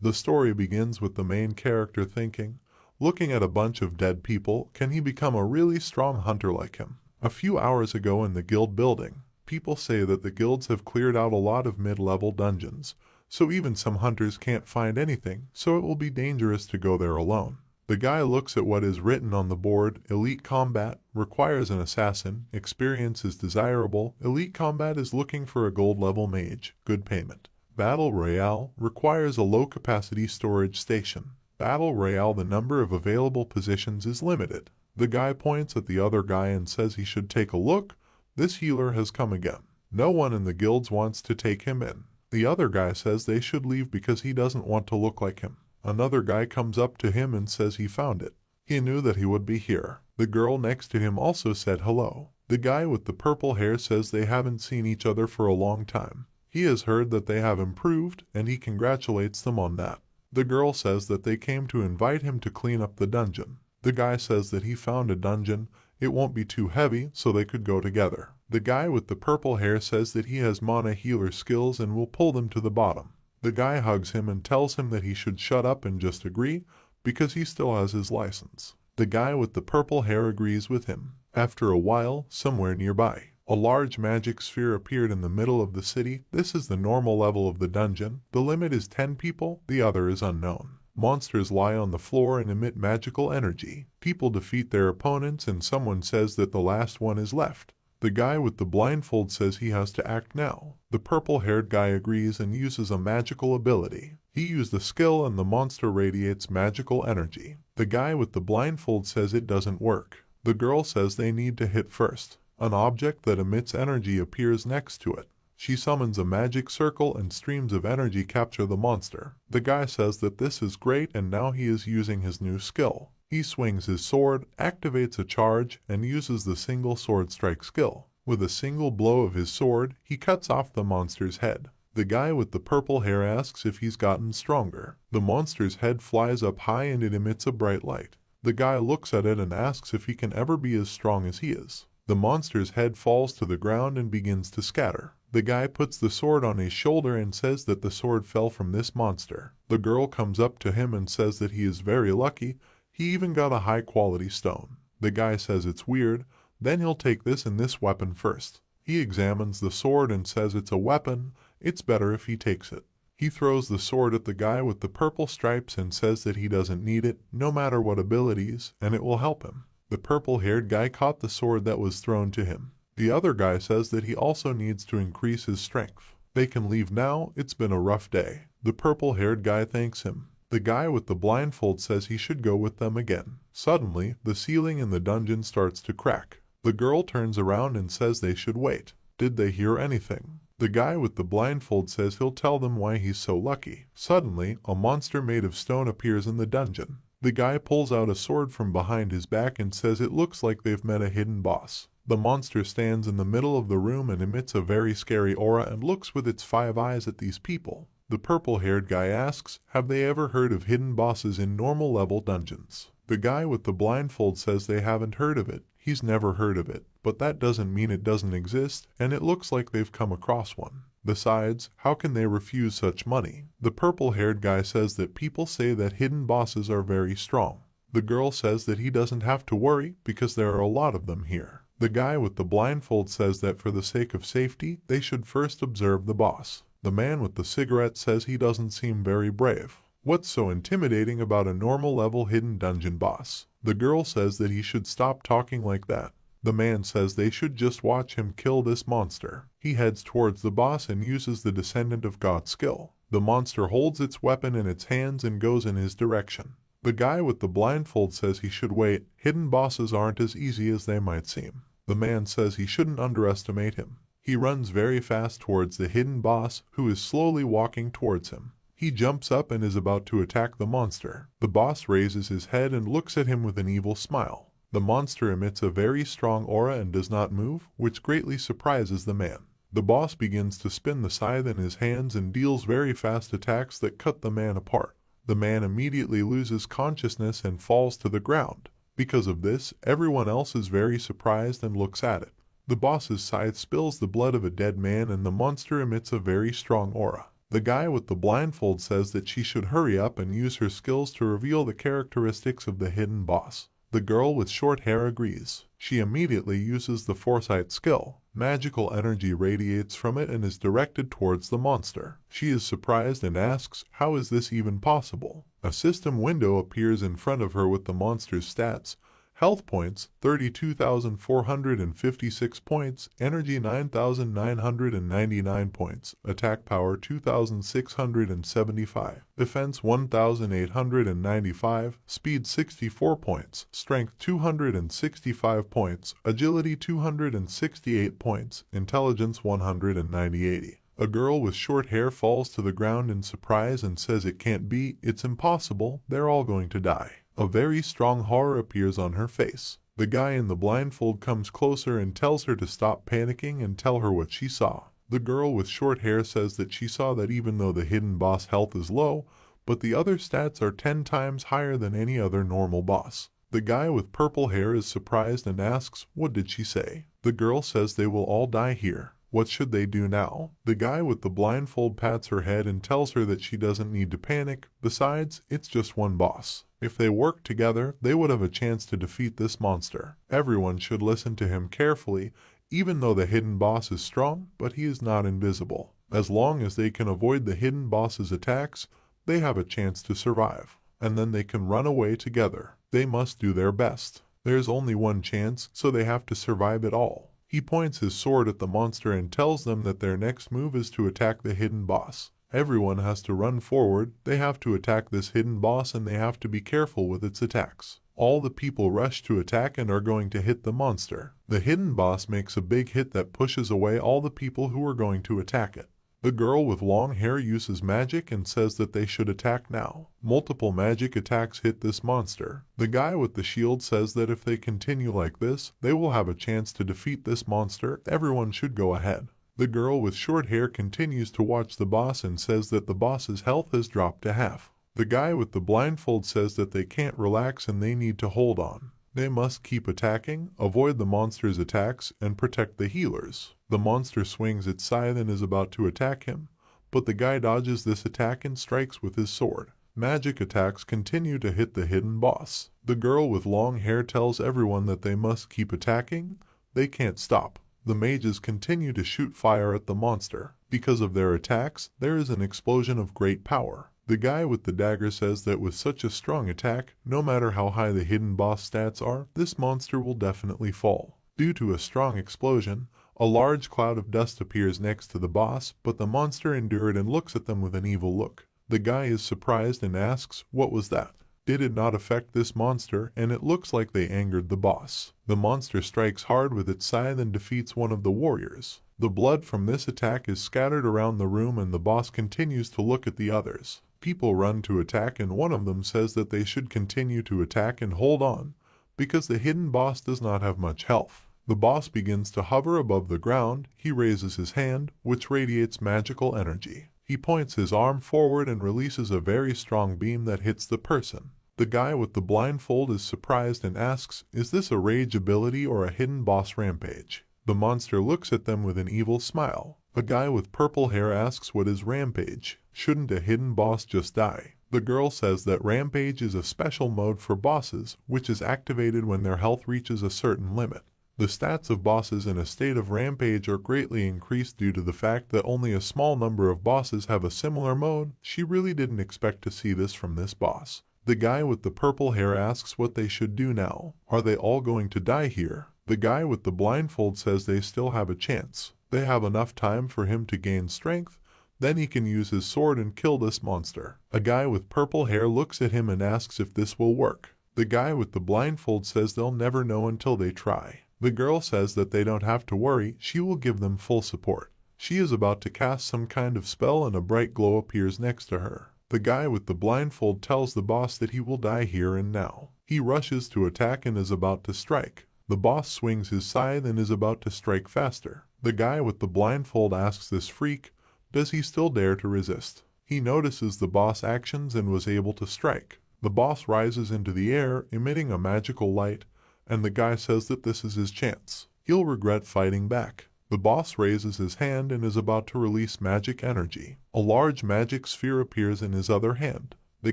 The story begins with the main character thinking, looking at a bunch of dead people, can he become a really strong hunter like him? A few hours ago in the guild building, people say that the guilds have cleared out a lot of mid-level dungeons, so even some hunters can't find anything, so it will be dangerous to go there alone. The guy looks at what is written on the board. Elite combat requires an assassin. Experience is desirable. Elite combat is looking for a gold level mage. Good payment. Battle Royale requires a low capacity storage station. Battle Royale, the number of available positions is limited. The guy points at the other guy and says he should take a look. This healer has come again. No one in the guilds wants to take him in. The other guy says they should leave because he doesn't want to look like him. Another guy comes up to him and says he found it. He knew that he would be here. The girl next to him also said hello. The guy with the purple hair says they haven't seen each other for a long time. He has heard that they have improved, and he congratulates them on that. The girl says that they came to invite him to clean up the dungeon. The guy says that he found a dungeon. It won't be too heavy, so they could go together. The guy with the purple hair says that he has mana healer skills and will pull them to the bottom. The guy hugs him and tells him that he should shut up and just agree, because he still has his license. The guy with the purple hair agrees with him. After a while, somewhere nearby, a large magic sphere appeared in the middle of the city. This is the normal level of the dungeon. The limit is 10 people, the other is unknown. Monsters lie on the floor and emit magical energy. People defeat their opponents and someone says that the last one is left. The guy with the blindfold says he has to act now. The purple-haired guy agrees and uses a magical ability. He used the skill and the monster radiates magical energy. The guy with the blindfold says it doesn't work. The girl says they need to hit first. An object that emits energy appears next to it. She summons a magic circle and streams of energy capture the monster. The guy says that this is great and now he is using his new skill. He swings his sword, activates a charge, and uses the single sword strike skill. With a single blow of his sword, he cuts off the monster's head. The guy with the purple hair asks if he's gotten stronger. The monster's head flies up high and it emits a bright light. The guy looks at it and asks if he can ever be as strong as he is. The monster's head falls to the ground and begins to scatter. The guy puts the sword on his shoulder and says that the sword fell from this monster. The girl comes up to him and says that he is very lucky. He even got a high-quality stone. The guy says it's weird, then he'll take this and this weapon first. He examines the sword and says it's a weapon, it's better if he takes it. He throws the sword at the guy with the purple stripes and says that he doesn't need it, no matter what abilities, and it will help him. The purple-haired guy caught the sword that was thrown to him. The other guy says that he also needs to increase his strength. They can leave now, it's been a rough day. The purple-haired guy thanks him. The guy with the blindfold says he should go with them again. Suddenly, the ceiling in the dungeon starts to crack. The girl turns around and says they should wait. Did they hear anything? The guy with the blindfold says he'll tell them why he's so lucky. Suddenly, a monster made of stone appears in the dungeon. The guy pulls out a sword from behind his back and says it looks like they've met a hidden boss. The monster stands in the middle of the room and emits a very scary aura and looks with its 5 eyes at these people. The purple-haired guy asks, have they ever heard of hidden bosses in normal level dungeons? The guy with the blindfold says they haven't heard of it. He's never heard of it, but that doesn't mean it doesn't exist, and it looks like they've come across one. Besides, how can they refuse such money? The purple-haired guy says that people say that hidden bosses are very strong. The girl says that he doesn't have to worry because there are a lot of them here. The guy with the blindfold says that for the sake of safety, they should first observe the boss. The man with the cigarette says he doesn't seem very brave. What's so intimidating about a normal level hidden dungeon boss? The girl says that he should stop talking like that. The man says they should just watch him kill this monster. He heads towards the boss and uses the Descendant of God skill. The monster holds its weapon in its hands and goes in his direction. The guy with the blindfold says he should wait. Hidden bosses aren't as easy as they might seem. The man says he shouldn't underestimate him. He runs very fast towards the hidden boss, who is slowly walking towards him. He jumps up and is about to attack the monster. The boss raises his head and looks at him with an evil smile. The monster emits a very strong aura and does not move, which greatly surprises the man. The boss begins to spin the scythe in his hands and deals very fast attacks that cut the man apart. The man immediately loses consciousness and falls to the ground. Because of this, everyone else is very surprised and looks at it. The boss's scythe spills the blood of a dead man and the monster emits a very strong aura. The guy with the blindfold says that she should hurry up and use her skills to reveal the characteristics of the hidden boss. The girl with short hair agrees. She immediately uses the foresight skill. Magical energy radiates from it and is directed towards the monster. She is surprised and asks, how is this even possible? A system window appears in front of her with the monster's stats. Health points 32,456 points, energy 9,999 points, attack power 2,675, defense 1,895, speed 64 points, strength 265 points, agility 268 points, intelligence 190. A girl with short hair falls to the ground in surprise and says it can't be, it's impossible, they're all going to die. A very strong horror appears on her face. The guy in the blindfold comes closer and tells her to stop panicking and tell her what she saw. The girl with short hair says that she saw that even though the hidden boss health is low, but the other stats are 10 times higher than any other normal boss. The guy with purple hair is surprised and asks, what did she say? The girl says they will all die here. What should they do now? The guy with the blindfold pats her head and tells her that she doesn't need to panic. Besides, it's just one boss. If they work together, they would have a chance to defeat this monster. Everyone should listen to him carefully, even though the hidden boss is strong, but he is not invisible. As long as they can avoid the hidden boss's attacks, they have a chance to survive. And then they can run away together. They must do their best. There's only one chance, so they have to survive it all. He points his sword at the monster and tells them that their next move is to attack the hidden boss. Everyone has to run forward, they have to attack this hidden boss and they have to be careful with its attacks. All the people rush to attack and are going to hit the monster. The hidden boss makes a big hit that pushes away all the people who are going to attack it. The girl with long hair uses magic and says that they should attack now. Multiple magic attacks hit this monster. The guy with the shield says that if they continue like this, they will have a chance to defeat this monster. Everyone should go ahead. The girl with short hair continues to watch the boss and says that the boss's health has dropped to half. The guy with the blindfold says that they can't relax and they need to hold on. They must keep attacking, avoid the monster's attacks, and protect the healers. The monster swings its scythe and is about to attack him, but the guy dodges this attack and strikes with his sword. Magic attacks continue to hit the hidden boss. The girl with long hair tells everyone that they must keep attacking. They can't stop. The mages continue to shoot fire at the monster. Because of their attacks, there is an explosion of great power. The guy with the dagger says that with such a strong attack, no matter how high the hidden boss stats are, this monster will definitely fall. Due to a strong explosion, a large cloud of dust appears next to the boss, but the monster endured and looks at them with an evil look. The guy is surprised and asks, what was that? Did it not affect this monster? And it looks like they angered the boss. The monster strikes hard with its scythe and defeats one of the warriors. The blood from this attack is scattered around the room and the boss continues to look at the others. People run to attack and one of them says that they should continue to attack and hold on, because the hidden boss does not have much health. The boss begins to hover above the ground. He raises his hand, which radiates magical energy. He points his arm forward and releases a very strong beam that hits the person. The guy with the blindfold is surprised and asks, is this a rage ability or a hidden boss rampage? The monster looks at them with an evil smile. A guy with purple hair asks what is rampage. Shouldn't a hidden boss just die? The girl says that rampage is a special mode for bosses, which is activated when their health reaches a certain limit. The stats of bosses in a state of rampage are greatly increased due to the fact that only a small number of bosses have a similar mode. She really didn't expect to see this from this boss. The guy with the purple hair asks what they should do now. Are they all going to die here? The guy with the blindfold says they still have a chance. They have enough time for him to gain strength, then he can use his sword and kill this monster. A guy with purple hair looks at him and asks if this will work. The guy with the blindfold says they'll never know until they try. The girl says that they don't have to worry, she will give them full support. She is about to cast some kind of spell and a bright glow appears next to her. The guy with the blindfold tells the boss that he will die here and now. He rushes to attack and is about to strike. The boss swings his scythe and is about to strike faster. The guy with the blindfold asks this freak, does he still dare to resist? He notices the boss' actions and was able to strike. The boss rises into the air, emitting a magical light, and the guy says that this is his chance. He'll regret fighting back. The boss raises his hand and is about to release magic energy. A large magic sphere appears in his other hand. The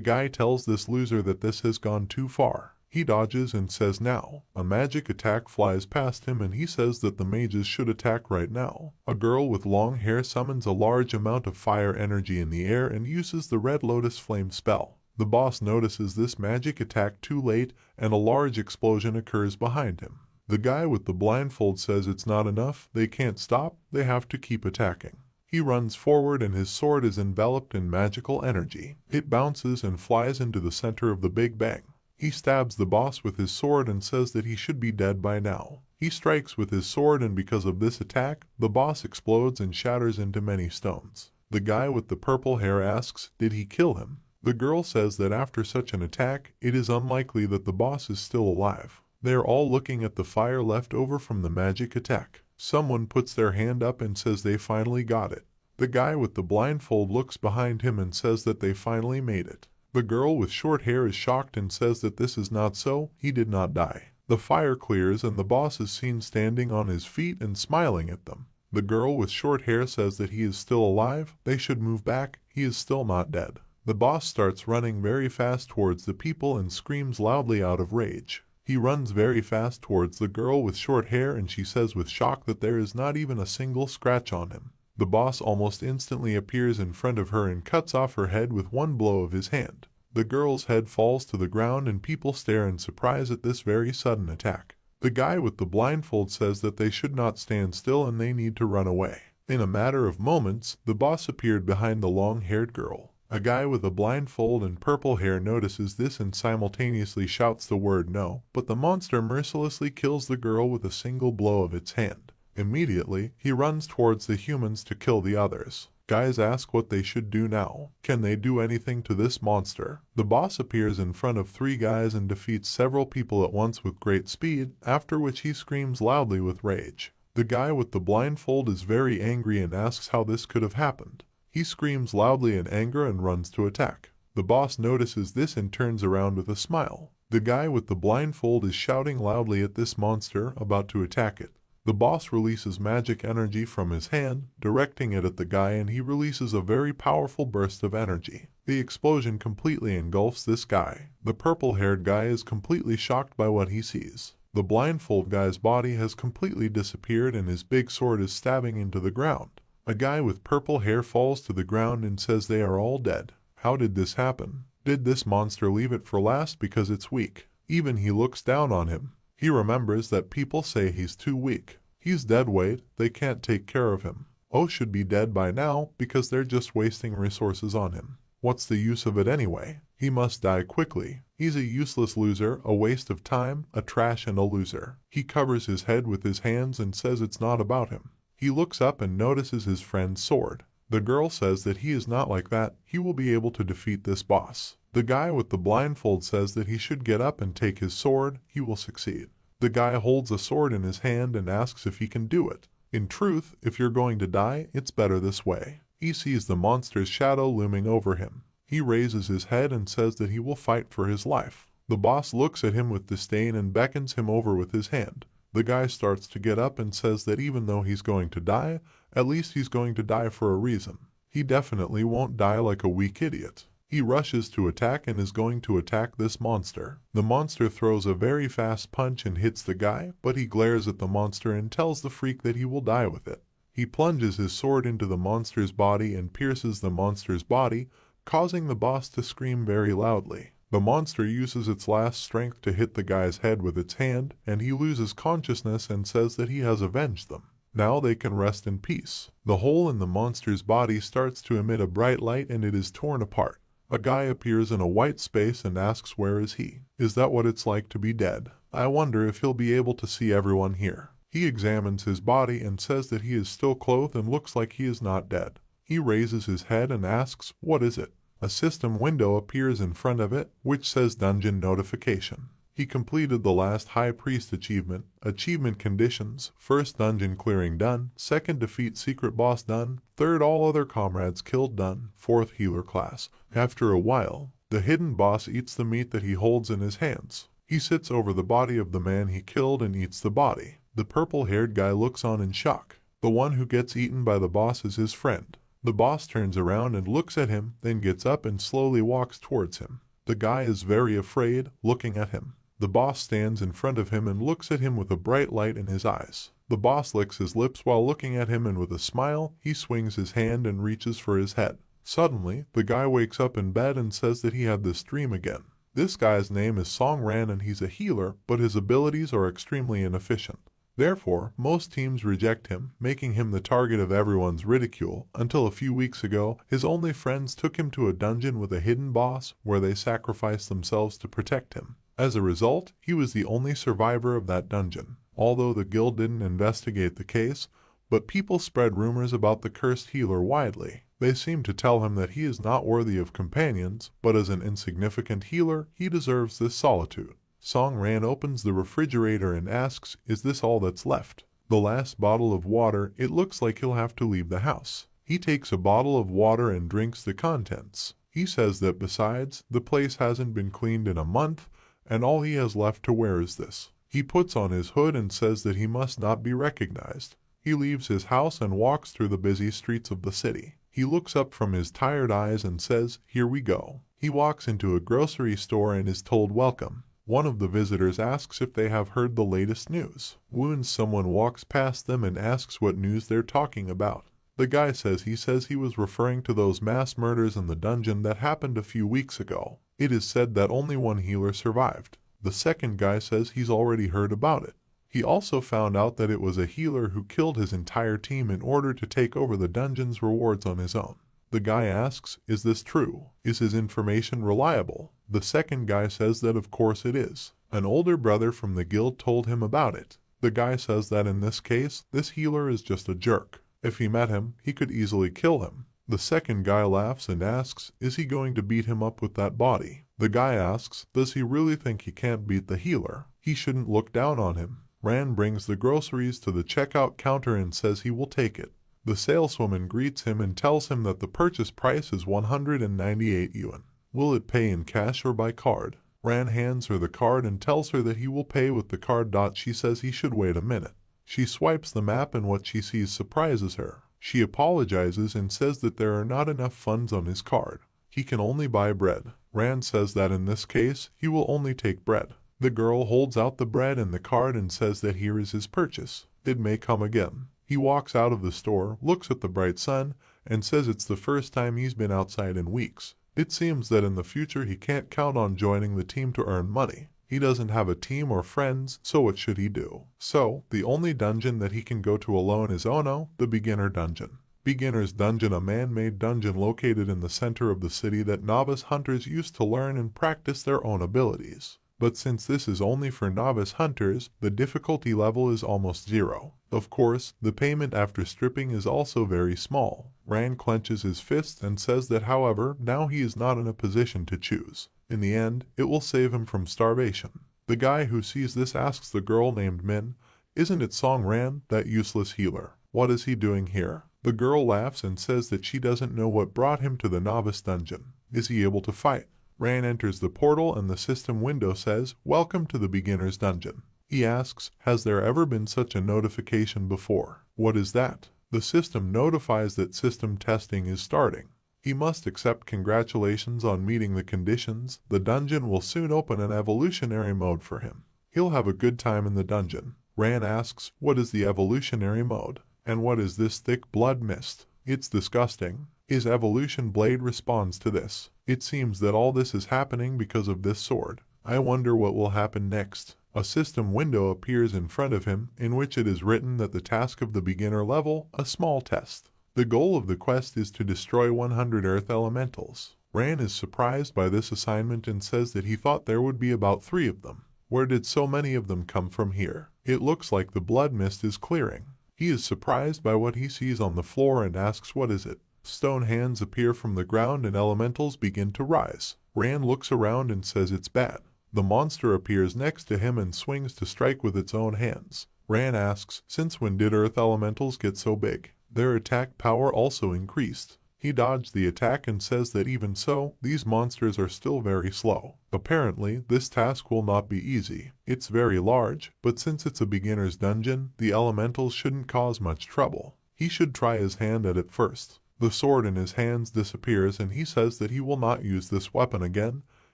guy tells this loser that this has gone too far. He dodges and says now. A magic attack flies past him and he says that the mages should attack right now. A girl with long hair summons a large amount of fire energy in the air and uses the Red Lotus Flame spell. The boss notices this magic attack too late and a large explosion occurs behind him. The guy with the blindfold says it's not enough, they can't stop, they have to keep attacking. He runs forward and his sword is enveloped in magical energy. It bounces and flies into the center of the Big Bang. He stabs the boss with his sword and says that he should be dead by now. He strikes with his sword and because of this attack, the boss explodes and shatters into many stones. The guy with the purple hair asks, did he kill him? The girl says that after such an attack, it is unlikely that the boss is still alive. They are all looking at the fire left over from the magic attack. Someone puts their hand up and says they finally got it. The guy with the blindfold looks behind him and says that they finally made it. The girl with short hair is shocked and says that this is not so, he did not die. The fire clears and the boss is seen standing on his feet and smiling at them. The girl with short hair says that he is still alive, they should move back, he is still not dead. The boss starts running very fast towards the people and screams loudly out of rage. He runs very fast towards the girl with short hair and she says with shock that there is not even a single scratch on him. The boss almost instantly appears in front of her and cuts off her head with one blow of his hand. The girl's head falls to the ground and people stare in surprise at this very sudden attack. The guy with the blindfold says that they should not stand still and they need to run away. In a matter of moments, the boss appeared behind the long-haired girl. A guy with a blindfold and purple hair notices this and simultaneously shouts the word no, but the monster mercilessly kills the girl with a single blow of its hand. Immediately, he runs towards the humans to kill the others. Guys ask what they should do now. Can they do anything to this monster? The boss appears in front of 3 guys and defeats several people at once with great speed, after which he screams loudly with rage. The guy with the blindfold is very angry and asks how this could have happened. He screams loudly in anger and runs to attack. The boss notices this and turns around with a smile. The guy with the blindfold is shouting loudly at this monster, about to attack it. The boss releases magic energy from his hand, directing it at the guy, and he releases a very powerful burst of energy. The explosion completely engulfs this guy. The purple-haired guy is completely shocked by what he sees. The blindfold guy's body has completely disappeared and his big sword is stabbing into the ground. A guy with purple hair falls to the ground and says they are all dead. How did this happen? Did this monster leave it for last because it's weak? Even he looks down on him. He remembers that people say he's too weak. He's dead weight, they can't take care of him. Oh should be dead by now because they're just wasting resources on him. What's the use of it anyway? He must die quickly. He's a useless loser, a waste of time, a trash and a loser. He covers his head with his hands and says it's not about him. He looks up and notices his friend's sword. The girl says that he is not like that, he will be able to defeat this boss. The guy with the blindfold says that he should get up and take his sword, he will succeed. The guy holds a sword in his hand and asks if he can do it. In truth, if you're going to die, it's better this way. He sees the monster's shadow looming over him. He raises his head and says that he will fight for his life. The boss looks at him with disdain and beckons him over with his hand. The guy starts to get up and says that even though he's going to die, at least he's going to die for a reason. He definitely won't die like a weak idiot. He rushes to attack and is going to attack this monster. The monster throws a very fast punch and hits the guy, but he glares at the monster and tells the freak that he will die with it. He plunges his sword into the monster's body and pierces the monster's body, causing the boss to scream very loudly. The monster uses its last strength to hit the guy's head with its hand, and he loses consciousness and says that he has avenged them. Now they can rest in peace. The hole in the monster's body starts to emit a bright light and it is torn apart. A guy appears in a white space and asks where is he? Is that what it's like to be dead? I wonder if he'll be able to see everyone here. He examines his body and says that he is still clothed and looks like he is not dead. He raises his head and asks, what is it? A system window appears in front of it, which says Dungeon Notification. He completed the last High Priest achievement. Achievement conditions: first dungeon clearing done, second defeat secret boss done, third all other comrades killed done, fourth healer class. After a while, the hidden boss eats the meat that he holds in his hands. He sits over the body of the man he killed and eats the body. The purple-haired guy looks on in shock. The one who gets eaten by the boss is his friend. The boss turns around and looks at him, then gets up and slowly walks towards him. The guy is very afraid, looking at him. The boss stands in front of him and looks at him with a bright light in his eyes. The boss licks his lips while looking at him, and with a smile, he swings his hand and reaches for his head. Suddenly, the guy wakes up in bed and says that he had this dream again. This guy's name is Song Ran and he's a healer, but his abilities are extremely inefficient. Therefore, most teams reject him, making him the target of everyone's ridicule, until a few weeks ago, his only friends took him to a dungeon with a hidden boss where they sacrificed themselves to protect him. As a result, he was the only survivor of that dungeon. Although the guild didn't investigate the case, but people spread rumors about the cursed healer widely. They seem to tell him that he is not worthy of companions, but as an insignificant healer, he deserves this solitude. Song Ran opens the refrigerator and asks, "Is this all that's left?" The last bottle of water. It looks like he'll have to leave the house. He takes a bottle of water and drinks the contents. He says that besides, the place hasn't been cleaned in a month, and all he has left to wear is this. He puts on his hood and says that he must not be recognized. He leaves his house and walks through the busy streets of the city. He looks up from his tired eyes and says, "Here we go." He walks into a grocery store and is told welcome. One of the visitors asks if they have heard the latest news. Wounds someone walks past them and asks what news they're talking about. The guy says he was referring to those mass murders in the dungeon that happened a few weeks ago. It is said that only one healer survived. The second guy says he's already heard about it. He also found out that it was a healer who killed his entire team in order to take over the dungeon's rewards on his own. The guy asks, "Is this true? Is his information reliable?" The second guy says that of course it is. An older brother from the guild told him about it. The guy says that in this case, this healer is just a jerk. If he met him, he could easily kill him. The second guy laughs and asks, is he going to beat him up with that body? The guy asks, does he really think he can't beat the healer? He shouldn't look down on him. Ran brings the groceries to the checkout counter and says he will take it. The saleswoman greets him and tells him that the purchase price is 198 yuan. Will it pay in cash or by card? Ran hands her the card and tells her that he will pay with the card. She says he should wait a minute. She swipes the map and what she sees surprises her. She apologizes and says that there are not enough funds on his card. He can only buy bread. Ran says that in this case, he will only take bread. The girl holds out the bread and the card and says that here is his purchase. It may come again. He walks out of the store, looks at the bright sun, and says it's the first time he's been outside in weeks. It seems that in the future he can't count on joining the team to earn money. He doesn't have a team or friends, so what should he do? So, the only dungeon that he can go to alone is Ono, the beginner dungeon. Beginner's Dungeon, a man-made dungeon located in the center of the city that novice hunters used to learn and practice their own abilities. But since this is only for novice hunters, the difficulty level is almost zero. Of course, the payment after stripping is also very small. Ran clenches his fists and says that however, now he is not in a position to choose. In the end, it will save him from starvation. The guy who sees this asks the girl named Min, isn't it Song Ran, that useless healer? What is he doing here? The girl laughs and says that she doesn't know what brought him to the novice dungeon. Is he able to fight? Ran enters the portal and the system window says, welcome to the beginner's dungeon. He asks, has there ever been such a notification before? What is that? The system notifies that system testing is starting. He must accept. Congratulations on meeting the conditions. The dungeon will soon open an evolutionary mode for him. He'll have a good time in the dungeon. Ran asks, what is the evolutionary mode? And what is this thick blood mist? It's disgusting. His evolution blade responds to this. It seems that all this is happening because of this sword. I wonder what will happen next. A system window appears in front of him, in which it is written that the task of the beginner level, a small test. The goal of the quest is to destroy 100 earth elementals. Ran is surprised by this assignment and says that he thought there would be about 3 of them. Where did so many of them come from here? It looks like the blood mist is clearing. He is surprised by what he sees on the floor and asks what is it. Stone hands appear from the ground and elementals begin to rise. Ran looks around and says it's bad. The monster appears next to him and swings to strike with its own hands. Ran asks, since when did earth elementals get so big? Their attack power also increased. He dodged the attack and says that even so, these monsters are still very slow. Apparently, this task will not be easy. It's very large, but since it's a beginner's dungeon, the elementals shouldn't cause much trouble. He should try his hand at it first. The sword in his hands disappears and he says that he will not use this weapon again.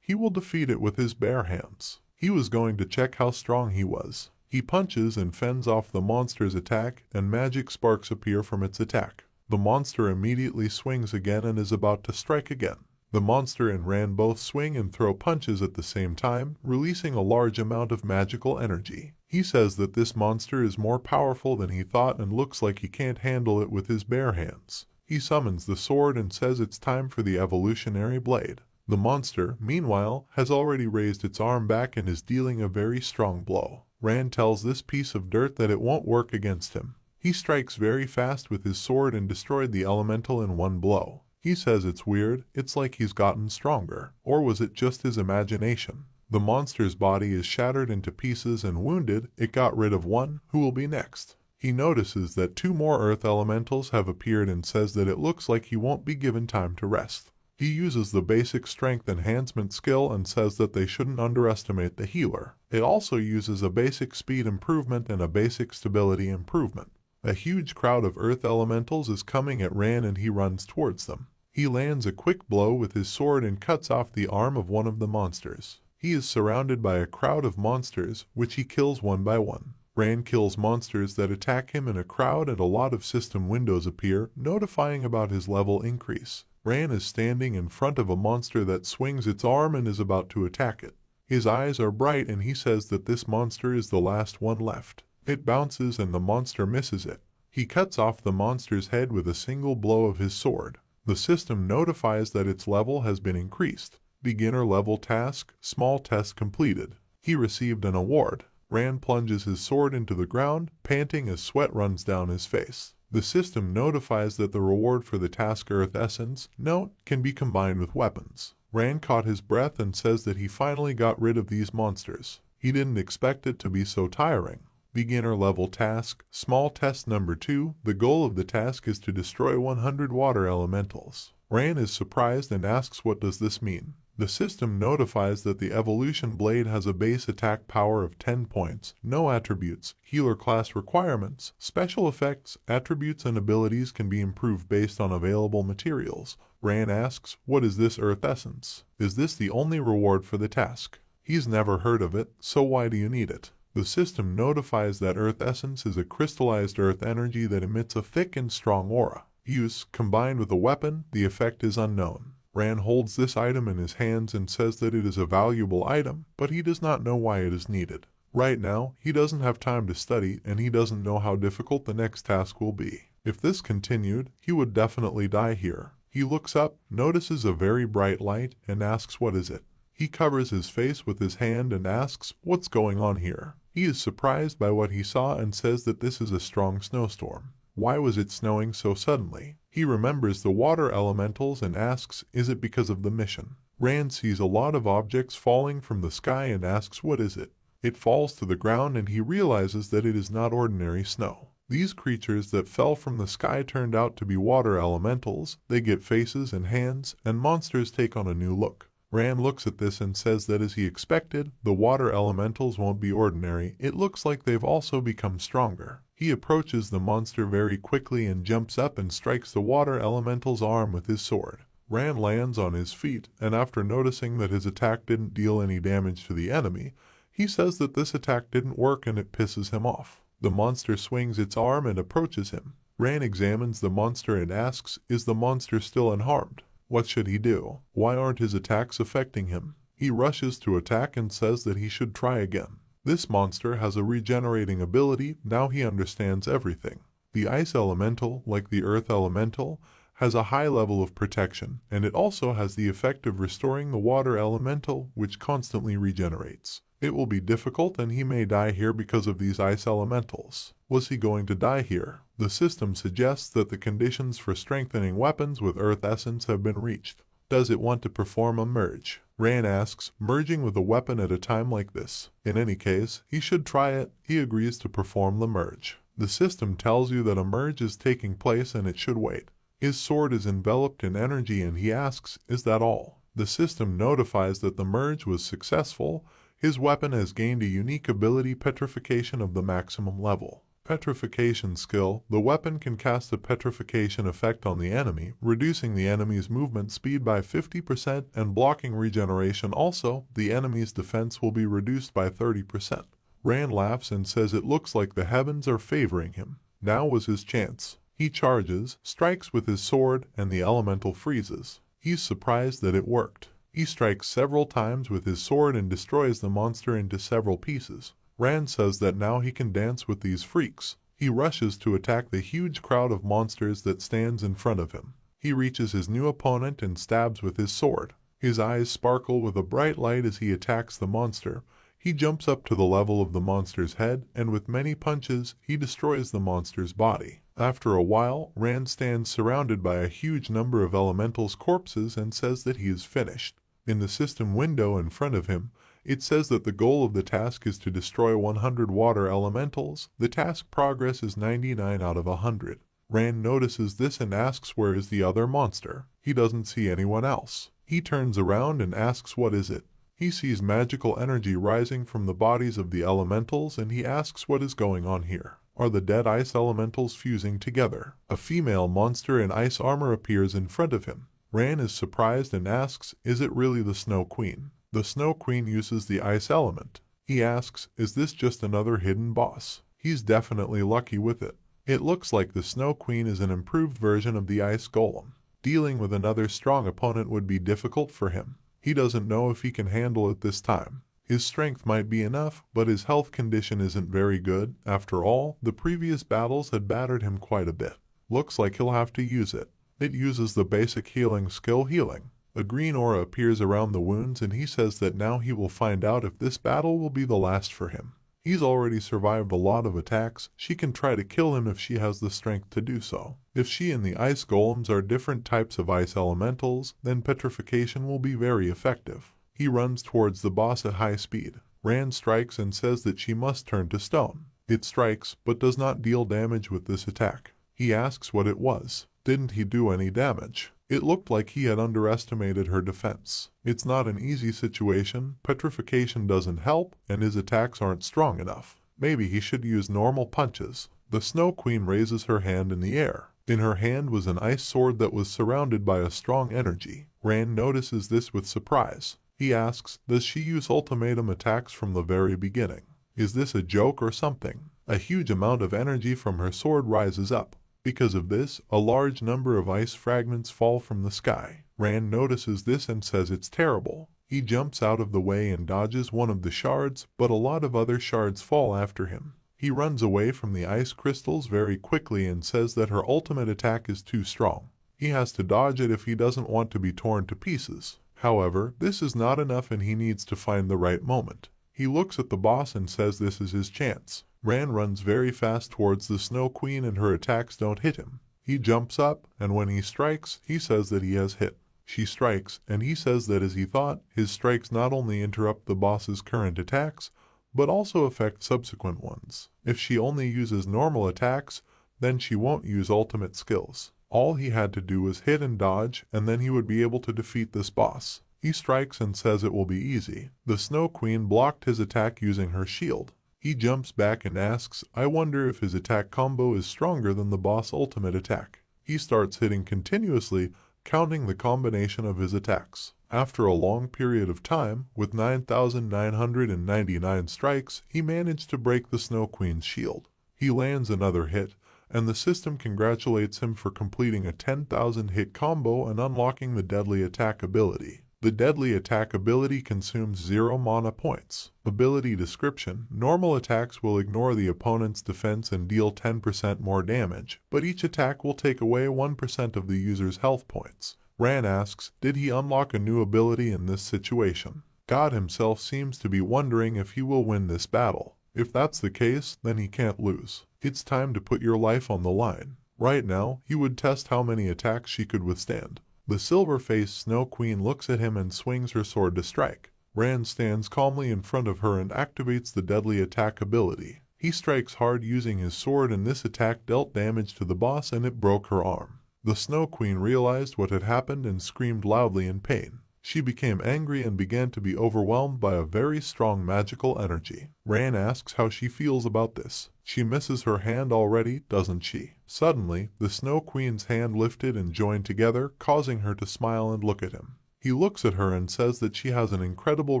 He will defeat it with his bare hands. He was going to check how strong he was. He punches and fends off the monster's attack, and magic sparks appear from its attack. The monster immediately swings again and is about to strike again. The monster and Ran both swing and throw punches at the same time, releasing a large amount of magical energy. He says that this monster is more powerful than he thought and looks like he can't handle it with his bare hands. He summons the sword and says it's time for the evolutionary blade. The monster, meanwhile, has already raised its arm back and is dealing a very strong blow. Ran tells this piece of dirt that it won't work against him. He strikes very fast with his sword and destroyed the elemental in one blow. He says it's weird, it's like he's gotten stronger. Or was it just his imagination? The monster's body is shattered into pieces and wounded, it got rid of one. Who will be next? He notices that 2 more earth elementals have appeared and says that it looks like he won't be given time to rest. He uses the basic strength enhancement skill and says that they shouldn't underestimate the healer. It also uses a basic speed improvement and a basic stability improvement. A huge crowd of earth elementals is coming at Ran and he runs towards them. He lands a quick blow with his sword and cuts off the arm of one of the monsters. He is surrounded by a crowd of monsters, which he kills one by one. Ran kills monsters that attack him in a crowd and a lot of system windows appear, notifying about his level increase. Ran is standing in front of a monster that swings its arm and is about to attack it. His eyes are bright and he says that this monster is the last one left. It bounces and the monster misses it. He cuts off the monster's head with a single blow of his sword. The system notifies that its level has been increased. Beginner level task, small test completed. He received an award. Ran plunges his sword into the ground, panting as sweat runs down his face. The system notifies that the reward for the task Earth Essence, note, can be combined with weapons. Ran caught his breath and says that he finally got rid of these monsters. He didn't expect it to be so tiring. Beginner level task, small test number 2, the goal of the task is to destroy 100 water elementals. Ran is surprised and asks what does this mean. The system notifies that the evolution blade has a base attack power of 10 points, no attributes, healer class requirements, special effects, attributes and abilities can be improved based on available materials. Ran asks, what is this Earth Essence? Is this the only reward for the task? He's never heard of it, so why do you need it? The system notifies that Earth Essence is a crystallized earth energy that emits a thick and strong aura. Use, combined with a weapon, the effect is unknown. Ran holds this item in his hands and says that it is a valuable item, but he does not know why it is needed. Right now, he doesn't have time to study and he doesn't know how difficult the next task will be. If this continued, he would definitely die here. He looks up, notices a very bright light, and asks what is it. He covers his face with his hand and asks, what's going on here? He is surprised by what he saw and says that this is a strong snowstorm. Why was it snowing so suddenly? He remembers the water elementals and asks, is it because of the mission? Ran sees a lot of objects falling from the sky and asks what is it? It falls to the ground and he realizes that it is not ordinary snow. These creatures that fell from the sky turned out to be water elementals. They get faces and hands, and monsters take on a new look. Ran looks at this and says that as he expected, the water elementals won't be ordinary. It looks like they've also become stronger. He approaches the monster very quickly and jumps up and strikes the water elemental's arm with his sword. Ran lands on his feet, and after noticing that his attack didn't deal any damage to the enemy, he says that this attack didn't work and it pisses him off. The monster swings its arm and approaches him. Ran examines the monster and asks, is the monster still unharmed? What should he do? Why aren't his attacks affecting him? He rushes to attack and says that he should try again. This monster has a regenerating ability, now he understands everything. The ice elemental, like the earth elemental, has a high level of protection, and it also has the effect of restoring the water elemental, which constantly regenerates. It will be difficult and he may die here because of these ice elementals. Was he going to die here? The system suggests that the conditions for strengthening weapons with Earth Essence have been reached. Does it want to perform a merge? Ran asks, merging with a weapon at a time like this. In any case, he should try it. He agrees to perform the merge. The system tells you that a merge is taking place and it should wait. His sword is enveloped in energy and he asks, "Is that all?" The system notifies that the merge was successful. His weapon has gained a unique ability, petrification of the maximum level. Petrification skill. The weapon can cast a petrification effect on the enemy, reducing the enemy's movement speed by 50% and blocking regeneration. Also, the enemy's defense will be reduced by 30%. Rand laughs and says it looks like the heavens are favoring him. Now was his chance. He charges, strikes with his sword, and the elemental freezes. He's surprised that it worked. He strikes several times with his sword and destroys the monster into several pieces. Rand says that now he can dance with these freaks. He rushes to attack the huge crowd of monsters that stands in front of him. He reaches his new opponent and stabs with his sword. His eyes sparkle with a bright light as he attacks the monster. He jumps up to the level of the monster's head, and with many punches, he destroys the monster's body. After a while, Rand stands surrounded by a huge number of elementals' corpses and says that he is finished. In the system window in front of him, it says that the goal of the task is to destroy 100 water elementals. The task progress is 99 out of 100. Rand notices this and asks where is the other monster. He doesn't see anyone else. He turns around and asks what is it. He sees magical energy rising from the bodies of the elementals and he asks what is going on here. Are the dead ice elementals fusing together? A female monster in ice armor appears in front of him. Rand is surprised and asks, is it really the Snow Queen? The Snow Queen uses the ice element. He asks, is this just another hidden boss? He's definitely lucky with it. It looks like the Snow Queen is an improved version of the ice golem. Dealing with another strong opponent would be difficult for him. He doesn't know if he can handle it this time. His strength might be enough, but his health condition isn't very good. After all, the previous battles had battered him quite a bit. Looks like he'll have to use it. It uses the basic healing skill, healing. A green aura appears around the wounds and he says that now he will find out if this battle will be the last for him. He's already survived a lot of attacks. She can try to kill him if she has the strength to do so. If she and the ice golems are different types of ice elementals, then petrification will be very effective. He runs towards the boss at high speed. Rand strikes and says that she must turn to stone. It strikes, but does not deal damage with this attack. He asks what it was. Didn't he do any damage? It looked like he had underestimated her defense. It's not an easy situation. Petrification doesn't help, and his attacks aren't strong enough. Maybe he should use normal punches. The Snow Queen raises her hand in the air. In her hand was an ice sword that was surrounded by a strong energy. Rand notices this with surprise. He asks, does she use ultimatum attacks from the very beginning? Is this a joke or something? A huge amount of energy from her sword rises up. Because of this, a large number of ice fragments fall from the sky. Rand notices this and says it's terrible. He jumps out of the way and dodges one of the shards, but a lot of other shards fall after him. He runs away from the ice crystals very quickly and says that her ultimate attack is too strong. He has to dodge it if he doesn't want to be torn to pieces. However, this is not enough and he needs to find the right moment. He looks at the boss and says this is his chance. Rand runs very fast towards the Snow Queen and her attacks don't hit him. He jumps up, and when he strikes, he says that he has hit. She strikes, and he says that as he thought, his strikes not only interrupt the boss's current attacks, but also affect subsequent ones. If she only uses normal attacks, then she won't use ultimate skills. All he had to do was hit and dodge, and then he would be able to defeat this boss. He strikes and says it will be easy. The Snow Queen blocked his attack using her shield. He jumps back and asks, I wonder if his attack combo is stronger than the boss' ultimate attack. He starts hitting continuously, counting the combination of his attacks. After a long period of time, with 9,999 strikes, he managed to break the Snow Queen's shield. He lands another hit, and the system congratulates him for completing a 10,000 hit combo and unlocking the deadly attack ability. The deadly attack ability consumes 0 mana points. Ability description: normal attacks will ignore the opponent's defense and deal 10% more damage, but each attack will take away 1% of the user's health points. Rand asks, did he unlock a new ability in this situation? God himself seems to be wondering if he will win this battle. If that's the case, then he can't lose. It's time to put your life on the line. Right now, he would test how many attacks she could withstand. The silver-faced Snow Queen looks at him and swings her sword to strike. Rand stands calmly in front of her and activates the deadly attack ability. He strikes hard using his sword and this attack dealt damage to the boss and it broke her arm. The Snow Queen realized what had happened and screamed loudly in pain. She became angry and began to be overwhelmed by a very strong magical energy. Ran asks how she feels about this. She misses her hand already, doesn't she? Suddenly, the Snow Queen's hand lifted and joined together, causing her to smile and look at him. He looks at her and says that she has an incredible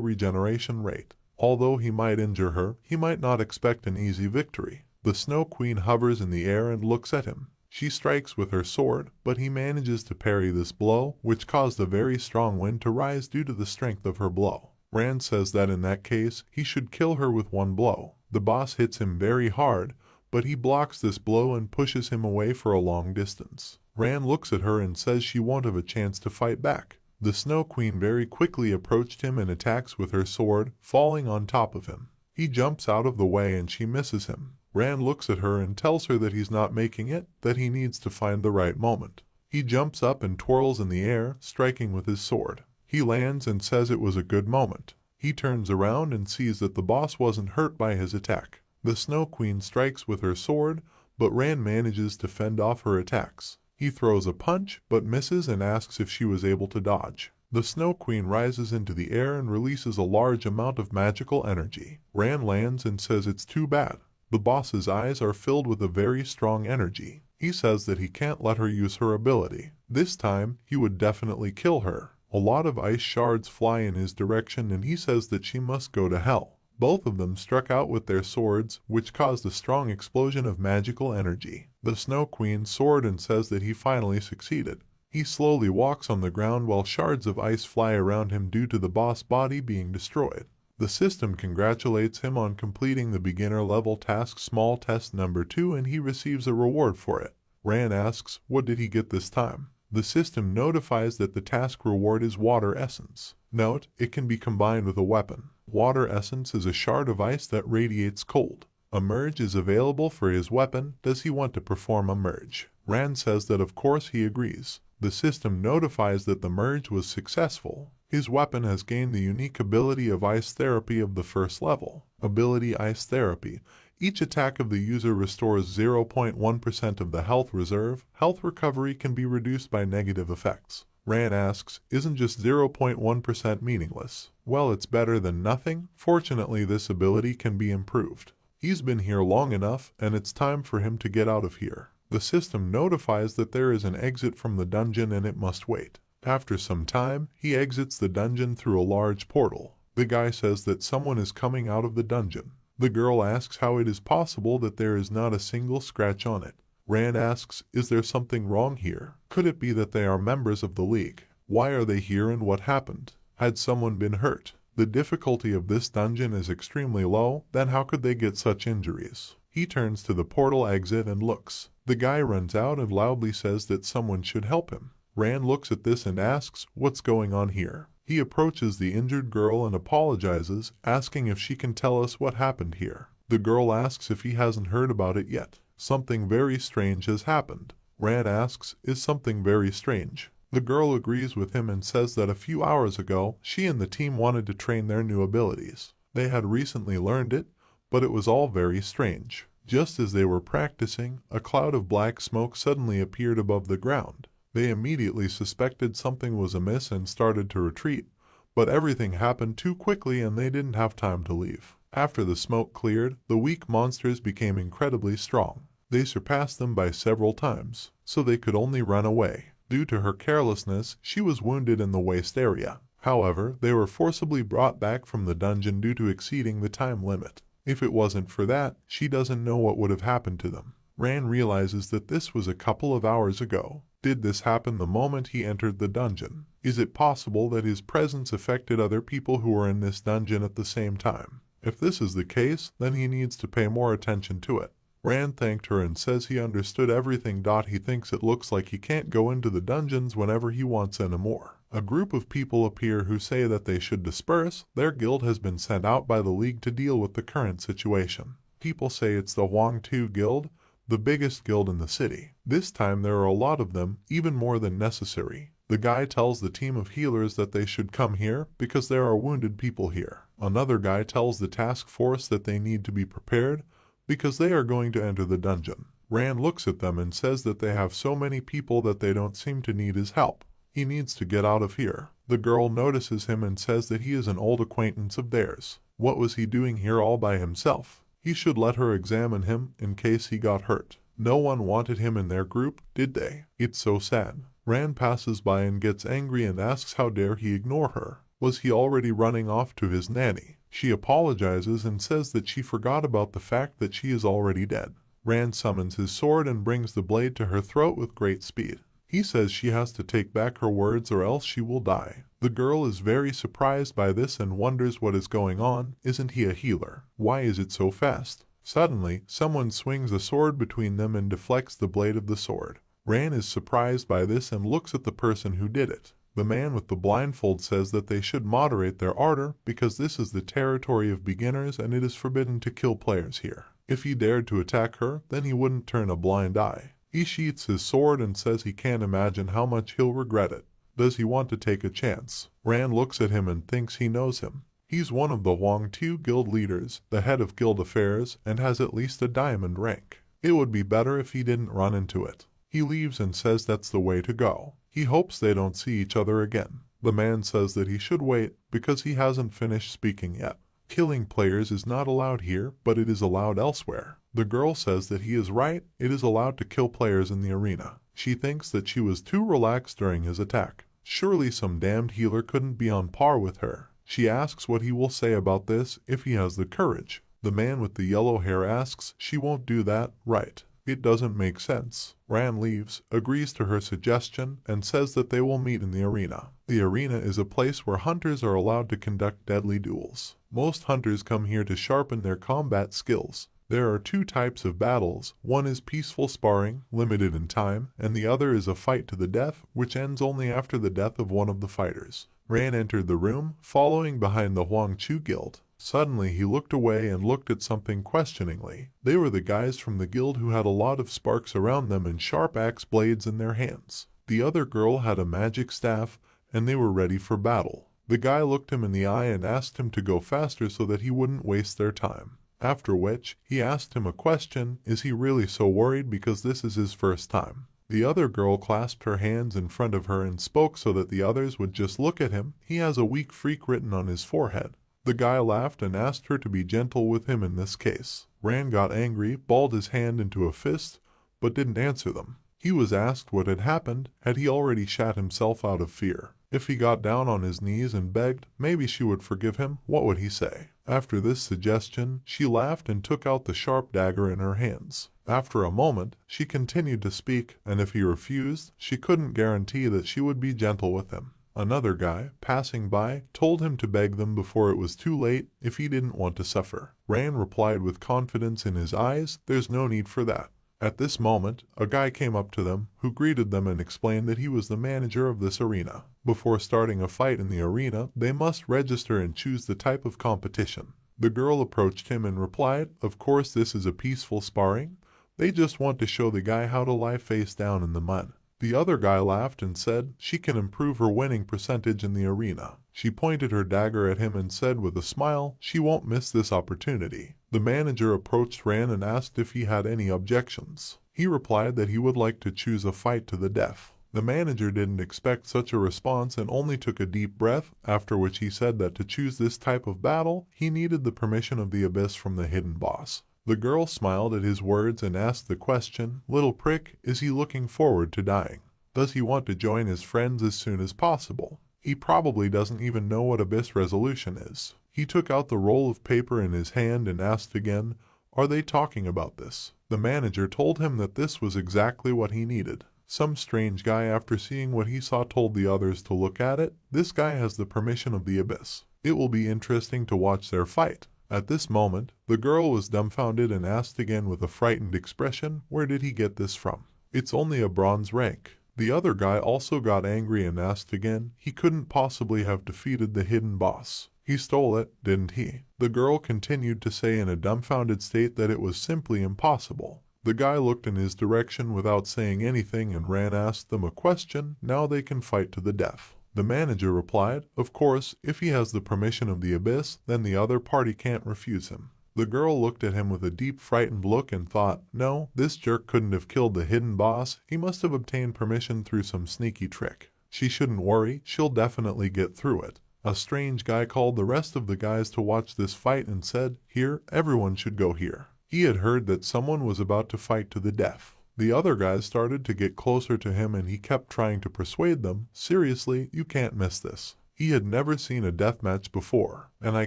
regeneration rate. Although he might injure her, he might not expect an easy victory. The Snow Queen hovers in the air and looks at him. She strikes with her sword, but he manages to parry this blow, which caused a very strong wind to rise due to the strength of her blow. Rand says that in that case, he should kill her with one blow. The boss hits him very hard, but he blocks this blow and pushes him away for a long distance. Rand looks at her and says she won't have a chance to fight back. The Snow Queen very quickly approached him and attacks with her sword, falling on top of him. He jumps out of the way and she misses him. Rand looks at her and tells her that he's not making it, that he needs to find the right moment. He jumps up and twirls in the air, striking with his sword. He lands and says it was a good moment. He turns around and sees that the boss wasn't hurt by his attack. The Snow Queen strikes with her sword, but Rand manages to fend off her attacks. He throws a punch, but misses and asks if she was able to dodge. The Snow Queen rises into the air and releases a large amount of magical energy. Rand lands and says it's too bad. The boss's eyes are filled with a very strong energy. He says that he can't let her use her ability. This time, he would definitely kill her. A lot of ice shards fly in his direction and he says that she must go to hell. Both of them struck out with their swords, which caused a strong explosion of magical energy. The Snow Queen soared and says that he finally succeeded. He slowly walks on the ground while shards of ice fly around him due to the boss body being destroyed. The system congratulates him on completing the beginner-level task small test number 2 and he receives a reward for it. Ran asks, what did he get this time? The system notifies that the task reward is water essence. Note, it can be combined with a weapon. Water essence is a shard of ice that radiates cold. A merge is available for his weapon. Does he want to perform a merge? Rand says that of course he agrees. The system notifies that the merge was successful. His weapon has gained the unique ability of Ice Therapy of the first level. Ability Ice Therapy. Each attack of the user restores 0.1% of the health reserve. Health recovery can be reduced by negative effects. Rand asks, isn't just 0.1% meaningless? Well, it's better than nothing. Fortunately, this ability can be improved. He's been here long enough, and it's time for him to get out of here. The system notifies that there is an exit from the dungeon and it must wait. After some time, he exits the dungeon through a large portal. The guy says that someone is coming out of the dungeon. The girl asks how it is possible that there is not a single scratch on it. Rand asks, is there something wrong here? Could it be that they are members of the League? Why are they here and what happened? Had someone been hurt? The difficulty of this dungeon is extremely low, then how could they get such injuries? He turns to the portal exit and looks. The guy runs out and loudly says that someone should help him. Rand looks at this and asks, what's going on here? He approaches the injured girl and apologizes, asking if she can tell us what happened here. The girl asks if he hasn't heard about it yet. Something very strange has happened. Rand asks, is something very strange? The girl agrees with him and says that a few hours ago, she and the team wanted to train their new abilities. They had recently learned it, but it was all very strange. Just as they were practicing, a cloud of black smoke suddenly appeared above the ground. They immediately suspected something was amiss and started to retreat, but everything happened too quickly and they didn't have time to leave. After the smoke cleared, the weak monsters became incredibly strong. They surpassed them by several times, so they could only run away. Due to her carelessness, she was wounded in the waist area. However, they were forcibly brought back from the dungeon due to exceeding the time limit. If it wasn't for that, she doesn't know what would have happened to them. Rand realizes that this was a couple of hours ago. Did this happen the moment he entered the dungeon? Is it possible that his presence affected other people who were in this dungeon at the same time? If this is the case, then he needs to pay more attention to it. Rand thanked her and says he understood everything. He thinks it looks like he can't go into the dungeons whenever he wants anymore. A group of people appear who say that they should disperse. Their guild has been sent out by the League to deal with the current situation. People say it's the Huangtu Guild, the biggest guild in the city. This time there are a lot of them, even more than necessary. The guy tells the team of healers that they should come here because there are wounded people here. Another guy tells the task force that they need to be prepared because they are going to enter the dungeon. Rand looks at them and says that they have so many people that they don't seem to need his help. He needs to get out of here. The girl notices him and says that he is an old acquaintance of theirs. What was he doing here all by himself? He should let her examine him in case he got hurt. No one wanted him in their group, did they? It's so sad. Rand passes by and gets angry and asks how dare he ignore her. Was he already running off to his nanny? She apologizes and says that she forgot about the fact that she is already dead. Rand summons his sword and brings the blade to her throat with great speed. He says she has to take back her words or else she will die. The girl is very surprised by this and wonders what is going on. Isn't he a healer? Why is it so fast? Suddenly, someone swings a sword between them and deflects the blade of the sword. Rand is surprised by this and looks at the person who did it. The man with the blindfold says that they should moderate their ardor because this is the territory of beginners and it is forbidden to kill players here. If he dared to attack her, then he wouldn't turn a blind eye. He sheaths his sword and says he can't imagine how much he'll regret it. Does he want to take a chance? Rand looks at him and thinks he knows him. He's one of the Huang Tu guild leaders, the head of guild affairs, and has at least a diamond rank. It would be better if he didn't run into it. He leaves and says that's the way to go. He hopes they don't see each other again. The man says that he should wait because he hasn't finished speaking yet. Killing players is not allowed here, but it is allowed elsewhere. The girl says that he is right, it is allowed to kill players in the arena. She thinks that she was too relaxed during his attack. Surely some damned healer couldn't be on par with her. She asks what he will say about this if he has the courage. The man with the yellow hair asks she won't do that, right? It doesn't make sense. Rand leaves, agrees to her suggestion, and says that they will meet in the arena. The arena is a place where hunters are allowed to conduct deadly duels. Most hunters come here to sharpen their combat skills. There are two types of battles. One is peaceful sparring, limited in time, and the other is a fight to the death, which ends only after the death of one of the fighters. Rand entered the room, following behind the Huang Tu guild. Suddenly he looked away and looked at something questioningly. They were the guys from the guild who had a lot of sparks around them and sharp axe blades in their hands. The other girl had a magic staff, and they were ready for battle. The guy looked him in the eye and asked him to go faster so that he wouldn't waste their time. After which, he asked him a question, is he really so worried because this is his first time? The other girl clasped her hands in front of her and spoke so that the others would just look at him. He has a weak freak written on his forehead. The guy laughed and asked her to be gentle with him in this case. Rand got angry, balled his hand into a fist, but didn't answer them. He was asked what had happened. Had he already shat himself out of fear? If he got down on his knees and begged, maybe she would forgive him. What would he say? After this suggestion, she laughed and took out the sharp dagger in her hands. After a moment, she continued to speak, and if he refused, she couldn't guarantee that she would be gentle with him. Another guy, passing by, told him to beg them before it was too late if he didn't want to suffer. Rand replied with confidence in his eyes, there's no need for that. At this moment, a guy came up to them, who greeted them and explained that he was the manager of this arena. Before starting a fight in the arena, they must register and choose the type of competition. The girl approached him and replied, of course this is a peaceful sparring. They just want to show the guy how to lie face down in the mud. The other guy laughed and said she can improve her winning percentage in the arena. She pointed her dagger at him and said with a smile, she won't miss this opportunity. The manager approached Rand and asked if he had any objections. He replied that he would like to choose a fight to the death. The manager didn't expect such a response and only took a deep breath, after which he said that to choose this type of battle, he needed the permission of the abyss from the hidden boss. The girl smiled at his words and asked the question, little prick, is he looking forward to dying? Does he want to join his friends as soon as possible? He probably doesn't even know what abyss resolution is. He took out the roll of paper in his hand and asked again, are they talking about this? The manager told him that this was exactly what he needed. Some strange guy after seeing what he saw told the others to look at it. This guy has the permission of the abyss. It will be interesting to watch their fight. At this moment, the girl was dumbfounded and asked again with a frightened expression, where did he get this from? It's only a bronze rank. The other guy also got angry and asked again, he couldn't possibly have defeated the hidden boss. He stole it, didn't he? The girl continued to say in a dumbfounded state that it was simply impossible. The guy looked in his direction without saying anything and Rand asked them a question, now they can fight to the death. The manager replied, of course, if he has the permission of the abyss, then the other party can't refuse him. The girl looked at him with a deep frightened look and thought, no, this jerk couldn't have killed the hidden boss, he must have obtained permission through some sneaky trick. She shouldn't worry, she'll definitely get through it. A strange guy called the rest of the guys to watch this fight and said, here, everyone should go here. He had heard that someone was about to fight to the death. The other guys started to get closer to him and he kept trying to persuade them, seriously, you can't miss this. He had never seen a deathmatch before, and I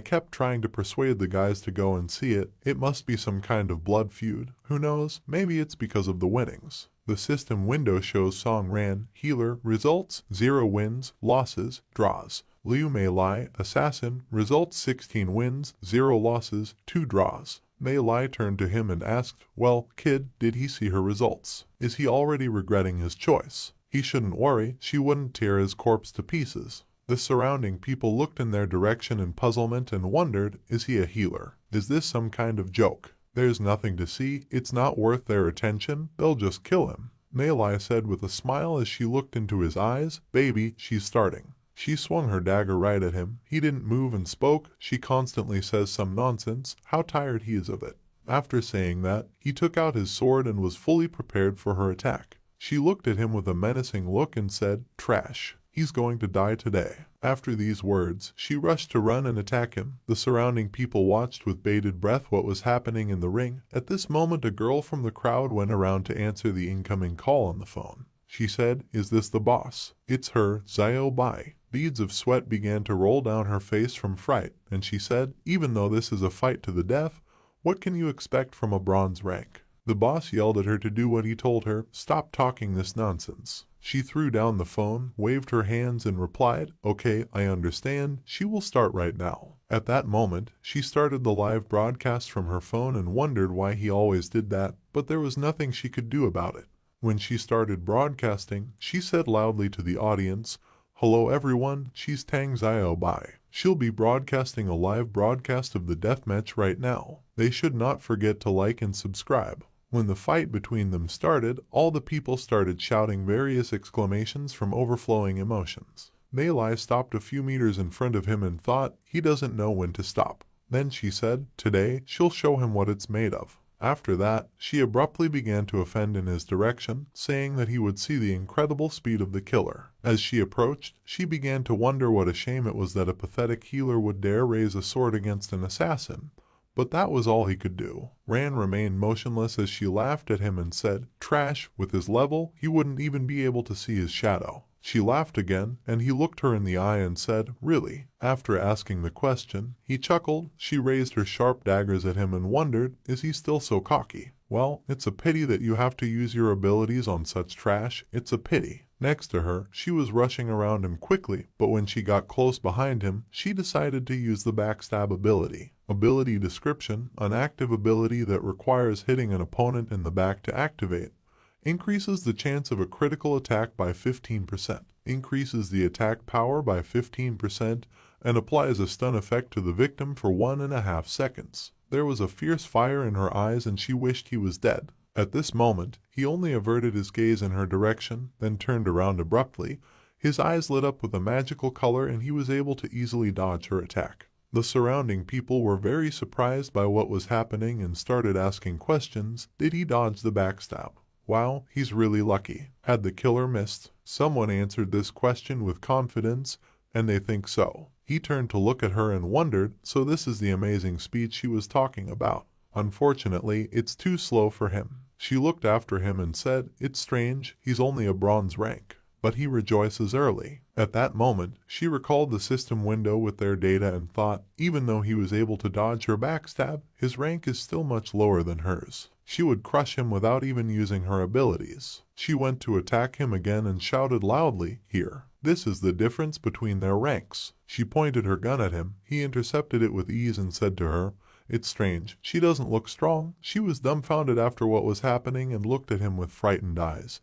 kept trying to persuade the guys to go and see it. It must be some kind of blood feud. Who knows? Maybe it's because of the winnings. The system window shows Song Ran, healer, results, 0 wins, losses, draws. Liu Mei Lai, assassin, results 16 wins, 0 losses, 2 draws. Mei Lai turned to him and asked, well, kid, did he see her results? Is he already regretting his choice? He shouldn't worry, she wouldn't tear his corpse to pieces. The surrounding people looked in their direction in puzzlement and wondered, is he a healer? Is this some kind of joke? There's nothing to see, it's not worth their attention, they'll just kill him. Mei Lai said with a smile as she looked into his eyes, baby, she's starting. She swung her dagger right at him. He didn't move and spoke. She constantly says some nonsense. How tired he is of it. After saying that, he took out his sword and was fully prepared for her attack. She looked at him with a menacing look and said, trash. He's going to die today. After these words, she rushed to run and attack him. The surrounding people watched with bated breath what was happening in the ring. At this moment, a girl from the crowd went around to answer the incoming call on the phone. She said, is this the boss? It's her, Xiao Bai. Beads of sweat began to roll down her face from fright, and she said, even though this is a fight to the death, what can you expect from a bronze rank? The boss yelled at her to do what he told her, stop talking this nonsense. She threw down the phone, waved her hands and replied, okay, I understand, she will start right now. At that moment, she started the live broadcast from her phone and wondered why he always did that, but there was nothing she could do about it. When she started broadcasting, she said loudly to the audience, hello everyone, she's Tang Xiao Bai. She'll be broadcasting a live broadcast of the deathmatch right now. They should not forget to like and subscribe. When the fight between them started, all the people started shouting various exclamations from overflowing emotions. Mei Lai stopped a few meters in front of him and thought, he doesn't know when to stop. Then she said, today, she'll show him what it's made of. After that, she abruptly began to offend in his direction, saying that he would see the incredible speed of the killer. As she approached, she began to wonder what a shame it was that a pathetic healer would dare raise a sword against an assassin. But that was all he could do. Ran remained motionless as she laughed at him and said, trash, with his level, he wouldn't even be able to see his shadow. She laughed again, and he looked her in the eye and said, really? After asking the question, he chuckled. She raised her sharp daggers at him and wondered, is he still so cocky? Well, it's a pity that you have to use your abilities on such trash. It's a pity. Next to her, she was rushing around him quickly, but when she got close behind him, she decided to use the backstab ability. Ability description, an active ability that requires hitting an opponent in the back to activate. Increases the chance of a critical attack by 15%, increases the attack power by 15%, and applies a stun effect to the victim for 1.5 seconds. There was a fierce fire in her eyes and she wished he was dead. At this moment, he only averted his gaze in her direction, then turned around abruptly. His eyes lit up with a magical color and he was able to easily dodge her attack. The surrounding people were very surprised by what was happening and started asking questions. Did he dodge the backstab? Wow, he's really lucky. Had the killer missed? Someone answered this question with confidence, and they think so. He turned to look at her and wondered, so this is the amazing speed she was talking about. Unfortunately, it's too slow for him. She looked after him and said, it's strange, he's only a bronze rank. But he rejoices early. At that moment, she recalled the system window with their data and thought, even though he was able to dodge her backstab, his rank is still much lower than hers. She would crush him without even using her abilities. She went to attack him again and shouted loudly, here. This is the difference between their ranks. She pointed her gun at him. He intercepted it with ease and said to her, it's strange. She doesn't look strong. She was dumbfounded after what was happening and looked at him with frightened eyes.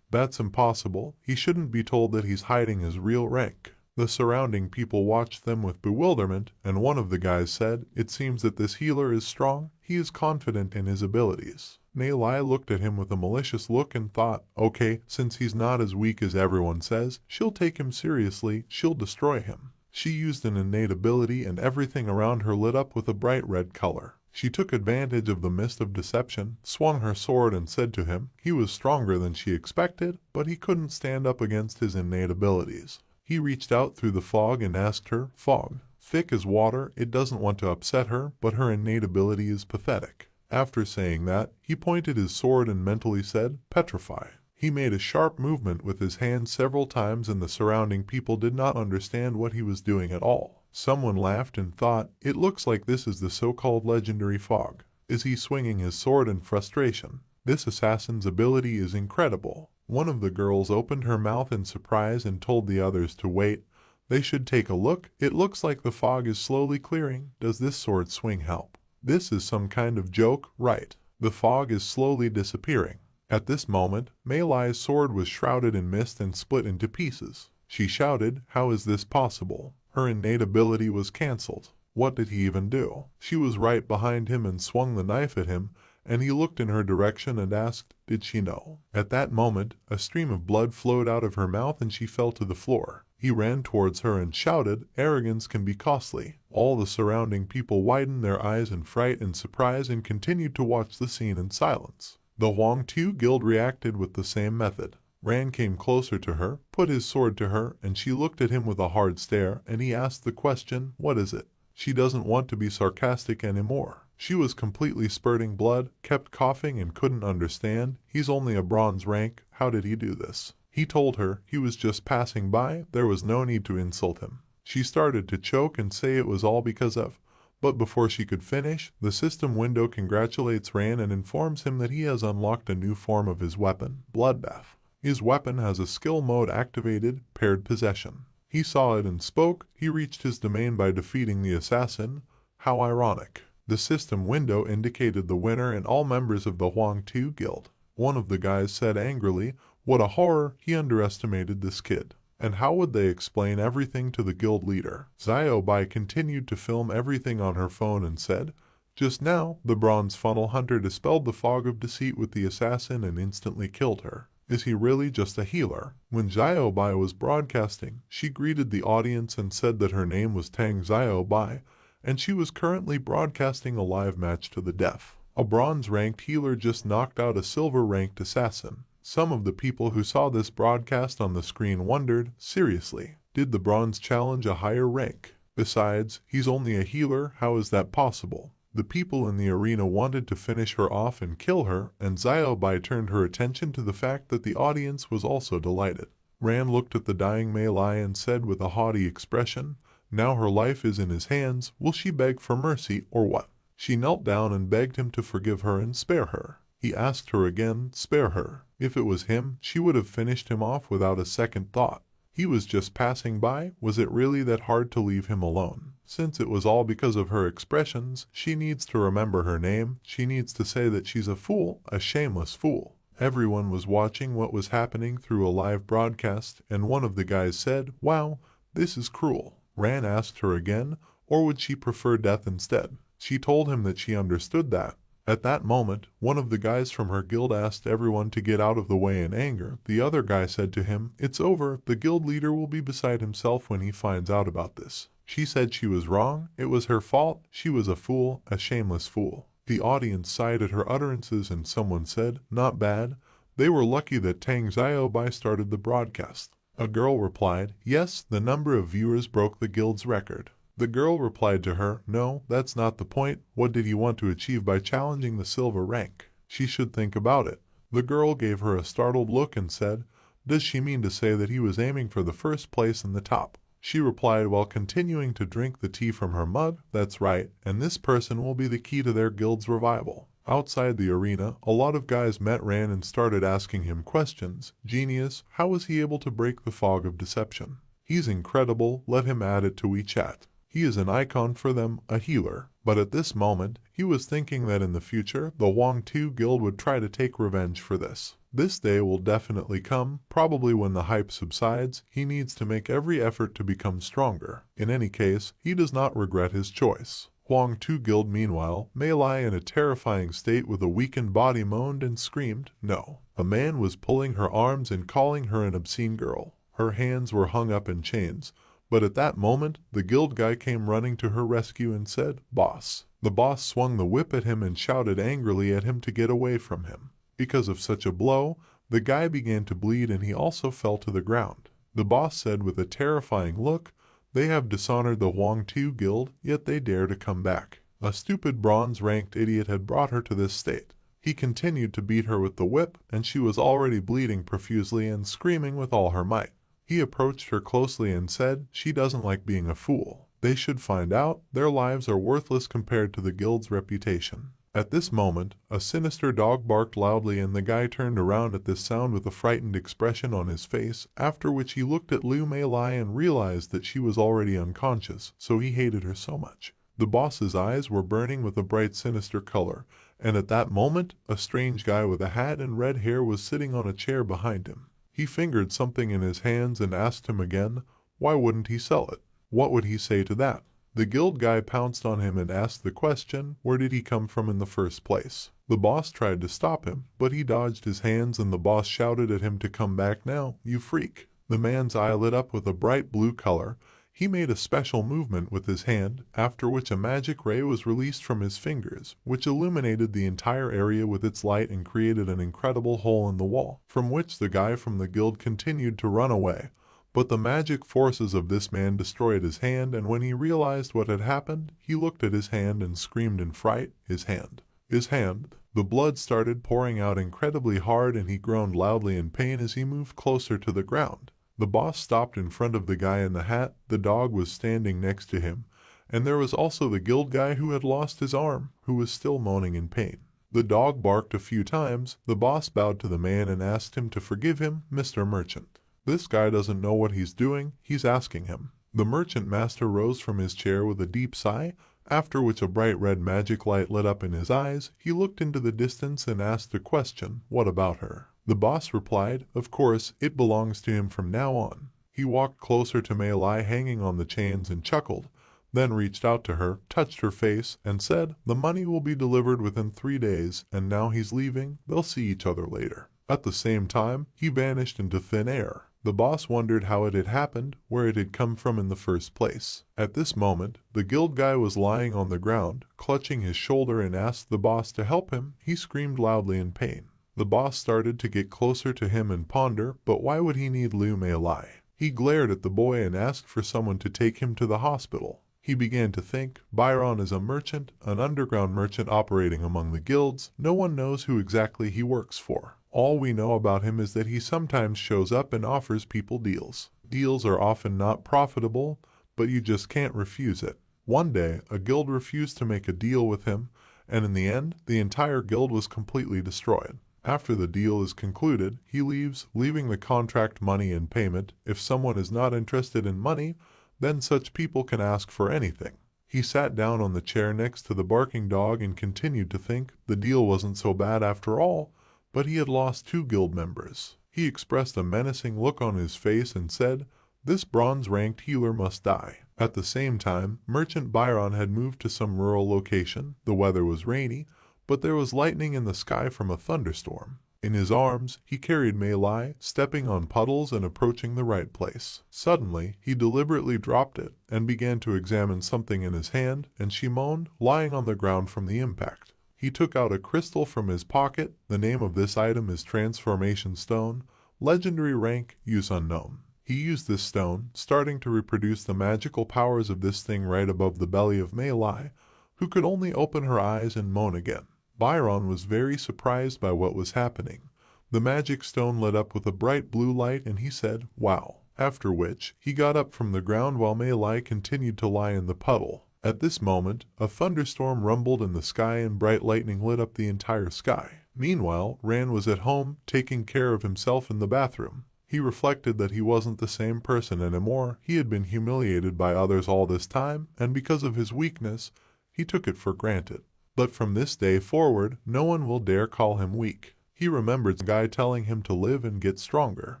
That's impossible. He shouldn't be told that he's hiding his real rank. The surrounding people watched them with bewilderment, and one of the guys said, it seems that this healer is strong. He is confident in his abilities. Mei Lai looked at him with a malicious look and thought, okay, since he's not as weak as everyone says, she'll take him seriously, she'll destroy him. She used an innate ability and everything around her lit up with a bright red color. She took advantage of the mist of deception, swung her sword and said to him he was stronger than she expected, but he couldn't stand up against his innate abilities. He reached out through the fog and asked her, "Fog, thick as water, it doesn't want to upset her, but her innate ability is pathetic." After saying that, he pointed his sword and mentally said, "Petrify." He made a sharp movement with his hand several times and the surrounding people did not understand what he was doing at all. Someone laughed and thought, "It looks like this is the so-called legendary Fog. Is he swinging his sword in frustration? This assassin's ability is incredible." One of the girls opened her mouth in surprise and told the others to wait. They should take a look. It looks like the fog is slowly clearing. Does this sword swing help? This is some kind of joke, right? The fog is slowly disappearing. At this moment, Mei Lai's sword was shrouded in mist and split into pieces. She shouted, "How is this possible?" Her innate ability was cancelled. What did he even do? She was right behind him and swung the knife at him, and he looked in her direction and asked, "Did she know?" At that moment, a stream of blood flowed out of her mouth and she fell to the floor. He ran towards her and shouted, "Arrogance can be costly." All the surrounding people widened their eyes in fright and surprise and continued to watch the scene in silence. The Huang Tu Guild reacted with the same method. Ran came closer to her, put his sword to her, and she looked at him with a hard stare, and he asked the question, "What is it?" She doesn't want to be sarcastic anymore. She was completely spurting blood, kept coughing and couldn't understand. He's only a bronze rank. How did he do this? He told her he was just passing by. There was no need to insult him. She started to choke and say it was all because of, but before she could finish, the system window congratulates Ran and informs him that he has unlocked a new form of his weapon, Bloodbath. His weapon has a skill mode activated, paired possession. He saw it and spoke. He reached his domain by defeating the assassin. How ironic. The system window indicated the winner and all members of the Huang Tu Guild. One of the guys said angrily, "What a horror, he underestimated this kid." And how would they explain everything to the guild leader? Xiao Bai continued to film everything on her phone and said, "Just now, the bronze funnel hunter dispelled the fog of deceit with the assassin and instantly killed her. Is he really just a healer?" When Xiao Bai was broadcasting, she greeted the audience and said that her name was Tang Xiao Bai, and she was currently broadcasting a live match to the death. A bronze-ranked healer just knocked out a silver-ranked assassin. Some of the people who saw this broadcast on the screen wondered, seriously, did the bronze challenge a higher rank? Besides, he's only a healer, how is that possible? The people in the arena wanted to finish her off and kill her, and Xiao Bai turned her attention to the fact that the audience was also delighted. Ran looked at the dying Mei Lai and said with a haughty expression, "Now her life is in his hands, will she beg for mercy or what?" She knelt down and begged him to forgive her and spare her. He asked her again, spare her. If it was him, she would have finished him off without a second thought. He was just passing by. Was it really that hard to leave him alone? Since it was all because of her expressions, she needs to remember her name. She needs to say that she's a fool, a shameless fool. Everyone was watching what was happening through a live broadcast, and one of the guys said, "Wow, this is cruel." Ran asked her again, or would she prefer death instead? She told him that she understood that. At that moment, one of the guys from her guild asked everyone to get out of the way in anger. The other guy said to him, "It's over. The guild leader will be beside himself when he finds out about this." She said she was wrong. It was her fault. She was a fool, a shameless fool. The audience sighed at her utterances and someone said, "Not bad." They were lucky that Tang Xiao Bai started the broadcast. A girl replied, "Yes, the number of viewers broke the guild's record." The girl replied to her, "No, that's not the point. What did he want to achieve by challenging the silver rank? She should think about it." The girl gave her a startled look and said, "Does she mean to say that he was aiming for the first place in the top?" She replied while continuing to drink the tea from her mug, "That's right, and this person will be the key to their guild's revival." Outside the arena, a lot of guys met Ran and started asking him questions. "Genius, how was he able to break the fog of deception? He's incredible, let him add it to WeChat. He is an icon for them, a healer." But at this moment, he was thinking that in the future, the Huang Tu Guild would try to take revenge for this. This day will definitely come, probably when the hype subsides. He needs to make every effort to become stronger. In any case, he does not regret his choice. Huang Tu Guild meanwhile, Mei Lai in a terrifying state with a weakened body moaned and screamed, "No." A man was pulling her arms and calling her an obscene girl. Her hands were hung up in chains. But at that moment, the guild guy came running to her rescue and said, "Boss, The boss swung the whip at him and shouted angrily at him to get away from him. Because of such a blow, the guy began to bleed and he also fell to the ground. The boss said with a terrifying look, "They have dishonored the Huang-Tu guild, yet they dare to come back." A stupid bronze-ranked idiot had brought her to this state. He continued to beat her with the whip, and she was already bleeding profusely and screaming with all her might. He approached her closely and said, "She doesn't like being a fool. They should find out their lives are worthless compared to the guild's reputation." At this moment, a sinister dog barked loudly and the guy turned around at this sound with a frightened expression on his face, after which he looked at Lu Mei and realized that she was already unconscious, so he hated her so much. The boss's eyes were burning with a bright sinister color, and at that moment, a strange guy with a hat and red hair was sitting on a chair behind him. He fingered something in his hands and asked him again, why wouldn't he sell it? What would he say to that? The guild guy pounced on him and asked the question, where did he come from in the first place? The boss tried to stop him, but he dodged his hands and the boss shouted at him to come back now, you freak. The man's eye lit up with a bright blue color. He made a special movement with his hand, after which a magic ray was released from his fingers, which illuminated the entire area with its light and created an incredible hole in the wall, from which the guy from the guild continued to run away. But the magic forces of this man destroyed his hand, and when he realized what had happened, he looked at his hand and screamed in fright, his hand. His hand. The blood started pouring out incredibly hard and he groaned loudly in pain as he moved closer to the ground. The boss stopped in front of the guy in the hat, the dog was standing next to him, and there was also the guild guy who had lost his arm, who was still moaning in pain. The dog barked a few times, the boss bowed to the man and asked him to forgive him, Mr. Merchant. This guy doesn't know what he's doing, he's asking him. The merchant master rose from his chair with a deep sigh, after which a bright red magic light lit up in his eyes. He looked into the distance and asked the question, what about her? The boss replied, of course, it belongs to him from now on. He walked closer to Mei Lai hanging on the chains and chuckled, then reached out to her, touched her face, and said, the money will be delivered within 3 days, and now he's leaving, they'll see each other later. At the same time, he vanished into thin air. The boss wondered how it had happened, where it had come from in the first place. At this moment, the guild guy was lying on the ground, clutching his shoulder and asked the boss to help him. He screamed loudly in pain. The boss started to get closer to him and ponder, but why would he need Lu Mei Lai? He glared at the boy and asked for someone to take him to the hospital. He began to think, Byron is a merchant, an underground merchant operating among the guilds. No one knows who exactly he works for. All we know about him is that he sometimes shows up and offers people deals. Deals are often not profitable, but you just can't refuse it. One day, a guild refused to make a deal with him, and in the end, the entire guild was completely destroyed. After the deal is concluded, he leaves, leaving the contract money in payment. If someone is not interested in money, then such people can ask for anything. He sat down on the chair next to the barking dog and continued to think. The deal wasn't so bad after all, but he had lost 2 guild members. He expressed a menacing look on his face and said, this bronze-ranked healer must die. At the same time, Merchant Byron had moved to some rural location. The weather was rainy, but there was lightning in the sky from a thunderstorm. In his arms, he carried Mei Lai, stepping on puddles and approaching the right place. Suddenly, he deliberately dropped it and began to examine something in his hand, and she moaned, lying on the ground from the impact. He took out a crystal from his pocket. The name of this item is Transformation Stone. Legendary rank, use unknown. He used this stone, starting to reproduce the magical powers of this thing right above the belly of Mei Lai, who could only open her eyes and moan again. Byron was very surprised by what was happening. The magic stone lit up with a bright blue light and he said, wow. After which, he got up from the ground while Mei Lai continued to lie in the puddle. At this moment, a thunderstorm rumbled in the sky and bright lightning lit up the entire sky. Meanwhile, Ran was at home, taking care of himself in the bathroom. He reflected that he wasn't the same person anymore. He had been humiliated by others all this time, and because of his weakness, he took it for granted. But from this day forward, no one will dare call him weak. He remembered the guy telling him to live and get stronger.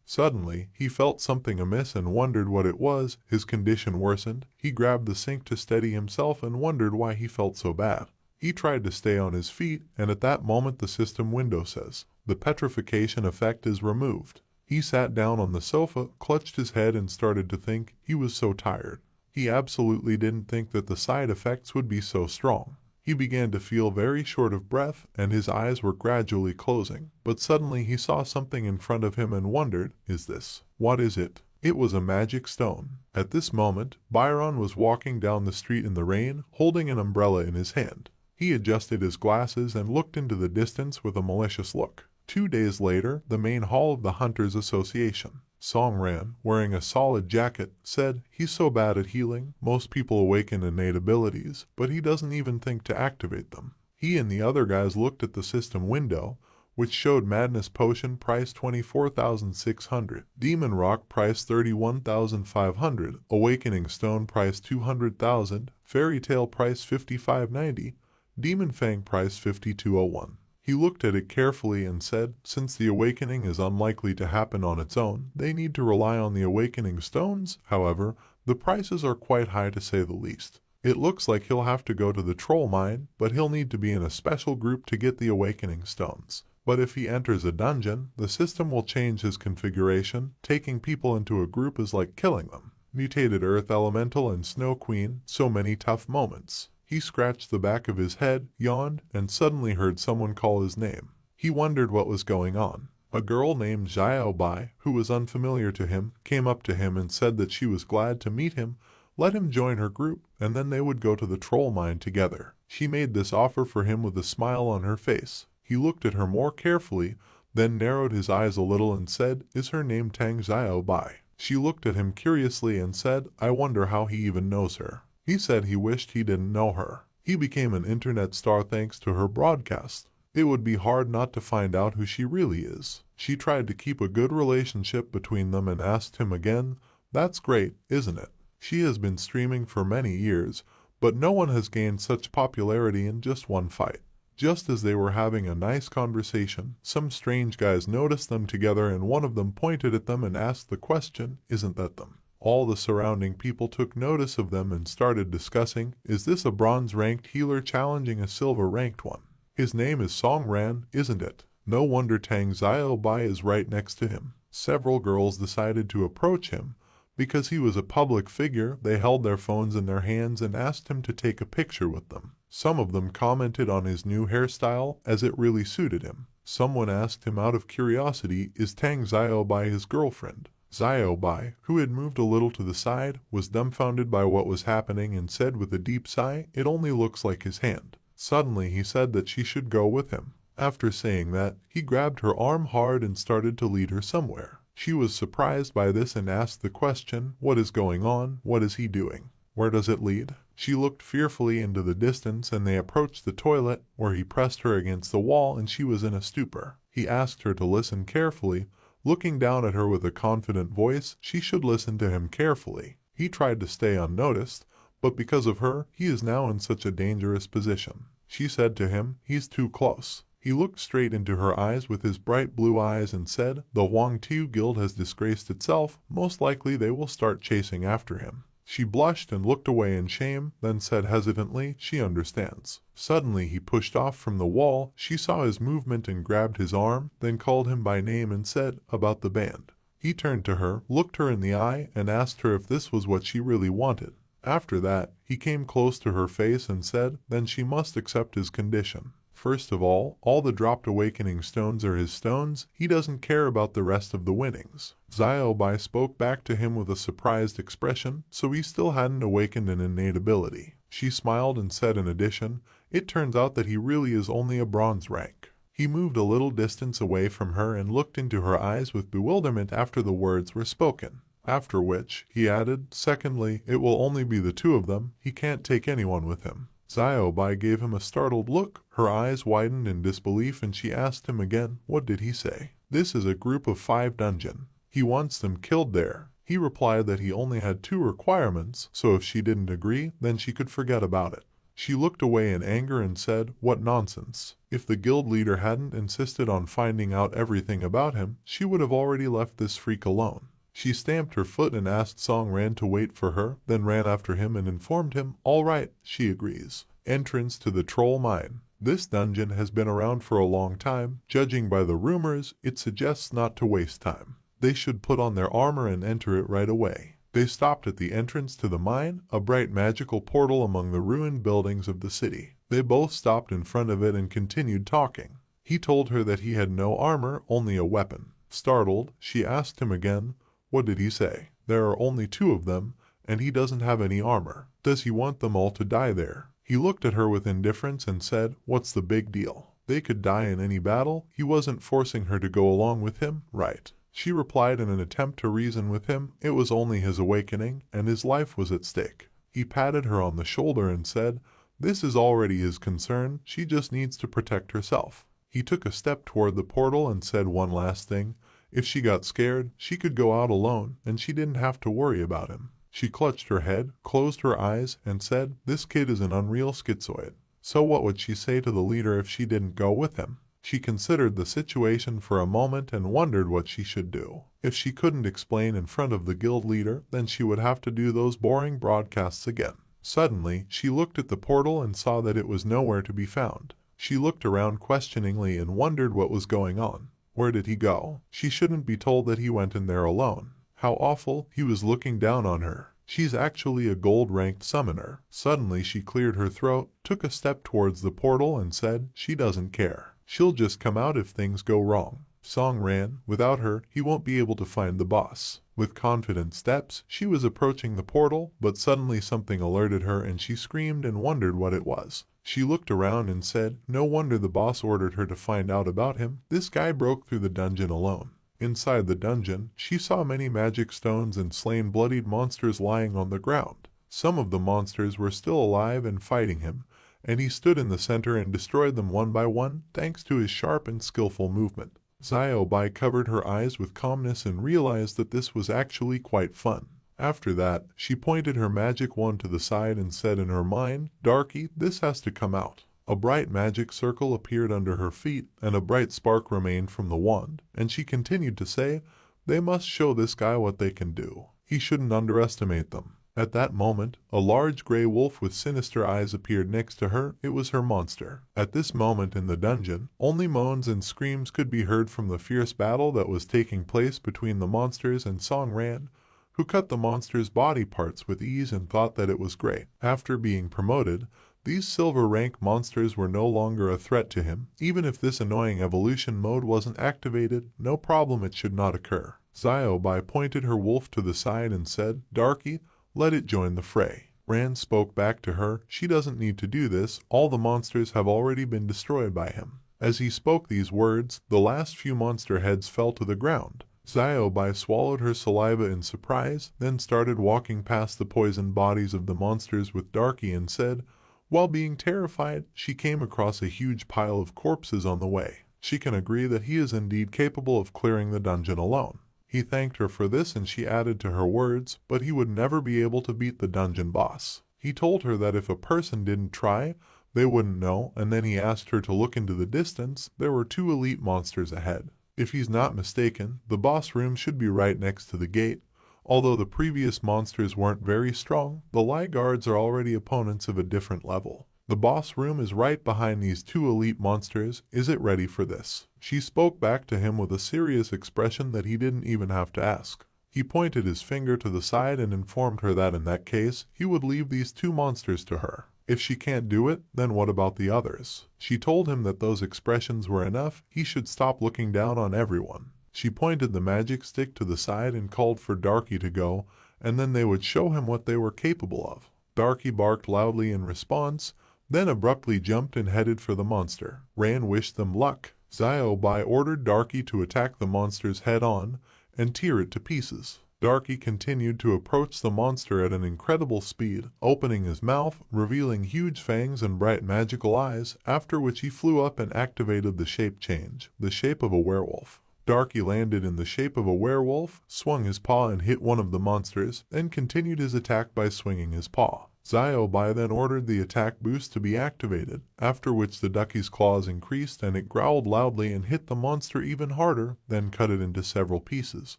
Suddenly, he felt something amiss and wondered what it was. His condition worsened. He grabbed the sink to steady himself and wondered why he felt so bad. He tried to stay on his feet, and at that moment the system window says, the petrification effect is removed. He sat down on the sofa, clutched his head and started to think. He was so tired. He absolutely didn't think that the side effects would be so strong. He began to feel very short of breath and his eyes were gradually closing. But suddenly he saw something in front of him and wondered, is this? What is it? It was a magic stone. At this moment, Byron was walking down the street in the rain, holding an umbrella in his hand. He adjusted his glasses and looked into the distance with a malicious look. 2 days later, the main hall of the Hunters Association. Song Ran, wearing a solid jacket, said, "He's so bad at healing. Most people awaken innate abilities, but he doesn't even think to activate them." He and the other guys looked at the system window, which showed Madness Potion price 24,600, Demon Rock price 31,500, Awakening Stone price 200,000, Fairy Tale price 5590, Demon Fang price 5201. He looked at it carefully and said, since the awakening is unlikely to happen on its own, they need to rely on the awakening stones. However, the prices are quite high to say the least. It looks like he'll have to go to the troll mine, but he'll need to be in a special group to get the awakening stones. But if he enters a dungeon, the system will change his configuration. Taking people into a group is like killing them. Mutated Earth Elemental and Snow Queen, so many tough moments. He scratched the back of his head, yawned, and suddenly heard someone call his name. He wondered what was going on. A girl named Xiao Bai, who was unfamiliar to him, came up to him and said that she was glad to meet him, let him join her group, and then they would go to the troll mine together. She made this offer for him with a smile on her face. He looked at her more carefully, then narrowed his eyes a little and said, "Is her name Tang Xiao Bai?" She looked at him curiously and said, "I wonder how he even knows her." He said he wished he didn't know her. He became an internet star thanks to her broadcast. It would be hard not to find out who she really is. She tried to keep a good relationship between them and asked him again, "That's great, isn't it?" She has been streaming for many years, but no one has gained such popularity in just one fight. Just as they were having a nice conversation, some strange guys noticed them together and one of them pointed at them and asked the question, "Isn't that them?" All the surrounding people took notice of them and started discussing, "Is this a bronze-ranked healer challenging a silver-ranked one? His name is Song Ran, isn't it? No wonder Tang Xiao Bai is right next to him." Several girls decided to approach him. Because he was a public figure, they held their phones in their hands and asked him to take a picture with them. Some of them commented on his new hairstyle, as it really suited him. Someone asked him out of curiosity, "Is Tang Xiao Bai his girlfriend?" Xiao Bai, who had moved a little to the side, was dumbfounded by what was happening and said with a deep sigh, "It only looks like his hand." Suddenly he said that she should go with him. After saying that, he grabbed her arm hard and started to lead her somewhere. She was surprised by this and asked the question, "What is going on? What is he doing? Where does it lead?" She looked fearfully into the distance and they approached the toilet, where he pressed her against the wall and she was in a stupor. He asked her to listen carefully. Looking down at her with a confident voice, she should listen to him carefully. He tried to stay unnoticed, but because of her, he is now in such a dangerous position. She said to him, "He's too close." He looked straight into her eyes with his bright blue eyes and said, "The Huang Tu Guild has disgraced itself. Most likely they will start chasing after him." She blushed and looked away in shame, then said hesitantly, "She understands." Suddenly he pushed off from the wall. She saw his movement and grabbed his arm, then called him by name and said, "About the band." He turned to her, looked her in the eye, and asked her if this was what she really wanted. After that, he came close to her face and said, then she must accept his condition. First of all the dropped awakening stones are his stones. He doesn't care about the rest of the winnings. Xiao Bai spoke back to him with a surprised expression, so he still hadn't awakened an innate ability. She smiled and said in addition, "It turns out that he really is only a bronze rank." He moved a little distance away from her and looked into her eyes with bewilderment after the words were spoken. After which, he added, "Secondly, it will only be the two of them. He can't take anyone with him." Xiao Bai gave him a startled look. Her eyes widened in disbelief and she asked him again, "What did he say?" "This is a group of 5 dungeon. He wants them killed there." He replied that he only had 2 requirements, so if she didn't agree, then she could forget about it. She looked away in anger and said, "What nonsense. If the guild leader hadn't insisted on finding out everything about him, she would have already left this freak alone." She stamped her foot and asked Song Ran to wait for her, then ran after him and informed him, "All right, she agrees." Entrance to the troll mine. This dungeon has been around for a long time. Judging by the rumors, it suggests not to waste time. They should put on their armor and enter it right away. They stopped at the entrance to the mine, a bright magical portal among the ruined buildings of the city. They both stopped in front of it and continued talking. He told her that he had no armor, only a weapon. Startled, she asked him again, "What did he say?" "There are only 2 of them, and he doesn't have any armor. Does he want them all to die there?" He looked at her with indifference and said, "What's the big deal? They could die in any battle." He wasn't forcing her to go along with him, right? She replied in an attempt to reason with him. It was only his awakening, and his life was at stake. He patted her on the shoulder and said, "This is already his concern, she just needs to protect herself." He took a step toward the portal and said one last thing. If she got scared, she could go out alone, and she didn't have to worry about him. She clutched her head, closed her eyes, and said, "This kid is an unreal schizoid." So what would she say to the leader if she didn't go with him? She considered the situation for a moment and wondered what she should do. If she couldn't explain in front of the guild leader, then she would have to do those boring broadcasts again. Suddenly, she looked at the portal and saw that it was nowhere to be found. She looked around questioningly and wondered what was going on. Where did he go? She shouldn't be told that he went in there alone. How awful, he was looking down on her. She's actually a gold-ranked summoner. Suddenly she cleared her throat, took a step towards the portal and said, she doesn't care. She'll just come out if things go wrong. Song ran. Without her, he won't be able to find the boss. With confident steps, she was approaching the portal, but suddenly something alerted her and she screamed and wondered what it was. She looked around and said, no wonder the boss ordered her to find out about him. This guy broke through the dungeon alone. Inside the dungeon, she saw many magic stones and slain bloodied monsters lying on the ground. Some of the monsters were still alive and fighting him, and he stood in the center and destroyed them one by one, thanks to his sharp and skillful movement. Bai covered her eyes with calmness and realized that this was actually quite fun. After that, she pointed her magic wand to the side and said in her mind, Darky, this has to come out. A bright magic circle appeared under her feet, and a bright spark remained from the wand, and she continued to say, they must show this guy what they can do. He shouldn't underestimate them. At that moment, a large gray wolf with sinister eyes appeared next to her. It was her monster. At this moment in the dungeon, only moans and screams could be heard from the fierce battle that was taking place between the monsters and Song Ran, who cut the monster's body parts with ease and thought that it was great. After being promoted, these silver rank monsters were no longer a threat to him. Even if this annoying evolution mode wasn't activated, no problem, it should not occur. Bai pointed her wolf to the side and said, Darky, let it join the fray. Ran spoke back to her, she doesn't need to do this, all the monsters have already been destroyed by him. As he spoke these words, the last few monster heads fell to the ground. Bai swallowed her saliva in surprise, then started walking past the poisoned bodies of the monsters with Darky and said, while being terrified, she came across a huge pile of corpses on the way. She can agree that he is indeed capable of clearing the dungeon alone. He thanked her for this and she added to her words, but he would never be able to beat the dungeon boss. He told her that if a person didn't try, they wouldn't know, and then he asked her to look into the distance. There were 2 elite monsters ahead. If he's not mistaken, the boss room should be right next to the gate. Although the previous monsters weren't very strong, the Lie Guards are already opponents of a different level. The boss room is right behind these 2 elite monsters. Is it ready for this? She spoke back to him with a serious expression that he didn't even have to ask. He pointed his finger to the side and informed her that in that case, he would leave these 2 monsters to her. If she can't do it, then what about the others? She told him that those expressions were enough, he should stop looking down on everyone. She pointed the magic stick to the side and called for Darky to go, and then they would show him what they were capable of. Darky barked loudly in response, then abruptly jumped and headed for the monster. Ran wished them luck. Bai ordered Darky to attack the monster's head-on and tear it to pieces. Darky continued to approach the monster at an incredible speed, opening his mouth, revealing huge fangs and bright magical eyes, after which he flew up and activated the shape change, the shape of a werewolf. Darky landed in the shape of a werewolf, swung his paw and hit one of the monsters, then continued his attack by swinging his paw. Bai then ordered the attack boost to be activated, after which the ducky's claws increased and it growled loudly and hit the monster even harder, then cut it into several pieces.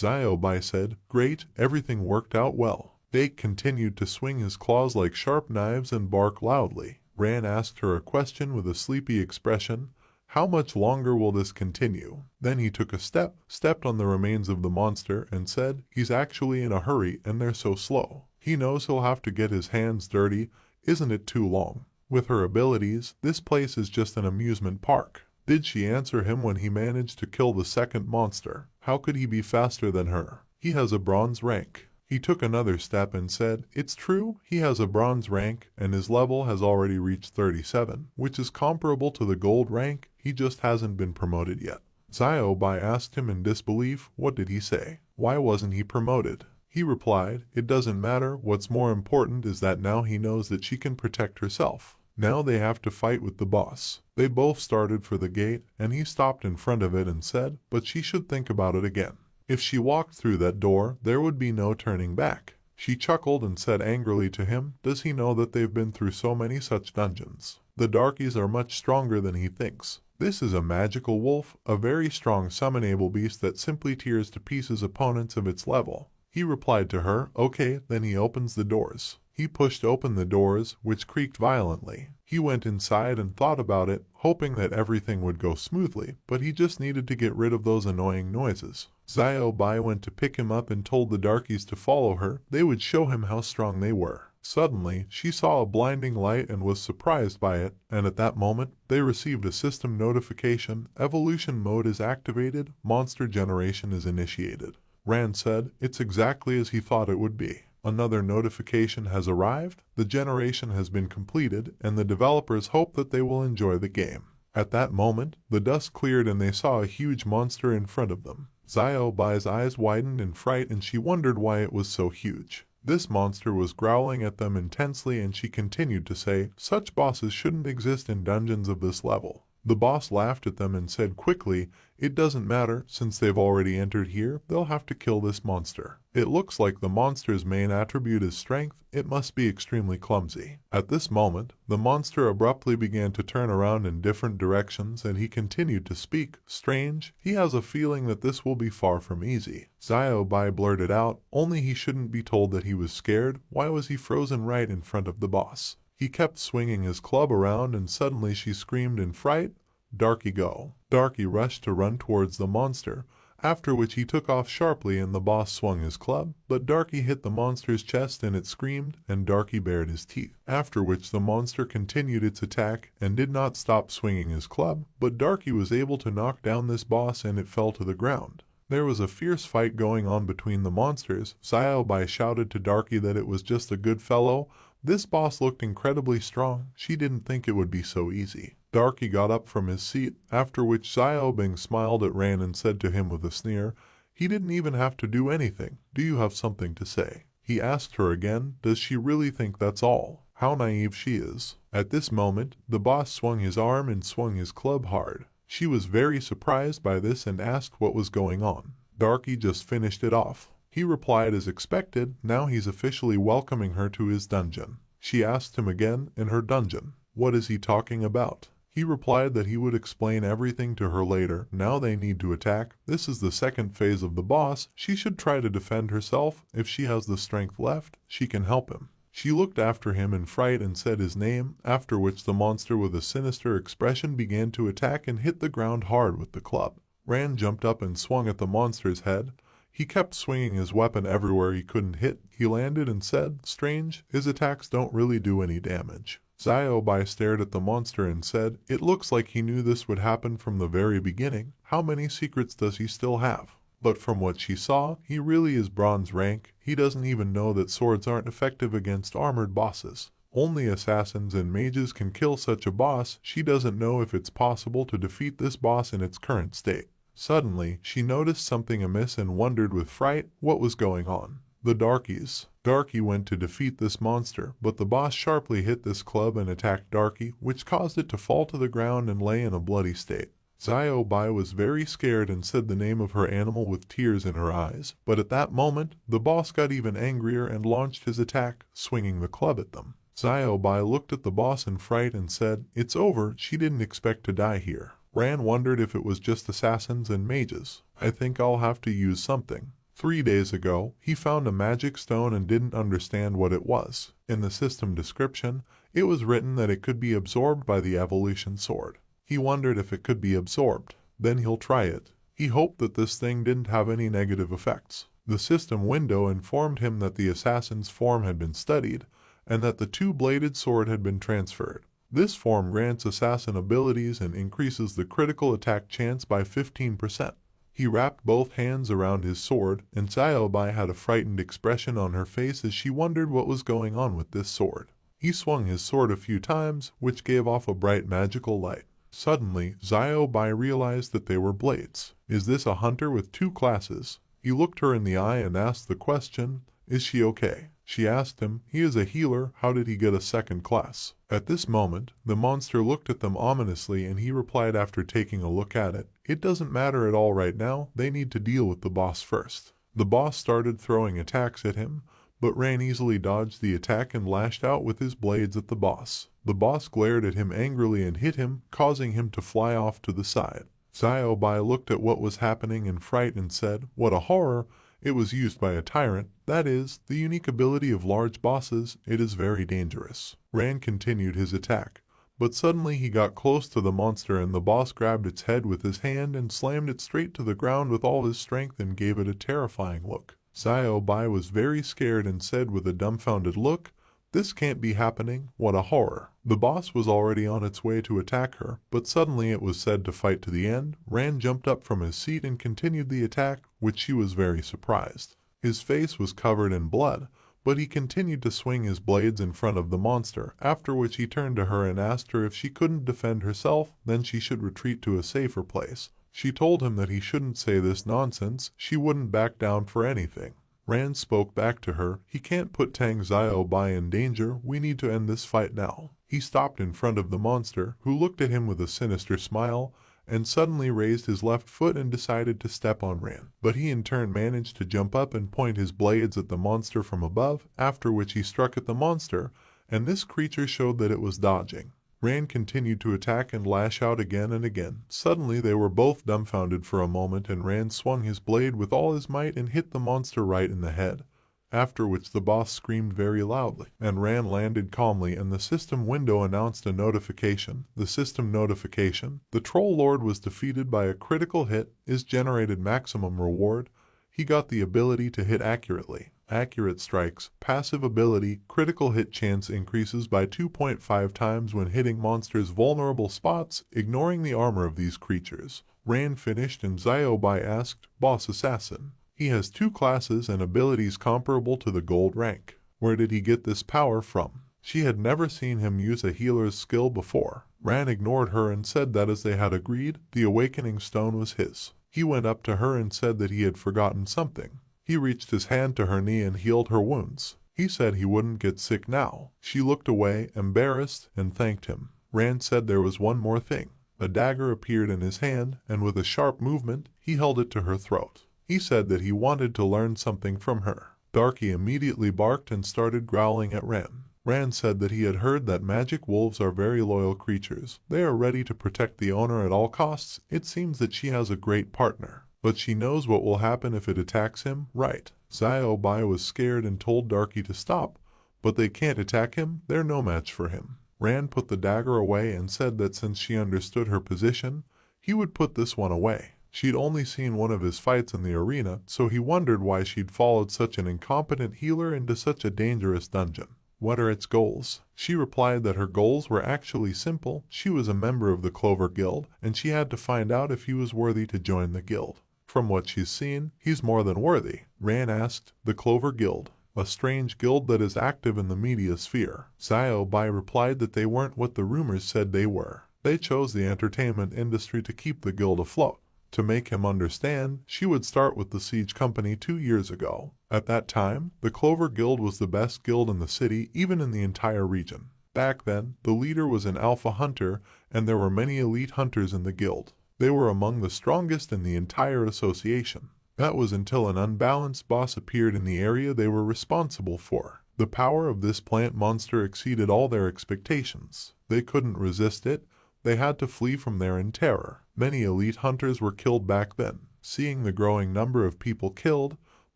Bai said, great, everything worked out well. Dake continued to swing his claws like sharp knives and bark loudly. Ran asked her a question with a sleepy expression. How much longer will this continue? Then he took a step, stepped on the remains of the monster, and said, he's actually in a hurry and they're so slow. He knows he'll have to get his hands dirty. Isn't it too long? With her abilities, this place is just an amusement park. Did she answer him when he managed to kill the second monster? How could he be faster than her? He has a bronze rank. He took another step and said, it's true, he has a bronze rank and his level has already reached 37, which is comparable to the gold rank, he just hasn't been promoted yet. Xiaobai asked him in disbelief, what did he say? Why wasn't he promoted? He replied, it doesn't matter, what's more important is that now he knows that she can protect herself. Now they have to fight with the boss. They both started for the gate and he stopped in front of it and said, but she should think about it again. If she walked through that door, there would be no turning back. She chuckled and said angrily to him, does he know that they've been through so many such dungeons? The darkies are much stronger than he thinks. This is a magical wolf, a very strong summonable beast that simply tears to pieces opponents of its level. He replied to her, okay, then he opens the doors. He pushed open the doors, which creaked violently. He went inside and thought about it, hoping that everything would go smoothly, but he just needed to get rid of those annoying noises. Xiaobai went to pick him up and told the darkies to follow her. They would show him how strong they were. Suddenly, she saw a blinding light and was surprised by it, and at that moment, they received a system notification. Evolution mode is activated, monster generation is initiated. Rand said, it's exactly as he thought it would be. Another notification has arrived, the generation has been completed, and the developers hope that they will enjoy the game. At that moment, the dust cleared and they saw a huge monster in front of them. Xiaobai's eyes widened in fright and she wondered why it was so huge. This monster was growling at them intensely and she continued to say, such bosses shouldn't exist in dungeons of this level. The boss laughed at them and said quickly, it doesn't matter, since they've already entered here, they'll have to kill this monster. It looks like the monster's main attribute is strength, it must be extremely clumsy. At this moment, the monster abruptly began to turn around in different directions and he continued to speak, strange, he has a feeling that this will be far from easy. Xiaobai blurted out, only he shouldn't be told that he was scared, why was he frozen right in front of the boss? He kept swinging his club around and suddenly she screamed in fright, Darky go. Darky rushed to run towards the monster, after which he took off sharply and the boss swung his club, but Darky hit the monster's chest and it screamed and Darky bared his teeth, after which the monster continued its attack and did not stop swinging his club, but Darky was able to knock down this boss and it fell to the ground. There was a fierce fight going on between the monsters. Xiaobai shouted to Darky that it was just a good fellow. This boss looked incredibly strong, she didn't think it would be so easy. Darky got up from his seat, after which Xiaobing smiled at Ran and said to him with a sneer, he didn't even have to do anything, do you have something to say? He asked her again, does she really think that's all? How naive she is. At this moment, the boss swung his arm and swung his club hard. She was very surprised by this and asked what was going on. Darky just finished it off. He replied as expected, now he's officially welcoming her to his dungeon. She asked him again, in her dungeon, what is he talking about? He replied that he would explain everything to her later. Now they need to attack. This is the second phase of the boss. She should try to defend herself. If she has the strength left, she can help him. She looked after him in fright and said his name, after which the monster with a sinister expression began to attack and hit the ground hard with the club. Rand jumped up and swung at the monster's head. He kept swinging his weapon everywhere he couldn't hit. He landed and said, strange, his attacks don't really do any damage. Xiaobai stared at the monster and said, it looks like he knew this would happen from the very beginning. How many secrets does he still have? But from what she saw, he really is bronze rank. He doesn't even know that swords aren't effective against armored bosses. Only assassins and mages can kill such a boss. She doesn't know if it's possible to defeat this boss in its current state. Suddenly, she noticed something amiss and wondered with fright what was going on. The darkies. Darky went to defeat this monster, but the boss sharply hit this club and attacked Darky, which caused it to fall to the ground and lay in a bloody state. Xiaobai was very scared and said the name of her animal with tears in her eyes, but at that moment, the boss got even angrier and launched his attack, swinging the club at them. Xiaobai looked at the boss in fright and said, it's over, she didn't expect to die here. Ran wondered if it was just assassins and mages. I think I'll have to use something. 3 days ago, he found a magic stone and didn't understand what it was. In the system description, it was written that it could be absorbed by the evolution sword. He wondered if it could be absorbed. Then he'll try it. He hoped that this thing didn't have any negative effects. The system window informed him that the assassin's form had been studied, and that the two-bladed sword had been transferred. This form grants assassin abilities and increases the critical attack chance by 15%. He wrapped both hands around his sword, and Xiaobai had a frightened expression on her face as she wondered what was going on with this sword. He swung his sword a few times, which gave off a bright magical light. Suddenly, Xiaobai realized that they were blades. Is this a hunter with two classes? He looked her in the eye and asked the question, "Is she okay?" She asked him, "He is a healer, how did he get a second class?" At this moment, the monster looked at them ominously and he replied after taking a look at it, "It doesn't matter at all right now, they need to deal with the boss first." The boss started throwing attacks at him, but Ran easily dodged the attack and lashed out with his blades at the boss. The boss glared at him angrily and hit him, causing him to fly off to the side. Xiaobai looked at what was happening in fright and said, "What a horror! It was used by a tyrant, that is, the unique ability of large bosses, it is very dangerous." Ran continued his attack, but suddenly he got close to the monster and the boss grabbed its head with his hand and slammed it straight to the ground with all his strength and gave it a terrifying look. Xiaobai was very scared and said with a dumbfounded look, "This can't be happening, what a horror." The boss was already on its way to attack her, but suddenly it was said to fight to the end. Ran jumped up from his seat and continued the attack, which she was very surprised. His face was covered in blood, but he continued to swing his blades in front of the monster, after which he turned to her and asked her if she couldn't defend herself, then she should retreat to a safer place. She told him that he shouldn't say this nonsense, she wouldn't back down for anything. Ran spoke back to her, "He can't put Tang Xiaobai in danger, we need to end this fight now." He stopped in front of the monster, who looked at him with a sinister smile, and suddenly raised his left foot and decided to step on Ran. But he in turn managed to jump up and point his blades at the monster from above, after which he struck at the monster, and this creature showed that it was dodging. Ran continued to attack and lash out again and again. Suddenly they were both dumbfounded for a moment and Ran swung his blade with all his might and hit the monster right in the head, after which the boss screamed very loudly, and Ran landed calmly and the system window announced a notification. The system notification, "The Troll Lord was defeated by a critical hit, is generated maximum reward. He got the ability to hit accurately. Accurate strikes, passive ability, critical hit chance increases by 2.5 times when hitting monsters' vulnerable spots, ignoring the armor of these creatures." Ran finished and Xiaobai asked, "Boss Assassin, he has two classes and abilities comparable to the gold rank. Where did he get this power from?" She had never seen him use a healer's skill before. Ran ignored her and said that as they had agreed, the awakening stone was his. He went up to her and said that he had forgotten something. He reached his hand to her knee and healed her wounds. He said he wouldn't get sick now. She looked away, embarrassed, and thanked him. Ran said there was one more thing. A dagger appeared in his hand, and with a sharp movement, he held it to her throat. He said that he wanted to learn something from her. Darky immediately barked and started growling at Ran. Ran said that he had heard that magic wolves are very loyal creatures. They are ready to protect the owner at all costs. It seems that she has a great partner. But she knows what will happen if it attacks him, right? Xiaobai was scared and told Darky to stop, but they can't attack him, they're no match for him. Ran put the dagger away and said that since she understood her position, he would put this one away. She'd only seen one of his fights in the arena, so he wondered why she'd followed such an incompetent healer into such a dangerous dungeon. "What are its goals?" She replied that her goals were actually simple. She was a member of the Clover Guild, and she had to find out if he was worthy to join the guild. From what she's seen, he's more than worthy. Ran asked, "The Clover Guild, a strange guild that is active in the media sphere." Xiaobai replied that they weren't what the rumors said they were. They chose the entertainment industry to keep the guild afloat. To make him understand, she would start with the Siege Company 2 years ago. At that time, the Clover Guild was the best guild in the city, even in the entire region. Back then, the leader was an alpha hunter, and there were many elite hunters in the guild. They were among the strongest in the entire association. That was until an unbalanced boss appeared in the area they were responsible for. The power of this plant monster exceeded all their expectations. They couldn't resist it. They had to flee from there in terror. Many elite hunters were killed back then. Seeing the growing number of people killed,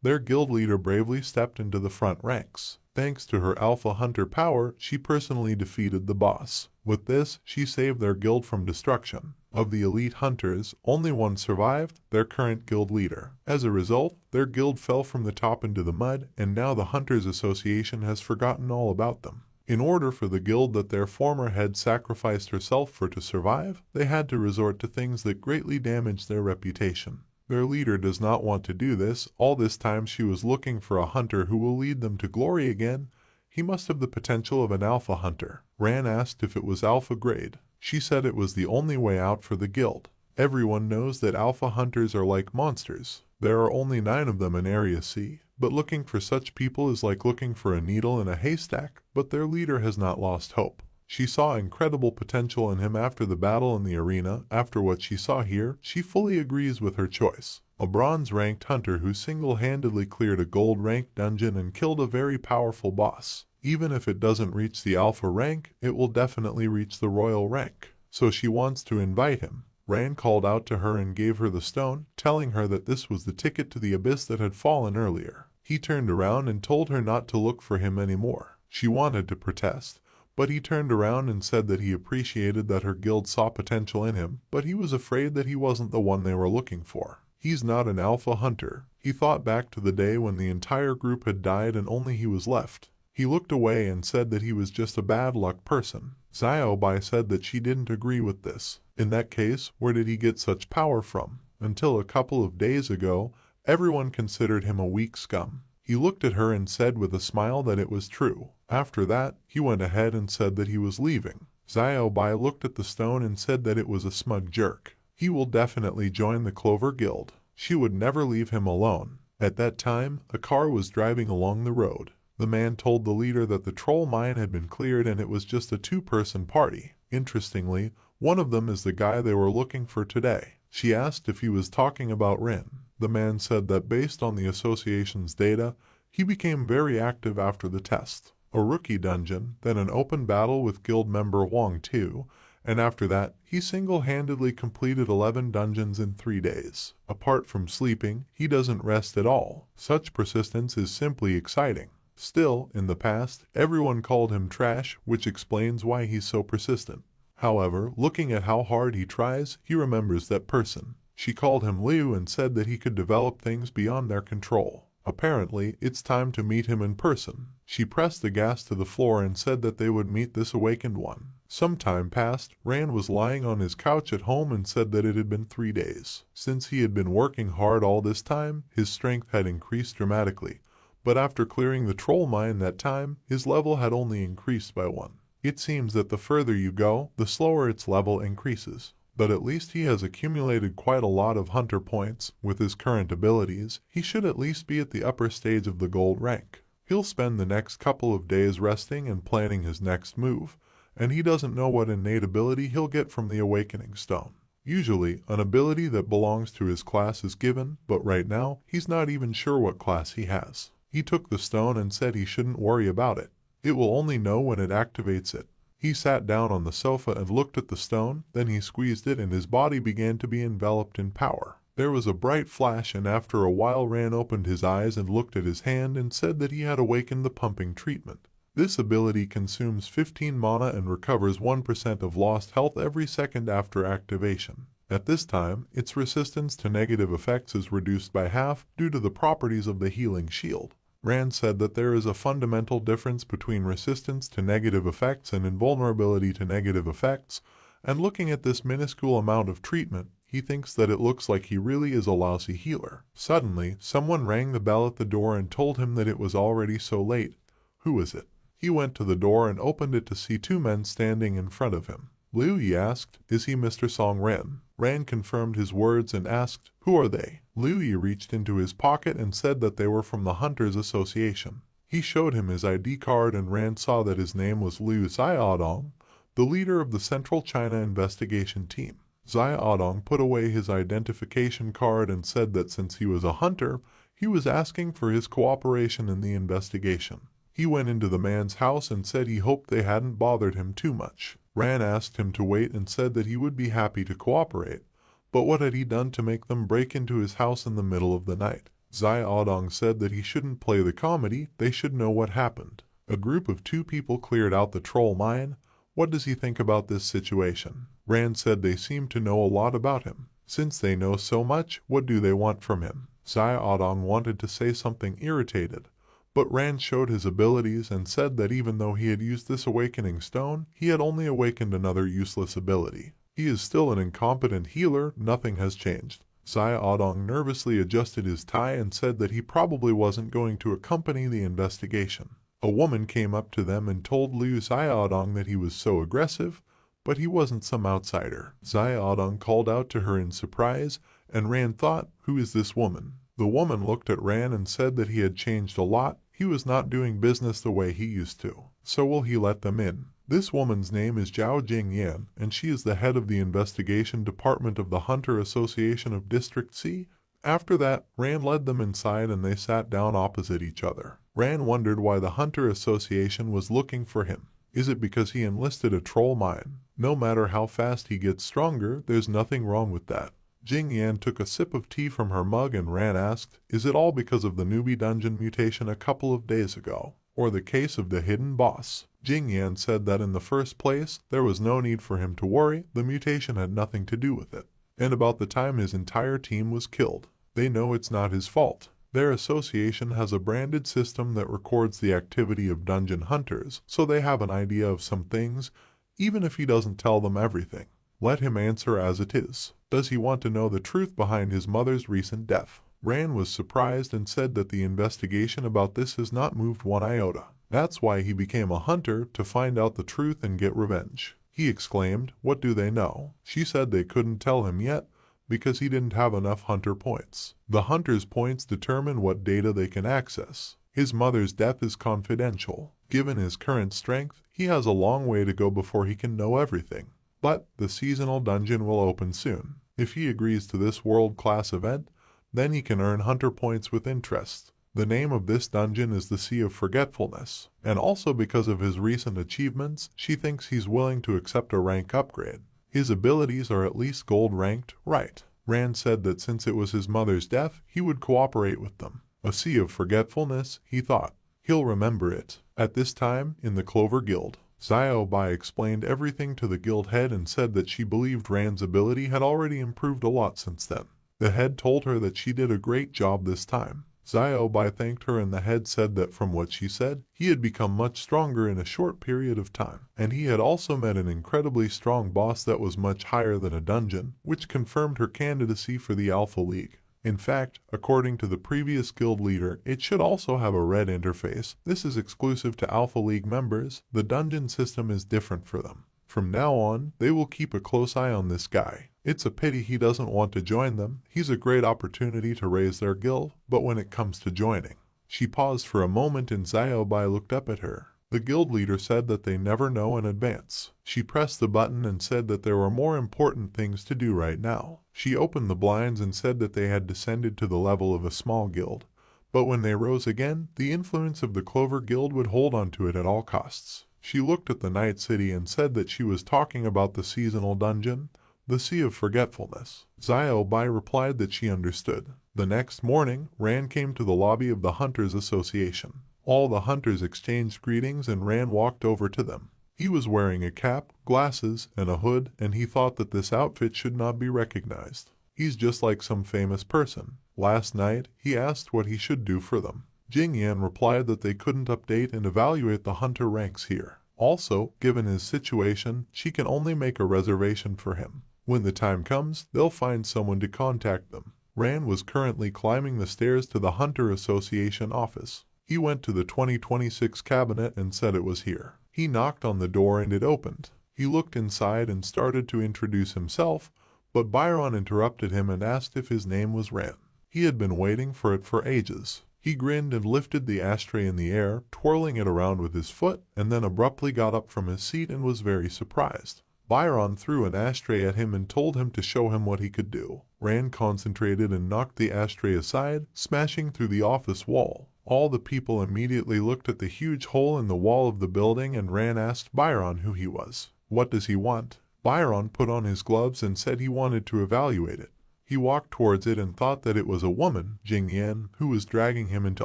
their guild leader bravely stepped into the front ranks. Thanks to her alpha hunter power, she personally defeated the boss. With this, she saved their guild from destruction. Of the elite hunters, only one survived, their current guild leader. As a result, their guild fell from the top into the mud, and now the Hunters Association has forgotten all about them. In order for the guild that their former head sacrificed herself for to survive, they had to resort to things that greatly damaged their reputation. Their leader does not want to do this. All this time she was looking for a hunter who will lead them to glory again. He must have the potential of an alpha hunter. Ran asked if it was alpha grade. She said it was the only way out for the guild. Everyone knows that alpha hunters are like monsters. There are only 9 of them in Area C, but looking for such people is like looking for a needle in a haystack, but their leader has not lost hope. She saw incredible potential in him after the battle in the arena. After what she saw here, she fully agrees with her choice. A bronze-ranked hunter who single-handedly cleared a gold-ranked dungeon and killed a very powerful boss. Even if it doesn't reach the alpha rank, it will definitely reach the royal rank. So she wants to invite him. Ran called out to her and gave her the stone, telling her that this was the ticket to the abyss that had fallen earlier. He turned around and told her not to look for him anymore. She wanted to protest, but he turned around and said that he appreciated that her guild saw potential in him, but he was afraid that he wasn't the one they were looking for. He's not an alpha hunter. He thought back to the day when the entire group had died and only he was left. He looked away and said that he was just a bad luck person. Xiaobai said that she didn't agree with this. In that case, where did he get such power from? Until a couple of days ago, everyone considered him a weak scum. He looked at her and said with a smile that it was true. After that, he went ahead and said that he was leaving. Xiaobai looked at the stone and said that it was a smug jerk. He will definitely join the Clover Guild. She would never leave him alone. At that time, a car was driving along the road. The man told the leader that the troll mine had been cleared and it was just a 2-person party. Interestingly, one of them is the guy they were looking for today. She asked if he was talking about Rin. The man said that based on the association's data, he became very active after the test. A rookie dungeon, then an open battle with guild member Wang Tu, and after that, he single-handedly completed 11 dungeons in 3 days. Apart from sleeping, he doesn't rest at all. Such persistence is simply exciting. Still, in the past, everyone called him trash, which explains why he's so persistent. However, looking at how hard he tries, he remembers that person. She called him Liu and said that he could develop things beyond their control. Apparently, it's time to meet him in person. She pressed the gas to the floor and said that they would meet this awakened one. Some time passed. Rand was lying on his couch at home and said that it had been 3 days. Since he had been working hard all this time, his strength had increased dramatically. But after clearing the troll mine that time, his level had only increased by 1. It seems that the further you go, the slower its level increases. But at least he has accumulated quite a lot of hunter points. With his current abilities, he should at least be at the upper stage of the gold rank. He'll spend the next couple of days resting and planning his next move, and he doesn't know what innate ability he'll get from the Awakening Stone. Usually, an ability that belongs to his class is given, but right now, he's not even sure what class he has. He took the stone and said he shouldn't worry about it. It will only know when it activates it. He sat down on the sofa and looked at the stone, then he squeezed it and his body began to be enveloped in power. There was a bright flash and after a while Ran opened his eyes and looked at his hand and said that he had awakened the pumping treatment. This ability consumes 15 mana and recovers 1% of lost health every second after activation. At this time, its resistance to negative effects is reduced by half due to the properties of the healing shield. Rand said that there is a fundamental difference between resistance to negative effects and invulnerability to negative effects, and looking at this minuscule amount of treatment, he thinks that it looks like he really is a lousy healer. Suddenly, someone rang the bell at the door and told him that it was already so late. Who is it? He went to the door and opened it to see 2 men standing in front of him. Liu, he asked, is he Mr. Song Ren? Ran confirmed his words and asked, who are they? Liu Yi reached into his pocket and said that they were from the Hunters Association. He showed him his ID card and Ran saw that his name was Liu Xiaodong, the leader of the Central China Investigation Team. Xiaodong put away his identification card and said that since he was a hunter, he was asking for his cooperation in the investigation. He went into the man's house and said he hoped they hadn't bothered him too much. Ran asked him to wait and said that he would be happy to cooperate. But what had he done to make them break into his house in the middle of the night? Xiaodong said that he shouldn't play the comedy, they should know what happened. A group of 2 people cleared out the troll mine. What does he think about this situation? Rand said they seem to know a lot about him. Since they know so much, what do they want from him? Xiaodong wanted to say something irritated, But Rand showed his abilities and said that even though he had used this awakening stone, he had only awakened another useless ability. He is still an incompetent healer, nothing has changed. Xiaodong nervously adjusted his tie and said that he probably wasn't going to accompany the investigation. A woman came up to them and told Lu Xiaodong that he was so aggressive, but he wasn't some outsider. Xiaodong called out to her in surprise, and Rand thought, "Who is this woman?" The woman looked at Rand and said that he had changed a lot. He was not doing business the way he used to. So will he let them in? This woman's name is Zhao Jingyan, and she is the head of the investigation department of the Hunter Association of District C. After that, Rand led them inside and they sat down opposite each other. Rand wondered why the Hunter Association was looking for him. Is it because he enlisted a troll mine? No matter how fast he gets stronger, there's nothing wrong with that. Jingyan took a sip of tea from her mug and Rand asked, "Is it all because of the newbie dungeon mutation a couple of days ago, or the case of the hidden boss?" Jingyan said that in the first place, there was no need for him to worry, the mutation had nothing to do with it. And about the time his entire team was killed. They know it's not his fault. Their association has a branded system that records the activity of dungeon hunters, so they have an idea of some things, even if he doesn't tell them everything. Let him answer as it is. Does he want to know the truth behind his mother's recent death? Rand was surprised and said that the investigation about this has not moved one iota. That's why he became a hunter, to find out the truth and get revenge. He exclaimed, "What do they know?" She said they couldn't tell him yet, because he didn't have enough hunter points. The hunter's points determine what data they can access. His mother's death is confidential. Given his current strength, he has a long way to go before he can know everything. But the seasonal dungeon will open soon. If he agrees to this world-class event, then he can earn hunter points with interest. The name of this dungeon is the Sea of Forgetfulness, and also because of his recent achievements, she thinks he's willing to accept a rank upgrade. His abilities are at least gold ranked, right? Rand said that since it was his mother's death, he would cooperate with them. A Sea of Forgetfulness, he thought. He'll remember it. At this time, in the Clover Guild, Xiao Bai explained everything to the guild head and said that she believed Rand's ability had already improved a lot since then. The head told her that she did a great job this time. Xiao Bai thanked her and the head said that from what she said, he had become much stronger in a short period of time. And he had also met an incredibly strong boss that was much higher than a dungeon, which confirmed her candidacy for the Alpha League. In fact, according to the previous guild leader, it should also have a red interface. This is exclusive to Alpha League members. The dungeon system is different for them. From now on, they will keep a close eye on this guy. It's a pity he doesn't want to join them. He's a great opportunity to raise their guild, but when it comes to joining. She paused for a moment and Xiao Bai looked up at her. The guild leader said that they never know in advance. She pressed the button and said that there were more important things to do right now. She opened the blinds and said that they had descended to the level of a small guild. But when they rose again, the influence of the Clover Guild would hold on to it at all costs. She looked at the Night City and said that she was talking about the seasonal dungeon, the Sea of Forgetfulness. Xiao Bai replied that she understood. The next morning, Rand came to the lobby of the Hunters Association. All the hunters exchanged greetings and Rand walked over to them. He was wearing a cap, glasses, and a hood, and he thought that this outfit should not be recognized. He's just like some famous person. Last night, he asked what he should do for them. Jingyan replied that they couldn't update and evaluate the hunter ranks here. Also, given his situation, she can only make a reservation for him. When the time comes, they'll find someone to contact them. Rand was currently climbing the stairs to the Hunter Association office. He went to the 2026 cabinet and said it was here. He knocked on the door and it opened. He looked inside and started to introduce himself, but Byron interrupted him and asked if his name was Rand. He had been waiting for it for ages. He grinned and lifted the ashtray in the air, twirling it around with his foot, and then abruptly got up from his seat and was very surprised. Byron threw an ashtray at him and told him to show him what he could do. Rand concentrated and knocked the ashtray aside, smashing through the office wall. All the people immediately looked at the huge hole in the wall of the building and Rand asked Byron who he was. What does he want? Byron put on his gloves and said he wanted to evaluate it. He walked towards it and thought that it was a woman, Jingyan, who was dragging him into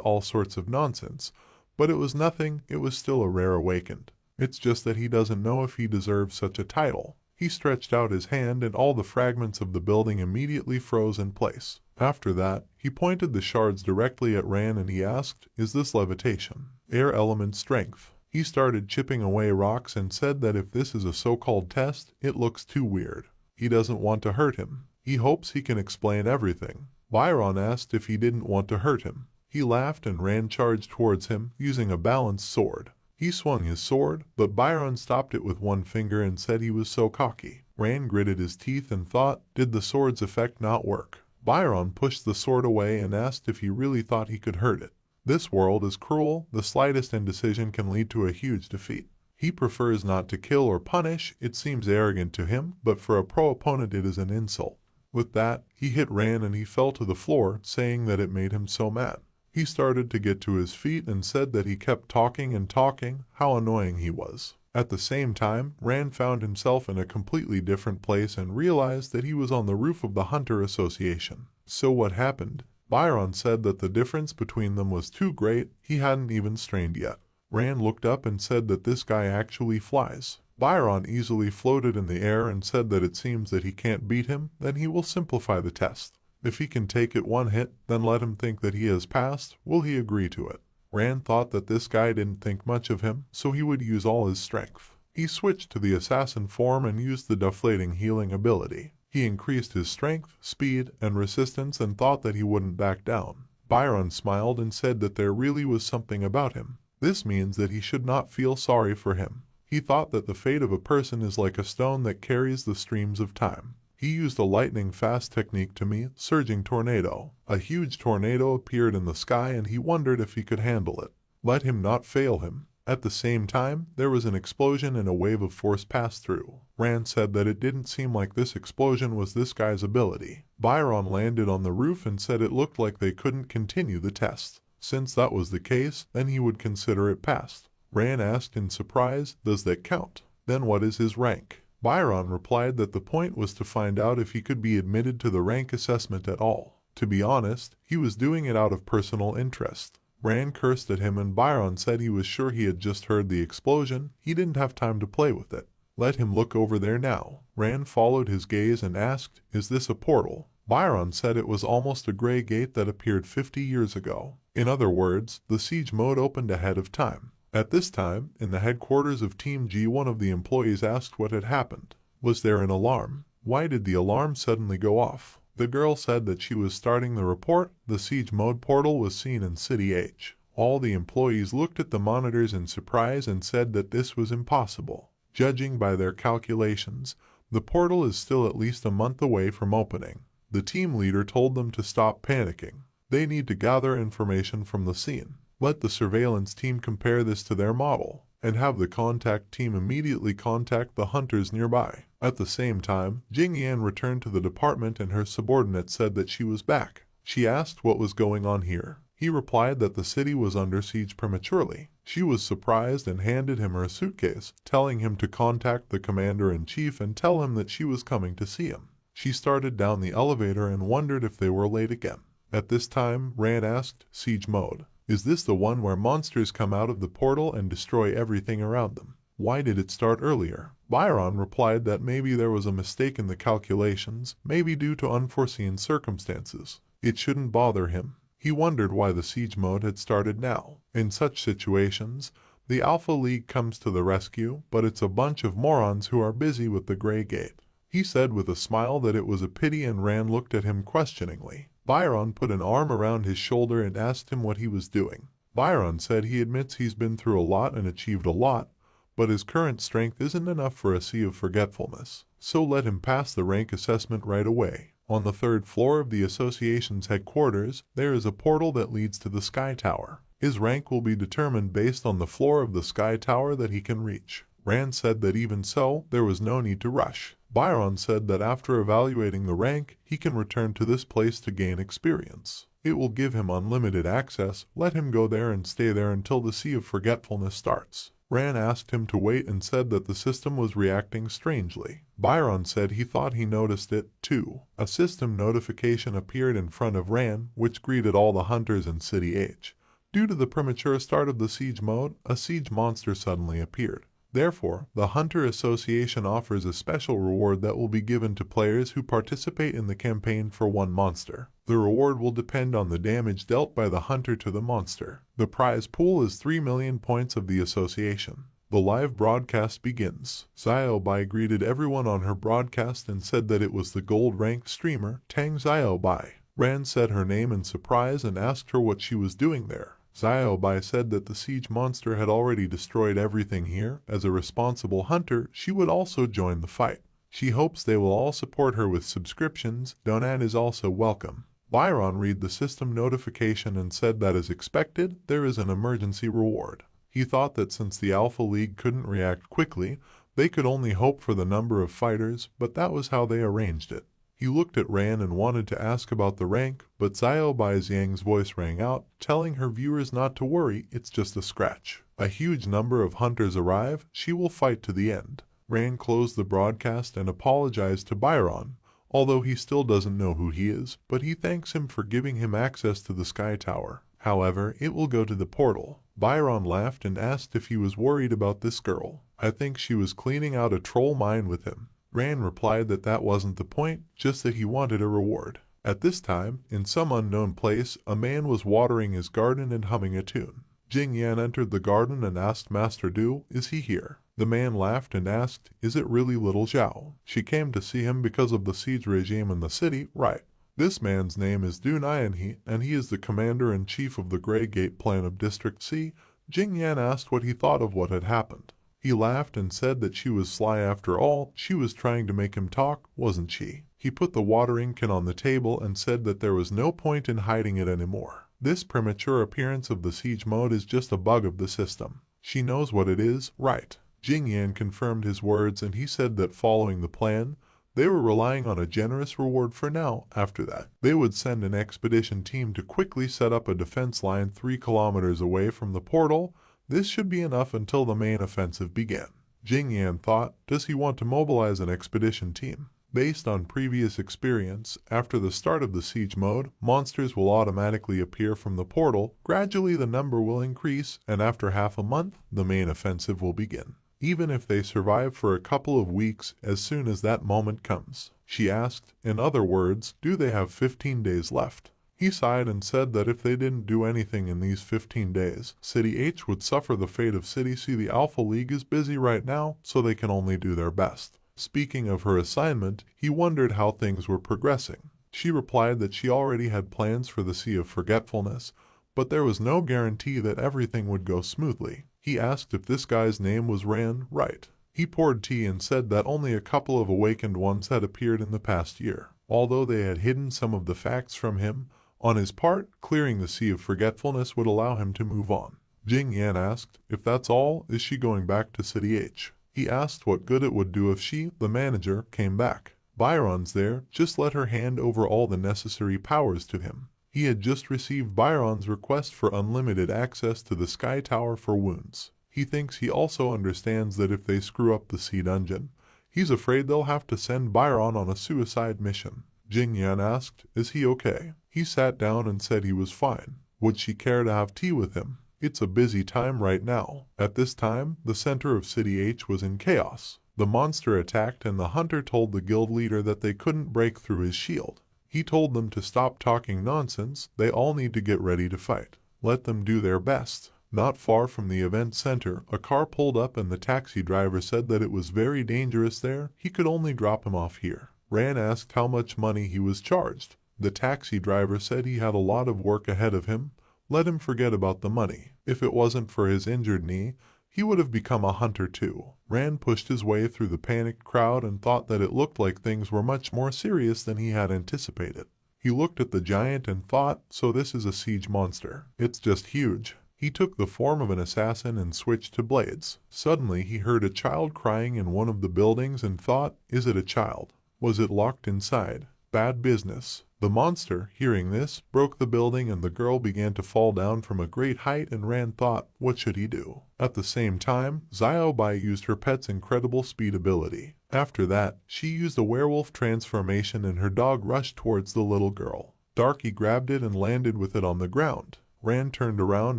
all sorts of nonsense. But it was nothing, it was still a rare awakened. It's just that he doesn't know if he deserves such a title. He stretched out his hand and all the fragments of the building immediately froze in place. After that, he pointed the shards directly at Ran and he asked, "Is this levitation? Air element strength?" He started chipping away rocks and said that if this is a so-called test, it looks too weird. He doesn't want to hurt him. He hopes he can explain everything. Byron asked if he didn't want to hurt him. He laughed and Ran charged towards him, using a balanced sword. He swung his sword, but Byron stopped it with one finger and said he was so cocky. Ran gritted his teeth and thought, did the sword's effect not work? Byron pushed the sword away and asked if he really thought he could hurt it. This world is cruel, the slightest indecision can lead to a huge defeat. He prefers not to kill or punish, it seems arrogant to him, but for a pro opponent it is an insult. With that, he hit Ran and he fell to the floor, saying that it made him so mad. He started to get to his feet and said that he kept talking and talking, how annoying he was. At the same time, Ran found himself in a completely different place and realized that he was on the roof of the Hunter Association. So what happened? Byron said that the difference between them was too great, he hadn't even strained yet. Ran looked up and said that this guy actually flies. Byron easily floated in the air and said that it seems that he can't beat him, then he will simplify the test. If he can take it one hit, then let him think that he has passed, will he agree to it? Ran thought that this guy didn't think much of him, so he would use all his strength. He switched to the assassin form and used the deflating healing ability. He increased his strength, speed, and resistance and thought that he wouldn't back down. Byron smiled and said that there really was something about him. This means that he should not feel sorry for him. He thought that the fate of a person is like a stone that carries the streams of time. He used a lightning-fast technique to meet surging tornado. A huge tornado appeared in the sky and he wondered if he could handle it. Let him not fail him. At the same time, there was an explosion and a wave of force passed through. Rand said that it didn't seem like this explosion was this guy's ability. Byron landed on the roof and said it looked like they couldn't continue the test. Since that was the case, then he would consider it passed. Rand asked in surprise, does that count? Then what is his rank? Byron replied that the point was to find out if he could be admitted to the rank assessment at all. To be honest, he was doing it out of personal interest. Rand cursed at him and Byron said he was sure he had just heard the explosion, he didn't have time to play with it. Let him look over there now. Rand followed his gaze and asked, is this a portal? Byron said it was almost a gray gate that appeared 50 years ago. In other words, the siege mode opened ahead of time. At this time, in the headquarters of Team G, one of the employees asked what had happened. Was there an alarm? Why did the alarm suddenly go off? The girl said that she was starting the report. The siege mode portal was seen in City H. All the employees looked at the monitors in surprise and said that this was impossible. Judging by their calculations, the portal is still at least a month away from opening. The team leader told them to stop panicking. They need to gather information from the scene. Let the surveillance team compare this to their model, and have the contact team immediately contact the hunters nearby. At the same time, Jing Yan returned to the department and her subordinate said that she was back. She asked what was going on here. He replied that the city was under siege prematurely. She was surprised and handed him her suitcase, telling him to contact the commander-in-chief and tell him that she was coming to see him. She started down the elevator and wondered if they were late again. At this time, Rand asked, siege mode. Is this the one where monsters come out of the portal and destroy everything around them? Why did it start earlier? Byron replied that maybe there was a mistake in the calculations, maybe due to unforeseen circumstances. It shouldn't bother him. He wondered why the siege mode had started now. In such situations, the Alpha League comes to the rescue, but it's a bunch of morons who are busy with the Grey Gate. He said with a smile that it was a pity and Rand looked at him questioningly. Byron put an arm around his shoulder and asked him what he was doing. Byron said he admits he's been through a lot and achieved a lot, but his current strength isn't enough for a sea of forgetfulness. So let him pass the rank assessment right away. On the 3rd floor of the association's headquarters, there is a portal that leads to the Sky Tower. His rank will be determined based on the floor of the Sky Tower that he can reach. Rand said that even so, there was no need to rush. Byron said that after evaluating the rank, he can return to this place to gain experience. It will give him unlimited access. Let him go there and stay there until the Sea of Forgetfulness starts. Rand asked him to wait and said that the system was reacting strangely. Byron said he thought he noticed it, too. A system notification appeared in front of Rand, which greeted all the hunters in City H. Due to the premature start of the siege mode, a siege monster suddenly appeared. Therefore, the Hunter Association offers a special reward that will be given to players who participate in the campaign for one monster. The reward will depend on the damage dealt by the hunter to the monster. The prize pool is 3 million points of the association. The live broadcast begins. Xiaobai greeted everyone on her broadcast and said that it was the gold-ranked streamer, Tang Xiaobai. Ran said her name in surprise and asked her what she was doing there. Xiaobai said that the siege monster had already destroyed everything here. As a responsible hunter, she would also join the fight. She hopes they will all support her with subscriptions. Donat is also welcome. Byron read the system notification and said that as expected, there is an emergency reward. He thought that since the Alpha League couldn't react quickly, they could only hope for the number of fighters, but that was how they arranged it. He looked at Ran and wanted to ask about the rank, but Xiaobai Zhang's voice rang out, telling her viewers not to worry, it's just a scratch. A huge number of hunters arrive, she will fight to the end. Ran closed the broadcast and apologized to Byron, although he still doesn't know who he is, but he thanks him for giving him access to the Sky Tower. However, it will go to the portal. Byron laughed and asked if he was worried about this girl. I think she was cleaning out a troll mine with him. Ran replied that that wasn't the point, just that he wanted a reward. At this time, in some unknown place, a man was watering his garden and humming a tune. Jing Yan entered the garden and asked Master Du, is he here? The man laughed and asked, is it really little Zhao? She came to see him because of the siege regime in the city, right? This man's name is Du Nianhe, and he is the commander-in-chief of the Grey Gate Plan of District C. Jing Yan asked what he thought of what had happened. He laughed and said that she was sly after all, she was trying to make him talk, wasn't she? He put the watering can on the table and said that there was no point in hiding it anymore. This premature appearance of the siege mode is just a bug of the system. She knows what it is, right? Jing Yan confirmed his words and he said that following the plan, they were relying on a generous reward for now. After that, they would send an expedition team to quickly set up a defense line 3 kilometers away from the portal. This should be enough until the main offensive began. Jing Yan thought, does he want to mobilize an expedition team? Based on previous experience, after the start of the siege mode, monsters will automatically appear from the portal, gradually the number will increase, and after half a month, the main offensive will begin. Even if they survive for a couple of weeks, as soon as that moment comes. She asked, in other words, do they have 15 days left? He sighed and said that if they didn't do anything in these 15 days, City H would suffer the fate of City C. The Alpha League is busy right now, so they can only do their best. Speaking of her assignment, he wondered how things were progressing. She replied that she already had plans for the Sea of Forgetfulness, but there was no guarantee that everything would go smoothly. He asked if this guy's name was Ran, right? He poured tea and said that only a couple of awakened ones had appeared in the past year. Although they had hidden some of the facts from him, on his part, clearing the Sea of Forgetfulness would allow him to move on. Jing Yan asked, if that's all, is she going back to City H? He asked what good it would do if she, the manager, came back. Byron's there, just let her hand over all the necessary powers to him. He had just received Byron's request for unlimited access to the Sky Tower for wounds. He thinks he also understands that if they screw up the Sea Dungeon, he's afraid they'll have to send Byron on a suicide mission. Jing Yan asked, is he okay? He sat down and said he was fine. Would she care to have tea with him? It's a busy time right now. At this time, the center of City H was in chaos. The monster attacked and the hunter told the guild leader that they couldn't break through his shield. He told them to stop talking nonsense, they all need to get ready to fight. Let them do their best. Not far from the event center, a car pulled up and the taxi driver said that it was very dangerous there, he could only drop him off here. Ran asked how much money he was charged. The taxi driver said he had a lot of work ahead of him. Let him forget about the money. If it wasn't for his injured knee, he would have become a hunter too. Ran pushed his way through the panicked crowd and thought that it looked like things were much more serious than he had anticipated. He looked at the giant and thought, so this is a siege monster. It's just huge. He took the form of an assassin and switched to blades. Suddenly he heard a child crying in one of the buildings and thought, is it a child? Was it locked inside? Bad business. The monster, hearing this, broke the building and the girl began to fall down from a great height and Ran thought, what should he do? At the same time, Xiaobai used her pet's incredible speed ability. After that, she used a werewolf transformation and her dog rushed towards the little girl. Darky grabbed it and landed with it on the ground. Ran turned around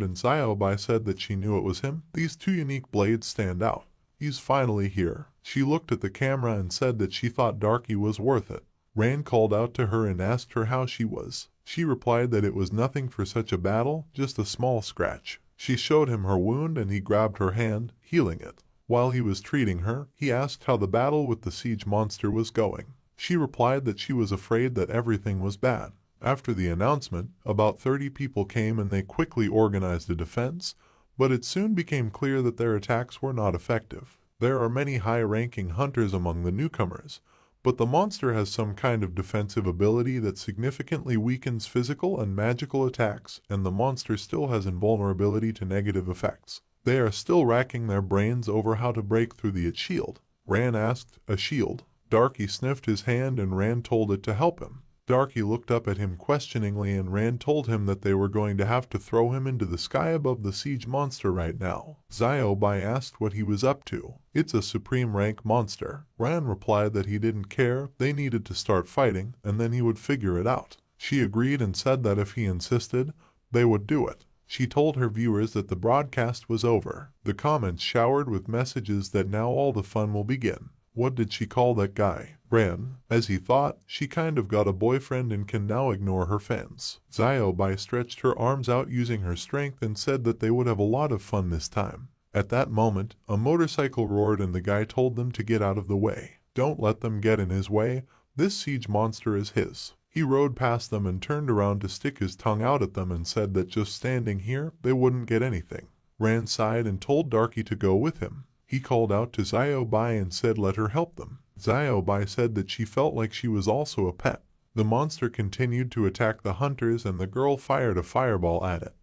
and Xiaobai said that she knew it was him. These two unique blades stand out. he's finally here. She looked at the camera and said that she thought Darky was worth it. Ran called out to her and asked her how she was. She replied that it was nothing for such a battle, just a small scratch. She showed him her wound and he grabbed her hand, healing it. While he was treating her, he asked how the battle with the siege monster was going. She replied that she was afraid that everything was bad. After the announcement, about 30 people came and they quickly organized a defense, but it soon became clear that their attacks were not effective. There are many high-ranking hunters among the newcomers, but the monster has some kind of defensive ability that significantly weakens physical and magical attacks, and the monster still has invulnerability to negative effects. They are still racking their brains over how to break through the shield. Ran asked, "A shield?" Darky sniffed his hand and Ran told it to help him. Darky looked up at him questioningly and Ran told him that they were going to have to throw him into the sky above the siege monster right now. Bai asked what he was up to. "It's a supreme rank monster." Ran replied that he didn't care, they needed to start fighting, and then he would figure it out. She agreed and said that if he insisted, they would do it. She told her viewers that the broadcast was over. The comments showered with messages that now all the fun will begin. What did she call that guy? Ran. As he thought, she kind of got a boyfriend and can now ignore her fans. Bai stretched her arms out using her strength and said that they would have a lot of fun this time. At that moment, a motorcycle roared and the guy told them to get out of the way. Don't let them get in his way, this siege monster is his. He rode past them and turned around to stick his tongue out at them and said that just standing here, they wouldn't get anything. Ran sighed and told Darky to go with him. He called out to Bai and said let her help them. Bai said that she felt like she was also a pet. The monster continued to attack the hunters and the girl fired a fireball at it.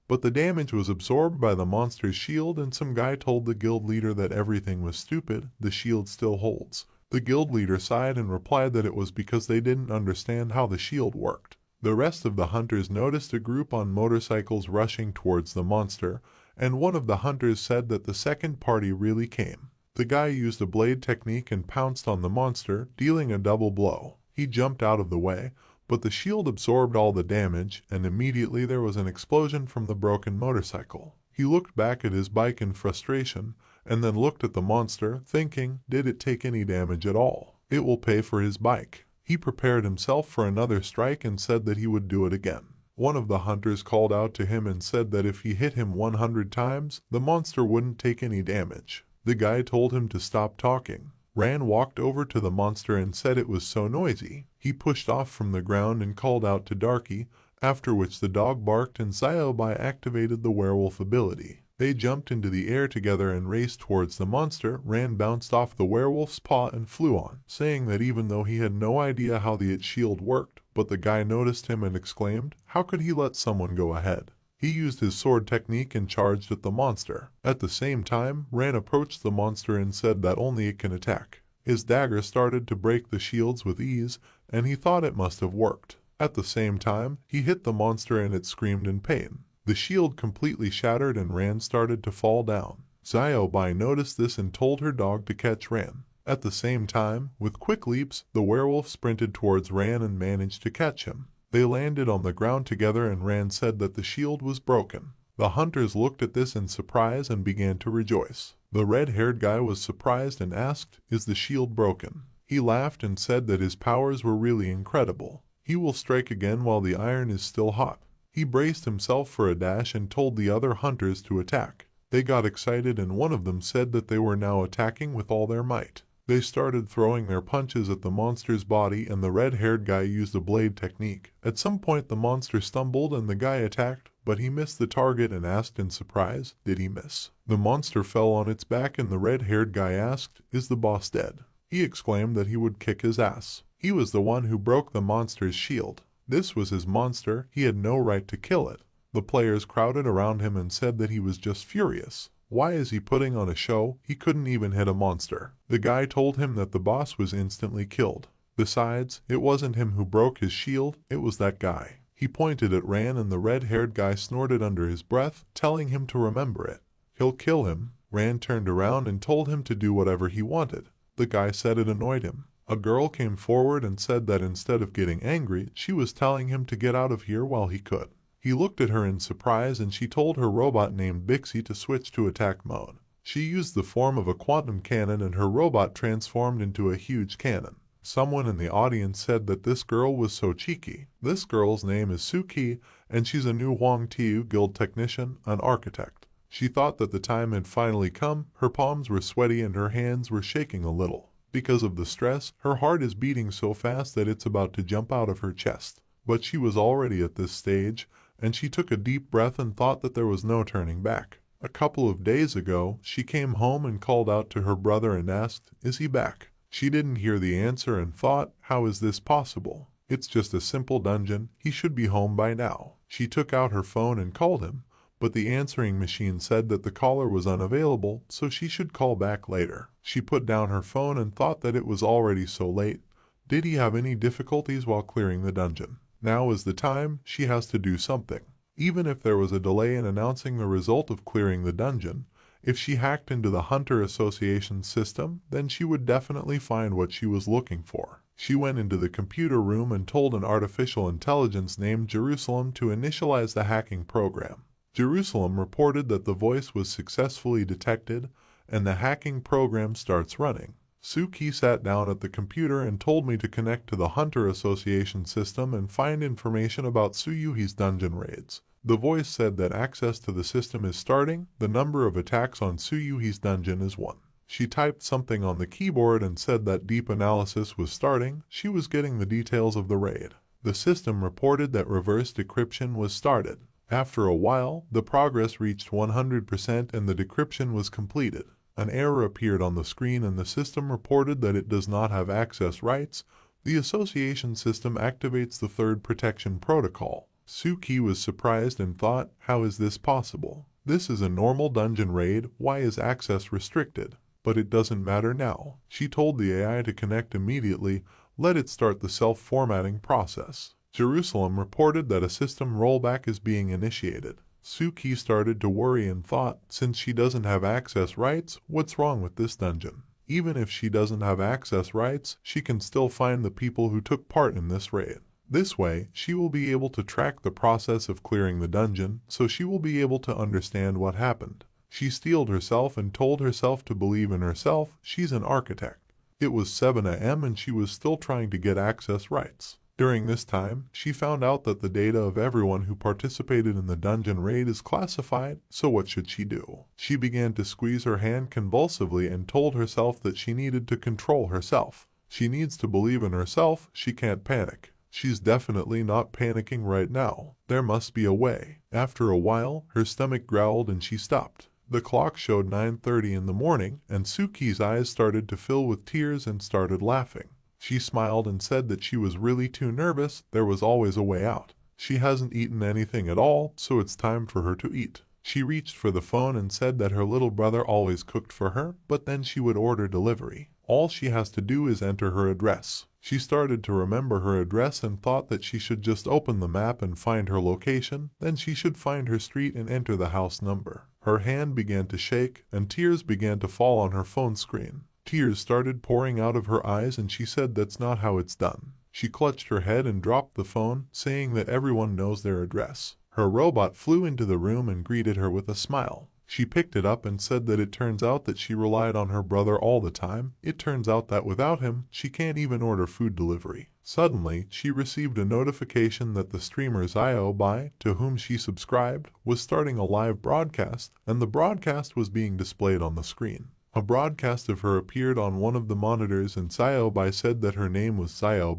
But the damage was absorbed by the monster's shield and some guy told the guild leader that everything was stupid, the shield still holds. The guild leader sighed and replied that it was because they didn't understand how the shield worked. The rest of the hunters noticed a group on motorcycles rushing towards the monster, and one of the hunters said that the second party really came. The guy used a blade technique and pounced on the monster, dealing a double blow. He jumped out of the way, but the shield absorbed all the damage, and immediately there was an explosion from the broken motorcycle. He looked back at his bike in frustration, and then looked at the monster, thinking, did it take any damage at all? It will pay for his bike. He prepared himself for another strike and said that he would do it again. One of the hunters called out to him and said that if he hit him 100 times, the monster wouldn't take any damage. The guy told him to stop talking. Ran walked over to the monster and said it was so noisy. He pushed off from the ground and called out to Darky, after which the dog barked and Bai activated the werewolf ability. They jumped into the air together and raced towards the monster. Ran bounced off the werewolf's paw and flew on, saying that even though he had no idea how the shield worked, but the guy noticed him and exclaimed, how could he let someone go ahead? He used his sword technique and charged at the monster. At the same time, Ran approached the monster and said that only it can attack. His dagger started to break the shields with ease, and he thought it must have worked. At the same time, he hit the monster and it screamed in pain. The shield completely shattered and Ran started to fall down. Bai noticed this and told her dog to catch Ran. At the same time, with quick leaps, the werewolf sprinted towards Ran and managed to catch him. They landed on the ground together and Ran said that the shield was broken. The hunters looked at this in surprise and began to rejoice. The red-haired guy was surprised and asked, is the shield broken? He laughed and said that his powers were really incredible. He will strike again while the iron is still hot. He braced himself for a dash and told the other hunters to attack. They got excited and one of them said that they were now attacking with all their might. They started throwing their punches at the monster's body and the red-haired guy used a blade technique. At some point the monster stumbled and the guy attacked, but he missed the target and asked in surprise, did he miss? The monster fell on its back and the red-haired guy asked, is the boss dead? He exclaimed that he would kick his ass. He was the one who broke the monster's shield. This was his monster, he had no right to kill it. The players crowded around him and said that he was just furious. Why is he putting on a show? He couldn't even hit a monster. The guy told him that the boss was instantly killed. Besides, it wasn't him who broke his shield, it was that guy. He pointed at Ran and the red-haired guy snorted under his breath, telling him to remember it. He'll kill him. Ran turned around and told him to do whatever he wanted. The guy said it annoyed him. A girl came forward and said that instead of getting angry, she was telling him to get out of here while he could. He looked at her in surprise and she told her robot named Bixie to switch to attack mode. She used the form of a quantum cannon and her robot transformed into a huge cannon. Someone in the audience said that this girl was so cheeky. This girl's name is Suki, and she's a new Huangtiu Guild technician, an architect. She thought that the time had finally come. Her palms were sweaty and her hands were shaking a little. Because of the stress, her heart is beating so fast that it's about to jump out of her chest. But she was already at this stage, and she took a deep breath and thought that there was no turning back. A couple of days ago, she came home and called out to her brother and asked, "Is he back?" She didn't hear the answer and thought, "How is this possible? It's just a simple dungeon. He should be home by now." She took out her phone and called him, but the answering machine said that the caller was unavailable, so she should call back later. She put down her phone and thought that it was already so late. Did he have any difficulties while clearing the dungeon? Now is the time. She has to do something. Even if there was a delay in announcing the result of clearing the dungeon, if she hacked into the Hunter Association system, then she would definitely find what she was looking for. She went into the computer room and told an artificial intelligence named Jerusalem to initialize the hacking program. Jerusalem reported that the voice was successfully detected and the hacking program starts running. Suki sat down at the computer and told me to connect to the Hunter Association system and find information about Suyuhi's dungeon raids. The voice said that access to the system is starting. The number of attacks on Suyuhi's dungeon is 1. She typed something on the keyboard and said that deep analysis was starting. She was getting the details of the raid. The system reported that reverse decryption was started. After a while, the progress reached 100% and the decryption was completed. An error appeared on the screen and the system reported that it does not have access rights. The association system activates the third protection protocol. Suki was surprised and thought, "How is this possible? This is a normal dungeon raid. Why is access restricted?" But it doesn't matter now. She told the AI to connect immediately. Let it start the self-formatting process. Jerusalem reported that a system rollback is being initiated. Suki started to worry and thought, since she doesn't have access rights, what's wrong with this dungeon? Even if she doesn't have access rights, she can still find the people who took part in this raid. This way, she will be able to track the process of clearing the dungeon, so she will be able to understand what happened. She steeled herself and told herself to believe in herself. She's an architect. It was 7 a.m. and she was still trying to get access rights. During this time, she found out that the data of everyone who participated in the dungeon raid is classified, so what should she do? She began to squeeze her hand convulsively and told herself that she needed to control herself. She needs to believe in herself. She can't panic. She's definitely not panicking right now. There must be a way. After a while, her stomach growled and she stopped. The clock showed 9:30 in the morning, and Suki's eyes started to fill with tears and started laughing. She smiled and said that she was really too nervous. There was always a way out. She hasn't eaten anything at all, so it's time for her to eat. She reached for the phone and said that her little brother always cooked for her, but then she would order delivery. All she has to do is enter her address. She started to remember her address and thought that she should just open the map and find her location, then she should find her street and enter the house number. Her hand began to shake, and tears began to fall on her phone screen. Tears started pouring out of her eyes and she said that's not how it's done. She clutched her head and dropped the phone, saying that everyone knows their address. Her robot flew into the room and greeted her with a smile. She picked it up and said that it turns out that she relied on her brother all the time. It turns out that without him, she can't even order food delivery. Suddenly, she received a notification that the streamer Zio, to whom she subscribed, was starting a live broadcast, and the broadcast was being displayed on the screen. A broadcast of her appeared on one of the monitors and Zio said that her name was Zio,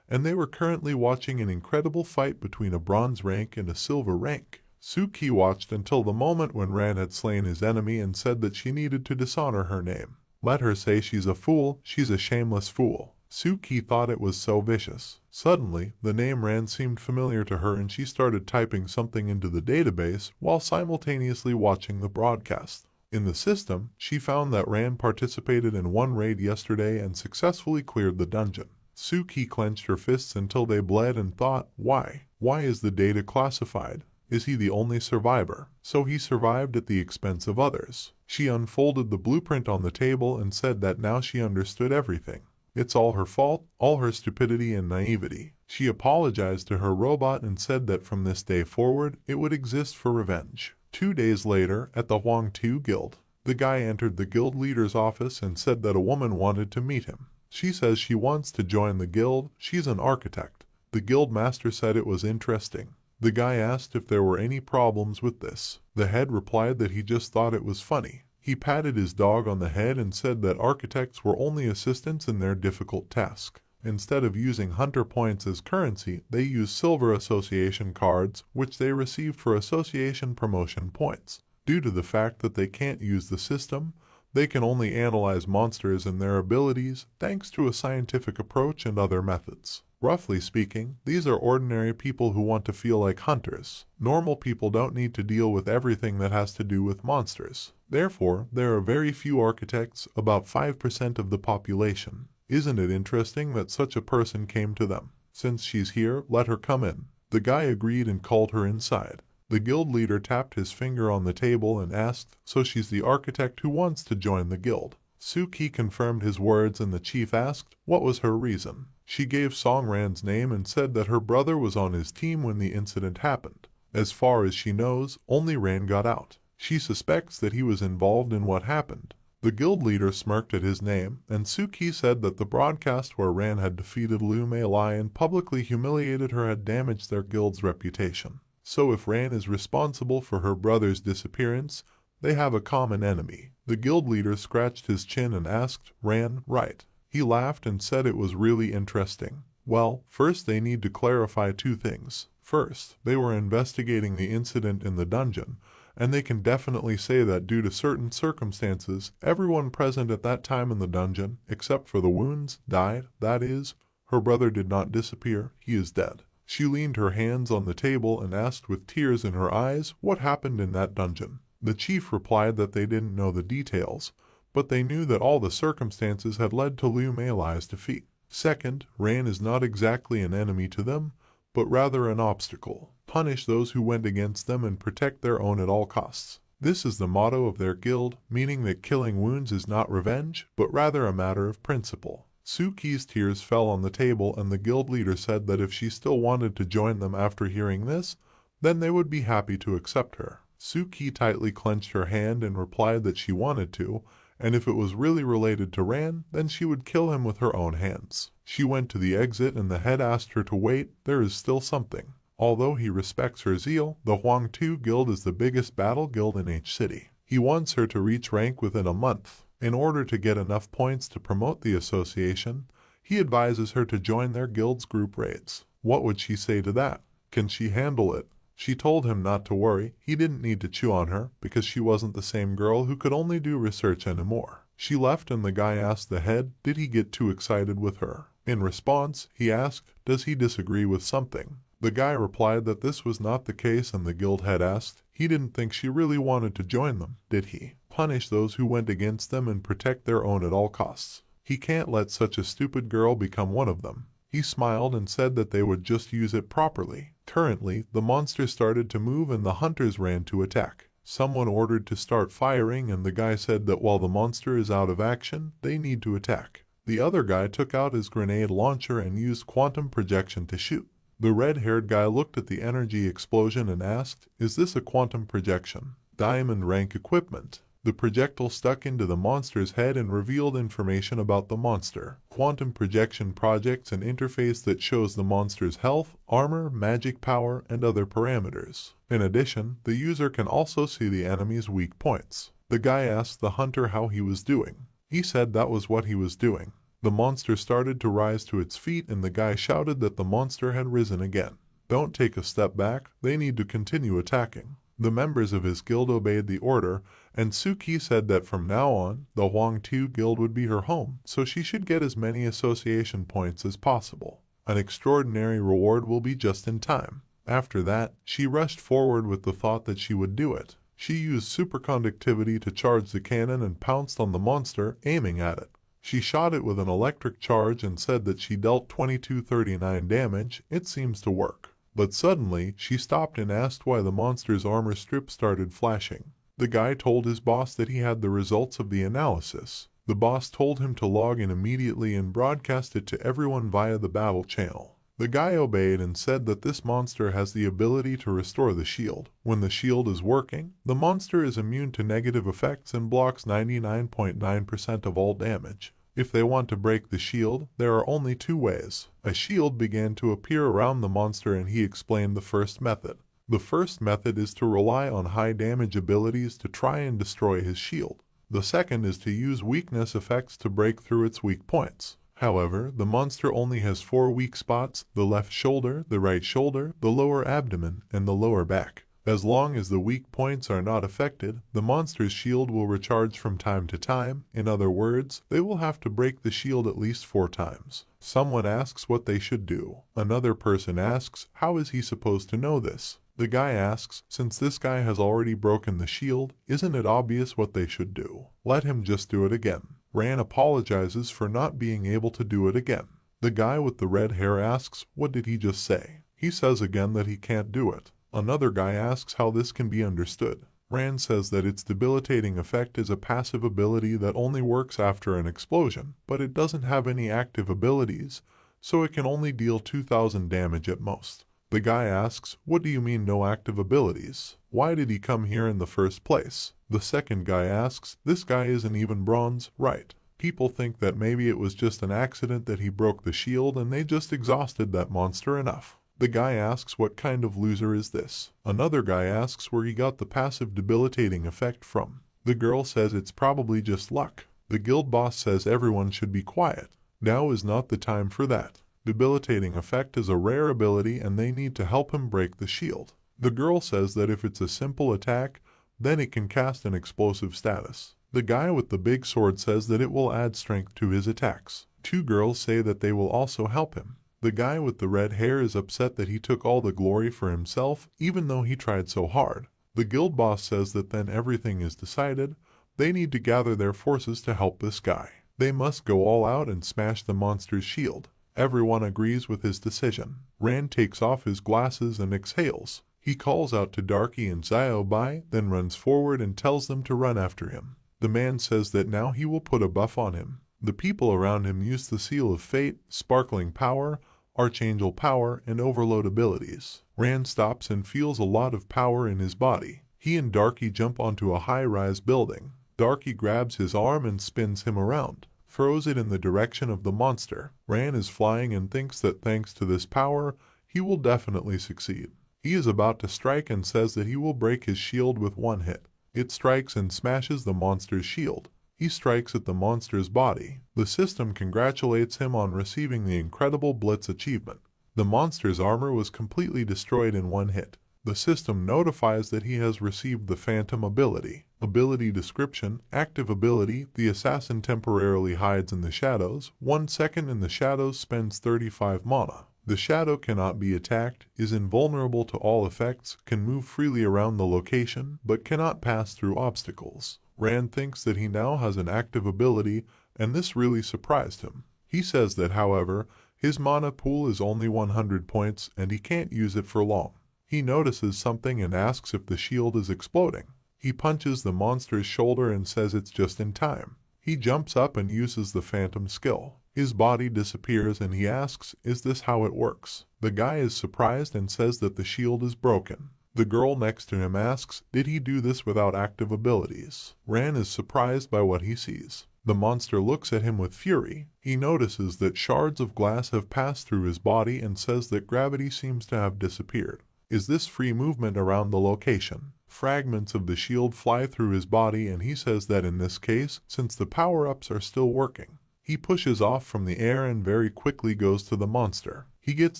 and they were currently watching an incredible fight between a bronze rank and a silver rank. Suki watched until the moment when Ran had slain his enemy and said that she needed to dishonor her name. Let her say she's a fool, she's a shameless fool. Suki thought it was so vicious. Suddenly, the name Ran seemed familiar to her and she started typing something into the database while simultaneously watching the broadcast. In the system, she found that Ran participated in one raid yesterday and successfully cleared the dungeon. Suki clenched her fists until they bled and thought, why? Why is the data classified? Is he the only survivor? So he survived at the expense of others. She unfolded the blueprint on the table and said that now she understood everything. It's all her fault, all her stupidity and naivety. She apologized to her robot and said that from this day forward, it would exist for revenge. 2 days later, at the Huangtiu Guild, The guy entered the guild leader's office and said that a woman wanted to meet him. She says she wants to join the guild. She's an architect. The guild master said it was interesting. The guy asked if there were any problems with this. The head replied that he just thought it was funny. He patted his dog on the head and said that architects were only assistants in their difficult task. Instead of using hunter points as currency, they use silver association cards, which they received for association promotion points. Due to the fact that they can't use the system, they can only analyze monsters and their abilities thanks to a scientific approach and other methods. Roughly speaking, these are ordinary people who want to feel like hunters. Normal people don't need to deal with everything that has to do with monsters. Therefore, there are very few architects, about 5% of the population. Isn't it interesting that such a person came to them? Since she's here, let her come in. The guy agreed and called her inside. The guild leader tapped his finger on the table and asked, "So she's the architect who wants to join the guild?" Suki confirmed his words and the chief asked, what was her reason? She gave Song Ran's name and said that her brother was on his team when the incident happened. As far as she knows, only Ran got out. She suspects that he was involved in what happened. The guild leader smirked at his name, and Suki said that the broadcast where Ran had defeated Lu Mei and publicly humiliated her had damaged their guild's reputation. So if Ran is responsible for her brother's disappearance, they have a common enemy. The guild leader scratched his chin and asked, "Ran, right?" He laughed and said it was really interesting. Well, first they need to clarify two things. First, they were investigating the incident in the dungeon, and they can definitely say that due to certain circumstances, everyone present at that time in the dungeon, except for the wounds, died. That is, her brother did not disappear, he is dead. She leaned her hands on the table and asked with tears in her eyes what happened in that dungeon. The chief replied that they didn't know the details, but they knew that all the circumstances had led to Lu Meilai's defeat. Second, Ran is not exactly an enemy to them, but rather an obstacle. Punish those who went against them and protect their own at all costs. This is the motto of their guild, meaning that killing wounds is not revenge, but rather a matter of principle. Suki's tears fell on the table, and the guild leader said that if she still wanted to join them after hearing this, then they would be happy to accept her. Suki tightly clenched her hand and replied that she wanted to, and if it was really related to Ran, then she would kill him with her own hands. She went to the exit and the head asked her to wait, there is still something. Although he respects her zeal, the Huangtu Guild is the biggest battle guild in H City. He wants her to reach rank within a month. In order to get enough points to promote the association, he advises her to join their guild's group raids. What would she say to that? Can she handle it? She told him not to worry, he didn't need to chew on her, because she wasn't the same girl who could only do research anymore. She left and the guy asked the head, did he get too excited with her? In response, he asked, does he disagree with something? The guy replied that this was not the case, and the guild head asked, he didn't think she really wanted to join them, did he? Punish those who went against them and protect their own at all costs. He can't let such a stupid girl become one of them. He smiled and said that they would just use it properly. Currently, the monster started to move and the hunters ran to attack. Someone ordered to start firing and the guy said that while the monster is out of action, they need to attack. The other guy took out his grenade launcher and used quantum projection to shoot. The red-haired guy looked at the energy explosion and asked, is this a quantum projection? Diamond rank equipment. The projectile stuck into the monster's head and revealed information about the monster. Quantum projection projects an interface that shows the monster's health, armor, magic power, and other parameters. In addition, the user can also see the enemy's weak points. The guy asked the hunter how he was doing. He said that was what he was doing. The monster started to rise to its feet and the guy shouted that the monster had risen again. Don't take a step back, they need to continue attacking. The members of his guild obeyed the order, and Suki said that from now on, the Huangtu Guild would be her home, so she should get as many association points as possible. An extraordinary reward will be just in time. After that, she rushed forward with the thought that she would do it. She used superconductivity to charge the cannon and pounced on the monster, aiming at it. She shot it with an electric charge and said that she dealt 2239 damage. It seems to work. But suddenly, she stopped and asked why the monster's armor strip started flashing. The guy told his boss that he had the results of the analysis. The boss told him to log in immediately and broadcast it to everyone via the battle channel. The guy obeyed and said that this monster has the ability to restore the shield. When the shield is working, the monster is immune to negative effects and blocks 99.9% of all damage. If they want to break the shield, there are only two ways. A shield began to appear around the monster and he explained the first method. The first method is to rely on high damage abilities to try and destroy his shield. The second is to use weakness effects to break through its weak points. However, the monster only has 4 weak spots: the left shoulder, the right shoulder, the lower abdomen, and the lower back. As long as the weak points are not affected, the monster's shield will recharge from time to time. In other words, they will have to break the shield at least 4 times. Someone asks what they should do. Another person asks, how is he supposed to know this? The guy asks, since this guy has already broken the shield, isn't it obvious what they should do? Let him just do it again. Ran apologizes for not being able to do it again. The guy with the red hair asks, what did he just say? He says again that he can't do it. Another guy asks how this can be understood. Rand says that its debilitating effect is a passive ability that only works after an explosion, but it doesn't have any active abilities, so it can only deal 2,000 damage at most. The guy asks, what do you mean no active abilities? Why did he come here in the first place? The second guy asks, this guy isn't even bronze, right? People think that maybe it was just an accident that he broke the shield and they just exhausted that monster enough. The guy asks what kind of loser is this? Another guy asks where he got the passive debilitating effect from. The girl says it's probably just luck. The guild boss says everyone should be quiet. Now is not the time for that. Debilitating effect is a rare ability and they need to help him break the shield. The girl says that if it's a simple attack, then it can cast an explosive status. The guy with the big sword says that it will add strength to his attacks. 2 girls say that they will also help him. The guy with the red hair is upset that he took all the glory for himself, even though he tried so hard. The guild boss says that then everything is decided. They need to gather their forces to help this guy. They must go all out and smash the monster's shield. Everyone agrees with his decision. Rand takes off his glasses and exhales. He calls out to Darky and Xiaobai, then runs forward and tells them to run after him. The man says that now he will put a buff on him. The people around him use the Seal of Fate, Sparkling Power, Archangel Power, and Overload abilities. Rand stops and feels a lot of power in his body. He and Darky jump onto a high-rise building. Darky grabs his arm and spins him around, throws it in the direction of the monster. Rand is flying and thinks that thanks to this power, he will definitely succeed. He is about to strike and says that he will break his shield with one hit. It strikes and smashes the monster's shield. He strikes at the monster's body. The system congratulates him on receiving the incredible Blitz achievement. The monster's armor was completely destroyed in one hit. The system notifies that he has received the Phantom ability. Ability description: active ability, the assassin temporarily hides in the shadows. 1 second in the shadows, spends 35 mana. The shadow cannot be attacked, is invulnerable to all effects, can move freely around the location, but cannot pass through obstacles. Rand thinks that he now has an active ability, and this really surprised him. He says that, however, his mana pool is only 100 points and he can't use it for long. He notices something and asks if the shield is exploding. He punches the monster's shoulder and says it's just in time. He jumps up and uses the Phantom skill. His body disappears and he asks, is this how it works? The guy is surprised and says that the shield is broken. The girl next to him asks, did he do this without active abilities? Rand is surprised by what he sees. The monster looks at him with fury. He notices that shards of glass have passed through his body and says that gravity seems to have disappeared. Is this free movement around the location? Fragments of the shield fly through his body and he says that in this case, since the power-ups are still working. He pushes off from the air and very quickly goes to the monster. He gets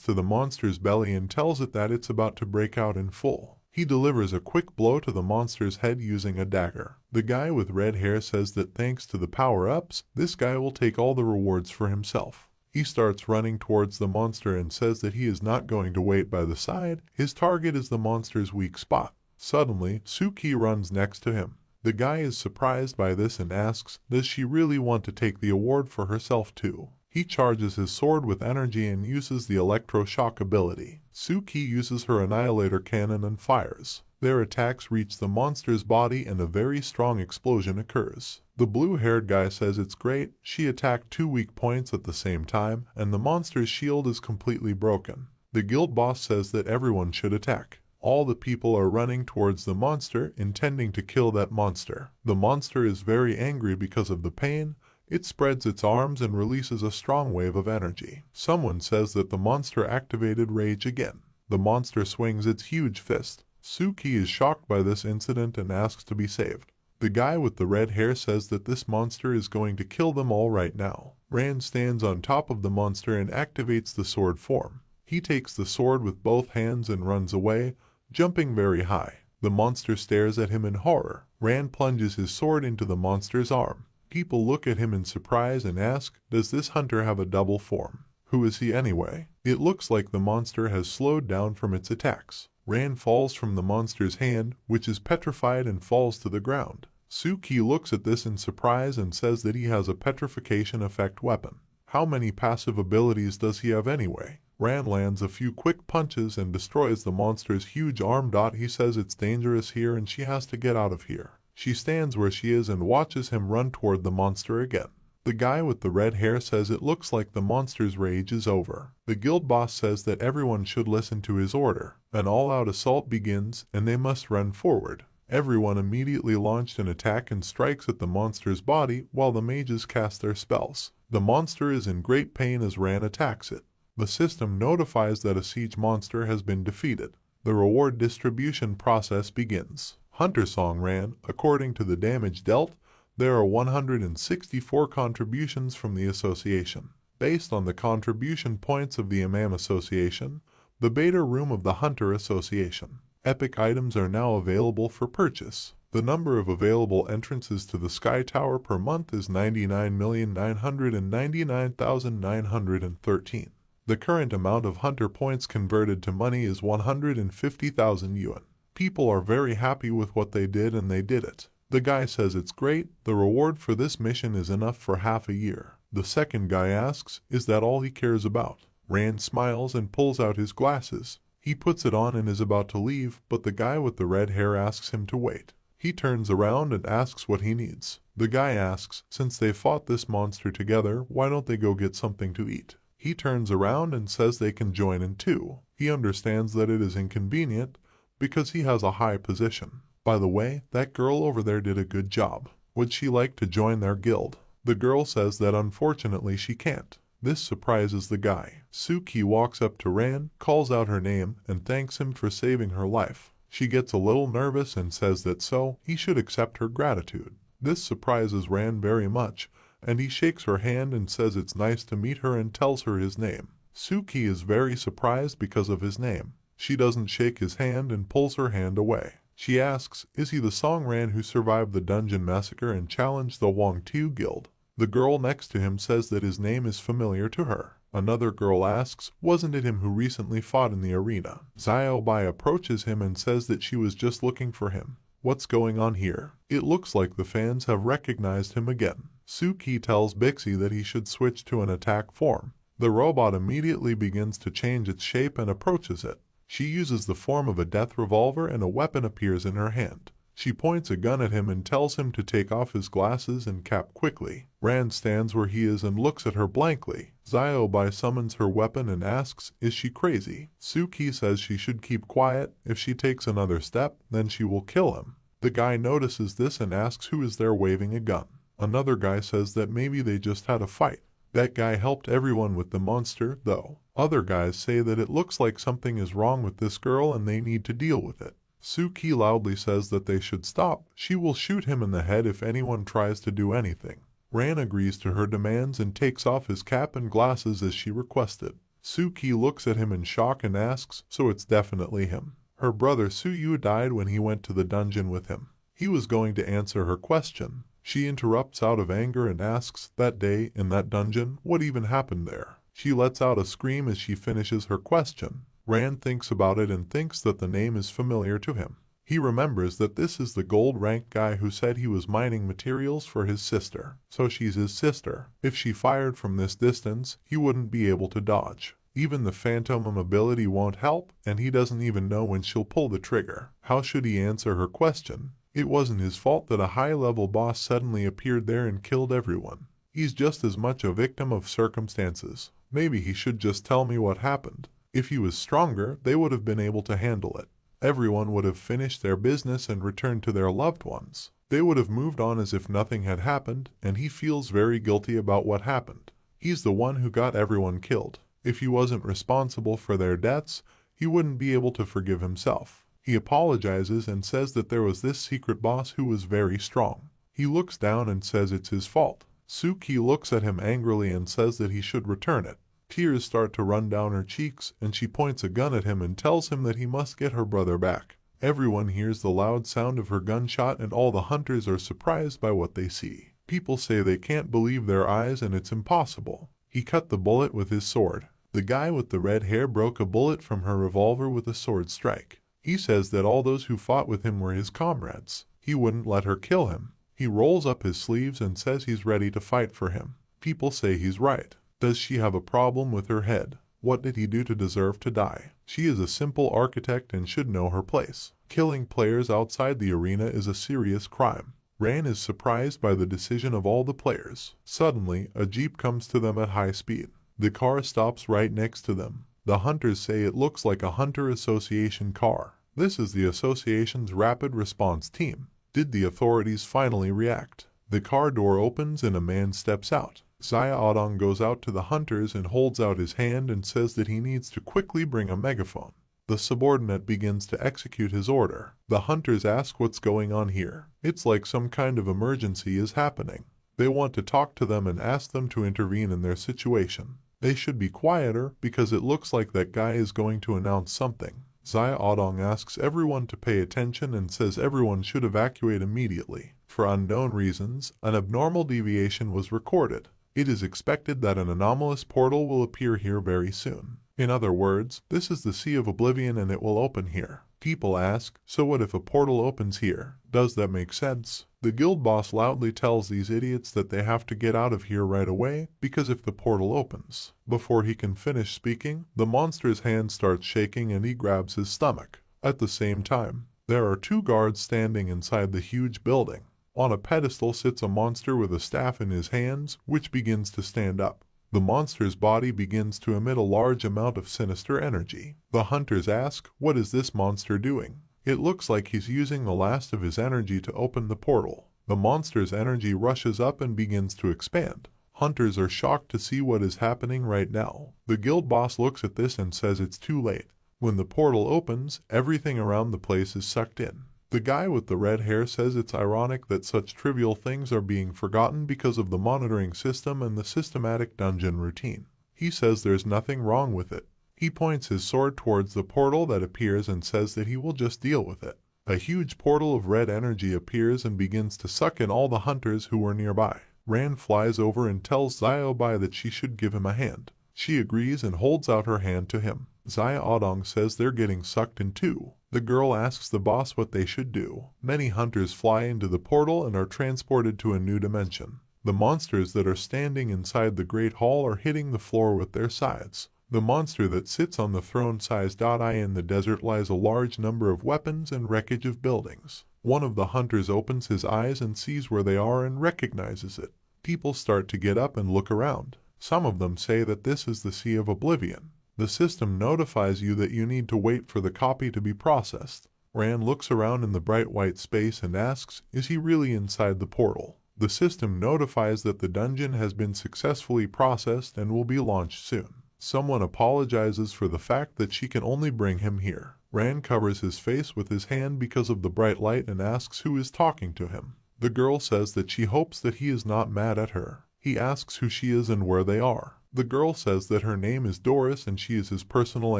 to the monster's belly and tells it that it's about to break out in full. He delivers a quick blow to the monster's head using a dagger. The guy with red hair says that thanks to the power-ups, this guy will take all the rewards for himself. He starts running towards the monster and says that he is not going to wait by the side. His target is the monster's weak spot. Suddenly, Suki runs next to him. The guy is surprised by this and asks, does she really want to take the award for herself too? He charges his sword with energy and uses the electroshock ability. Suki uses her annihilator cannon and fires. Their attacks reach the monster's body and a very strong explosion occurs. The blue-haired guy says it's great, she attacked 2 weak points at the same time, and the monster's shield is completely broken. The guild boss says that everyone should attack. All the people are running towards the monster, intending to kill that monster. The monster is very angry because of the pain. It spreads its arms and releases a strong wave of energy. Someone says that the monster activated rage again. The monster swings its huge fist. Suki is shocked by this incident and asks to be saved. The guy with the red hair says that this monster is going to kill them all right now. Rand stands on top of the monster and activates the sword form. He takes the sword with both hands and runs away, jumping very high. The monster stares at him in horror. Rand plunges his sword into the monster's arm. People look at him in surprise and ask, does this hunter have a double form? Who is he anyway? It looks like the monster has slowed down from its attacks. Rand falls from the monster's hand, which is petrified, and falls to the ground. Suki looks at this in surprise and says that he has a petrification effect weapon. How many passive abilities does he have anyway? Rand lands a few quick punches and destroys the monster's huge arm. He says it's dangerous here and she has to get out of here. She stands where she is and watches him run toward the monster again. The guy with the red hair says it looks like the monster's rage is over. The guild boss says that everyone should listen to his order. An all-out assault begins and they must run forward. Everyone immediately launched an attack and strikes at the monster's body while the mages cast their spells. The monster is in great pain as Rand attacks it. The system notifies that a siege monster has been defeated. The reward distribution process begins. Hunter Song Rand, according to the damage dealt, there are 164 contributions from the association. Based on the contribution points of the Imam Association, the beta room of the Hunter Association. Epic items are now available for purchase. The number of available entrances to the Sky Tower per month is 99,999,913. The current amount of Hunter points converted to money is 150,000 yuan. People are very happy with what they did and they did it. The guy says it's great, the reward for this mission is enough for half a year. The second guy asks, is that all he cares about? Rand smiles and pulls out his glasses. He puts it on and is about to leave, but the guy with the red hair asks him to wait. He turns around and asks what he needs. The guy asks, since they fought this monster together, why don't they go get something to eat? He turns around and says they can join in too. He understands that it is inconvenient, because he has a high position. By the way, that girl over there did a good job. Would she like to join their guild? The girl says that unfortunately she can't. This surprises the guy. Suki walks up to Rand, calls out her name, and thanks him for saving her life. She gets a little nervous and says that he should accept her gratitude. This surprises Rand very much, and he shakes her hand and says it's nice to meet her and tells her his name. Suki is very surprised because of his name. She doesn't shake his hand and pulls her hand away. She asks, is he the Song Rand who survived the dungeon massacre and challenged the Wang Tu guild? The girl next to him says that his name is familiar to her. Another girl asks, wasn't it him who recently fought in the arena? Xiaobai approaches him and says that she was just looking for him. What's going on here? It looks like the fans have recognized him again. Suki tells Bixi that he should switch to an attack form. The robot immediately begins to change its shape and approaches it. She uses the form of a death revolver and a weapon appears in her hand. She points a gun at him and tells him to take off his glasses and cap quickly. Rand stands where he is and looks at her blankly. Xiaobai summons her weapon and asks, is she crazy? Suki says she should keep quiet. If she takes another step, then she will kill him. The guy notices this and asks who is there waving a gun. Another guy says that maybe they just had a fight. That guy helped everyone with the monster, though. Other guys say that it looks like something is wrong with this girl and they need to deal with it. Suki loudly says that they should stop. She will shoot him in the head if anyone tries to do anything. Rand agrees to her demands and takes off his cap and glasses as she requested. Suki looks at him in shock and asks, so it's definitely him. Her brother Suyu died when he went to the dungeon with him. He was going to answer her question. She interrupts out of anger and asks, that day, in that dungeon, what even happened there? She lets out a scream as she finishes her question. Rand thinks about it and thinks that the name is familiar to him. He remembers that this is the gold-ranked guy who said he was mining materials for his sister. So she's his sister. If she fired from this distance, he wouldn't be able to dodge. Even the phantom ability won't help, and he doesn't even know when she'll pull the trigger. How should he answer her question? It wasn't his fault that a high-level boss suddenly appeared there and killed everyone. He's just as much a victim of circumstances. Maybe he should just tell me what happened. If he was stronger, they would have been able to handle it. Everyone would have finished their business and returned to their loved ones. They would have moved on as if nothing had happened, and he feels very guilty about what happened. He's the one who got everyone killed. If he wasn't responsible for their deaths, he wouldn't be able to forgive himself. He apologizes and says that there was this secret boss who was very strong. He looks down and says it's his fault. Suki looks at him angrily and says that he should return it. Tears start to run down her cheeks, and she points a gun at him and tells him that he must get her brother back. Everyone hears the loud sound of her gunshot, and all the hunters are surprised by what they see. People say they can't believe their eyes and it's impossible. He cut the bullet with his sword. The guy with the red hair broke a bullet from her revolver with a sword strike. He says that all those who fought with him were his comrades. He wouldn't let her kill him. He rolls up his sleeves and says he's ready to fight for him. People say he's right. Does she have a problem with her head? What did he do to deserve to die? She is a simple architect and should know her place. Killing players outside the arena is a serious crime. Ran is surprised by the decision of all the players. Suddenly, a jeep comes to them at high speed. The car stops right next to them. The hunters say it looks like a Hunter Association car. This is the association's rapid response team. Did the authorities finally react? The car door opens and a man steps out. Zaya Odong goes out to the hunters and holds out his hand and says that he needs to quickly bring a megaphone. The subordinate begins to execute his order. The hunters ask what's going on here. It's like some kind of emergency is happening. They want to talk to them and ask them to intervene in their situation. They should be quieter because it looks like that guy is going to announce something. Zaya Odong asks everyone to pay attention and says everyone should evacuate immediately. For unknown reasons, an abnormal deviation was recorded. It is expected that an anomalous portal will appear here very soon. In other words, this is the Sea of Oblivion and it will open here. People ask, so what if a portal opens here? Does that make sense? The guild boss loudly tells these idiots that they have to get out of here right away because if the portal opens. Before he can finish speaking, the monster's hand starts shaking and he grabs his stomach. At the same time, there are two guards standing inside the huge building. On a pedestal sits a monster with a staff in his hands, which begins to stand up. The monster's body begins to emit a large amount of sinister energy. The hunters ask, what is this monster doing? It looks like he's using the last of his energy to open the portal. The monster's energy rushes up and begins to expand. Hunters are shocked to see what is happening right now. The guild boss looks at this and says it's too late. When the portal opens, everything around the place is sucked in. The guy with the red hair says it's ironic that such trivial things are being forgotten because of the monitoring system and the systematic dungeon routine. He says there's nothing wrong with it. He points his sword towards the portal that appears and says that he will just deal with it. A huge portal of red energy appears and begins to suck in all the hunters who were nearby. Ran flies over and tells Xiaobai that she should give him a hand. She agrees and holds out her hand to him. Zaya Odong says they're getting sucked in too. The girl asks the boss what they should do. Many hunters fly into the portal and are transported to a new dimension. The monsters that are standing inside the Great Hall are hitting the floor with their sides. The monster that sits on the throne-sized eye in the desert lies a large number of weapons and wreckage of buildings. One of the hunters opens his eyes and sees where they are and recognizes it. People start to get up and look around. Some of them say that this is the Sea of Oblivion. The system notifies you that you need to wait for the copy to be processed. Ran looks around in the bright white space and asks, is he really inside the portal? The system notifies that the dungeon has been successfully processed and will be launched soon. Someone apologizes for the fact that she can only bring him here. Ran covers his face with his hand because of the bright light and asks who is talking to him. The girl says that she hopes that he is not mad at her. He asks who she is and where they are. The girl says that her name is Doris and she is his personal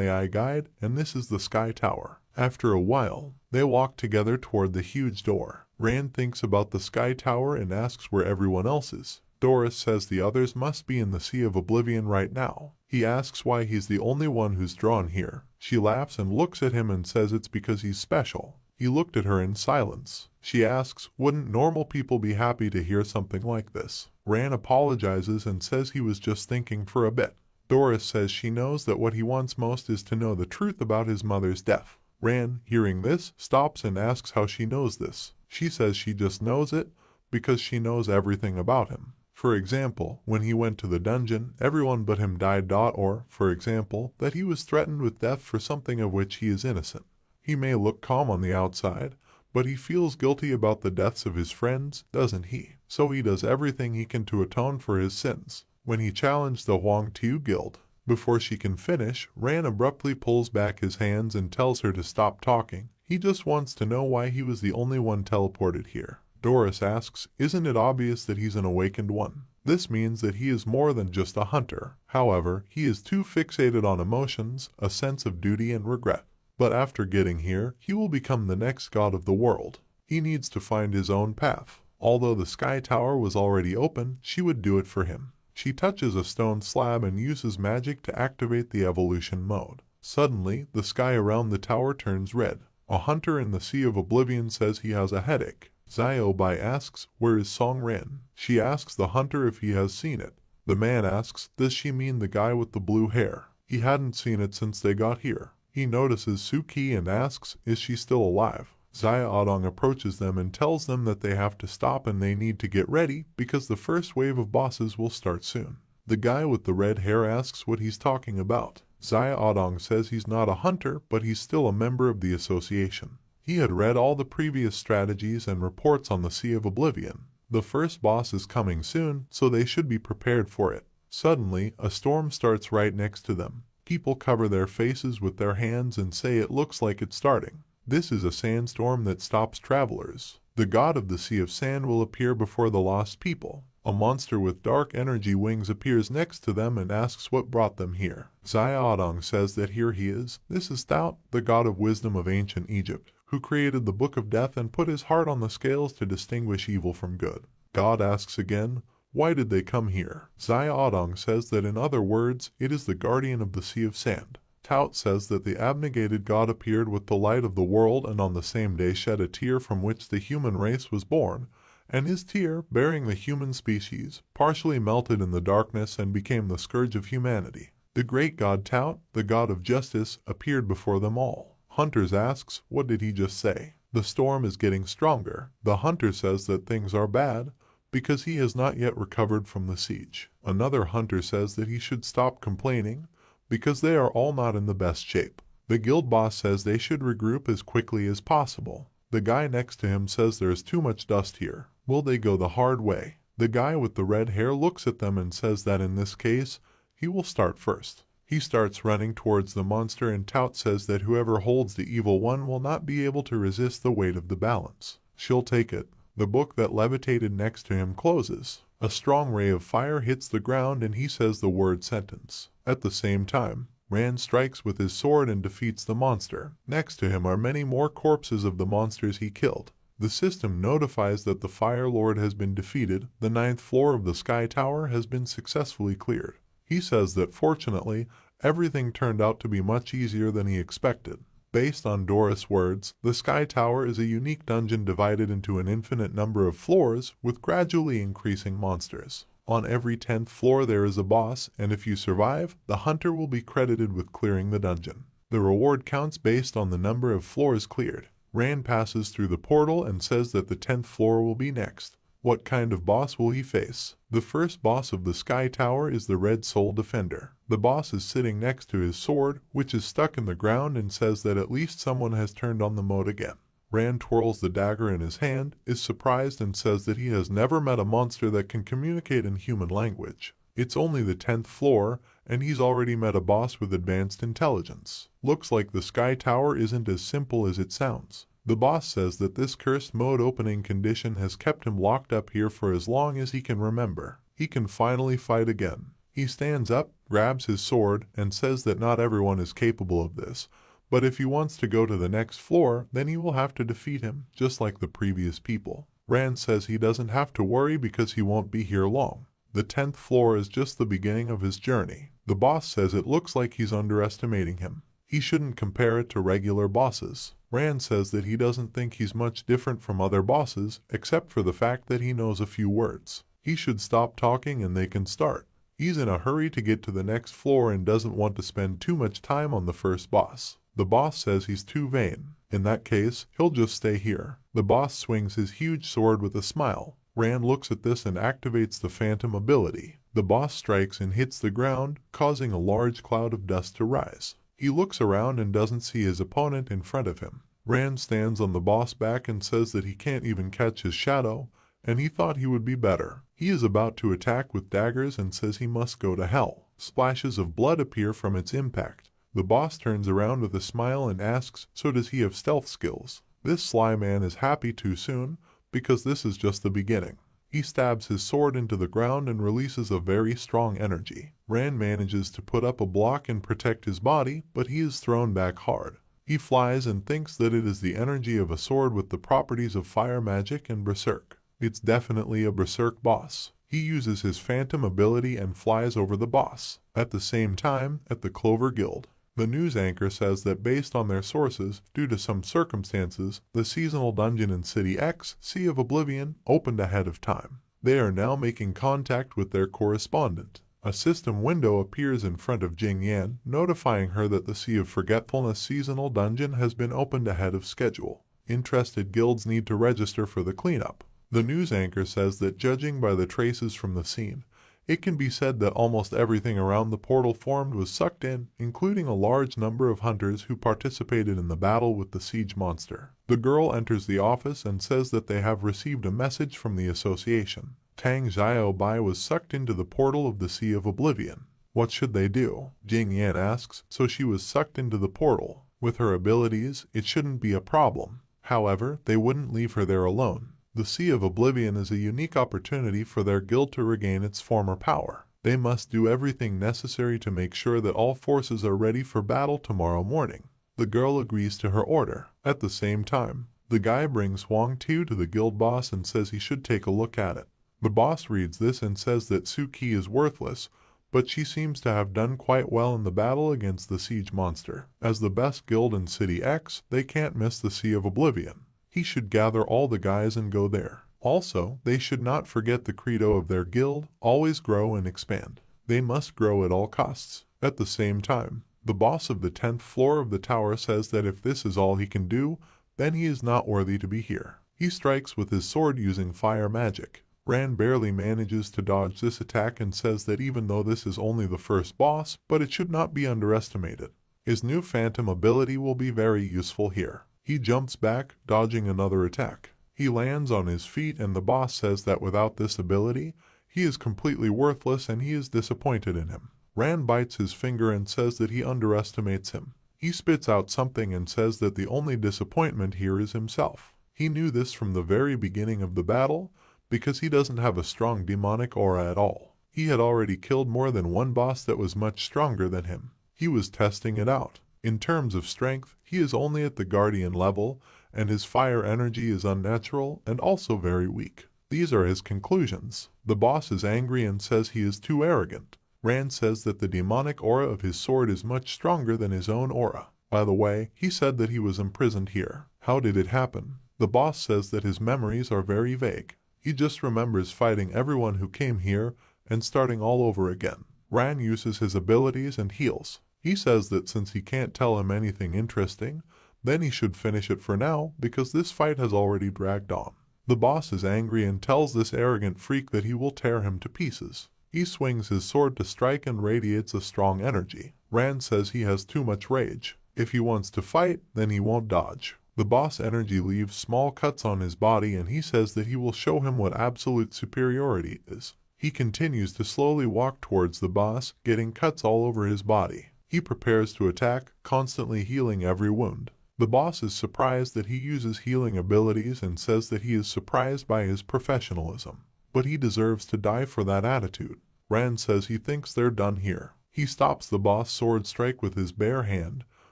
AI guide, and this is the Sky Tower. After a while, they walk together toward the huge door. Rand thinks about the Sky Tower and asks where everyone else is. Doris says the others must be in the Sea of Oblivion right now. He asks why he's the only one who's drawn here. She laughs and looks at him and says it's because he's special. He looked at her in silence. She asks, wouldn't normal people be happy to hear something like this? Ran apologizes and says he was just thinking for a bit. Doris says she knows that what he wants most is to know the truth about his mother's death. Ran, hearing this, stops and asks how she knows this. She says she just knows it because she knows everything about him. For example, when he went to the dungeon, everyone but him died. Or, for example, that he was threatened with death for something of which he is innocent. He may look calm on the outside, but he feels guilty about the deaths of his friends, doesn't he? So he does everything he can to atone for his sins. When he challenged the Huang Tiu Guild, before she can finish, Ran abruptly pulls back his hands and tells her to stop talking. He just wants to know why he was the only one teleported here. Doris asks, isn't it obvious that he's an awakened one? This means that he is more than just a hunter. However, he is too fixated on emotions, a sense of duty and regret. But after getting here, he will become the next god of the world. He needs to find his own path. Although the Sky Tower was already open, she would do it for him. She touches a stone slab and uses magic to activate the evolution mode. Suddenly, the sky around the tower turns red. A hunter in the Sea of Oblivion says he has a headache. Bai asks, where is Song Ren? She asks the hunter if he has seen it. The man asks, does she mean the guy with the blue hair? He hadn't seen it since they got here. He notices Suki and asks, is she still alive? Adong approaches them and tells them that they have to stop and they need to get ready because the first wave of bosses will start soon. The guy with the red hair asks what he's talking about. Adong says he's not a hunter, but he's still a member of the association. He had read all the previous strategies and reports on the Sea of Oblivion. The first boss is coming soon, so they should be prepared for it. Suddenly, a storm starts right next to them. People cover their faces with their hands and say it looks like it's starting. This is a sandstorm that stops travelers. The god of the Sea of Sand will appear before the lost people. A monster with dark energy wings appears next to them and asks what brought them here. Adong says that here he is. This is Tao, the god of wisdom of ancient Egypt, who created the Book of Death and put his heart on the scales to distinguish evil from good. God asks again, why did they come here? Adong says that in other words, it is the guardian of the Sea of Sand. Tout says that the abnegated god appeared with the light of the world and on the same day shed a tear from which the human race was born, and his tear, bearing the human species, partially melted in the darkness and became the scourge of humanity. The great god Tout, the god of justice, appeared before them all. Hunters asks, what did he just say? The storm is getting stronger. The hunter says that things are bad because he has not yet recovered from the siege. Another hunter says that he should stop complaining because they are all not in the best shape. The guild boss says they should regroup as quickly as possible. The guy next to him says there is too much dust here. Will they go the hard way? The guy with the red hair looks at them and says that in this case, he will start first. He starts running towards the monster and Tout says that whoever holds the evil one will not be able to resist the weight of the balance. She'll take it. The book that levitated next to him closes. A strong ray of fire hits the ground and he says the word sentence. At the same time, Rand strikes with his sword and defeats the monster. Next to him are many more corpses of the monsters he killed. The system notifies that the Fire Lord has been defeated. The 9th floor of the Sky Tower has been successfully cleared. He says that fortunately, everything turned out to be much easier than he expected. Based on Doris' words, the Sky Tower is a unique dungeon divided into an infinite number of floors with gradually increasing monsters. On every 10th floor there is a boss, and if you survive, the hunter will be credited with clearing the dungeon. The reward counts based on the number of floors cleared. Rand passes through the portal and says that the 10th floor will be next. What kind of boss will he face? The first boss of the Sky Tower is the Red Soul Defender. The boss is sitting next to his sword, which is stuck in the ground, and says that at least someone has turned on the mode again. Rand twirls the dagger in his hand, is surprised and says that he has never met a monster that can communicate in human language. It's only the 10th floor, and he's already met a boss with advanced intelligence. Looks like the Sky Tower isn't as simple as it sounds. The boss says that this cursed mode opening condition has kept him locked up here for as long as he can remember. He can finally fight again. He stands up, grabs his sword, and says that not everyone is capable of this, but if he wants to go to the next floor, then he will have to defeat him, just like the previous people. Rand says he doesn't have to worry because he won't be here long. The 10th floor is just the beginning of his journey. The boss says it looks like he's underestimating him. He shouldn't compare it to regular bosses. Rand says that he doesn't think he's much different from other bosses, except for the fact that he knows a few words. He should stop talking and they can start. He's in a hurry to get to the next floor and doesn't want to spend too much time on the first boss. The boss says he's too vain. In that case, he'll just stay here. The boss swings his huge sword with a smile. Ran looks at this and activates the phantom ability. The boss strikes and hits the ground, causing a large cloud of dust to rise. He looks around and doesn't see his opponent in front of him. Rand stands on the boss' back and says that he can't even catch his shadow, and he thought he would be better. He is about to attack with daggers and says he must go to hell. Splashes of blood appear from its impact. The boss turns around with a smile and asks, so does he have stealth skills? This sly man is happy too soon, because this is just the beginning. He stabs his sword into the ground and releases a very strong energy. Rand manages to put up a block and protect his body, but he is thrown back hard. He flies and thinks that it is the energy of a sword with the properties of fire magic and berserk. It's definitely a berserk boss. He uses his phantom ability and flies over the boss. At the same time, at the Clover Guild, the news anchor says that based on their sources, due to some circumstances, the seasonal dungeon in City X, Sea of Oblivion, opened ahead of time. They are now making contact with their correspondent. A system window appears in front of Jing Yan, notifying her that the Sea of Forgetfulness seasonal dungeon has been opened ahead of schedule. Interested guilds need to register for the cleanup. The news anchor says that judging by the traces from the scene, it can be said that almost everything around the portal formed was sucked in, including a large number of hunters who participated in the battle with the siege monster. The girl enters the office and says that they have received a message from the association. Tang Xiaobai was sucked into the portal of the Sea of Oblivion. What should they do? Jing Yan asks, so she was sucked into the portal. With her abilities, it shouldn't be a problem. However, they wouldn't leave her there alone. The Sea of Oblivion is a unique opportunity for their guild to regain its former power. They must do everything necessary to make sure that all forces are ready for battle tomorrow morning. The girl agrees to her order. At the same time, the guy brings Huang Tu to the guild boss and says he should take a look at it. The boss reads this and says that Suki is worthless, but she seems to have done quite well in the battle against the siege monster. As the best guild in City X, they can't miss the Sea of Oblivion. He should gather all the guys and go there. Also, they should not forget the credo of their guild, always grow and expand. They must grow at all costs. At the same time, the boss of the 10th floor of the tower says that if this is all he can do, then he is not worthy to be here. He strikes with his sword using fire magic. Rand barely manages to dodge this attack and says that even though this is only the first boss, but it should not be underestimated. His new phantom ability will be very useful here. He jumps back, dodging another attack. He lands on his feet and the boss says that without this ability, he is completely worthless and he is disappointed in him. Rand bites his finger and says that he underestimates him. He spits out something and says that the only disappointment here is himself. He knew this from the very beginning of the battle because he doesn't have a strong demonic aura at all. He had already killed more than one boss that was much stronger than him. He was testing it out. In terms of strength, he is only at the Guardian level, and his fire energy is unnatural and also very weak. These are his conclusions. The boss is angry and says he is too arrogant. Rand says that the demonic aura of his sword is much stronger than his own aura. By the way, he said that he was imprisoned here. How did it happen? The boss says that his memories are very vague. He just remembers fighting everyone who came here and starting all over again. Rand uses his abilities and heals. He says that since he can't tell him anything interesting, then he should finish it for now because this fight has already dragged on. The boss is angry and tells this arrogant freak that he will tear him to pieces. He swings his sword to strike and radiates a strong energy. Rand says he has too much rage. If he wants to fight, then he won't dodge. The boss energy leaves small cuts on his body and he says that he will show him what absolute superiority is. He continues to slowly walk towards the boss, getting cuts all over his body. He prepares to attack, constantly healing every wound. The boss is surprised that he uses healing abilities and says that he is surprised by his professionalism. But he deserves to die for that attitude. Rand says he thinks they're done here. He stops the boss' sword strike with his bare hand,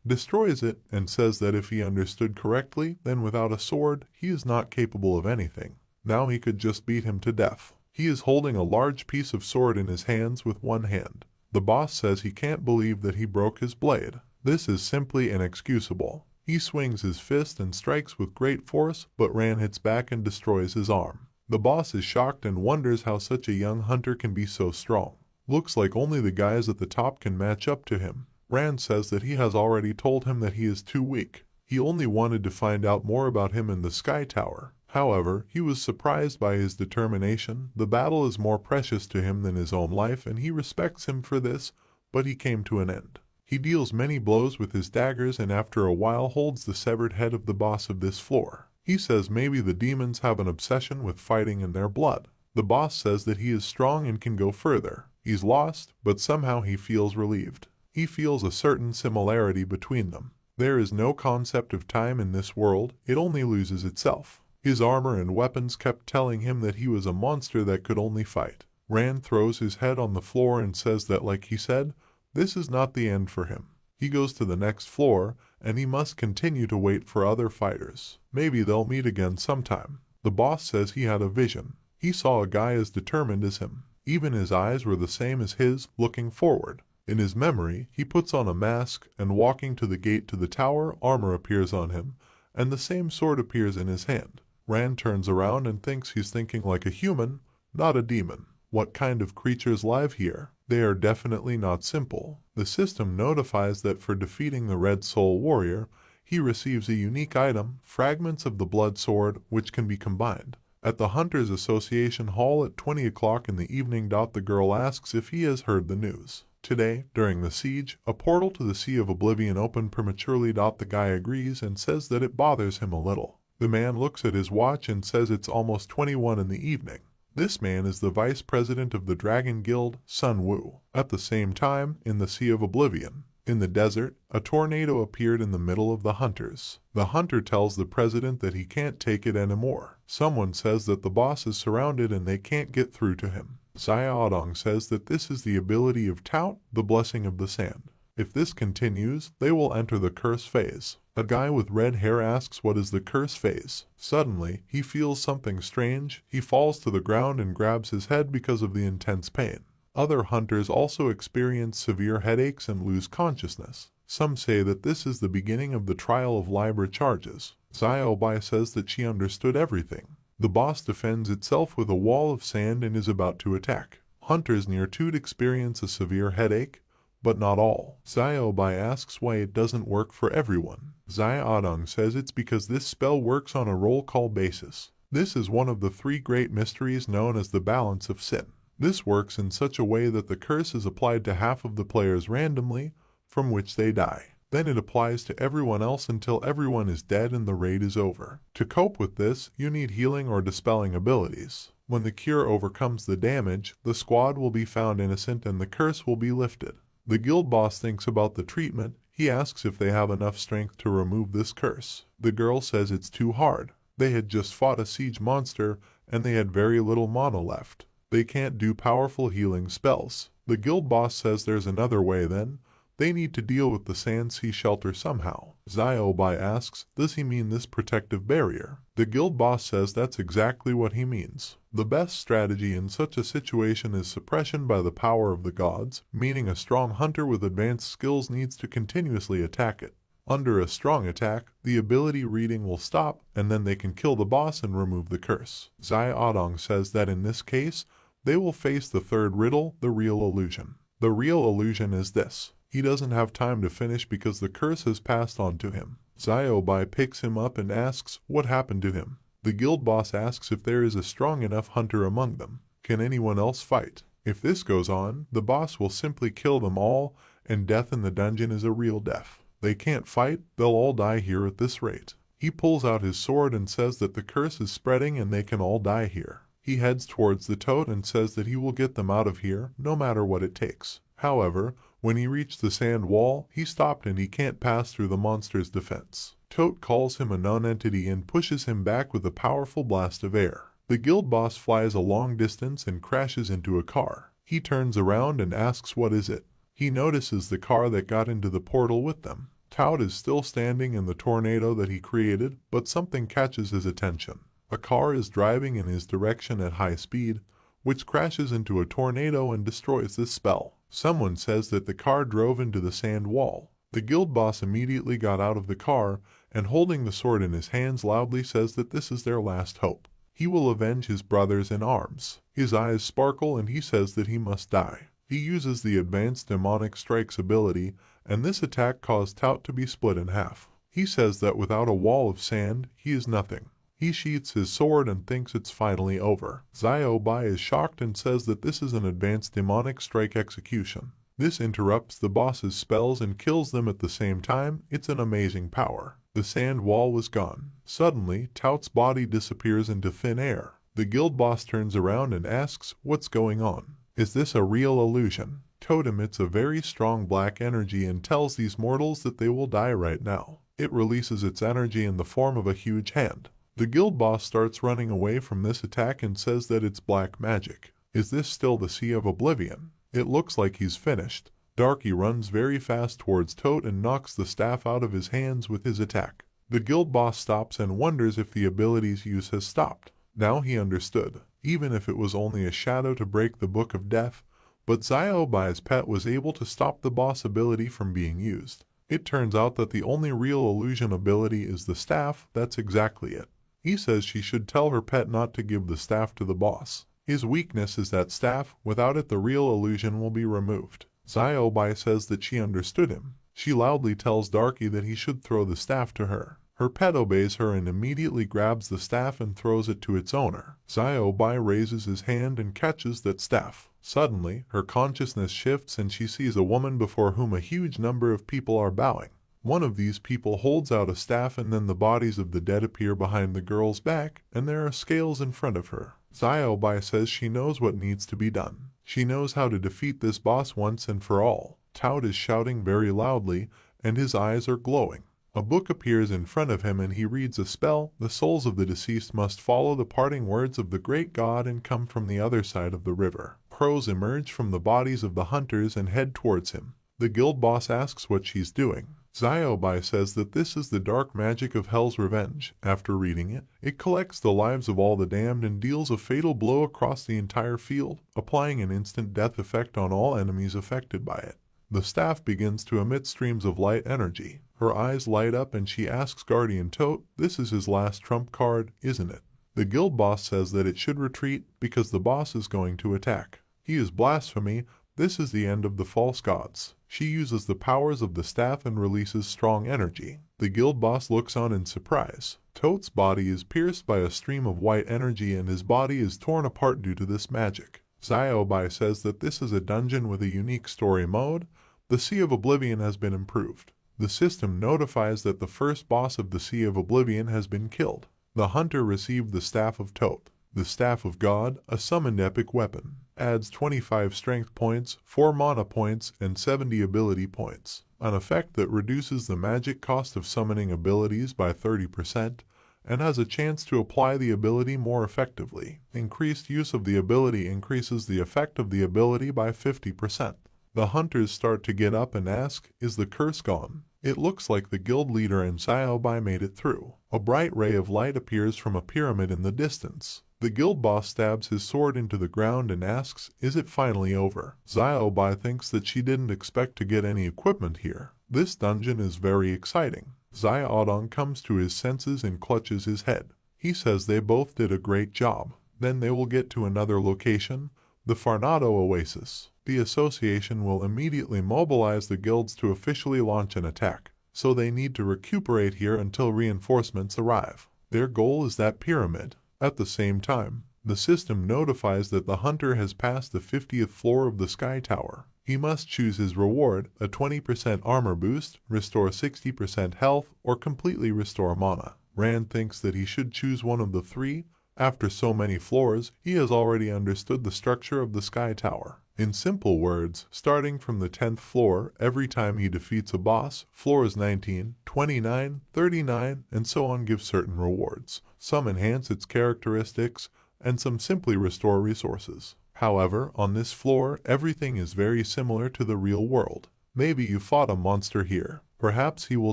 destroys it, and says that if he understood correctly, then without a sword, he is not capable of anything. Now he could just beat him to death. He is holding a large piece of sword in his hands with one hand. The boss says he can't believe that he broke his blade. This is simply inexcusable. He swings his fist and strikes with great force, but Rand hits back and destroys his arm. The boss is shocked and wonders how such a young hunter can be so strong. Looks like only the guys at the top can match up to him. Rand says that he has already told him that he is too weak. He only wanted to find out more about him in the Sky Tower. However, he was surprised by his determination. The battle is more precious to him than his own life, and he respects him for this, but he came to an end. He deals many blows with his daggers and after a while holds the severed head of the boss of this floor. He says maybe the demons have an obsession with fighting in their blood. The boss says that he is strong and can go further. He's lost, but somehow he feels relieved. He feels a certain similarity between them. There is no concept of time in this world, it only loses itself. His armor and weapons kept telling him that he was a monster that could only fight. Rand throws his head on the floor and says that, like he said, this is not the end for him. He goes to the next floor, and he must continue to wait for other fighters. Maybe they'll meet again sometime. The boss says he had a vision. He saw a guy as determined as him. Even his eyes were the same as his, looking forward. In his memory, he puts on a mask, and walking to the gate to the tower, armor appears on him, and the same sword appears in his hand. Rand turns around and thinks he's thinking like a human, not a demon. What kind of creatures live here? They are definitely not simple. The system notifies that for defeating the Red Soul Warrior, he receives a unique item, fragments of the Blood Sword, which can be combined. At the Hunters Association Hall at 20 o'clock in the evening, the girl asks if he has heard the news. Today, during the siege, a portal to the Sea of Oblivion opened prematurely. The guy agrees and says that it bothers him a little. The man looks at his watch and says it's almost 21 in the evening. This man is the vice president of the Dragon Guild, Sun Wu. At the same time, in the Sea of Oblivion, in the desert, a tornado appeared in the middle of the hunters. The hunter tells the president that he can't take it anymore. Someone says that the boss is surrounded and they can't get through to him. Xiaodong says that this is the ability of Tout, the blessing of the sand. If this continues, they will enter the curse phase. A guy with red hair asks what is the curse phase. Suddenly, he feels something strange. He falls to the ground and grabs his head because of the intense pain. Other hunters also experience severe headaches and lose consciousness. Some say that this is the beginning of the trial of Libra charges. Xiaobai says that she understood everything. The boss defends itself with a wall of sand and is about to attack. Hunters near Toot experience a severe headache, but not all. Xiaobai asks why it doesn't work for everyone. Xiaodong says it's because this spell works on a roll call basis. This is one of the 3 great mysteries known as the balance of sin. This works in such a way that the curse is applied to half of the players randomly, from which they die. Then it applies to everyone else until everyone is dead and the raid is over. To cope with this, you need healing or dispelling abilities. When the cure overcomes the damage, the squad will be found innocent and the curse will be lifted. The guild boss thinks about the treatment. He asks if they have enough strength to remove this curse. The girl says it's too hard. They had just fought a siege monster and they had very little mana left. They can't do powerful healing spells. The guild boss says there's another way then. They need to deal with the Sand Sea Shelter somehow. Xiaobai asks, does he mean this protective barrier? The guild boss says that's exactly what he means. The best strategy in such a situation is suppression by the power of the gods, meaning a strong hunter with advanced skills needs to continuously attack it. Under a strong attack, the ability reading will stop, and then they can kill the boss and remove the curse. Xiaodong says that in this case, they will face the third riddle, the real illusion. The real illusion is this. He doesn't have time to finish because the curse has passed on to him. Xiaobai picks him up and asks what happened to him. The guild boss asks if there is a strong enough hunter among them. Can anyone else fight? If this goes on, the boss will simply kill them all, and death in the dungeon is a real death. They can't fight, they'll all die here at this rate. He pulls out his sword and says that the curse is spreading and they can all die here. He heads towards the toad and says that he will get them out of here, no matter what it takes. However, when he reached the sand wall, he stopped and he can't pass through the monster's defense. Toad calls him a non-entity and pushes him back with a powerful blast of air. The guild boss flies a long distance and crashes into a car. He turns around and asks what is it. He notices the car that got into the portal with them. Toad is still standing in the tornado that he created, but something catches his attention. A car is driving in his direction at high speed, which crashes into a tornado and destroys this spell. Someone says that the car drove into the sand wall. The guild boss immediately got out of the car and holding the sword in his hands loudly says that this is their last hope. He will avenge his brothers in arms. His eyes sparkle and he says that he must die. He uses the advanced demonic strikes ability, and this attack caused Tout to be split in half. He says that without a wall of sand, he is nothing. He sheaths his sword and thinks it's finally over. Xiao Bai is shocked and says that this is an advanced demonic strike execution. This interrupts the boss's spells and kills them at the same time. It's an amazing power. The sand wall was gone. Suddenly, Tout's body disappears into thin air. The guild boss turns around and asks, "What's going on? Is this a real illusion?" Tout emits a very strong black energy and tells these mortals that they will die right now. It releases its energy in the form of a huge hand. The guild boss starts running away from this attack and says that it's black magic. Is this still the Sea of Oblivion? It looks like he's finished. Darky runs very fast towards Tout and knocks the staff out of his hands with his attack. The guild boss stops and wonders if the ability's use has stopped. Now he understood, even if it was only a shadow to break the Book of Death, but Xiao Bai's pet was able to stop the boss ability from being used. It turns out that the only real illusion ability is the staff. That's exactly it. He says she should tell her pet not to give the staff to the boss. His weakness is that staff. Without it, the real illusion will be removed. Xiao Bai says that she understood him. She loudly tells Darky that he should throw the staff to her. Her pet obeys her and immediately grabs the staff and throws it to its owner. Xiao Bai raises his hand and catches that staff. Suddenly, her consciousness shifts and she sees a woman before whom a huge number of people are bowing. One of these people holds out a staff and then the bodies of the dead appear behind the girl's back and there are scales in front of her. Xiao Bai says she knows what needs to be done. She knows how to defeat this boss once and for all. Tout is shouting very loudly and his eyes are glowing. A book appears in front of him and he reads a spell. The souls of the deceased must follow the parting words of the great god and come from the other side of the river. Crows emerge from the bodies of the hunters and head towards him. The guild boss asks what she's doing. Xiao Bai says that this is the dark magic of Hell's Revenge. After reading it, it collects the lives of all the damned and deals a fatal blow across the entire field, applying an instant death effect on all enemies affected by it. The staff begins to emit streams of light energy. Her eyes light up and she asks Guardian Tout, "This is his last trump card, isn't it?" The guild boss says that it should retreat because the boss is going to attack. He is blasphemy. This is the end of the false gods. She uses the powers of the staff and releases strong energy. The guild boss looks on in surprise. Tout's body is pierced by a stream of white energy and his body is torn apart due to this magic. Xiao Bai says that this is a dungeon with a unique story mode. The Sea of Oblivion has been improved. The system notifies that the first boss of the Sea of Oblivion has been killed. The hunter received the Staff of Tout. The Staff of God, a summoned epic weapon, adds 25 strength points, 4 mana points, and 70 ability points. An effect that reduces the magic cost of summoning abilities by 30%, and has a chance to apply the ability more effectively. Increased use of the ability increases the effect of the ability by 50%. The hunters start to get up and ask, "Is the curse gone?" It looks like the guild leader and Xiao Bai made it through. A bright ray of light appears from a pyramid in the distance. The guild boss stabs his sword into the ground and asks, "Is it finally over?" Xiao Bai thinks that she didn't expect to get any equipment here. This dungeon is very exciting. Xiaodong comes to his senses and clutches his head. He says they both did a great job. Then they will get to another location, the Farnado Oasis. The association will immediately mobilize the guilds to officially launch an attack, so they need to recuperate here until reinforcements arrive. Their goal is that pyramid. At the same time, the system notifies that the hunter has passed the 50th floor of the Sky Tower. He must choose his reward, a 20% armor boost, restore 60% health, or completely restore mana. Rand thinks that he should choose one of the three. After so many floors, he has already understood the structure of the Sky Tower. In simple words, starting from the 10th floor, every time he defeats a boss, floors 19, 29, 39, and so on give certain rewards. Some enhance its characteristics, and some simply restore resources. However, on this floor, everything is very similar to the real world. Maybe you fought a monster here. Perhaps he will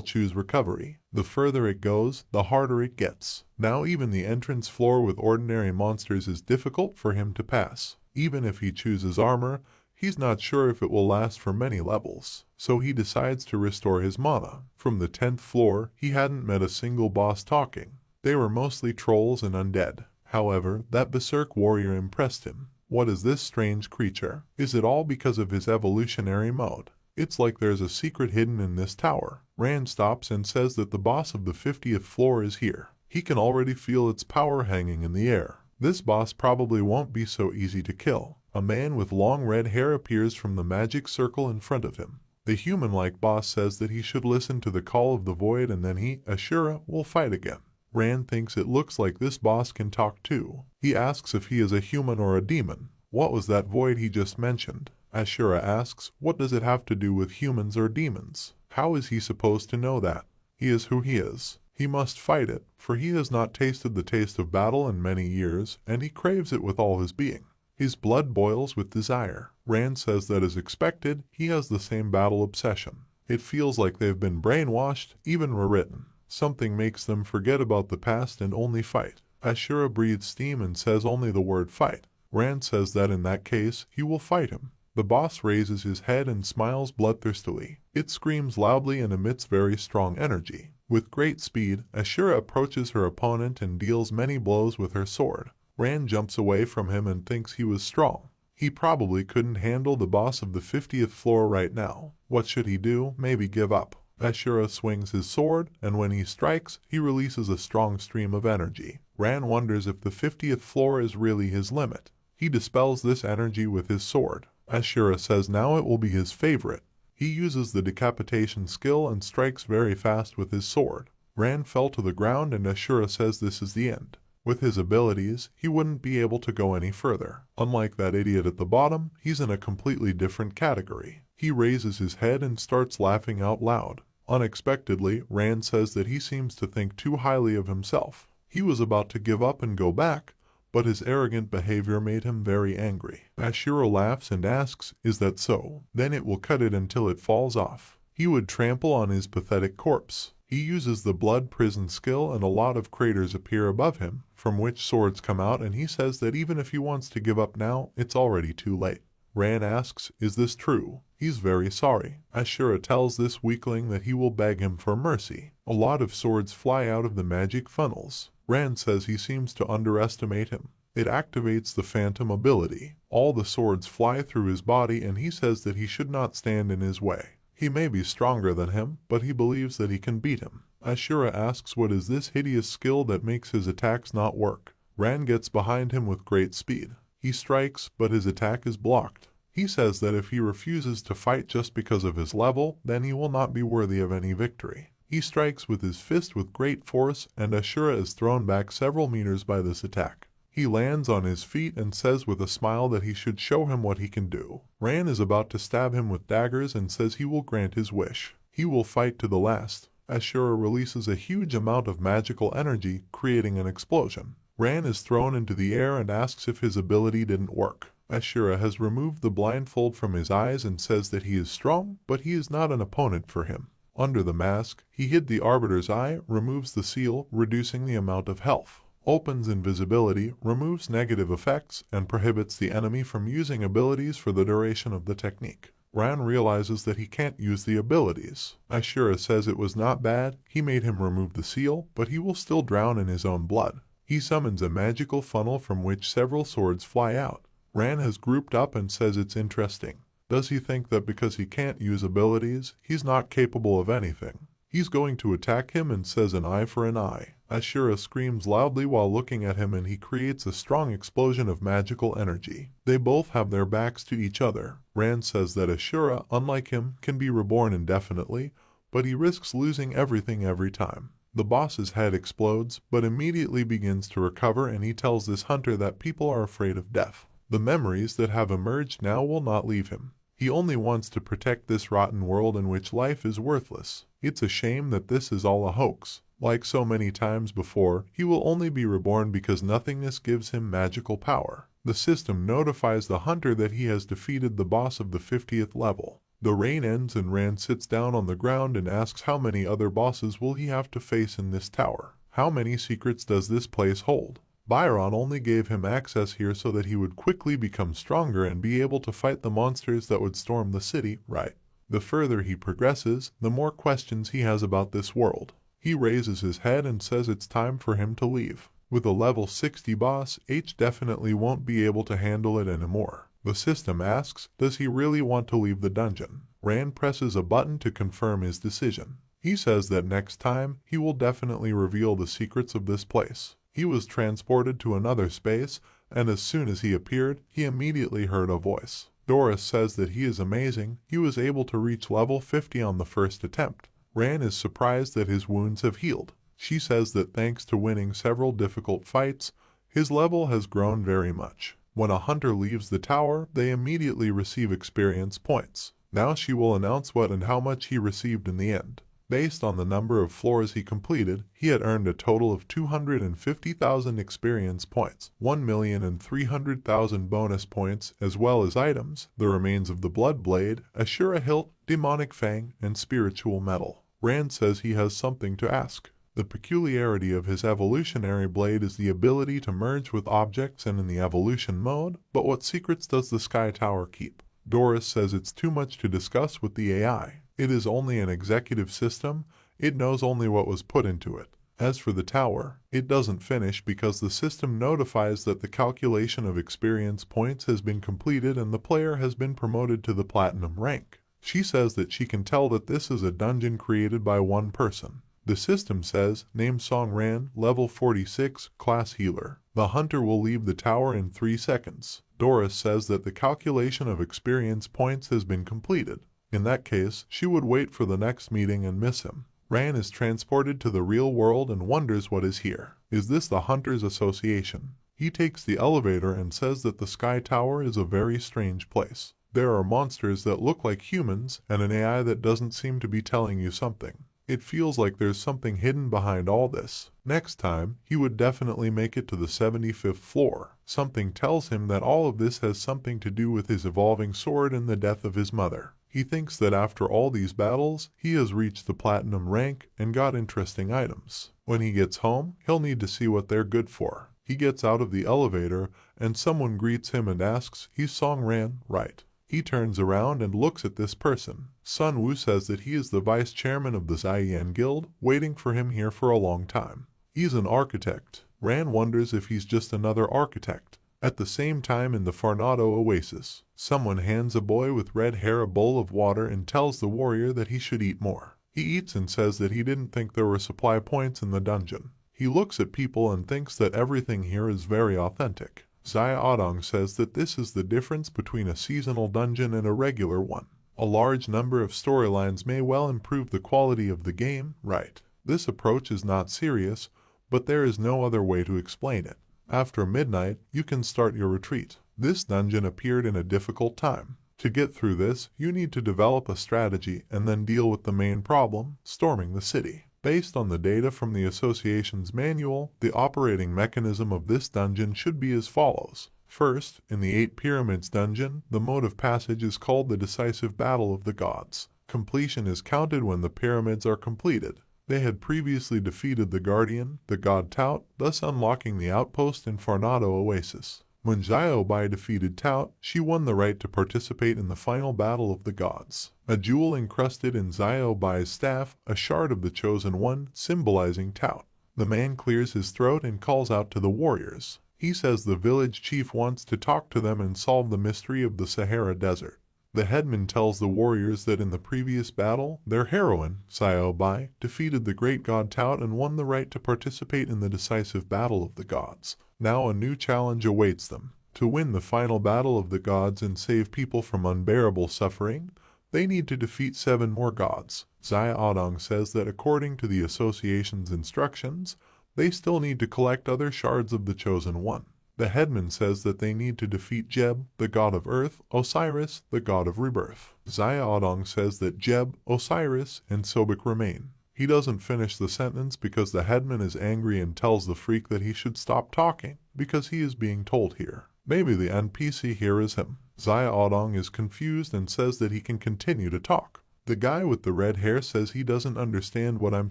choose recovery. The further it goes, the harder it gets. Now even the entrance floor with ordinary monsters is difficult for him to pass. Even if he chooses armor, he's not sure if it will last for many levels. So he decides to restore his mana. From the 10th floor, he hadn't met a single boss talking. They were mostly trolls and undead. However, that berserk warrior impressed him. What is this strange creature? Is it all because of his evolutionary mode? It's like there's a secret hidden in this tower. Rand stops and says that the boss of the 50th floor is here. He can already feel its power hanging in the air. This boss probably won't be so easy to kill. A man with long red hair appears from the magic circle in front of him. The human-like boss says that he should listen to the call of the void and then he, Ashura, will fight again. Rand thinks it looks like this boss can talk too. He asks if he is a human or a demon. What was that void he just mentioned? Ashura asks, what does it have to do with humans or demons? How is he supposed to know that? He is who he is. He must fight it, for he has not tasted the taste of battle in many years, and he craves it with all his being. His blood boils with desire. Rand says that as expected, he has the same battle obsession. It feels like they've been brainwashed, even rewritten. Something makes them forget about the past and only fight. Ashura breathes steam and says only the word fight. Rand says that in that case, he will fight him. The boss raises his head and smiles bloodthirstily. It screams loudly and emits very strong energy. With great speed, Ashura approaches her opponent and deals many blows with her sword. Rand jumps away from him and thinks he was strong. He probably couldn't handle the boss of the 50th floor right now. What should he do? Maybe give up. Ashura swings his sword, and when he strikes, he releases a strong stream of energy. Rand wonders if the 50th floor is really his limit. He dispels this energy with his sword. Ashura says now it will be his favorite. He uses the decapitation skill and strikes very fast with his sword. Rand fell to the ground and Ashura says this is the end. With his abilities, he wouldn't be able to go any further. Unlike that idiot at the bottom, he's in a completely different category. He raises his head and starts laughing out loud. Unexpectedly, Rand says that he seems to think too highly of himself. He was about to give up and go back, but his arrogant behavior made him very angry. Ashura laughs and asks, is that so? Then it will cut it until it falls off. He would trample on his pathetic corpse. He uses the blood prison skill and a lot of craters appear above him, from which swords come out, and he says that even if he wants to give up now, it's already too late. Rand asks, is this true? He's very sorry. Ashura tells this weakling that he will beg him for mercy. A lot of swords fly out of the magic funnels. Rand says he seems to underestimate him. It activates the phantom ability. All the swords fly through his body and he says that he should not stand in his way. He may be stronger than him, but he believes that he can beat him. Ashura asks what is this hideous skill that makes his attacks not work. Rand gets behind him with great speed. He strikes, but his attack is blocked. He says that if he refuses to fight just because of his level, then he will not be worthy of any victory. He strikes with his fist with great force, and Ashura is thrown back several meters by this attack. He lands on his feet and says with a smile that he should show him what he can do. Rand is about to stab him with daggers and says he will grant his wish. He will fight to the last. Ashura releases a huge amount of magical energy, creating an explosion. Rand is thrown into the air and asks if his ability didn't work. Ashura has removed the blindfold from his eyes and says that he is strong, but he is not an opponent for him. Under the mask, he hid the Arbiter's eye, removes the seal, reducing the amount of health, opens invisibility, removes negative effects, and prohibits the enemy from using abilities for the duration of the technique. Rand realizes that he can't use the abilities. Ashura says it was not bad, he made him remove the seal, but he will still drown in his own blood. He summons a magical funnel from which several swords fly out. Rand has grouped up and says it's interesting. Does he think that because he can't use abilities, he's not capable of anything? He's going to attack him and says an eye for an eye. Ashura screams loudly while looking at him and he creates a strong explosion of magical energy. They both have their backs to each other. Rand says that Ashura, unlike him, can be reborn indefinitely, but he risks losing everything every time. The boss's head explodes, but immediately begins to recover and he tells this hunter that people are afraid of death. The memories that have emerged now will not leave him. He only wants to protect this rotten world in which life is worthless. It's a shame that this is all a hoax. Like so many times before, he will only be reborn because nothingness gives him magical power. The system notifies the hunter that he has defeated the boss of the 50th level. The rain ends and Rand sits down on the ground and asks how many other bosses will he have to face in this tower. How many secrets does this place hold? Byron only gave him access here so that he would quickly become stronger and be able to fight the monsters that would storm the city, right? The further he progresses, the more questions he has about this world. He raises his head and says it's time for him to leave. With a level 60 boss, H definitely won't be able to handle it anymore. The system asks, does he really want to leave the dungeon? Ran presses a button to confirm his decision. He says that next time, he will definitely reveal the secrets of this place. He was transported to another space, and as soon as he appeared, he immediately heard a voice. Doris says that he is amazing, he was able to reach level 50 on the first attempt. Ran is surprised that his wounds have healed. She says that thanks to winning several difficult fights, his level has grown very much. When a hunter leaves the tower, they immediately receive experience points. Now she will announce what and how much he received in the end. Based on the number of floors he completed, he had earned a total of 250,000 experience points, 1,300,000 bonus points, as well as items, the remains of the Blood Blade, Ashura Hilt, Demonic Fang, and Spiritual Metal. Rand says he has something to ask. The peculiarity of his evolutionary blade is the ability to merge with objects and in the evolution mode, but what secrets does the Sky Tower keep? Doris says it's too much to discuss with the AI. It is only an executive system, it knows only what was put into it. As for the tower, it doesn't finish because the system notifies that the calculation of experience points has been completed and the player has been promoted to the platinum rank. She says that she can tell that this is a dungeon created by one person. The system says, name Song Ran, level 46, class healer. The hunter will leave the tower in 3 seconds. Doris says that the calculation of experience points has been completed. In that case, she would wait for the next meeting and miss him. Ran is transported to the real world and wonders what is here. Is this the Hunters Association? He takes the elevator and says that the Sky Tower is a very strange place. There are monsters that look like humans and an AI that doesn't seem to be telling you something. It feels like there's something hidden behind all this. Next time, he would definitely make it to the 75th floor. Something tells him that all of this has something to do with his evolving sword and the death of his mother. He thinks that after all these battles, he has reached the platinum rank and got interesting items. When he gets home, he'll need to see what they're good for. He gets out of the elevator and someone greets him and asks, he's Song Ran, right? He turns around and looks at this person. Sun Wu says that he is the vice chairman of the Xian Guild, waiting for him here for a long time. He's an architect. Ran wonders if he's just another architect. At the same time in the Farnado Oasis, someone hands a boy with red hair a bowl of water and tells the warrior that he should eat more. He eats and says that he didn't think there were supply points in the dungeon. He looks at people and thinks that everything here is very authentic. Xia Odong says that this is the difference between a seasonal dungeon and a regular one. A large number of storylines may well improve the quality of the game, right? This approach is not serious, but there is no other way to explain it. After midnight, you can start your retreat. This dungeon appeared in a difficult time. To get through this, you need to develop a strategy and then deal with the main problem, storming the city. Based on the data from the association's manual, the operating mechanism of this dungeon should be as follows. First, in the 8 Pyramids dungeon, the mode of passage is called the Decisive Battle of the Gods. Completion is counted when the pyramids are completed. They had previously defeated the Guardian, the god Tout, thus unlocking the outpost in Farnado Oasis. When Xiaobai defeated Tout, she won the right to participate in the final battle of the gods. A jewel encrusted in Xiaobai's staff, a shard of the Chosen One, symbolizing Tout. The man clears his throat and calls out to the warriors. He says the village chief wants to talk to them and solve the mystery of the Sahara Desert. The headman tells the warriors that in the previous battle, their heroine, Xiaobai, defeated the great god Tout and won the right to participate in the decisive battle of the gods. Now a new challenge awaits them. To win the final battle of the gods and save people from unbearable suffering, they need to defeat 7 more gods. Xia Odong says that according to the association's instructions, they still need to collect other shards of the Chosen One. The headman says that they need to defeat Jeb, the god of earth, Osiris, the god of rebirth. Xia Odong says that Jeb, Osiris, and Sobek remain. He doesn't finish the sentence because the headman is angry and tells the freak that he should stop talking, because he is being told here. Maybe the NPC here is him. Xia Odong is confused and says that he can continue to talk. The guy with the red hair says he doesn't understand what I'm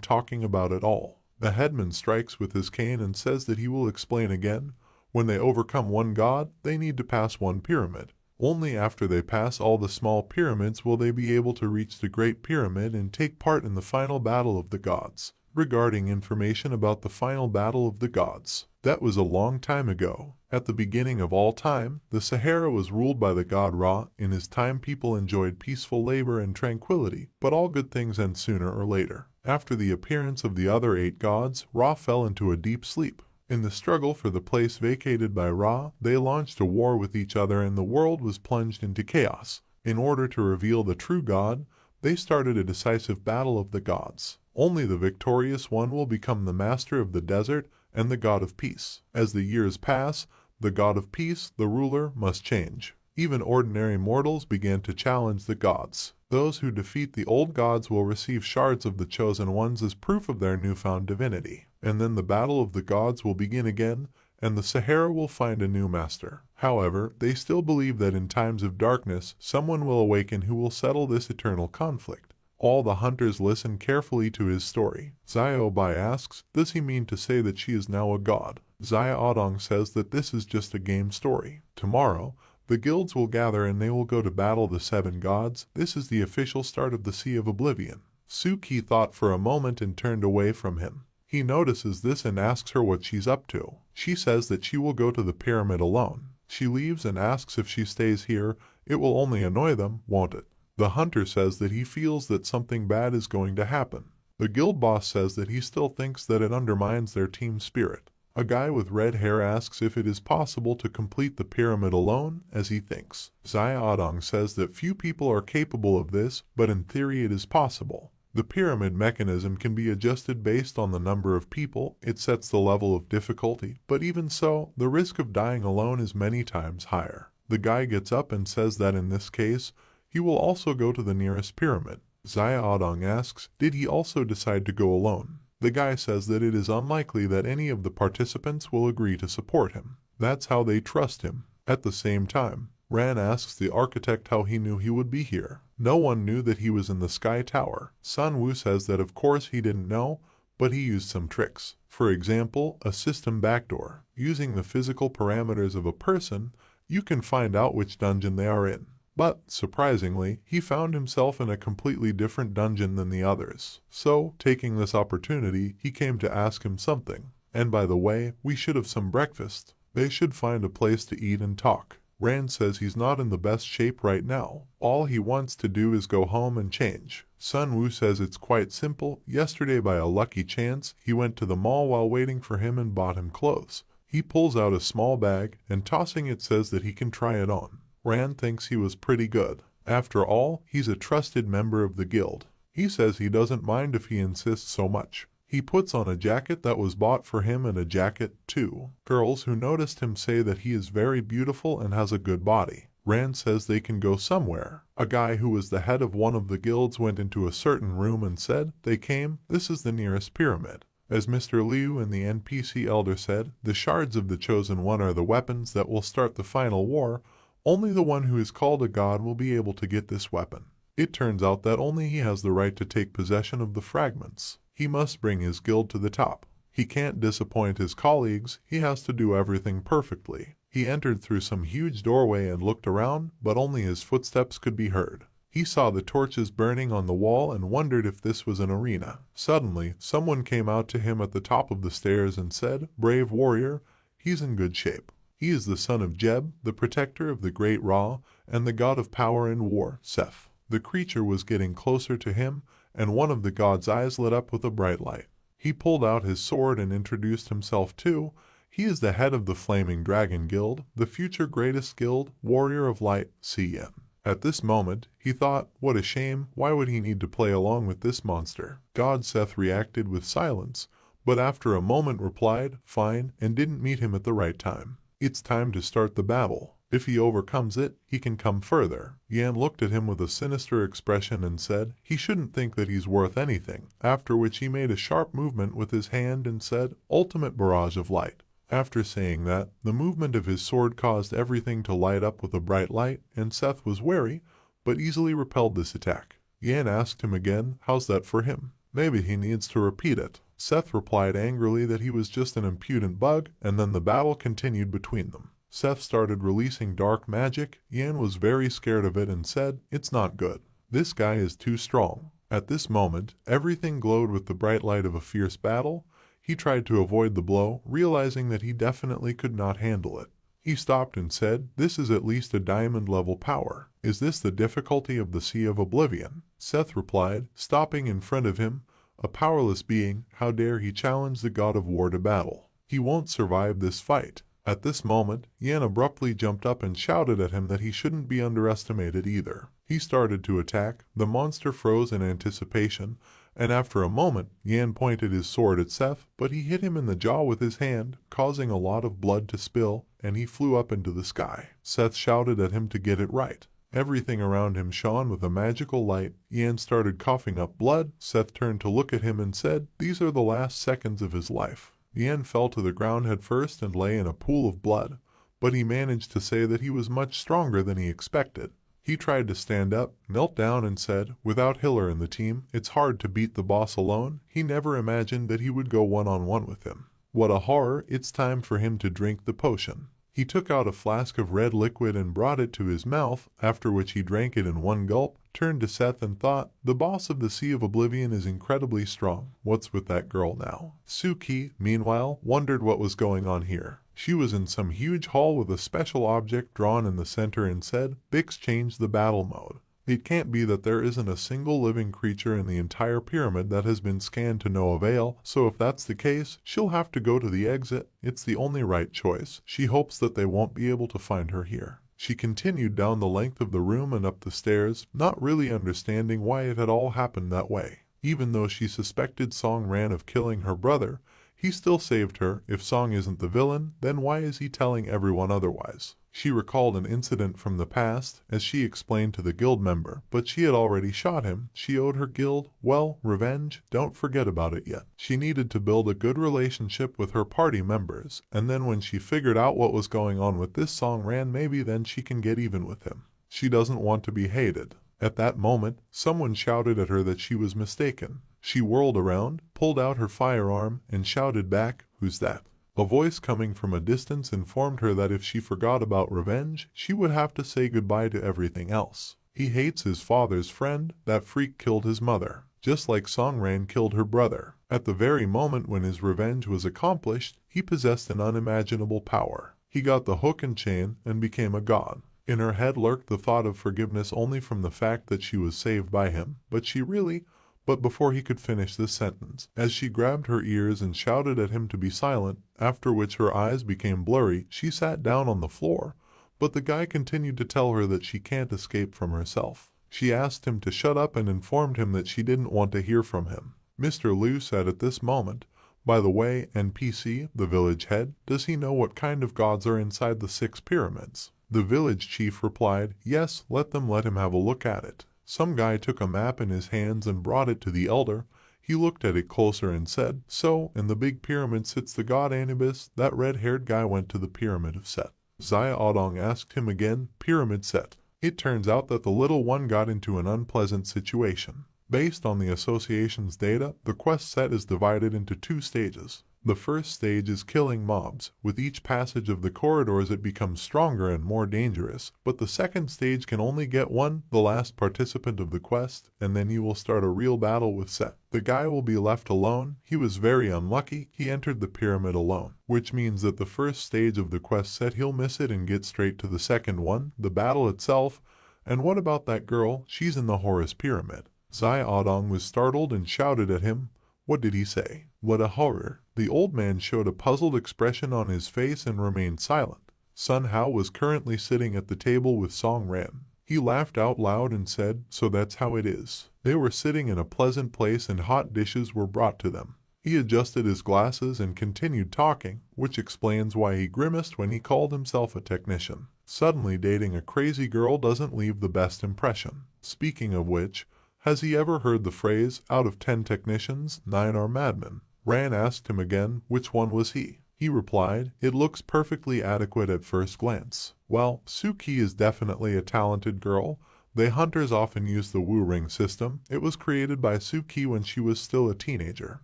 talking about at all. The headman strikes with his cane and says that he will explain again. When they overcome one god, they need to pass one pyramid. Only after they pass all the small pyramids will they be able to reach the Great Pyramid and take part in the final battle of the gods. regarding information about the final battle of the gods. That was a long time ago. At the beginning of all time, the Sahara was ruled by the god Ra. In his time, people enjoyed peaceful labor and tranquility, but all good things end sooner or later. After the appearance of the other 8 gods, Ra fell into a deep sleep. In the struggle for the place vacated by Ra, they launched a war with each other and the world was plunged into chaos. In order to reveal the true god, they started a decisive battle of the gods. Only the victorious one will become the master of the desert and the god of peace. As the years pass, the god of peace, the ruler, must change. Even ordinary mortals began to challenge the gods. Those who defeat the old gods will receive shards of the chosen ones as proof of their newfound divinity. And then the battle of the gods will begin again, and the Sahara will find a new master. However, they still believe that in times of darkness, someone will awaken who will settle this eternal conflict. All the hunters listen carefully to his story. Xiaobai asks, does he mean to say that she is now a god? Xiaodong says that this is just a game story. Tomorrow, the guilds will gather and they will go to battle the 7 gods. This is the official start of the Sea of Oblivion. Suki thought for a moment and turned away from him. He notices this and asks her what she's up to. She says that she will go to the pyramid alone. She leaves and asks if she stays here, it will only annoy them, won't it? The hunter says that he feels that something bad is going to happen. The guild boss says that he still thinks that it undermines their team spirit. A guy with red hair asks if it is possible to complete the pyramid alone, as he thinks. Xiaodong says that few people are capable of this, but in theory it is possible. The pyramid mechanism can be adjusted based on the number of people. It sets the level of difficulty, but even so, the risk of dying alone is many times higher. The guy gets up and says that in this case, he will also go to the nearest pyramid. Xiaodong asks, did he also decide to go alone? The guy says that it is unlikely that any of the participants will agree to support him. That's how they trust him. At the same time, Ran asks the architect how he knew he would be here. No one knew that he was in the Sky Tower. Sun Wu says that of course he didn't know, but he used some tricks. For example, a system backdoor. Using the physical parameters of a person, you can find out which dungeon they are in. But, surprisingly, he found himself in a completely different dungeon than the others. So, taking this opportunity, he came to ask him something. And by the way, we should have some breakfast. They should find a place to eat and talk. Rand says he's not in the best shape right now. All he wants to do is go home and change. Sun Wu says it's quite simple. Yesterday, by a lucky chance, he went to the mall while waiting for him and bought him clothes. He pulls out a small bag and tossing it says that he can try it on. Rand thinks he was pretty good. After all, he's a trusted member of the guild. He says he doesn't mind if he insists so much. He puts on a jacket that was bought for him and a jacket, too. Girls who noticed him say that he is very beautiful and has a good body. Rand says they can go somewhere. A guy who was the head of one of the guilds went into a certain room and said, they came, this is the nearest pyramid. As Mr. Liu and the NPC elder said, the shards of the Chosen One are the weapons that will start the final war. Only the one who is called a god will be able to get this weapon. It turns out that only he has the right to take possession of the fragments. He must bring his guild to the top. He can't disappoint his colleagues, he has to do everything perfectly. He entered through some huge doorway and looked around, but only his footsteps could be heard. He saw the torches burning on the wall and wondered if this was an arena. Suddenly, someone came out to him at the top of the stairs and said, brave warrior, he's in good shape. He is the son of Jeb, the protector of the great Ra, and the god of power and war, Seth. The creature was getting closer to him, and one of the god's eyes lit up with a bright light. He pulled out his sword and introduced himself too. He is the head of the Flaming Dragon Guild, the future greatest guild, warrior of light, CN. At this moment, he thought, what a shame, why would he need to play along with this monster? God Seth reacted with silence, but after a moment replied, fine, and didn't meet him at the right time. It's time to start the battle. If he overcomes it, he can come further. Yan looked at him with a sinister expression and said, he shouldn't think that he's worth anything, after which he made a sharp movement with his hand and said, ultimate barrage of light. After saying that, the movement of his sword caused everything to light up with a bright light, and Seth was wary, but easily repelled this attack. Yan asked him again, how's that for him? Maybe he needs to repeat it. Seth replied angrily that he was just an impudent bug, and then the battle continued between them. Seth started releasing dark magic. Yan was very scared of it and said, it's not good. This guy is too strong. At this moment, everything glowed with the bright light of a fierce battle. He tried to avoid the blow, realizing that he definitely could not handle it. He stopped and said, "This is at least a diamond-level power. Is this the difficulty of the Sea of Oblivion?" Seth replied, stopping in front of him, "A powerless being, how dare he challenge the god of war to battle? He won't survive this fight." At this moment, Yan abruptly jumped up and shouted at him that he shouldn't be underestimated either. He started to attack, the monster froze in anticipation, and after a moment, Yan pointed his sword at Seth, but he hit him in the jaw with his hand, causing a lot of blood to spill, and he flew up into the sky. Seth shouted at him to get it right. Everything around him shone with a magical light. Yan started coughing up blood. Seth turned to look at him and said, "These are the last seconds of his life." Yan fell to the ground head first and lay in a pool of blood, but he managed to say that he was much stronger than he expected. He tried to stand up, knelt down and said, "Without Hiller in the team, it's hard to beat the boss alone." He never imagined that he would go one-on-one with him. What a horror! It's time for him to drink the potion. He took out a flask of red liquid and brought it to his mouth, after which he drank it in one gulp, turned to Seth and thought, "The boss of the Sea of Oblivion is incredibly strong. What's with that girl now?" Suki, meanwhile, wondered what was going on here. She was in some huge hall with a special object drawn in the center and said, "Bix changed the battle mode. It can't be that there isn't a single living creature in the entire pyramid that has been scanned to no avail, so if that's the case, she'll have to go to the exit. It's the only right choice. She hopes that they won't be able to find her here." She continued down the length of the room and up the stairs, not really understanding why it had all happened that way. Even though she suspected Song Ran of killing her brother, he still saved her. If Song isn't the villain, then why is he telling everyone otherwise? She recalled an incident from the past, as she explained to the guild member, but she had already shot him. She owed her guild, well, revenge, don't forget about it yet. She needed to build a good relationship with her party members, and then when she figured out what was going on with this Song Ran, maybe then she can get even with him. She doesn't want to be hated. At that moment, someone shouted at her that she was mistaken. She whirled around, pulled out her firearm, and shouted back, "Who's that?" A voice coming from a distance informed her that if she forgot about revenge, she would have to say goodbye to everything else. He hates his father's friend. That freak killed his mother, just like Song Ran killed her brother. At the very moment when his revenge was accomplished, he possessed an unimaginable power. He got the hook and chain and became a god. In her head lurked the thought of forgiveness only from the fact that she was saved by him, but before he could finish this sentence, as she grabbed her ears and shouted at him to be silent, after which her eyes became blurry, she sat down on the floor, but the guy continued to tell her that she can't escape from herself. She asked him to shut up and informed him that she didn't want to hear from him. Mr. Lu said at this moment, "By the way, NPC, the village head, does he know what kind of gods are inside the 6 pyramids?" The village chief replied, "Yes, let him have a look at it." Some guy took a map in his hands and brought it to the elder. He looked at it closer and said, "So, in the big pyramid sits the god Anubis." That red-haired guy went to the pyramid of Set. Zaya Odong asked him again, "Pyramid Set." It turns out that the little one got into an unpleasant situation. Based on the association's data, the quest set is divided into 2 stages. The first stage is killing mobs. With each passage of the corridors it becomes stronger and more dangerous, but the second stage can only get one, the last participant of the quest, and then you will start a real battle with Set. The guy will be left alone. He was very unlucky. He entered the pyramid alone, which means that the first stage of the quest set he'll miss it and get straight to the second one, the battle itself. And what about that girl? She's in the Horus Pyramid. Zai Odong was startled and shouted at him. What did he say? What a horror. The old man showed a puzzled expression on his face and remained silent. Sun Hao was currently sitting at the table with Song Ran. He laughed out loud and said, "So that's how it is." They were sitting in a pleasant place and hot dishes were brought to them. He adjusted his glasses and continued talking, which explains why he grimaced when he called himself a technician. Suddenly dating a crazy girl doesn't leave the best impression. Speaking of which, has he ever heard the phrase, "Out of 10 technicians, 9 are madmen"? Ran asked him again, which one was he? He replied, "It looks perfectly adequate at first glance." Well, Suki is definitely a talented girl. They hunters often use the Wu Ring system. It was created by Suki when she was still a teenager.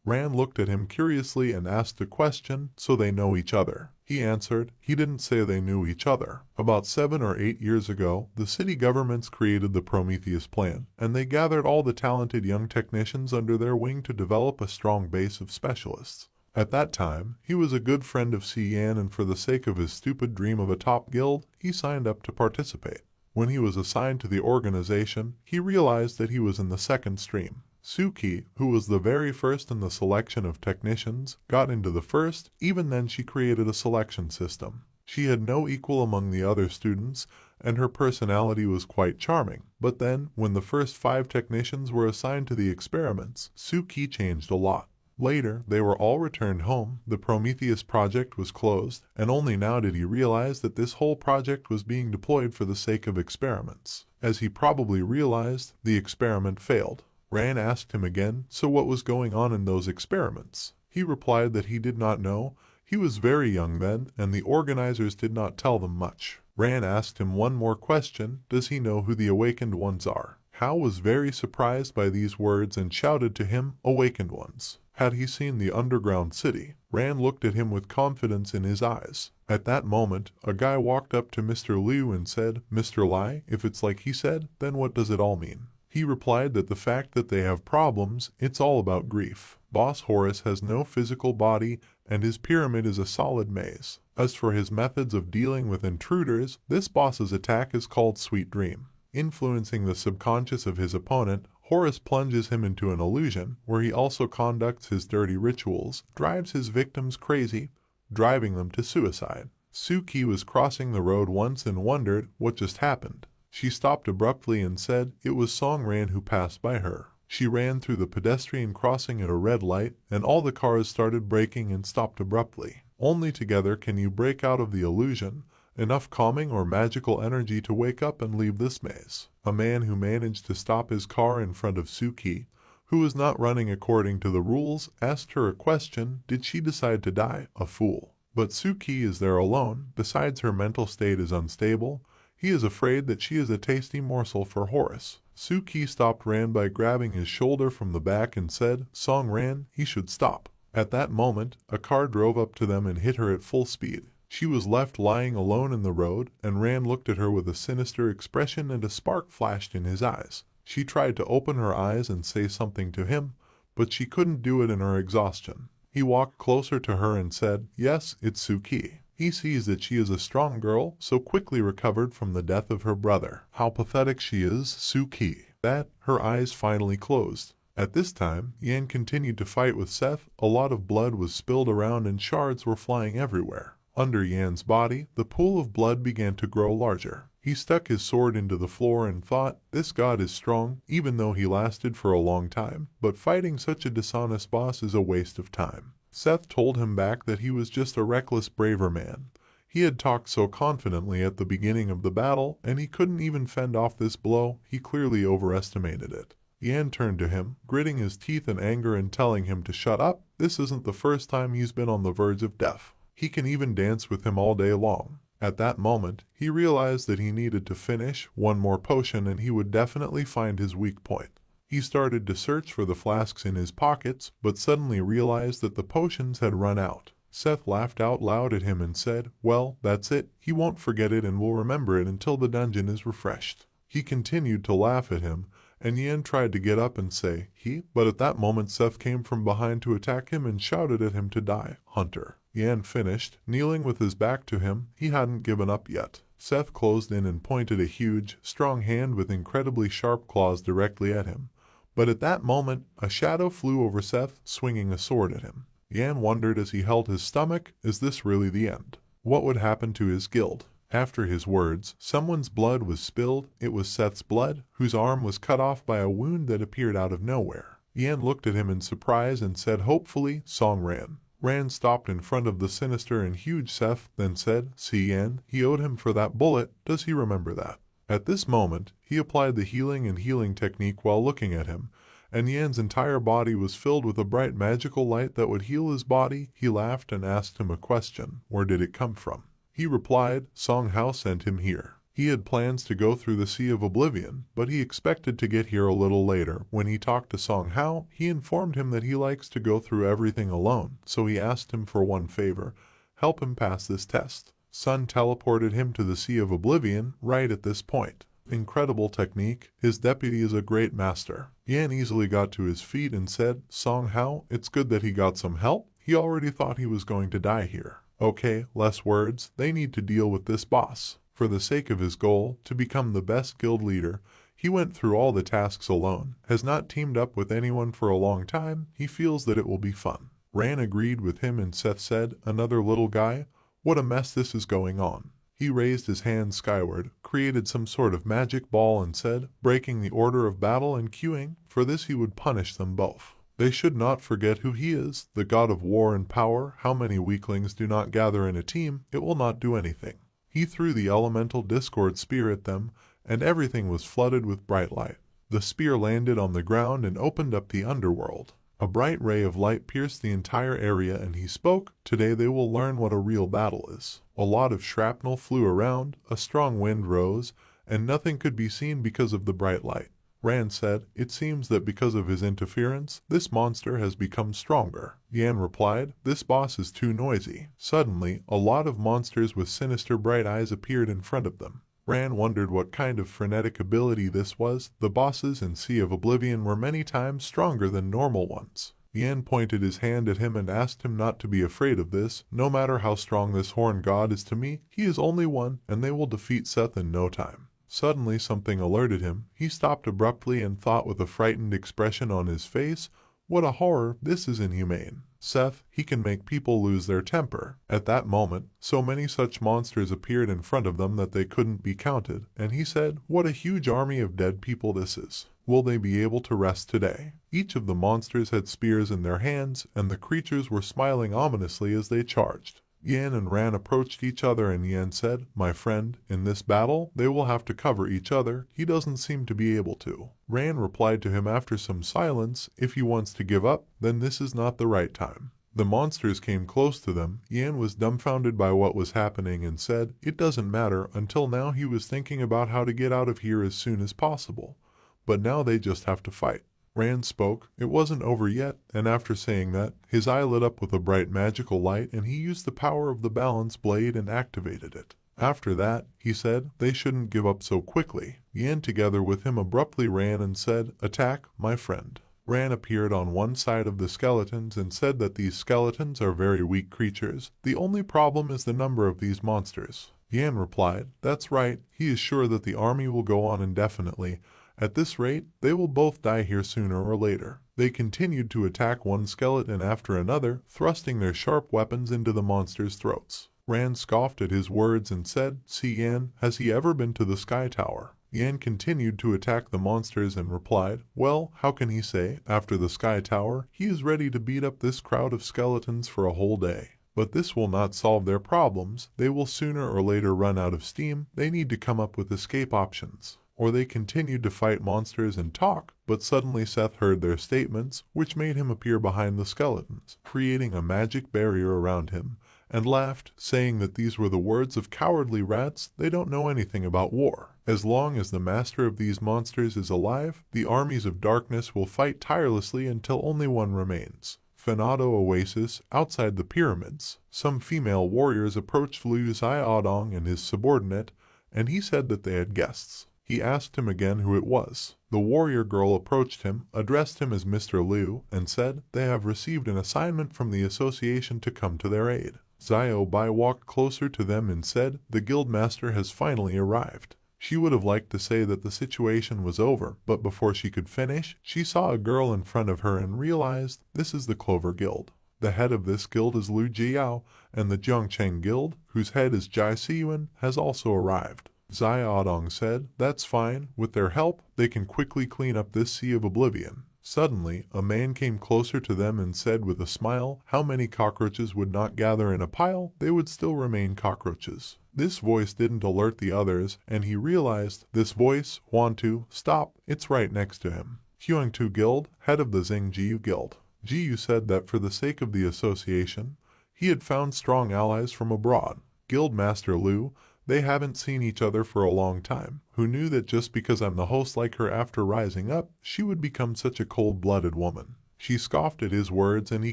Ran looked at him curiously and asked a question, so they know each other. He answered, he didn't say they knew each other. About 7 or 8 years ago, the city governments created the Prometheus Plan, and they gathered all the talented young technicians under their wing to develop a strong base of specialists. At that time, he was a good friend of Yan, and for the sake of his stupid dream of a top guild, he signed up to participate. When he was assigned to the organization, he realized that he was in the second stream. Suki, who was the very first in the selection of technicians, got into the first. Even then she created a selection system. She had no equal among the other students, and her personality was quite charming. But then, when the first 5 technicians were assigned to the experiments, Suki changed a lot. Later, they were all returned home, the Prometheus project was closed, and only now did he realize that this whole project was being deployed for the sake of experiments. As he probably realized, the experiment failed. Ran asked him again, so what was going on in those experiments? He replied that he did not know. He was very young then, and the organizers did not tell them much. Ran asked him one more question, does he know who the awakened ones are? Hao was very surprised by these words and shouted to him, awakened ones. Had he seen the underground city? Ran looked at him with confidence in his eyes. At that moment, a guy walked up to Mr. Liu and said, Mr. Lai, if it's like he said, then what does it all mean? He replied that the fact that they have problems, it's all about grief. Boss Horus has no physical body, and his pyramid is a solid maze. As for his methods of dealing with intruders, this boss's attack is called Sweet Dream. Influencing the subconscious of his opponent, Horus plunges him into an illusion, where he also conducts his dirty rituals, drives his victims crazy, driving them to suicide. Suki was crossing the road once and wondered what just happened. She stopped abruptly and said it was Song Ran who passed by her. She ran through the pedestrian crossing at a red light, and all the cars started braking and stopped abruptly. Only together can you break out of the illusion. Enough calming or magical energy to wake up and leave this maze. A man who managed to stop his car in front of Suki, who was not running according to the rules, asked her a question, did she decide to die? A fool. But Suki is there alone, besides her mental state is unstable. He is afraid that she is a tasty morsel for Horus. Suki stopped Ran by grabbing his shoulder from the back and said, Song Ran, he should stop. At that moment, a car drove up to them and hit her at full speed. She was left lying alone in the road, and Ran looked at her with a sinister expression and a spark flashed in his eyes. She tried to open her eyes and say something to him, but she couldn't do it in her exhaustion. He walked closer to her and said, yes, it's Suki. He sees that she is a strong girl, so quickly recovered from the death of her brother. How pathetic she is, Suki. That, her eyes finally closed. At this time, Yan continued to fight with Seth. A lot of blood was spilled around and shards were flying everywhere. Under Yan's body, the pool of blood began to grow larger. He stuck his sword into the floor and thought, this god is strong, even though he lasted for a long time, but fighting such a dishonest boss is a waste of time. Seth told him back that he was just a reckless braver man. He had talked so confidently at the beginning of the battle, and he couldn't even fend off this blow. He clearly overestimated it. Yan turned to him, gritting his teeth in anger and telling him to shut up. This isn't the first time he's been on the verge of death. He can even dance with him all day long. At that moment, he realized that he needed to finish one more potion and he would definitely find his weak point. He started to search for the flasks in his pockets, but suddenly realized that the potions had run out. Seth laughed out loud at him and said, well, that's it. He won't forget it and will remember it until the dungeon is refreshed. He continued to laugh at him, and Yan tried to get up and say, but at that moment Seth came from behind to attack him and shouted at him to die. Hunter. Yan finished, kneeling with his back to him. He hadn't given up yet. Seth closed in and pointed a huge, strong hand with incredibly sharp claws directly at him. But at that moment, a shadow flew over Seth, swinging a sword at him. Yan wondered as he held his stomach, is this really the end? What would happen to his guild? After his words, someone's blood was spilled. It was Seth's blood, whose arm was cut off by a wound that appeared out of nowhere. Yan looked at him in surprise and said hopefully, Song Ran. Ran stopped in front of the sinister and huge Seth, then said, see Yan, he owed him for that bullet. Does he remember that? At this moment, he applied the healing technique while looking at him, and Yan's entire body was filled with a bright magical light that would heal his body. He laughed and asked him a question. Where did it come from? He replied, Song Hao sent him here. He had plans to go through the Sea of Oblivion, but he expected to get here a little later. When he talked to Song Hao, he informed him that he likes to go through everything alone, so he asked him for one favor: help him pass this test. Sun teleported him to the Sea of Oblivion right at this point. Incredible technique. His deputy is a great master. Yan easily got to his feet and said, Song Hao, it's good that he got some help. He already thought he was going to die here. Okay, less words. They need to deal with this boss. For the sake of his goal, to become the best guild leader, he went through all the tasks alone, has not teamed up with anyone for a long time. He feels that it will be fun. Ran agreed with him and Seth said, another little guy? What a mess this is going on. He raised his hand skyward, created some sort of magic ball and said, breaking the order of battle and queuing, for this he would punish them both. They should not forget who he is, the god of war and power. How many weaklings do not gather in a team? It will not do anything. He threw the elemental discord spear at them, and everything was flooded with bright light. The spear landed on the ground and opened up the underworld. A bright ray of light pierced the entire area and he spoke, today they will learn what a real battle is. A lot of shrapnel flew around, a strong wind rose, and nothing could be seen because of the bright light. Rand said, it seems that because of his interference, this monster has become stronger. Yan replied, this boss is too noisy. Suddenly, a lot of monsters with sinister bright eyes appeared in front of them. Rand wondered what kind of frenetic ability this was. The bosses in Sea of Oblivion were many times stronger than normal ones. Yan pointed his hand at him and asked him not to be afraid of this. No matter how strong this horn god is to me, he is only one, and they will defeat Seth in no time. Suddenly something alerted him. He stopped abruptly and thought with a frightened expression on his face, what a horror, this is inhumane. Seth, he can make people lose their temper. At that moment, so many such monsters appeared in front of them that they couldn't be counted, and he said, what a huge army of dead people this is. Will they be able to rest today? Each of the monsters had spears in their hands, and the creatures were smiling ominously as they charged. Yan and Ran approached each other and Yan said, my friend, in this battle, they will have to cover each other. He doesn't seem to be able to. Ran replied to him after some silence, if he wants to give up, then this is not the right time. The monsters came close to them. Yan was dumbfounded by what was happening and said, it doesn't matter. Until now he was thinking about how to get out of here as soon as possible. But now they just have to fight. Rand spoke, it wasn't over yet, and after saying that, his eye lit up with a bright magical light and he used the power of the balance blade and activated it. After that, he said, they shouldn't give up so quickly. Yan together with him abruptly ran and said, attack, my friend. Ran appeared on one side of the skeletons and said that these skeletons are very weak creatures. The only problem is the number of these monsters. Yan replied, that's right, he is sure that the army will go on indefinitely. At this rate, they will both die here sooner or later. They continued to attack one skeleton after another, thrusting their sharp weapons into the monsters' throats. Rand scoffed at his words and said, see Yan, has he ever been to the Sky Tower? Yan continued to attack the monsters and replied, well, how can he say, after the Sky Tower, he is ready to beat up this crowd of skeletons for a whole day. But this will not solve their problems. They will sooner or later run out of steam. They need to come up with escape options. Or they continued to fight monsters and talk, but suddenly Seth heard their statements, which made him appear behind the skeletons, creating a magic barrier around him, and laughed, saying that these were the words of cowardly rats. They don't know anything about war. As long as the master of these monsters is alive, the armies of darkness will fight tirelessly until only one remains. Fenado Oasis, outside the pyramids, some female warriors approached Lu Xin and his subordinate, and he said that they had guests. He asked him again who it was. The warrior girl approached him, addressed him as Mr. Liu, and said, they have received an assignment from the association to come to their aid. Zio Bai walked closer to them and said, the guild master has finally arrived. She would have liked to say that the situation was over, but before she could finish, she saw a girl in front of her and realized, this is the Clover Guild. The head of this guild is Lu Jiao, and the Jiangcheng Guild, whose head is Jai Siyuan, has also arrived. Xiaodong said, that's fine, with their help, they can quickly clean up this Sea of Oblivion. Suddenly, a man came closer to them and said with a smile, how many cockroaches would not gather in a pile, they would still remain cockroaches. This voice didn't alert the others, and he realized, this voice, Huantu, stop, it's right next to him. Huangtu Guild, head of the Zhengjiu Guild. Jiu said that for the sake of the association, he had found strong allies from abroad. Guild Master Lu, They haven't seen each other for a long time. Who knew that just because I'm the host like her after rising up, she would become such a cold-blooded woman? She scoffed at his words and he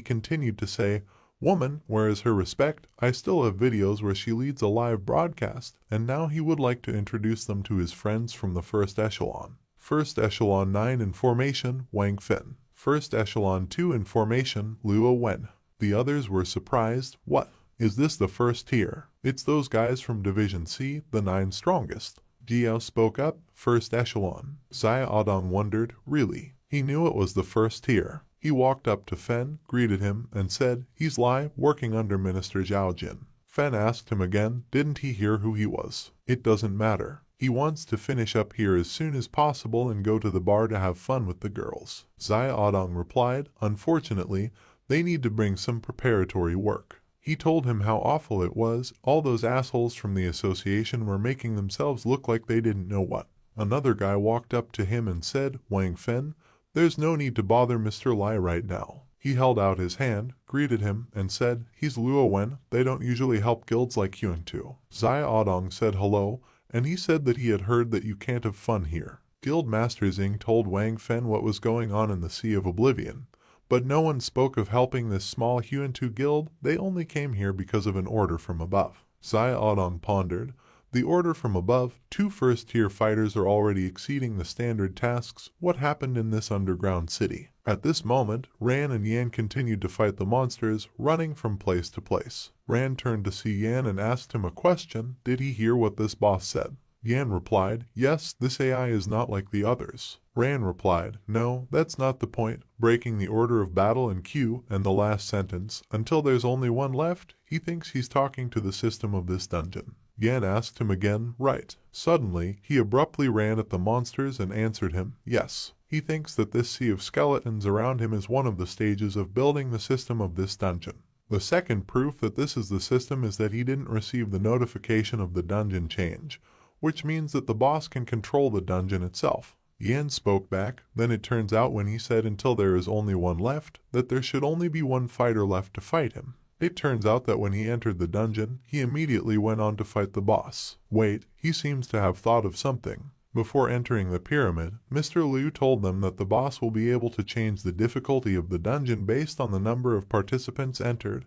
continued to say, "Woman, where is her respect? I still have videos where she leads a live broadcast," and now he would like to introduce them to his friends from the First Echelon. First Echelon 9 in formation, Wang Fin. First Echelon 2 in formation, Luo Wen. The others were surprised. What? Is this the first tier? It's those guys from Division C, the 9 strongest. Jiao spoke up, First Echelon. Xia Adong wondered, really? He knew it was the first tier. He walked up to Fen, greeted him, and said, "He's Lai, working under Minister Zhao Jin." Fen asked him again, didn't he hear who he was? It doesn't matter. He wants to finish up here as soon as possible and go to the bar to have fun with the girls. Xia Adong replied, unfortunately, they need to bring some preparatory work. He told him how awful it was, all those assholes from the association were making themselves look like they didn't know what. Another guy walked up to him and said, Wang Fen, there's no need to bother Mr. Lai right now. He held out his hand, greeted him, and said, he's Luo Wen, they don't usually help guilds like you and two. Xia Adong said hello, and he said that he had heard that you can't have fun here. Guild Master Xing told Wang Fen what was going on in the Sea of Oblivion, but no one spoke of helping this small Huan-Tu guild. They only came here because of an order from above. Xia Adong pondered. The order from above, 2 first-tier fighters are already exceeding the standard tasks. What happened in this underground city? At this moment, Ran and Yan continued to fight the monsters, running from place to place. Ran turned to see Yan and asked him a question. Did he hear what this boss said? Yan replied, yes, this AI is not like the others. Ran replied, no, that's not the point. Breaking the order of battle in Q and the last sentence, until there's only one left, he thinks he's talking to the system of this dungeon. Yan asked him again, right. Suddenly, he abruptly ran at the monsters and answered him, yes. He thinks that this sea of skeletons around him is one of the stages of building the system of this dungeon. The second proof that this is the system is that he didn't receive the notification of the dungeon change, which means that the boss can control the dungeon itself. Yan spoke back, then it turns out when he said until there is only one left, that there should only be one fighter left to fight him. It turns out that when he entered the dungeon, he immediately went on to fight the boss. Wait, he seems to have thought of something. Before entering the pyramid, Mr. Liu told them that the boss will be able to change the difficulty of the dungeon based on the number of participants entered.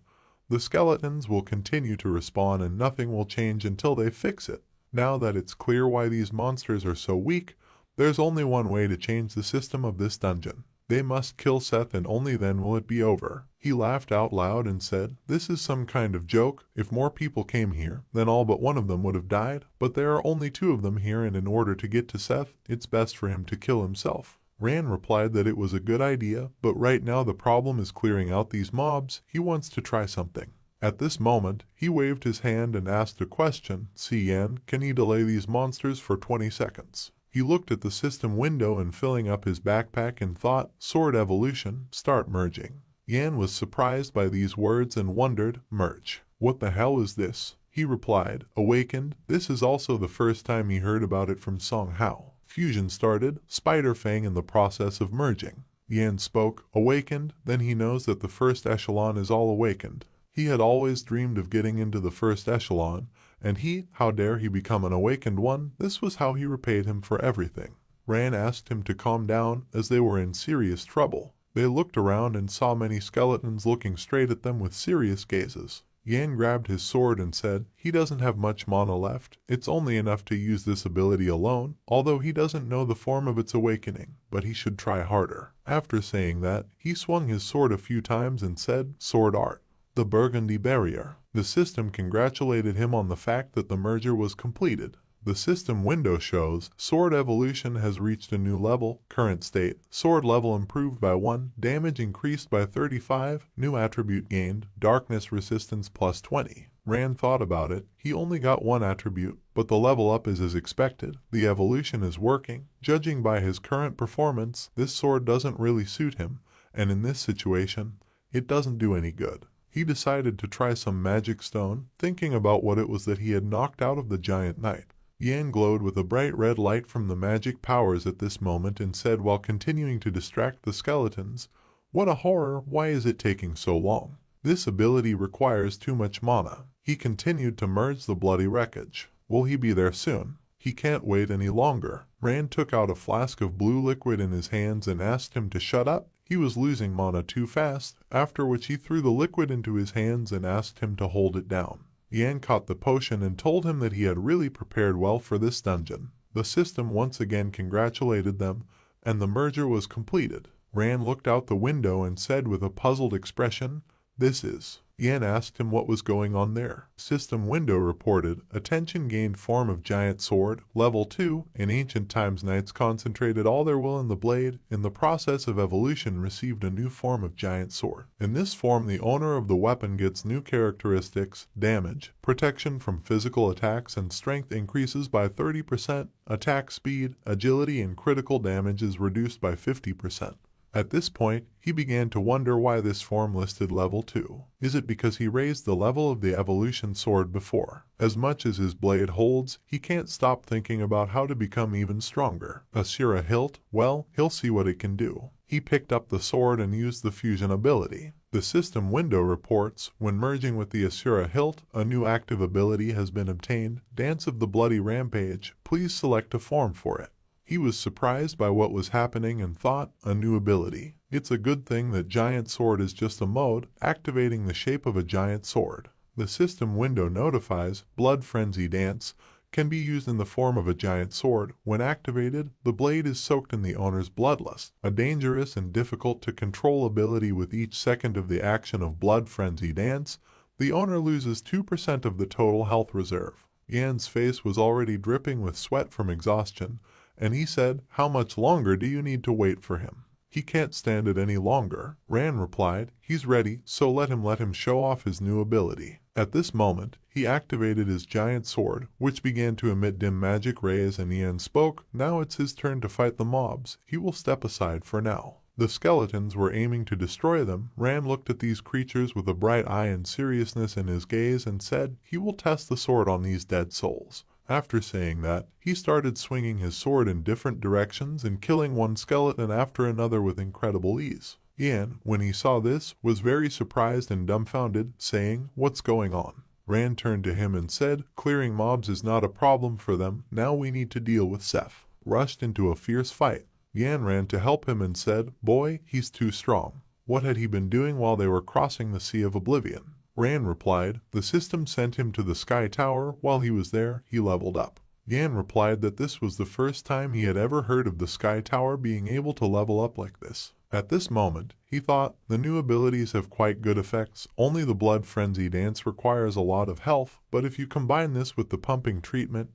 The skeletons will continue to respawn and nothing will change until they fix it. Now that it's clear why these monsters are so weak, there's only one way to change the system of this dungeon. They must kill Seth and only then will it be over. He laughed out loud and said, this is some kind of joke. If more people came here, then all but one of them would have died, but there are only 2 of them here and in order to get to Seth, it's best for him to kill himself. Ran replied that it was a good idea, but right now the problem is clearing out these mobs. He wants to try something. At this moment, he waved his hand and asked a question. Yan, can he delay these monsters for 20 seconds? He looked at the system window and filling up his backpack and thought, sword evolution, start merging. Yan was surprised by these words and wondered, merge. What the hell is this? He replied, awakened. This is also the first time he heard about it from Song Hao. Fusion started, Spider Fang in the process of merging. Yan spoke, awakened, then he knows that the first echelon is all awakened. He had always dreamed of getting into the first echelon, and how dare he become an awakened one? This was how he repaid him for everything. Ran asked him to calm down, as they were in serious trouble. They looked around and saw many skeletons looking straight at them with serious gazes. Yan grabbed his sword and said, he doesn't have much mana left, it's only enough to use this ability alone, although he doesn't know the form of its awakening, but he should try harder. After saying that, he swung his sword a few times and said, sword art. The Burgundy Barrier. The system congratulated him on the fact that the merger was completed. The system window shows, sword evolution has reached a new level, current state, sword level improved by 1, damage increased by 35, new attribute gained, darkness resistance plus 20. Rand thought about it, he only got 1 attribute, but the level up is as expected. The evolution is working. Judging by his current performance, this sword doesn't really suit him, and in this situation, it doesn't do any good. He decided to try some magic stone, thinking about what it was that he had knocked out of the giant knight. Yan glowed with a bright red light from the magic powers at this moment and said while continuing to distract the skeletons, what a horror, why is it taking so long? This ability requires too much mana. He continued to merge the bloody wreckage. Will he be there soon? He can't wait any longer. Rand took out a flask of blue liquid in his hands and asked him to shut up. He was losing mana too fast, after which he threw the liquid into his hands and asked him to hold it down. Yan caught the potion and told him that he had really prepared well for this dungeon. The system once again congratulated them, and the merger was completed. Rand looked out the window and said with a puzzled expression, "This is." Yan asked him what was going on there. System window reported, attention gained form of giant sword, level 2. In ancient times knights concentrated all their will in the blade, in the process of evolution received a new form of giant sword. In this form the owner of the weapon gets new characteristics, damage, protection from physical attacks and strength increases by 30%, attack speed, agility and critical damage is reduced by 50%. At this point, he began to wonder why this form listed level 2. Is it because he raised the level of the evolution sword before? As much as his blade holds, he can't stop thinking about how to become even stronger. Asura hilt, well, he'll see what it can do. He picked up the sword and used the fusion ability. The system window reports, when merging with the Asura hilt, a new active ability has been obtained, Dance of the Bloody Rampage. Please select a form for it. He was surprised by what was happening and thought, a new ability. It's a good thing that Giant Sword is just a mode, activating the shape of a giant sword. The system window notifies, Blood Frenzy Dance, can be used in the form of a giant sword. When activated, the blade is soaked in the owner's bloodlust, a dangerous and difficult to control ability. With each second of the action of Blood Frenzy Dance, the owner loses 2% of the total health reserve. Yan's face was already dripping with sweat from exhaustion, and he said, "How much longer do you need to wait for him?" "He can't stand it any longer," Rand replied. "He's ready, so let him show off his new ability." At this moment, he activated his giant sword, which began to emit dim magic rays, and Yan spoke, "Now it's his turn to fight the mobs. He will step aside for now." The skeletons were aiming to destroy them. Rand looked at these creatures with a bright eye and seriousness in his gaze and said, "He will test the sword on these dead souls." After saying that, he started swinging his sword in different directions and killing one skeleton after another with incredible ease. Yan, when he saw this, was very surprised and dumbfounded, saying, "What's going on?" Rand turned to him and said, "Clearing mobs is not a problem for them. Now we need to deal with Seth." Rushed into a fierce fight. Yan ran to help him and said, "Boy, he's too strong." What had he been doing while they were crossing the Sea of Oblivion? Rand replied, "The system sent him to the Sky Tower. While he was there, he leveled up." Yan replied that this was the first time he had ever heard of the Sky Tower being able to level up like this. At this moment, he thought, the new abilities have quite good effects. Only the Blood Frenzy Dance requires a lot of health, but if you combine this with the pumping treatment,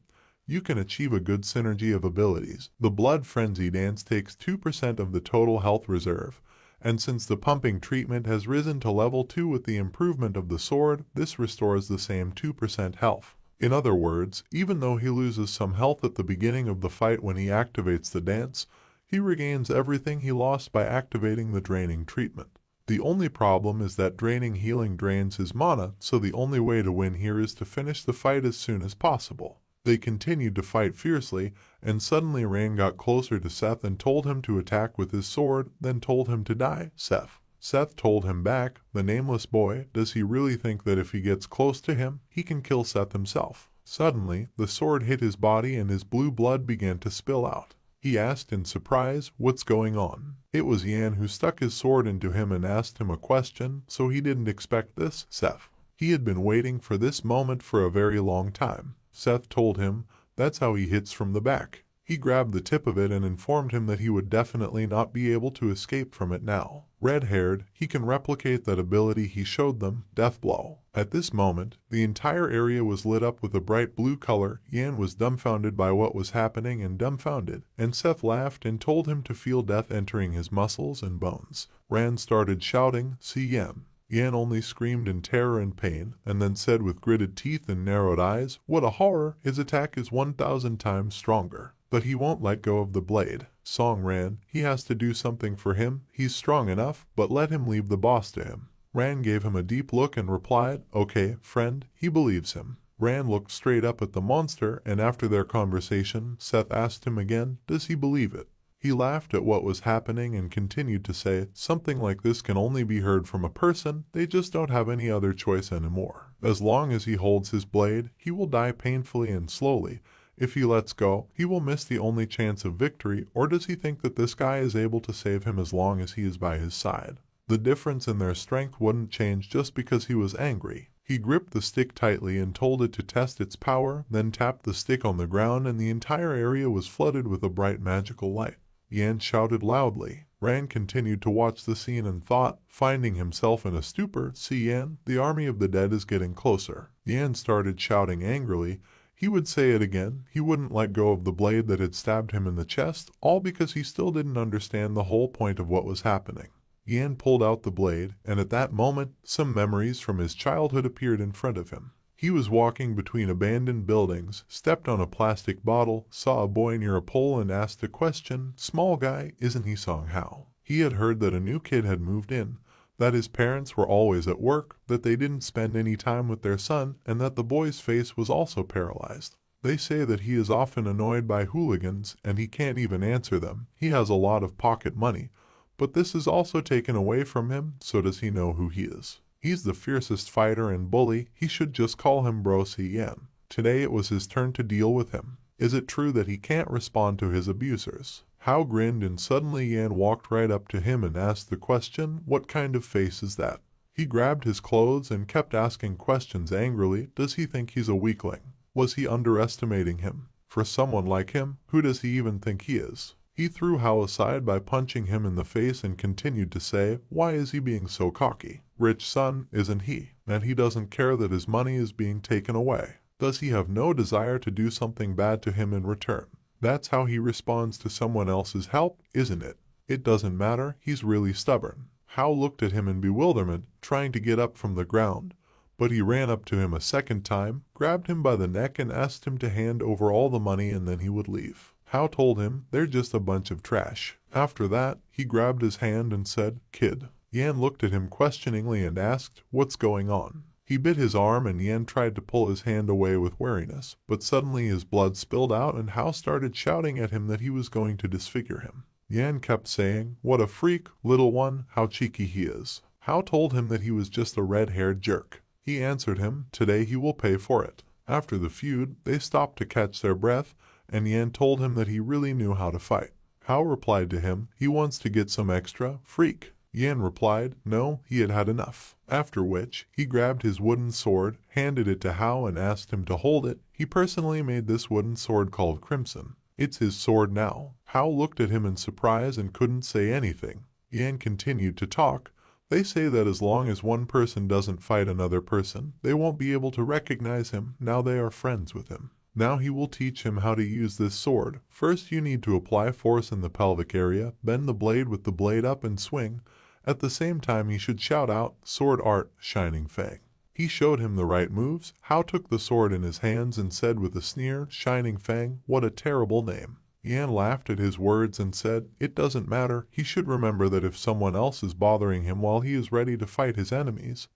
you can achieve a good synergy of abilities. The Blood Frenzy Dance takes 2% of the total health reserve, and since the pumping treatment has risen to level 2 with the improvement of the sword, this restores the same 2% health. In other words, even though he loses some health at the beginning of the fight when he activates the dance, he regains everything he lost by activating the draining treatment. The only problem is that draining healing drains his mana, so the only way to win here is to finish the fight as soon as possible. They continued to fight fiercely, and suddenly Rand got closer to Seth and told him to attack with his sword, then told him to die. Seth told him back, the nameless boy, does he really think that if he gets close to him, he can kill Seth himself? Suddenly, the sword hit his body and his blue blood began to spill out. He asked in surprise, "What's going on?" It was Yan who stuck his sword into him and asked him a question, so he didn't expect this, Seth. He had been waiting for this moment for a very long time. Seth told him, "That's how he hits from the back." He grabbed the tip of it and informed him that he would definitely not be able to escape from it now. Red-haired, he can replicate that ability he showed them, Death Blow. At this moment, the entire area was lit up with a bright blue color. Yan was dumbfounded by what was happening and Seth laughed and told him to feel death entering his muscles and bones. Rand started shouting, "See Yan." Yan only screamed in terror and pain, and then said with gritted teeth and narrowed eyes, "What a horror! His attack is 1,000 times stronger. But he won't let go of the blade." Song ran, "He has to do something for him. He's strong enough, but let him leave the boss to him." Rand gave him a deep look and replied, "Okay, friend." He believes him. Rand looked straight up at the monster, and after their conversation, Seth asked him again, "Does he believe it?" He laughed at what was happening and continued to say, something like this can only be heard from a person, they just don't have any other choice anymore. As long as he holds his blade, he will die painfully and slowly. If he lets go, he will miss the only chance of victory, or does he think that this guy is able to save him as long as he is by his side? The difference in their strength wouldn't change just because he was angry. He gripped the stick tightly and told it to test its power, then tapped the stick on the ground and the entire area was flooded with a bright magical light. Yan shouted loudly. Ran continued to watch the scene and thought, finding himself in a stupor, "See Yan, the army of the dead is getting closer." Yan started shouting angrily. He would say it again. He wouldn't let go of the blade that had stabbed him in the chest, all because he still didn't understand the whole point of what was happening. Yan pulled out the blade, and at that moment, some memories from his childhood appeared in front of him. He was walking between abandoned buildings, stepped on a plastic bottle, saw a boy near a pole and asked a question, "Small guy, isn't he Song Hao?" He had heard that a new kid had moved in, that his parents were always at work, that they didn't spend any time with their son, and that the boy's face was also paralyzed. They say that he is often annoyed by hooligans, and he can't even answer them. He has a lot of pocket money, but this is also taken away from him, so does he know who he is? He's the fiercest fighter and bully, he should just call him Bro Si Yan. Today it was his turn to deal with him. Is it true that he can't respond to his abusers? Hao grinned and suddenly Yan walked right up to him and asked the question, "What kind of face is that?" He grabbed his clothes and kept asking questions angrily. Does he think he's a weakling? Was he underestimating him? For someone like him, who does he even think he is? He threw Hao aside by punching him in the face and continued to say, "Why is he being so cocky? Rich son, isn't he? And he doesn't care that his money is being taken away. Does he have no desire to do something bad to him in return? That's how he responds to someone else's help, isn't it? It doesn't matter, he's really stubborn." Hao looked at him in bewilderment, trying to get up from the ground, but he ran up to him a second time, grabbed him by the neck and asked him to hand over all the money and then he would leave. Hao told him, "They're just a bunch of trash." After that, he grabbed his hand and said, "Kid." Yan looked at him questioningly and asked, "What's going on?" He bit his arm and Yan tried to pull his hand away with wariness, but suddenly his blood spilled out and Hao started shouting at him that he was going to disfigure him. Yan kept saying, "What a freak, little one, how cheeky he is." Hao told him that he was just a red-haired jerk. He answered him, "Today he will pay for it." After the feud, they stopped to catch their breath, and Yan told him that he really knew how to fight. Hao replied to him, "He wants to get some extra, freak." Yan replied, no, he had had enough. After which, he grabbed his wooden sword, handed it to Hao and asked him to hold it. He personally made this wooden sword called Crimson. It's his sword now. Hao looked at him in surprise and couldn't say anything. Yan continued to talk. They say that as long as one person doesn't fight another person, they won't be able to recognize him. Now they are friends with him. Now he will teach him how to use this sword. First you need to apply force in the pelvic area, bend the blade with the blade up and swing. At the same time he should shout out, "Sword art, Shining Fang." He showed him the right moves. Hao took the sword in his hands and said with a sneer, "Shining Fang, what a terrible name." Yan laughed at his words and said, "It doesn't matter. He should remember that if someone else is bothering him while he is ready to fight his enemies,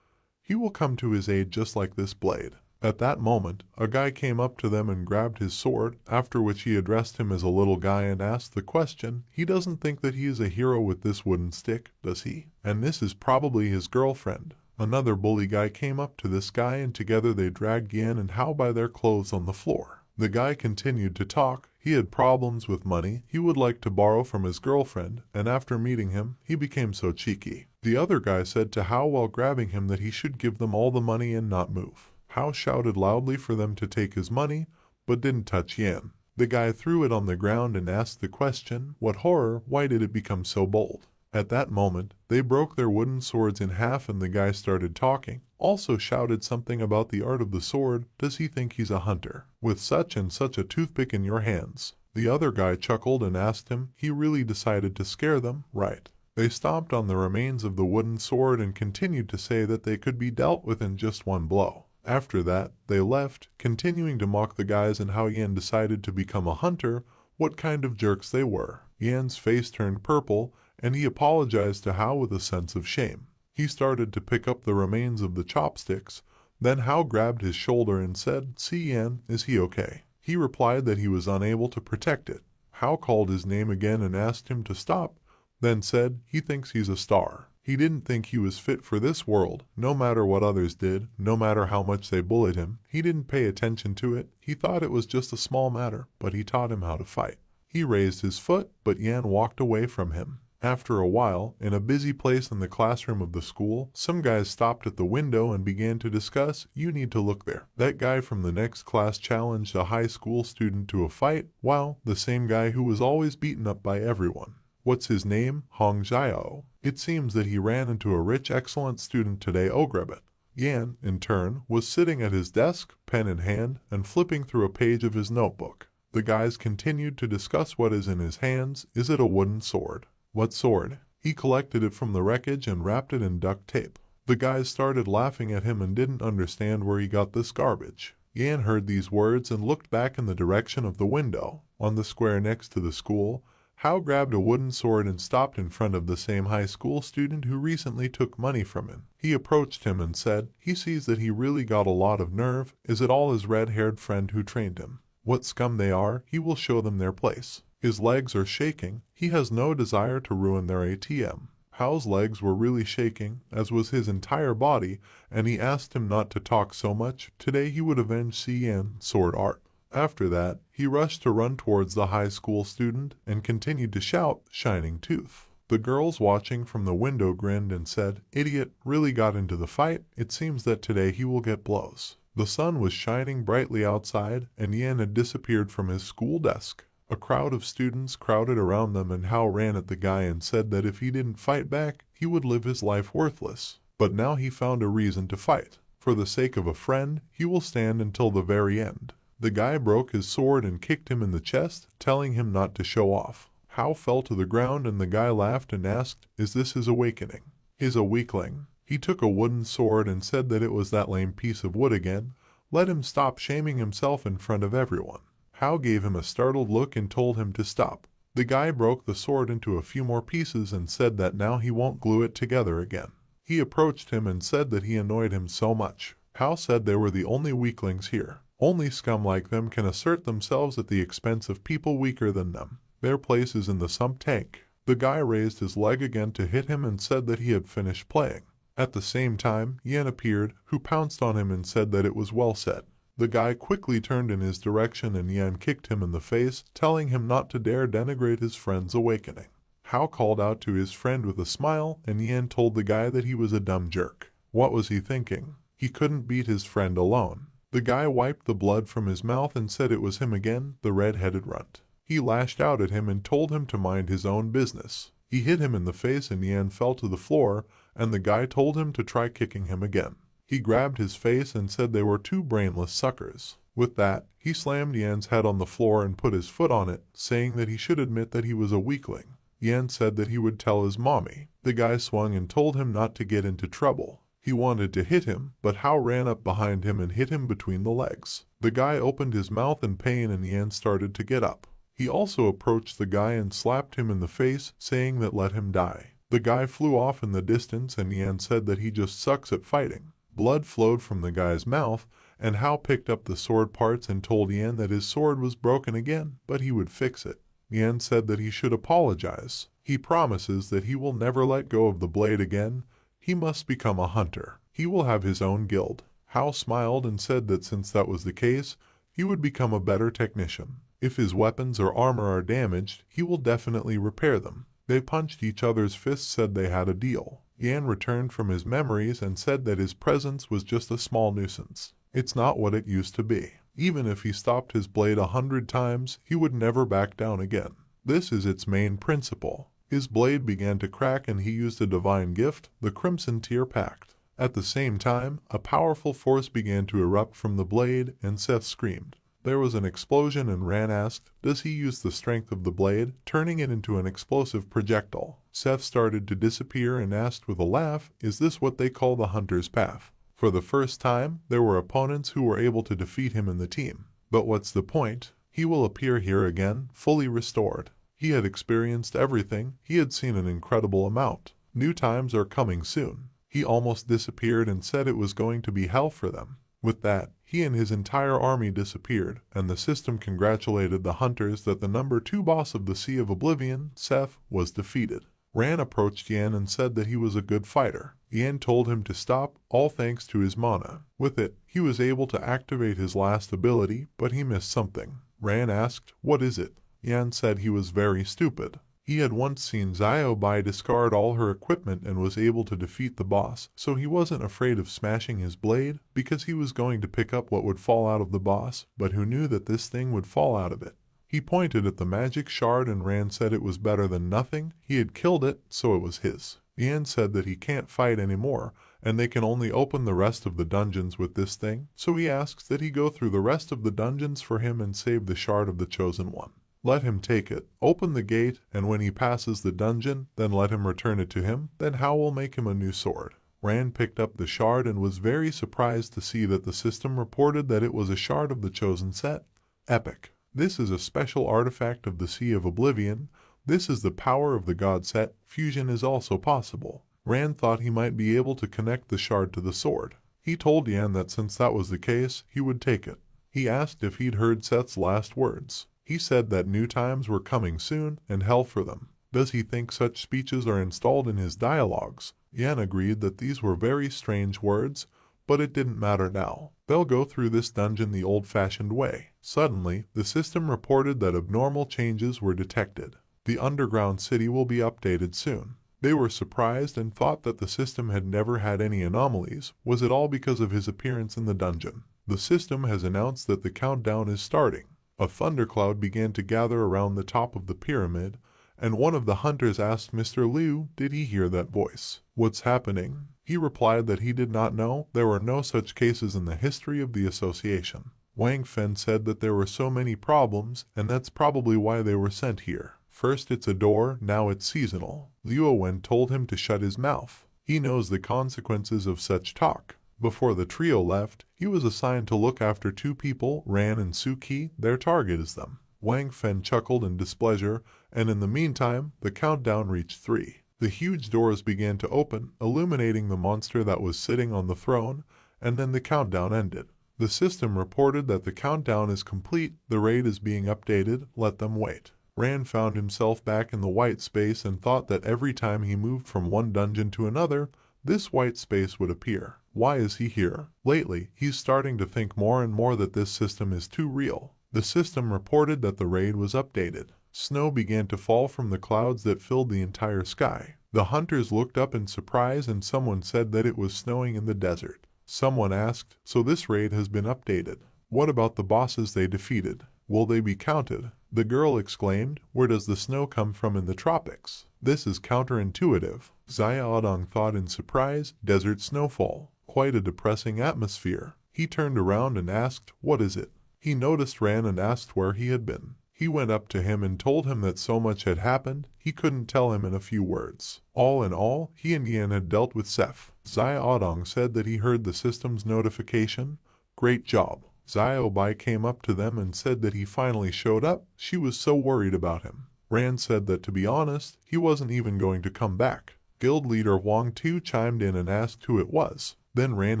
he will come to his aid just like this blade." At that moment, a guy came up to them and grabbed his sword, after which he addressed him as a little guy and asked the question, "He doesn't think that he is a hero with this wooden stick, does he? And this is probably his girlfriend." Another bully guy came up to this guy and together they dragged Yan and Hao by their clothes on the floor. The guy continued to talk. He had problems with money. He would like to borrow from his girlfriend, and after meeting him, he became so cheeky. The other guy said to Hao while grabbing him that he should give them all the money and not move. Hao shouted loudly for them to take his money, but didn't touch Yan. The guy threw it on the ground and asked the question, "What horror, why did it become so bold?" At that moment, they broke their wooden swords in half and the guy started talking. Also shouted something about the art of the sword. Does he think he's a hunter? With such and such a toothpick in your hands. The other guy chuckled and asked him, he really decided to scare them, right? They stomped on the remains of the wooden sword and continued to say that they could be dealt with in just one blow. After that, they left, continuing to mock the guys and how Yan decided to become a hunter, what kind of jerks they were. Yan's face turned purple, and he apologized to Hao with a sense of shame. He started to pick up the remains of the chopsticks, then Hao grabbed his shoulder and said, "See Yan, is he okay?" He replied that he was unable to protect it. Hao called his name again and asked him to stop, then said he thinks he's a star. He didn't think he was fit for this world, no matter what others did, no matter how much they bullied him. He didn't pay attention to it. He thought it was just a small matter, but he taught him how to fight. He raised his foot, but Yan walked away from him. After a while, in a busy place in the classroom of the school, some guys stopped at the window and began to discuss, "You need to look there. That guy from the next class challenged a high school student to a fight. Wow, the same guy who was always beaten up by everyone. What's his name? Hong Jiao. It seems that he ran into a rich, excellent student today. Oh, grab it." Yan, in turn, was sitting at his desk, pen in hand, and flipping through a page of his notebook. The guys continued to discuss what is in his hands. Is it a wooden sword? What sword? He collected it from the wreckage and wrapped it in duct tape. The guys started laughing at him and didn't understand where he got this garbage. Yan heard these words and looked back in the direction of the window. On the square next to the school, Hao grabbed a wooden sword and stopped in front of the same high school student who recently took money from him. He approached him and said, he sees that he really got a lot of nerve. Is it all his red-haired friend who trained him? What scum they are, he will show them their place. His legs are shaking. He has no desire to ruin their ATM. Hao's legs were really shaking, as was his entire body, and he asked him not to talk so much. Today he would avenge Xian's sword art. After that, he rushed to run towards the high school student and continued to shout, "Shining Tooth." The girls watching from the window grinned and said, "Idiot, really got into the fight. It seems that today he will get blows." The sun was shining brightly outside, and Yan had disappeared from his school desk. A crowd of students crowded around them, and Hao ran at the guy and said that if he didn't fight back, he would live his life worthless. But now he found a reason to fight. For the sake of a friend, he will stand until the very end. The guy broke his sword and kicked him in the chest, telling him not to show off. Hao fell to the ground and the guy laughed and asked, "Is this his awakening?" "He's a weakling." He took a wooden sword and said that it was that lame piece of wood again. Let him stop shaming himself in front of everyone. Hao gave him a startled look and told him to stop. The guy broke the sword into a few more pieces and said that now he won't glue it together again. He approached him and said that he annoyed him so much. Hao said they were the only weaklings here. Only scum like them can assert themselves at the expense of people weaker than them. Their place is in the sump tank. The guy raised his leg again to hit him and said that he had finished playing. At the same time, Yan appeared, who pounced on him and said that it was well said. The guy quickly turned in his direction and Yan kicked him in the face, telling him not to dare denigrate his friend's awakening. Hao called out to his friend with a smile, and Yan told the guy that he was a dumb jerk. What was he thinking? He couldn't beat his friend alone. The guy wiped the blood from his mouth and said it was him again, the red-headed runt. He lashed out at him and told him to mind his own business. He hit him in the face and Yan fell to the floor, and the guy told him to try kicking him again. He grabbed his face and said they were two brainless suckers. With that, he slammed Yan's head on the floor and put his foot on it, saying that he should admit that he was a weakling. Yan said that he would tell his mommy. The guy swung and told him not to get into trouble. He wanted to hit him, but Hao ran up behind him and hit him between the legs. The guy opened his mouth in pain and Yan started to get up. He also approached the guy and slapped him in the face, saying that let him die. The guy flew off in the distance and Yan said that he just sucks at fighting. Blood flowed from the guy's mouth, and Hao picked up the sword parts and told Yan that his sword was broken again, but he would fix it. Yan said that he should apologize. He promises that he will never let go of the blade again. He must become a hunter. He will have his own guild. Hao smiled and said that since that was the case, he would become a better technician. If his weapons or armor are damaged, he will definitely repair them. They punched each other's fists, said they had a deal. Yan returned from his memories and said that his presence was just a small nuisance. It's not what it used to be. Even if he stopped his blade 100 times, he would never back down again. This is its main principle. His blade began to crack and he used a divine gift, the Crimson Tear Pact. At the same time, a powerful force began to erupt from the blade and Seth screamed. There was an explosion and Ran asked, does he use the strength of the blade, turning it into an explosive projectile? Seth started to disappear and asked with a laugh, is this what they call the hunter's path? For the first time, there were opponents who were able to defeat him in the team. But what's the point? He will appear here again, fully restored. He had experienced everything. He had seen an incredible amount. New times are coming soon. He almost disappeared and said it was going to be hell for them. With that, he and his entire army disappeared, and the system congratulated the hunters that the number 2 boss of the Sea of Oblivion, Seth, was defeated. Ran approached Yan and said that he was a good fighter. Yan told him to stop, all thanks to his mana. With it, he was able to activate his last ability, but he missed something. Ran asked, "What is it?" Yan said he was very stupid. He had once seen Xiaobai discard all her equipment and was able to defeat the boss, so he wasn't afraid of smashing his blade because he was going to pick up what would fall out of the boss, but who knew that this thing would fall out of it. He pointed at the magic shard and Ran said it was better than nothing. He had killed it, so it was his. Yan said that he can't fight anymore, and they can only open the rest of the dungeons with this thing, so he asks that he go through the rest of the dungeons for him and save the shard of the chosen one. Let him take it, open the gate, and when he passes the dungeon, then let him return it to him, then Hao will make him a new sword. Ran picked up the shard and was very surprised to see that the system reported that it was a shard of the chosen set. Epic. This is a special artifact of the Sea of Oblivion. This is the power of the god set. Fusion is also possible. Ran thought he might be able to connect the shard to the sword. He told Yan that since that was the case, he would take it. He asked if he'd heard Seth's last words. He said that new times were coming soon and hell for them. Does he think such speeches are installed in his dialogues? Yan agreed that these were very strange words, but it didn't matter now. They'll go through this dungeon the old-fashioned way. Suddenly, the system reported that abnormal changes were detected. The underground city will be updated soon. They were surprised and thought that the system had never had any anomalies. Was it all because of his appearance in the dungeon? The system has announced that the countdown is starting. A thundercloud began to gather around the top of the pyramid, and one of the hunters asked Mr. Liu, did he hear that voice? What's happening? He replied that he did not know. There were no such cases in the history of the association. Wang Fen said that there were so many problems, and that's probably why they were sent here. First it's a door, now it's seasonal. Liu Wen told him to shut his mouth. He knows the consequences of such talk. Before the trio left, he was assigned to look after 2 people, Ran and Suki. Their target is them. Wang Fen chuckled in displeasure, and in the meantime, the countdown reached 3. The huge doors began to open, illuminating the monster that was sitting on the throne, and then the countdown ended. The system reported that the countdown is complete, the raid is being updated, let them wait. Ran found himself back in the white space and thought that every time he moved from one dungeon to another, this white space would appear. Why is he here? Lately, he's starting to think more and more that this system is too real. The system reported that the raid was updated. Snow began to fall from the clouds that filled the entire sky. The hunters looked up in surprise and someone said that it was snowing in the desert. Someone asked, so this raid has been updated. What about the bosses they defeated? Will they be counted? The girl exclaimed, where does the snow come from in the tropics? This is counterintuitive. Xiaodong thought in surprise, desert snowfall. Quite a depressing atmosphere. He turned around and asked, what is it? He noticed Ran and asked where he had been. He went up to him and told him that so much had happened, he couldn't tell him in a few words. All in all, he and Yan had dealt with Seth. Xiaodong said that he heard the system's notification. Great job. Xiaobai came up to them and said that he finally showed up. She was so worried about him. Ran said that to be honest, he wasn't even going to come back. Guild leader Wang Tu chimed in and asked who it was. Then Ran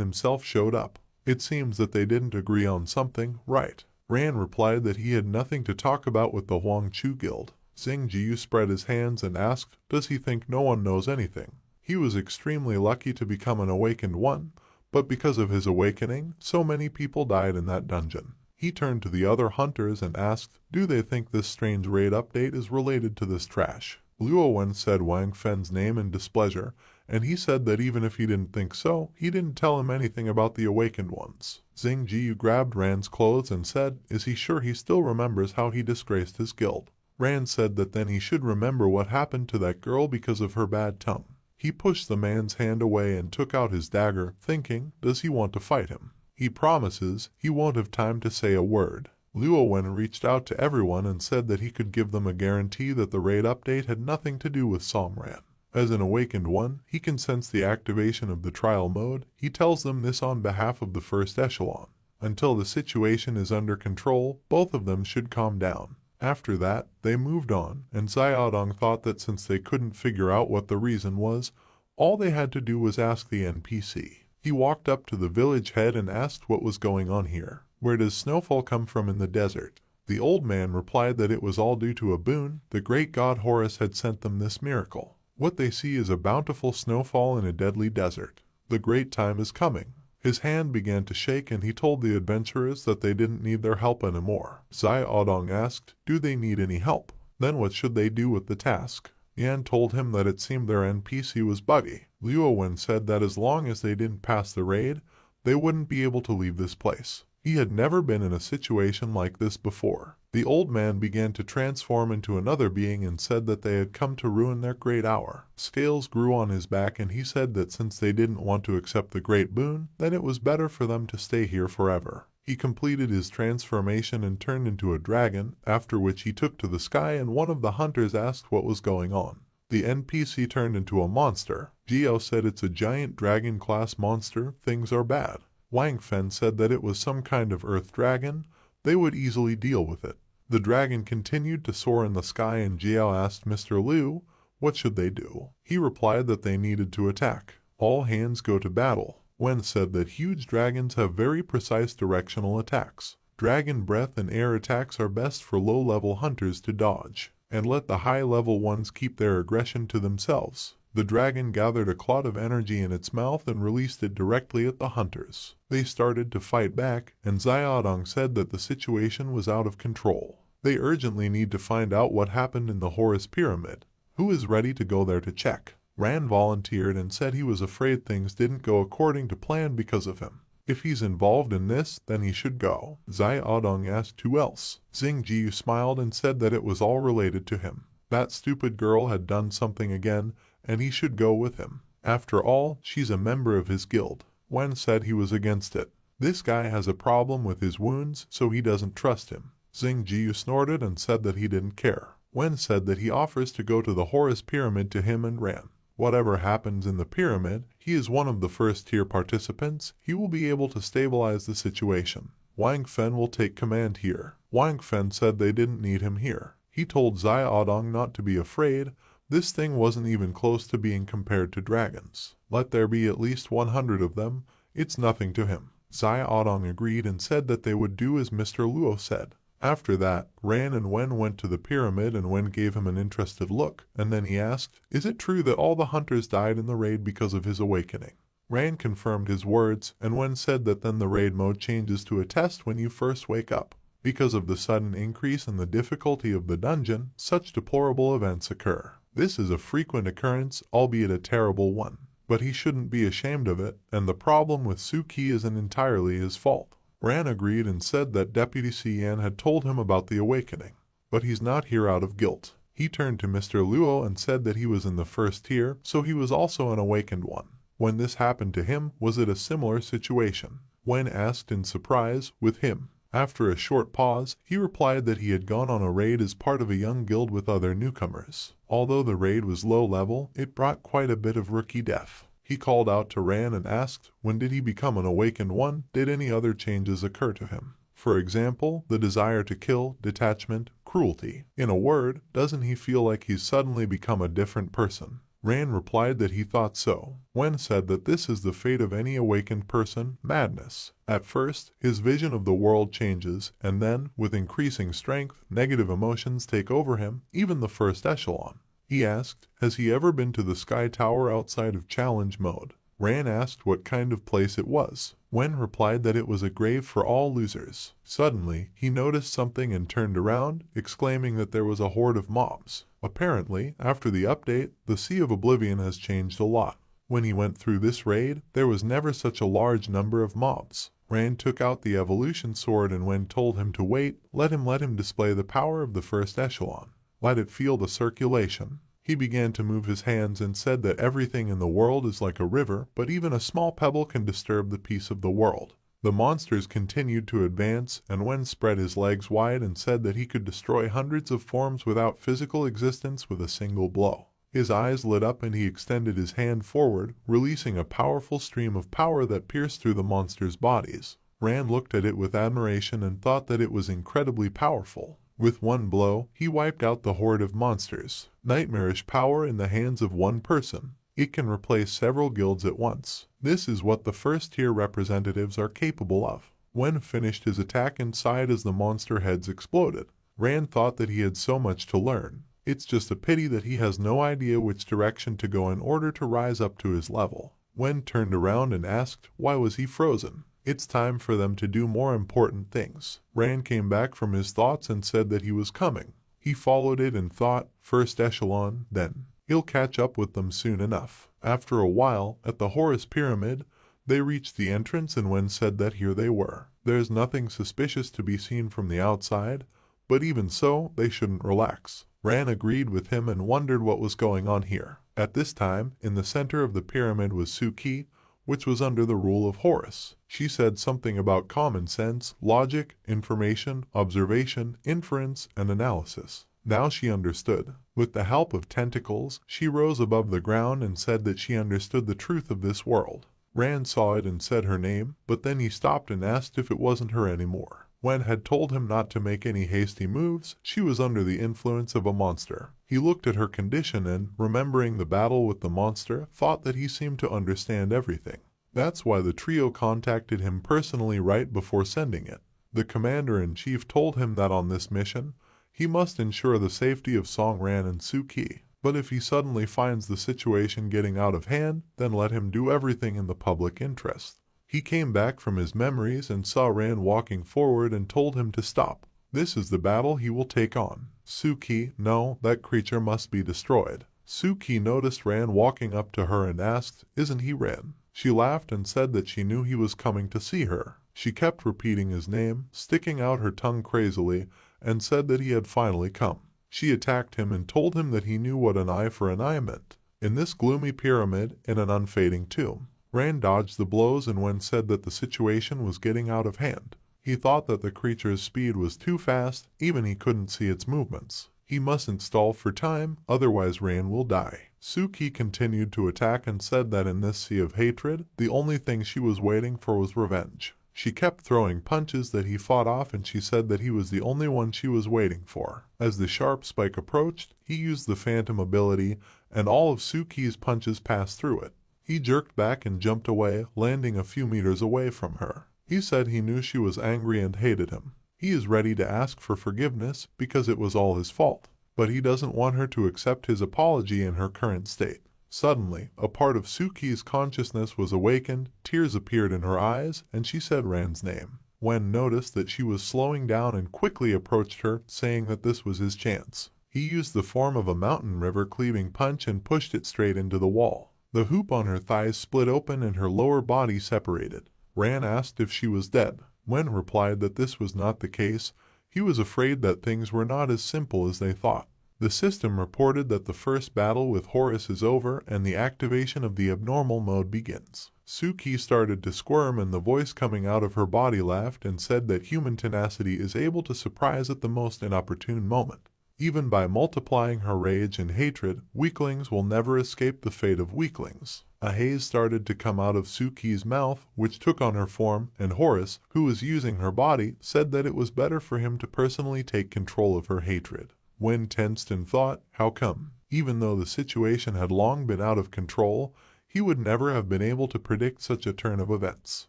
himself showed up. It seems that they didn't agree on something, right? Ran replied that he had nothing to talk about with the Huang Chu Guild. Xing Jiu spread his hands and asked, does he think no one knows anything? He was extremely lucky to become an awakened one, but because of his awakening, so many people died in that dungeon. He turned to the other hunters and asked, do they think this strange raid update is related to this trash? Luo Wen said Wang Fen's name in displeasure, and he said that even if he didn't think so, he didn't tell him anything about the awakened ones. Xing Jiu grabbed Ran's clothes and said, is he sure he still remembers how he disgraced his guild? Ran said that then he should remember what happened to that girl because of her bad tongue. He pushed the man's hand away and took out his dagger, thinking, does he want to fight him? He promises he won't have time to say a word. Luo Wen reached out to everyone and said that he could give them a guarantee that the raid update had nothing to do with Songran. As an awakened one, he can sense the activation of the trial mode. He tells them this on behalf of the first echelon. Until the situation is under control, both of them should calm down. After that, they moved on, and Xiaodong thought that since they couldn't figure out what the reason was, all they had to do was ask the NPC. He walked up to the village head and asked what was going on here. Where does snowfall come from in the desert? The old man replied that it was all due to a boon. The great god Horus had sent them this miracle. What they see is a bountiful snowfall in a deadly desert. The great time is coming. His hand began to shake and he told the adventurers that they didn't need their help anymore. Zai Odong asked, do they need any help? Then what should they do with the task? Yan told him that it seemed their NPC was buggy. Luo Wen said that as long as they didn't pass the raid, they wouldn't be able to leave this place. He had never been in a situation like this before. The old man began to transform into another being and said that they had come to ruin their great hour. Scales grew on his back and he said that since they didn't want to accept the great boon, then it was better for them to stay here forever. He completed his transformation and turned into a dragon, after which he took to the sky and one of the hunters asked what was going on. The NPC turned into a monster. Jiao said it's a giant dragon-class monster, things are bad. Wang Fen said that it was some kind of earth dragon, they would easily deal with it. The dragon continued to soar in the sky and Jiao asked Mr. Liu, what should they do? He replied that they needed to attack. All hands go to battle. Wen said that huge dragons have very precise directional attacks. Dragon breath and air attacks are best for low-level hunters to dodge, and let the high-level ones keep their aggression to themselves. The dragon gathered a clot of energy in its mouth and released it directly at the hunters. They started to fight back, and Xiaodong said that the situation was out of control. They urgently need to find out what happened in the Horus Pyramid. Who is ready to go there to check? Ran volunteered and said he was afraid things didn't go according to plan because of him. If he's involved in this, then he should go. Xiaodong asked who else. Xing Jiu smiled and said that it was all related to him. That stupid girl had done something again, and he should go with him. After all, she's a member of his guild. Wen said he was against it. This guy has a problem with his wounds, so he doesn't trust him. Xing Jiu snorted and said that he didn't care. Wen said that he offers to go to the Horus Pyramid to him and Ran. Whatever happens in the pyramid, he is one of the first-tier participants. He will be able to stabilize the situation. Wang Fen will take command here. Wang Fen said they didn't need him here. He told Xiaodong not to be afraid. This thing wasn't even close to being compared to dragons. Let there be at least 100 of them. It's nothing to him. Xiaodong agreed and said that they would do as Mr. Luo said. After that, Ran and Wen went to the pyramid and Wen gave him an interested look, and then he asked, is it true that all the hunters died in the raid because of his awakening? Ran confirmed his words, and Wen said that then the raid mode changes to a test when you first wake up. Because of the sudden increase in the difficulty of the dungeon, such deplorable events occur. This is a frequent occurrence, albeit a terrible one. But he shouldn't be ashamed of it, and the problem with Suki isn't entirely his fault. Ran agreed and said that Deputy Cian had told him about the awakening. But he's not here out of guilt. He turned to Mr. Luo and said that he was in the first tier, so he was also an awakened one. When this happened to him, was it a similar situation? Wen asked in surprise, with him. After a short pause, he replied that he had gone on a raid as part of a young guild with other newcomers. Although the raid was low level, it brought quite a bit of rookie death. He called out to Ran and asked, when did he become an awakened one? Did any other changes occur to him? For example, the desire to kill, detachment, cruelty. In a word, doesn't he feel like he's suddenly become a different person? Ran replied that he thought so. Wen said that this is the fate of any awakened person, madness. At first, his vision of the world changes, and then, with increasing strength, negative emotions take over him, even the first echelon. He asked, has he ever been to the Sky Tower outside of challenge mode? Ran asked what kind of place it was. Wen replied that it was a grave for all losers. Suddenly, he noticed something and turned around, exclaiming that there was a horde of mobs. Apparently, after the update, the Sea of Oblivion has changed a lot. When he went through this raid, there was never such a large number of mobs. Ran took out the evolution sword and Wen told him to wait, let him display the power of the first echelon. Let it feel the circulation. He began to move his hands and said that everything in the world is like a river, but even a small pebble can disturb the peace of the world. The monsters continued to advance, and Wen spread his legs wide and said that he could destroy hundreds of forms without physical existence with a single blow. His eyes lit up and he extended his hand forward, releasing a powerful stream of power that pierced through the monsters' bodies. Ran looked at it with admiration and thought that it was incredibly powerful. With one blow, he wiped out the horde of monsters. Nightmarish power in the hands of one person. It can replace several guilds at once. This is what the first-tier representatives are capable of. When finished his attack inside as the monster heads exploded, Rand thought that he had so much to learn. It's just a pity that he has no idea which direction to go in order to rise up to his level. Wen turned around and asked, why was he frozen? It's time for them to do more important things. Rand came back from his thoughts and said that he was coming. He followed it and thought, first echelon, then he'll catch up with them soon enough. After a while, at the Horus Pyramid, they reached the entrance and Wen said that here they were. There's nothing suspicious to be seen from the outside, but even so, they shouldn't relax. Rand agreed with him and wondered what was going on here. At this time, in the center of the pyramid was Suki, which was under the rule of Horus. She said something about common sense, logic, information, observation, inference, and analysis. Now she understood. With the help of tentacles, she rose above the ground and said that she understood the truth of this world. Rand saw it and said her name, but then he stopped and asked if it wasn't her anymore. Wen had told him not to make any hasty moves. She was under the influence of a monster. He looked at her condition and, remembering the battle with the monster, thought that he seemed to understand everything. That's why the trio contacted him personally right before sending it. The commander-in-chief told him that on this mission, he must ensure the safety of Songran and Suki. But if he suddenly finds the situation getting out of hand, then let him do everything in the public interest. He came back from his memories and saw Rand walking forward and told him to stop. This is the battle he will take on. Suki, no, that creature must be destroyed. Suki noticed Rand walking up to her and asked, isn't he Rand? She laughed and said that she knew he was coming to see her. She kept repeating his name, sticking out her tongue crazily, and said that he had finally come. She attacked him and told him that he knew what an eye for an eye meant. In this gloomy pyramid, in an unfading tomb. Rand dodged the blows and Wen said that the situation was getting out of hand. He thought that the creature's speed was too fast, even he couldn't see its movements. He mustn't stall for time, otherwise Rand will die. Suki continued to attack and said that in this sea of hatred, the only thing she was waiting for was revenge. She kept throwing punches that he fought off and she said that he was the only one she was waiting for. As the sharp spike approached, he used the phantom ability and all of Suki's punches passed through it. He jerked back and jumped away, landing a few meters away from her. He said he knew she was angry and hated him. He is ready to ask for forgiveness because it was all his fault, but he doesn't want her to accept his apology in her current state. Suddenly, a part of Suki's consciousness was awakened, tears appeared in her eyes, and she said Rand's name. Wen noticed that she was slowing down and quickly approached her, saying that this was his chance. He used the form of a mountain river cleaving punch and pushed it straight into the wall. The hoop on her thighs split open and her lower body separated. Rand asked if she was dead. Wen replied that this was not the case. He was afraid that things were not as simple as they thought. The system reported that the first battle with Horus is over and the activation of the abnormal mode begins. Suki started to squirm and the voice coming out of her body laughed and said that human tenacity is able to surprise at the most inopportune moment. Even by multiplying her rage and hatred, weaklings will never escape the fate of weaklings. A haze started to come out of Suki's mouth, which took on her form, and Horus, who was using her body, said that it was better for him to personally take control of her hatred. Wen tensed and thought, how come? Even though the situation had long been out of control, he would never have been able to predict such a turn of events.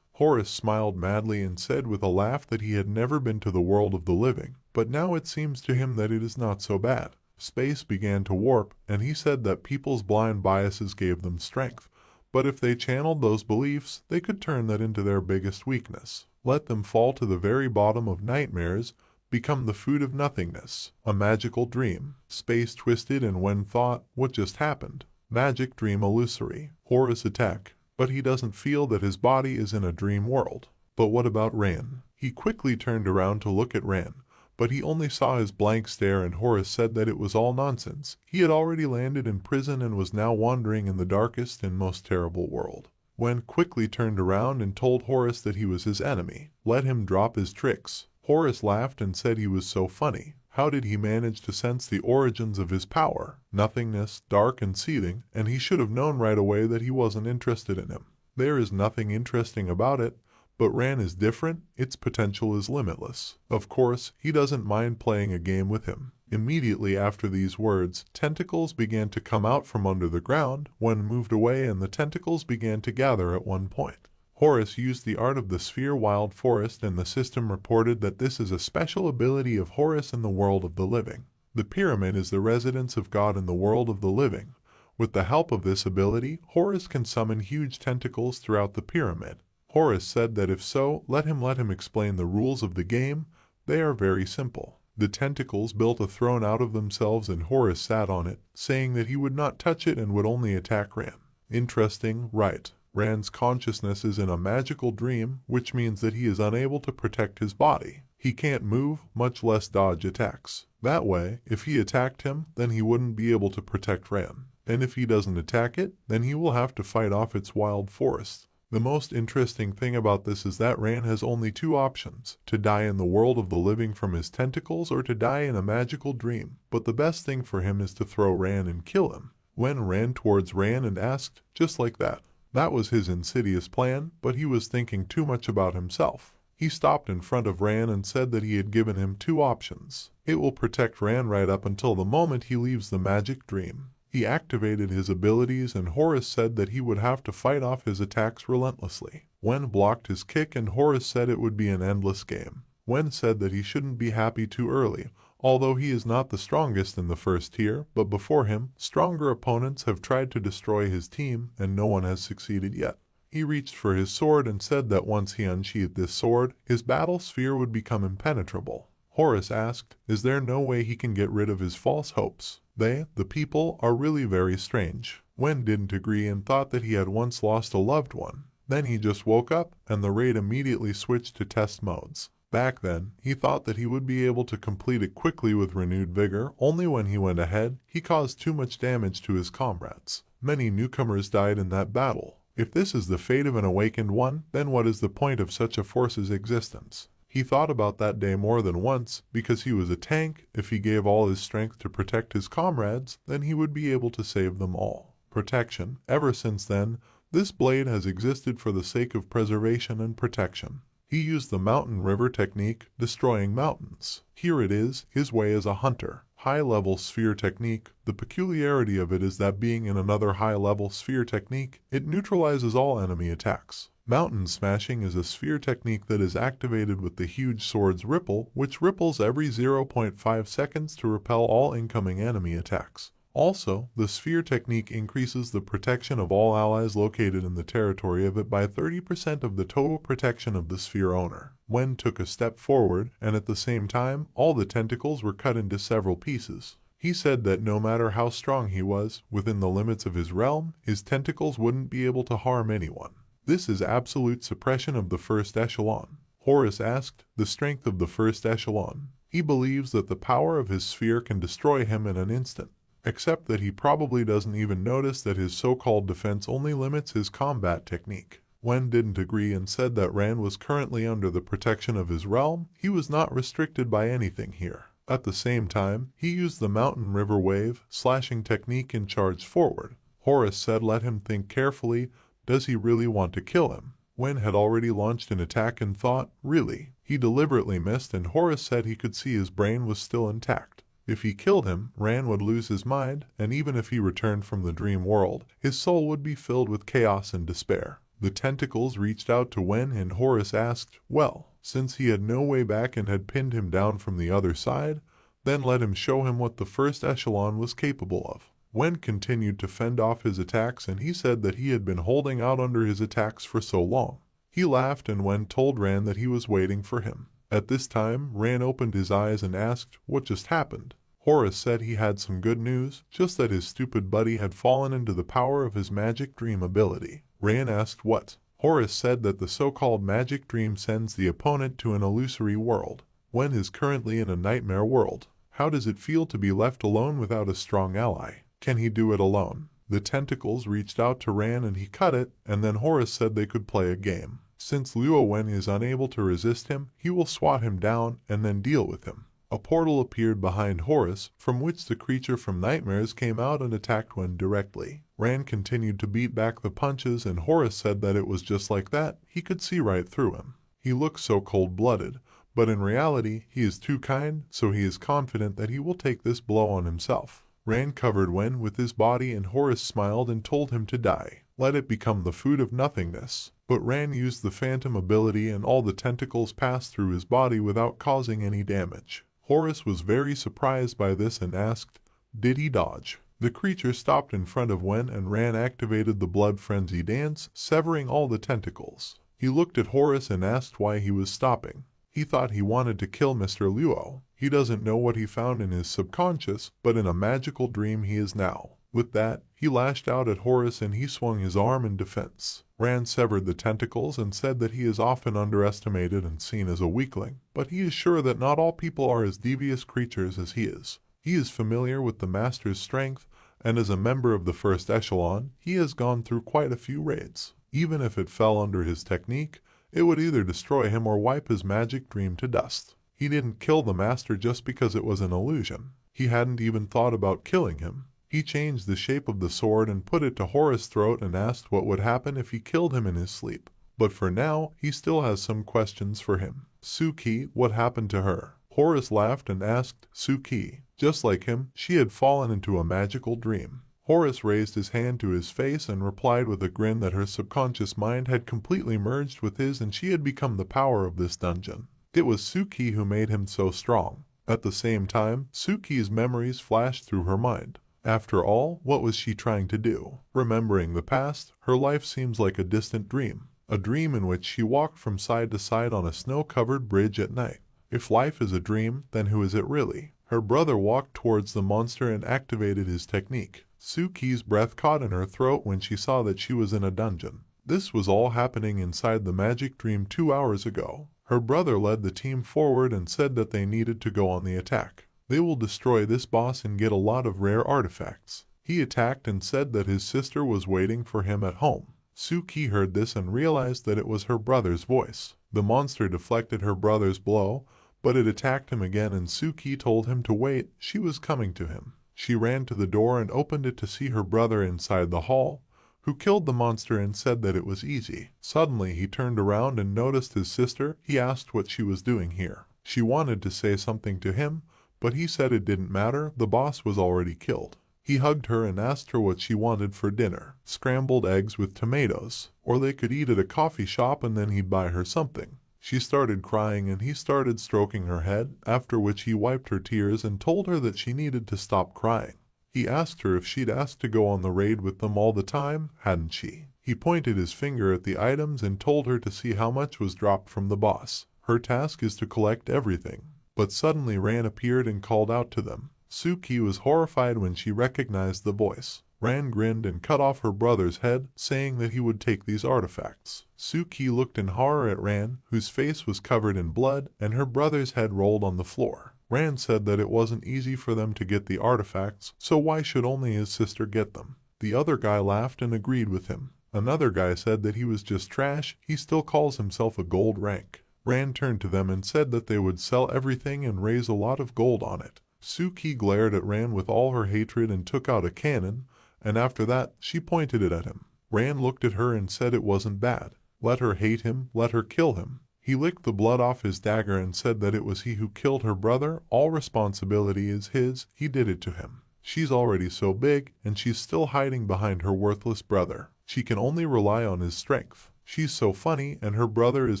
Horus smiled madly and said with a laugh that he had never been to the world of the living, but now it seems to him that it is not so bad. Space began to warp, and he said that people's blind biases gave them strength, but if they channeled those beliefs, they could turn that into their biggest weakness. Let them fall to the very bottom of nightmares, become the food of nothingness. A magical dream. Space twisted and Wen thought, what just happened? Magic dream illusory. Horus attack. But he doesn't feel that his body is in a dream world. But what about Rand? He quickly turned around to look at Rand, but he only saw his blank stare and Horus said that it was all nonsense. He had already landed in prison and was now wandering in the darkest and most terrible world. Wen quickly turned around and told Horus that he was his enemy. Let him drop his tricks. Horus laughed and said he was so funny. How did he manage to sense the origins of his power? Nothingness, dark and seething, and he should have known right away that he wasn't interested in him. There is nothing interesting about it, but Rand is different, its potential is limitless. Of course, he doesn't mind playing a game with him. Immediately after these words, tentacles began to come out from under the ground, when moved away, and the tentacles began to gather at one point. Horace used the art of the sphere wild forest, and the system reported that this is a special ability of Horace in the world of the living. The pyramid is the residence of God in the world of the living. With the help of this ability, Horace can summon huge tentacles throughout the pyramid. Horace said that if so, let him explain the rules of the game. They are very simple. The tentacles built a throne out of themselves, and Horace sat on it, saying that he would not touch it and would only attack Ran. Interesting, right? Ran's consciousness is in a magical dream, which means that he is unable to protect his body. He can't move, much less dodge attacks. That way, if he attacked him, then he wouldn't be able to protect Ran. And if he doesn't attack it, then he will have to fight off its wild forest. The most interesting thing about this is that Ran has only two options: to die in the world of the living from his tentacles, or to die in a magical dream. But the best thing for him is to throw Ran and kill him. Wen ran towards Ran and asked, just like that. That was his insidious plan, but he was thinking too much about himself. He stopped in front of Ran and said that he had given him two options. It will protect Ran right up until the moment he leaves the magic dream. He activated his abilities, and Horace said that he would have to fight off his attacks relentlessly. Wen blocked his kick, and Horace said it would be an endless game. Wen said that he shouldn't be happy too early, although he is not the strongest in the first tier, but before him, stronger opponents have tried to destroy his team, and no one has succeeded yet. He reached for his sword and said that once he unsheathed this sword, his battle sphere would become impenetrable. Horace asked, is there no way he can get rid of his false hopes? They, the people, are really very strange. Wen didn't agree and thought that he had once lost a loved one. Then he just woke up, and the raid immediately switched to test modes. Back then, he thought that he would be able to complete it quickly with renewed vigor, only when he went ahead, he caused too much damage to his comrades. Many newcomers died in that battle. If this is the fate of an awakened one, then what is the point of such a force's existence? He thought about that day more than once, because he was a tank. If he gave all his strength to protect his comrades, then he would be able to save them all. Protection. Ever since then, this blade has existed for the sake of preservation and protection. He used the mountain river technique, destroying mountains. Here it is, his way as a hunter. High-level sphere technique. The peculiarity of it is that being in another high-level sphere technique, it neutralizes all enemy attacks. Mountain smashing is a sphere technique that is activated with the huge sword's ripple, which ripples every 0.5 seconds to repel all incoming enemy attacks. Also, the sphere technique increases the protection of all allies located in the territory of it by 30% of the total protection of the sphere owner. Wen took a step forward, and at the same time, all the tentacles were cut into several pieces. He said that no matter how strong he was, within the limits of his realm, his tentacles wouldn't be able to harm anyone. This is absolute suppression of the first echelon. Horace asked, the strength of the first echelon. He believes that the power of his sphere can destroy him in an instant, except that he probably doesn't even notice that his so-called defense only limits his combat technique. Wen didn't agree and said that Ran was currently under the protection of his realm. He was not restricted by anything here. At the same time, he used the mountain river wave slashing technique and charged forward. Horace said let him think carefully. Does he really want to kill him? Wen had already launched an attack and thought, really? He deliberately missed, and Horace said he could see his brain was still intact. If he killed him, Ran would lose his mind, and even if he returned from the dream world, his soul would be filled with chaos and despair. The tentacles reached out to Wen, and Horace asked, well, since he had no way back and had pinned him down from the other side, then let him show him what the first echelon was capable of. Wen continued to fend off his attacks, and he said that he had been holding out under his attacks for so long. He laughed, and Wen told Ran that he was waiting for him. At this time, Ran opened his eyes and asked, what just happened? Horace said he had some good news, just that his stupid buddy had fallen into the power of his magic dream ability. Ran asked what? Horace said that the so-called magic dream sends the opponent to an illusory world. Wen is currently in a nightmare world. How does it feel to be left alone without a strong ally? Can he do it alone? The tentacles reached out to Ran and he cut it, and then Horace said they could play a game. Since Luo Wen is unable to resist him, he will swat him down and then deal with him. A portal appeared behind Horace, from which the creature from nightmares came out and attacked Wen directly. Ran continued to beat back the punches, and Horace said that it was just like that, he could see right through him. He looked so cold-blooded, But in reality, he is too kind, so he is confident that he will take this blow on himself. Rand covered Wen with his body and Horus smiled and told him to die. Let it become the food of nothingness. But Rand used the phantom ability and all the tentacles passed through his body without causing any damage. Horus was very surprised by this and asked, "Did he dodge?" The creature stopped in front of Wen and Rand activated the blood frenzy dance, severing all the tentacles. He looked at Horus and asked why he was stopping. He thought he wanted to kill Mr. Luo. He doesn't know what he found in his subconscious, but in a magical dream he is now. With that, he lashed out at Horus and he swung his arm in defense. Rand severed the tentacles and said that he is often underestimated and seen as a weakling, but he is sure that not all people are as devious creatures as he is. He is familiar with the Master's strength, and as a member of the first echelon, he has gone through quite a few raids. Even if it fell under his technique, it would either destroy him or wipe his magic dream to dust. He didn't kill the Master just because it was an illusion. He hadn't even thought about killing him. He changed the shape of the sword and put it to Horus' throat and asked what would happen if he killed him in his sleep. But for now, he still has some questions for him. Suki, what happened to her? Horus laughed and asked Suki. Just like him, she had fallen into a magical dream. Horus raised his hand to his face and replied with a grin that her subconscious mind had completely merged with his and she had become the power of this dungeon. It was Suki who made him so strong. At the same time, Suki's memories flashed through her mind. After all, what was she trying to do? Remembering the past, her life seems like a distant dream. A dream in which she walked from side to side on a snow-covered bridge at night. If life is a dream, then who is it really? Her brother walked towards the monster and activated his technique. Suki's breath caught in her throat when she saw that she was in a dungeon. This was all happening inside the magic dream 2 hours ago. Her brother led the team forward and said that they needed to go on the attack. They will destroy this boss and get a lot of rare artifacts. He attacked and said that his sister was waiting for him at home. Suki heard this and realized that it was her brother's voice. The monster deflected her brother's blow, but it attacked him again and Suki told him to wait, she was coming to him. She ran to the door and opened it to see her brother inside the hall, who killed the monster and said that it was easy. Suddenly he turned around and noticed his sister. He asked what she was doing here. She wanted to say something to him, but he said it didn't matter, the boss was already killed. He hugged her and asked her what she wanted for dinner. Scrambled eggs with tomatoes, or they could eat at a coffee shop and then he'd buy her something. She started crying and he started stroking her head, after which he wiped her tears and told her that she needed to stop crying. He asked her if she'd asked to go on the raid with them all the time, hadn't she? He pointed his finger at the items and told her to see how much was dropped from the boss. Her task is to collect everything. But suddenly Ran appeared and called out to them. Suki was horrified when she recognized the voice. Ran grinned and cut off her brother's head, saying that he would take these artifacts. Suki looked in horror at Ran, whose face was covered in blood, and her brother's head rolled on the floor. Ran said that it wasn't easy for them to get the artifacts, so why should only his sister get them? The other guy laughed and agreed with him. Another guy said that he was just trash, he still calls himself a gold rank. Ran turned to them and said that they would sell everything and raise a lot of gold on it. Suki glared at Ran with all her hatred and took out a cannon, and after that she pointed it at him. Ran looked at her and said it wasn't bad. Let her hate him, let her kill him. He licked the blood off his dagger and said that it was he who killed her brother, all responsibility is his, he did it to him. She's already so big, and she's still hiding behind her worthless brother. She can only rely on his strength. She's so funny, and her brother is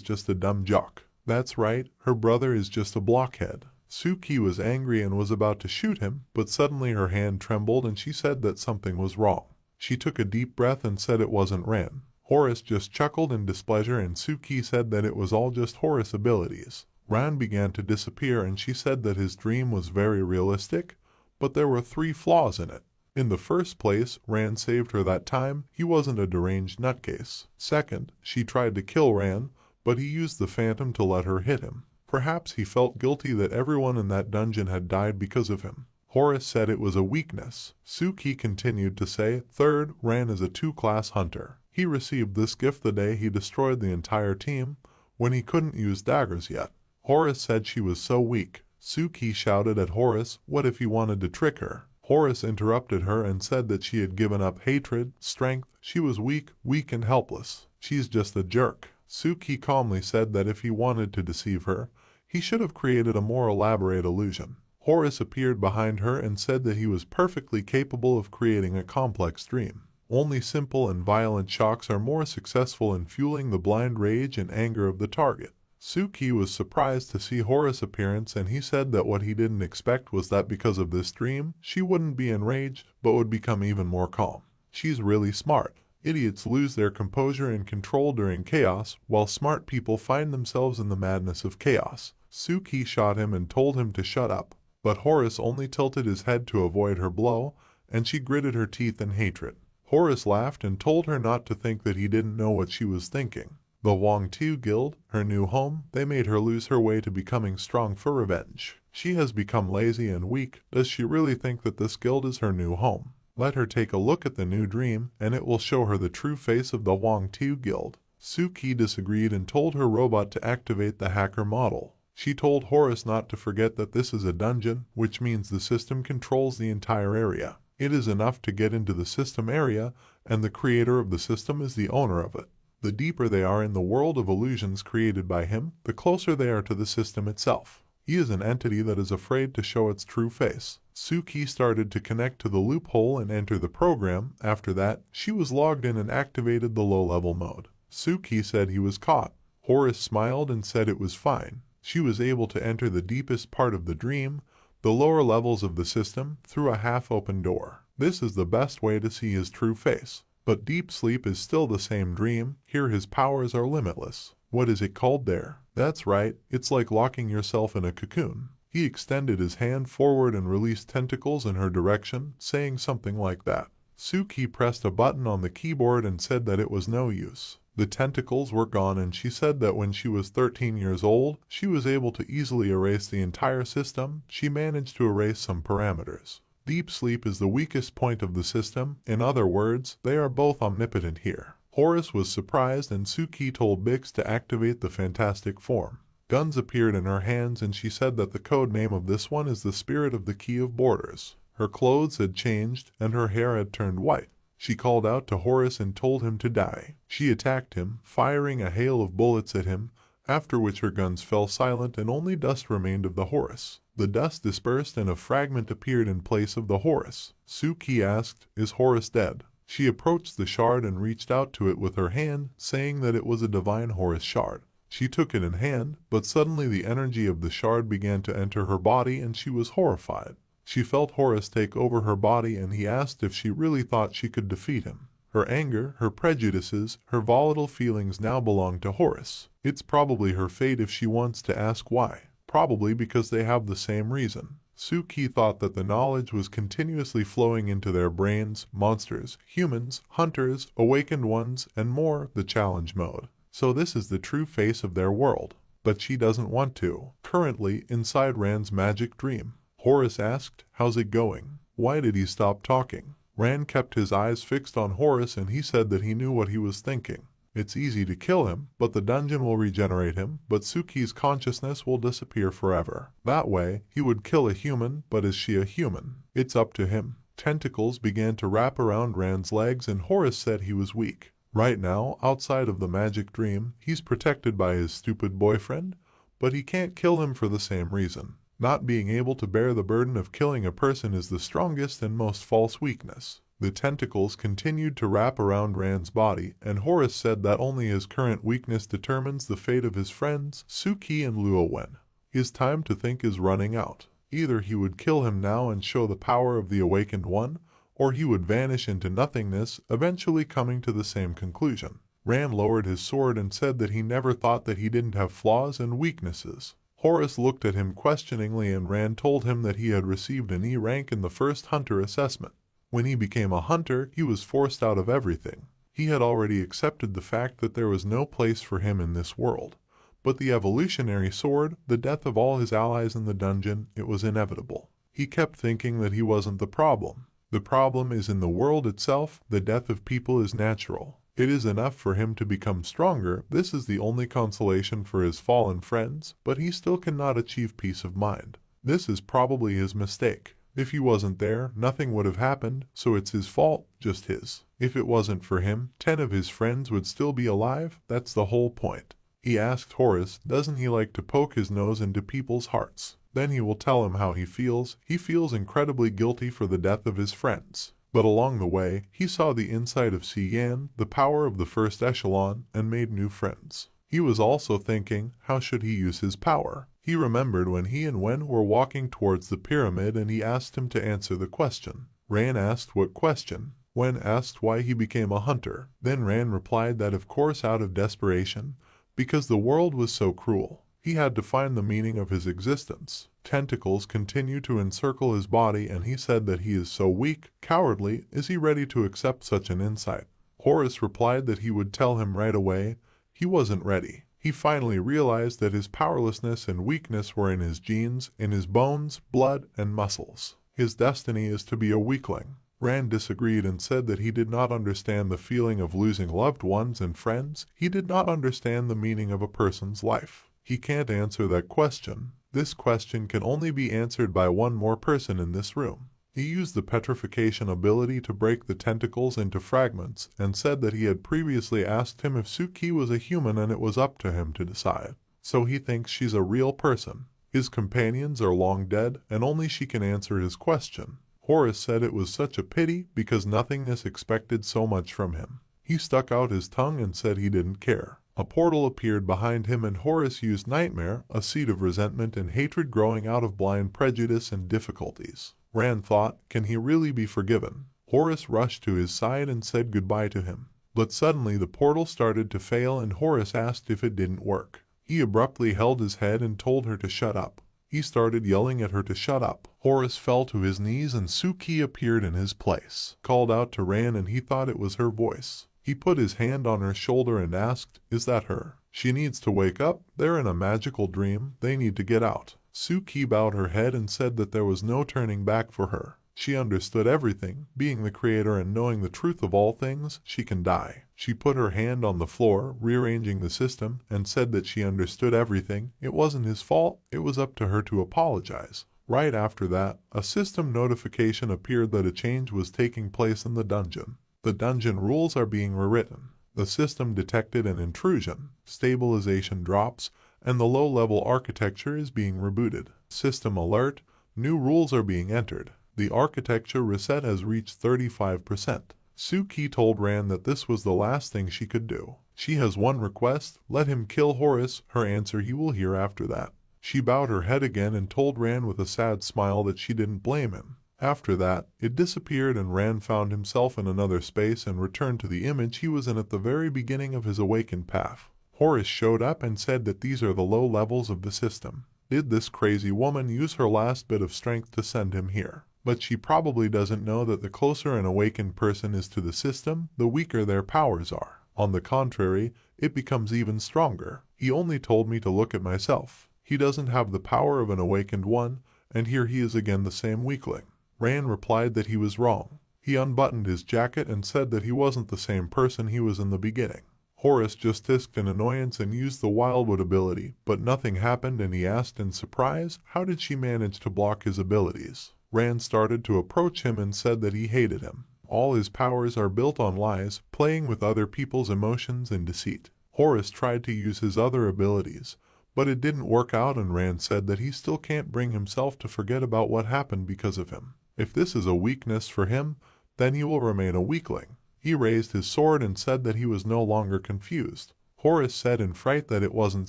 just a dumb jock. That's right, her brother is just a blockhead. Suki was angry and was about to shoot him, but suddenly her hand trembled and she said that something was wrong. She took a deep breath and said it wasn't Ran. Horus just chuckled in displeasure and Suki said that it was all just Horus' abilities. Ran began to disappear and she said that his dream was very realistic, but there were 3 flaws in it. In the first place, Ran saved her that time, he wasn't a deranged nutcase. Second, she tried to kill Ran, but he used the phantom to let her hit him. Perhaps he felt guilty that everyone in that dungeon had died because of him. Horus said it was a weakness. Suki continued to say, third, Ran is a 2-class hunter. He received this gift the day he destroyed the entire team, when he couldn't use daggers yet. Horus said she was so weak. Suki shouted at Horus, what if he wanted to trick her? Horus interrupted her and said that she had given up hatred, strength, she was weak and helpless. She's just a jerk. Suki calmly said that if he wanted to deceive her, He should have created a more elaborate illusion. Horace appeared behind her and said that he was perfectly capable of creating a complex dream. Only simple and violent shocks are more successful in fueling the blind rage and anger of the target. Suki was surprised to see Horace's appearance, and he said that what he didn't expect was that because of this dream, she wouldn't be enraged, but would become even more calm. She's really smart. Idiots lose their composure and control during chaos, while smart people find themselves in the madness of chaos. Suki shot him and told him to shut up, but Horace only tilted his head to avoid her blow, and she gritted her teeth in hatred. Horace laughed and told her not to think that he didn't know what she was thinking. The Wong Tu Guild, her new home, they made her lose her way to becoming strong for revenge. She has become lazy and weak. Does she really think that this guild is her new home? Let her take a look at the new dream, and it will show her the true face of the Wong Tu Guild. Suki disagreed and told her robot to activate the hacker model. She told Horace not to forget that this is a dungeon, which means the system controls the entire area. It is enough to get into the system area, and the creator of the system is the owner of it. The deeper they are in the world of illusions created by him, the closer they are to the system itself. He is an entity that is afraid to show its true face. Suki started to connect to the loophole and enter the program. After that, she was logged in and activated the low-level mode. Suki said he was caught. Horace smiled and said it was fine. She was able to enter the deepest part of the dream, the lower levels of the system, through a half-open door. This is the best way to see his true face. But deep sleep is still the same dream. Here his powers are limitless. What is it called there? That's right, it's like locking yourself in a cocoon. He extended his hand forward and released tentacles in her direction, saying something like that. Suki pressed a button on the keyboard and said that it was no use. The tentacles were gone, and she said that when she was 13 years old, she was able to easily erase the entire system. She managed to erase some parameters. Deep sleep is the weakest point of the system. In other words, they are both omnipotent here. Horace was surprised, and Suki told Bix to activate the fantastic form. Guns appeared in her hands, and she said that the code name of this one is the Spirit of the Key of Borders. Her clothes had changed, and her hair had turned white. She called out to Horace and told him to die. She attacked him, firing a hail of bullets at him, after which her guns fell silent and only dust remained of the Horace. The dust dispersed and a fragment appeared in place of the Horace. Suki asked, "Is Horace dead?" She approached the shard and reached out to it with her hand, saying that it was a divine Horace shard. She took it in hand, but suddenly the energy of the shard began to enter her body and she was horrified. She felt Horace take over her body, and he asked if she really thought she could defeat him. Her anger, her prejudices, her volatile feelings now belong to Horace. It's probably her fate if she wants to ask why. Probably because they have the same reason. Suki thought that the knowledge was continuously flowing into their brains, monsters, humans, hunters, awakened ones, and more, the challenge mode. So this is the true face of their world. But she doesn't want to. Currently, inside Rand's magic dream. Horace asked, "How's it going?" Why did he stop talking? Rand kept his eyes fixed on Horace, and he said that he knew what he was thinking. It's easy to kill him, but the dungeon will regenerate him, but Suki's consciousness will disappear forever. That way, he would kill a human, but is she a human? It's up to him. Tentacles began to wrap around Rand's legs, and Horace said he was weak. Right now, outside of the magic dream, he's protected by his stupid boyfriend, but he can't kill him for the same reason. Not being able to bear the burden of killing a person is the strongest and most false weakness. The tentacles continued to wrap around Rand's body, and Horace said that only his current weakness determines the fate of his friends, Suki and Luo Wen. His time to think is running out. Either he would kill him now and show the power of the awakened one, or he would vanish into nothingness, eventually coming to the same conclusion. Rand lowered his sword and said that he never thought that he didn't have flaws and weaknesses. Horace looked at him questioningly, and Rand told him that he had received an E rank in the first hunter assessment. When he became a hunter, he was forced out of everything. He had already accepted the fact that there was no place for him in this world. But the evolutionary sword, the death of all his allies in the dungeon, it was inevitable. He kept thinking that he wasn't the problem. The problem is in the world itself. The death of people is natural. It is enough for him to become stronger. This is the only consolation for his fallen friends, but he still cannot achieve peace of mind. This is probably his mistake. If he wasn't there, nothing would have happened, so it's his fault, just his. If it wasn't for him, 10 of his friends would still be alive. That's the whole point. He asked Horus, doesn't he like to poke his nose into people's hearts? Then he will tell him how he feels. He feels incredibly guilty for the death of his friends. But along the way, he saw the inside of Xi'an, the power of the first echelon, and made new friends. He was also thinking, how should he use his power? He remembered when he and Wen were walking towards the pyramid and he asked him to answer the question. Ran asked what question. Wen asked why he became a hunter. Then Ran replied that of course out of desperation, because the world was so cruel. He had to find the meaning of his existence. Tentacles continue to encircle his body and he said that he is so weak, cowardly, is he ready to accept such an insight? Horus replied that he would tell him right away. He wasn't ready. He finally realized that his powerlessness and weakness were in his genes, in his bones, blood, and muscles. His destiny is to be a weakling. Rand disagreed and said that he did not understand the feeling of losing loved ones and friends. He did not understand the meaning of a person's life. He can't answer that question. This question can only be answered by one more person in this room. He used the petrification ability to break the tentacles into fragments and said that he had previously asked him if Suki was a human and it was up to him to decide. So he thinks she's a real person. His companions are long dead and only she can answer his question. Horus said it was such a pity because nothingness expected so much from him. He stuck out his tongue and said he didn't care. A portal appeared behind him and Horus used nightmare, a seed of resentment and hatred growing out of blind prejudice and difficulties. Rand thought, can he really be forgiven? Horus rushed to his side and said goodbye to him. But suddenly the portal started to fail and Horus asked if it didn't work. He abruptly held his head and told her to shut up. He started yelling at her to shut up. Horus fell to his knees and Suki appeared in his place. Called out to Rand and he thought it was her voice. He put his hand on her shoulder and asked, is that her? She needs to wake up. They're in a magical dream. They need to get out. Suki bowed her head and said that there was no turning back for her. She understood everything. Being the creator and knowing the truth of all things, she can die. She put her hand on the floor, rearranging the system, and said that she understood everything. It wasn't his fault. It was up to her to apologize. Right after that, a system notification appeared that a change was taking place in the dungeon. The dungeon rules are being rewritten. The system detected an intrusion. Stabilization drops, and the low-level architecture is being rebooted. System alert. New rules are being entered. The architecture reset has reached 35%. Suki told Rand that this was the last thing she could do. She has one request, let him kill Horus. Her answer he will hear after that. She bowed her head again and told Rand with a sad smile that she didn't blame him. After that, it disappeared and Rand found himself in another space and returned to the image he was in at the very beginning of his awakened path. Horus showed up and said that these are the low levels of the system. Did this crazy woman use her last bit of strength to send him here? But she probably doesn't know that the closer an awakened person is to the system, the weaker their powers are. On the contrary, it becomes even stronger. He only told me to look at myself. He doesn't have the power of an awakened one, and here he is again the same weakling. Rand replied that he was wrong. He unbuttoned his jacket and said that he wasn't the same person he was in the beginning. Horus just hissed in annoyance and used the Wildwood ability, but nothing happened and he asked in surprise, how did she manage to block his abilities? Rand started to approach him and said that he hated him. All his powers are built on lies, playing with other people's emotions and deceit. Horus tried to use his other abilities, but it didn't work out and Rand said that he still can't bring himself to forget about what happened because of him. If this is a weakness for him, then he will remain a weakling. He raised his sword and said that he was no longer confused. Horus said in fright that it wasn't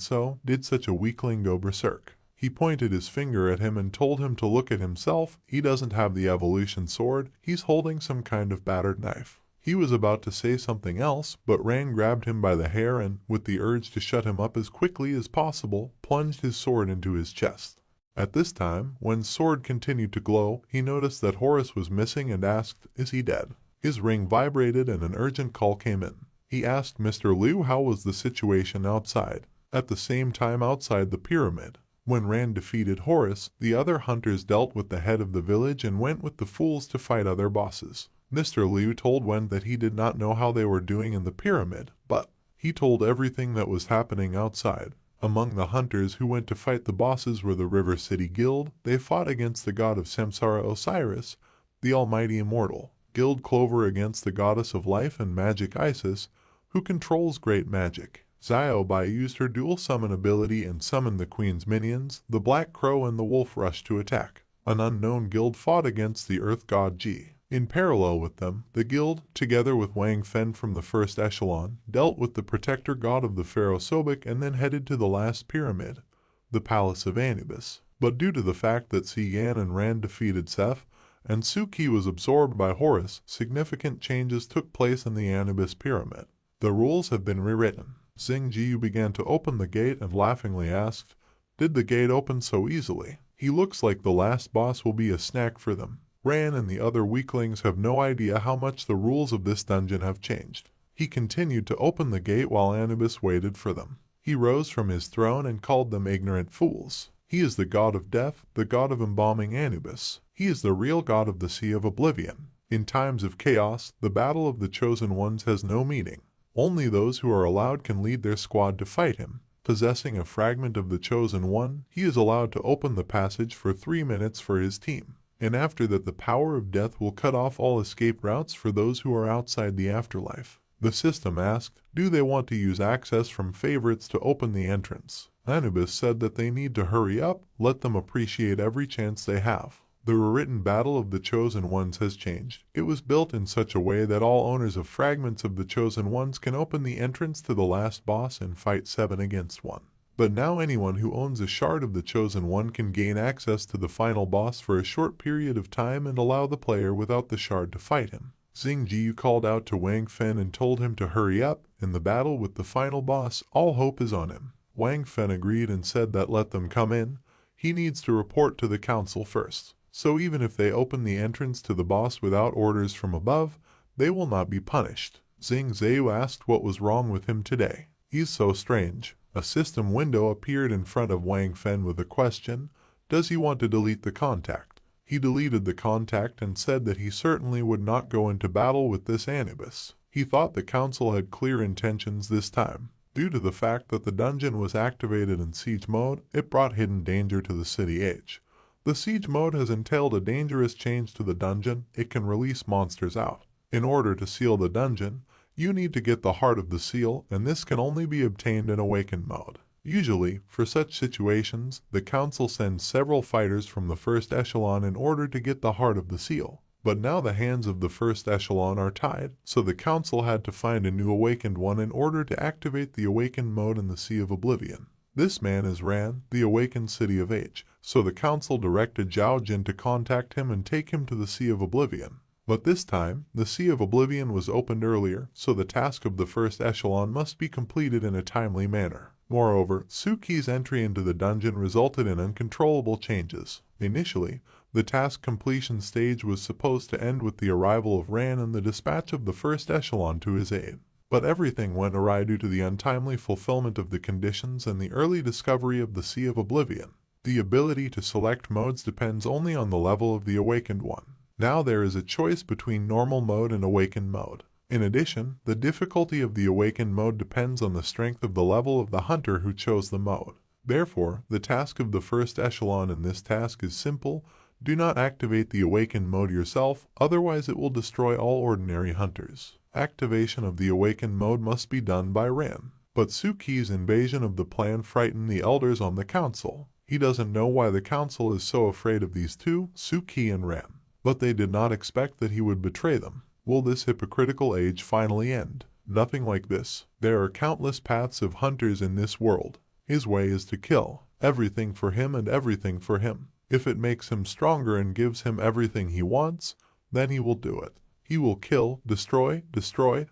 so. Did such a weakling go berserk? He pointed his finger at him and told him to look at himself. He doesn't have the evolution sword. He's holding some kind of battered knife. He was about to say something else, but Rand grabbed him by the hair and, with the urge to shut him up as quickly as possible, plunged his sword into his chest. At this time, when sword continued to glow, he noticed that Horus was missing and asked, is he dead? His ring vibrated and an urgent call came in. He asked Mr. Liu how was the situation outside. At the same time outside the pyramid. When Rand defeated Horus, the other hunters dealt with the head of the village and went with the fools to fight other bosses. Mr. Liu told Wen that he did not know how they were doing in the pyramid, but he told everything that was happening outside. Among the hunters who went to fight the bosses were the River City Guild. They fought against the god of Samsara Osiris, the almighty immortal. Guild Clover against the goddess of life and magic Isis, who controls great magic. Bai used her dual summon ability and summoned the queen's minions. The Black Crow and the Wolf rushed to attack. An unknown guild fought against the Earth God Ji. In parallel with them, the guild, together with Wang Fen from the first echelon, dealt with the protector god of the pharaoh Sobek and then headed to the last pyramid, the Palace of Anubis. But due to the fact that Si Yan and Ran defeated Seth, and Suki was absorbed by Horus, significant changes took place in the Anubis pyramid. The rules have been rewritten. Xing Jiu began to open the gate and laughingly asked, "Did the gate open so easily? He looks like the last boss will be a snack for them." Ran and the other weaklings have no idea how much the rules of this dungeon have changed. He continued to open the gate while Anubis waited for them. He rose from his throne and called them ignorant fools. He is the god of death, the god of embalming Anubis. He is the real god of the Sea of Oblivion. In times of chaos, the battle of the chosen ones has no meaning. Only those who are allowed can lead their squad to fight him. Possessing a fragment of the chosen one, he is allowed to open the passage for 3 minutes for his team. And after that, the power of death will cut off all escape routes for those who are outside the afterlife. The system asked, do they want to use access from favorites to open the entrance? Anubis said that they need to hurry up, let them appreciate every chance they have. The rewritten battle of the Chosen Ones has changed. It was built in such a way that all owners of fragments of the Chosen Ones can open the entrance to the last boss and fight 7 against 1. But now anyone who owns a shard of the Chosen One can gain access to the final boss for a short period of time and allow the player without the shard to fight him. Xing Jiu called out to Wang Fen and told him to hurry up. In the battle with the final boss, all hope is on him. Wang Fen agreed and said that let them come in. He needs to report to the council first. So even if they open the entrance to the boss without orders from above, they will not be punished. Xing Zhu asked what was wrong with him today. He's so strange. A system window appeared in front of Wang Fen with a question. Does he want to delete the contact? He deleted the contact and said that he certainly would not go into battle with this Anubis. He thought the council had clear intentions this time. Due to the fact that the dungeon was activated in siege mode, it brought hidden danger to the city age. The siege mode has entailed a dangerous change to the dungeon. It can release monsters out. In order to seal the dungeon, you need to get the heart of the seal, and this can only be obtained in awakened mode. Usually, for such situations, the council sends several fighters from the first echelon in order to get the heart of the seal. But now the hands of the first echelon are tied, so the council had to find a new awakened one in order to activate the awakened mode in the Sea of Oblivion. This man is Ran, the awakened City of Age, so the council directed Zhao Jin to contact him and take him to the Sea of Oblivion. But this time, the Sea of Oblivion was opened earlier, so the task of the first echelon must be completed in a timely manner. Moreover, Suki's entry into the dungeon resulted in uncontrollable changes. Initially, the task completion stage was supposed to end with the arrival of Ran and the dispatch of the first echelon to his aid. But everything went awry due to the untimely fulfillment of the conditions and the early discovery of the Sea of Oblivion. The ability to select modes depends only on the level of the awakened one. Now there is a choice between normal mode and awakened mode. In addition, the difficulty of the awakened mode depends on the strength of the level of the hunter who chose the mode. Therefore, the task of the first echelon in this task is simple. Do not activate the awakened mode yourself, otherwise it will destroy all ordinary hunters. Activation of the awakened mode must be done by Ran. But Suki's invasion of the plan frightened the elders on the council. He doesn't know why the council is so afraid of these two, Suki and Ran. But they did not expect that he would betray them. Will this hypocritical age finally end? Nothing like this. There are countless paths of hunters in this world. His way is to kill. Everything for him and everything for him. If it makes him stronger and gives him everything he wants, then he will do it. He will kill, destroy,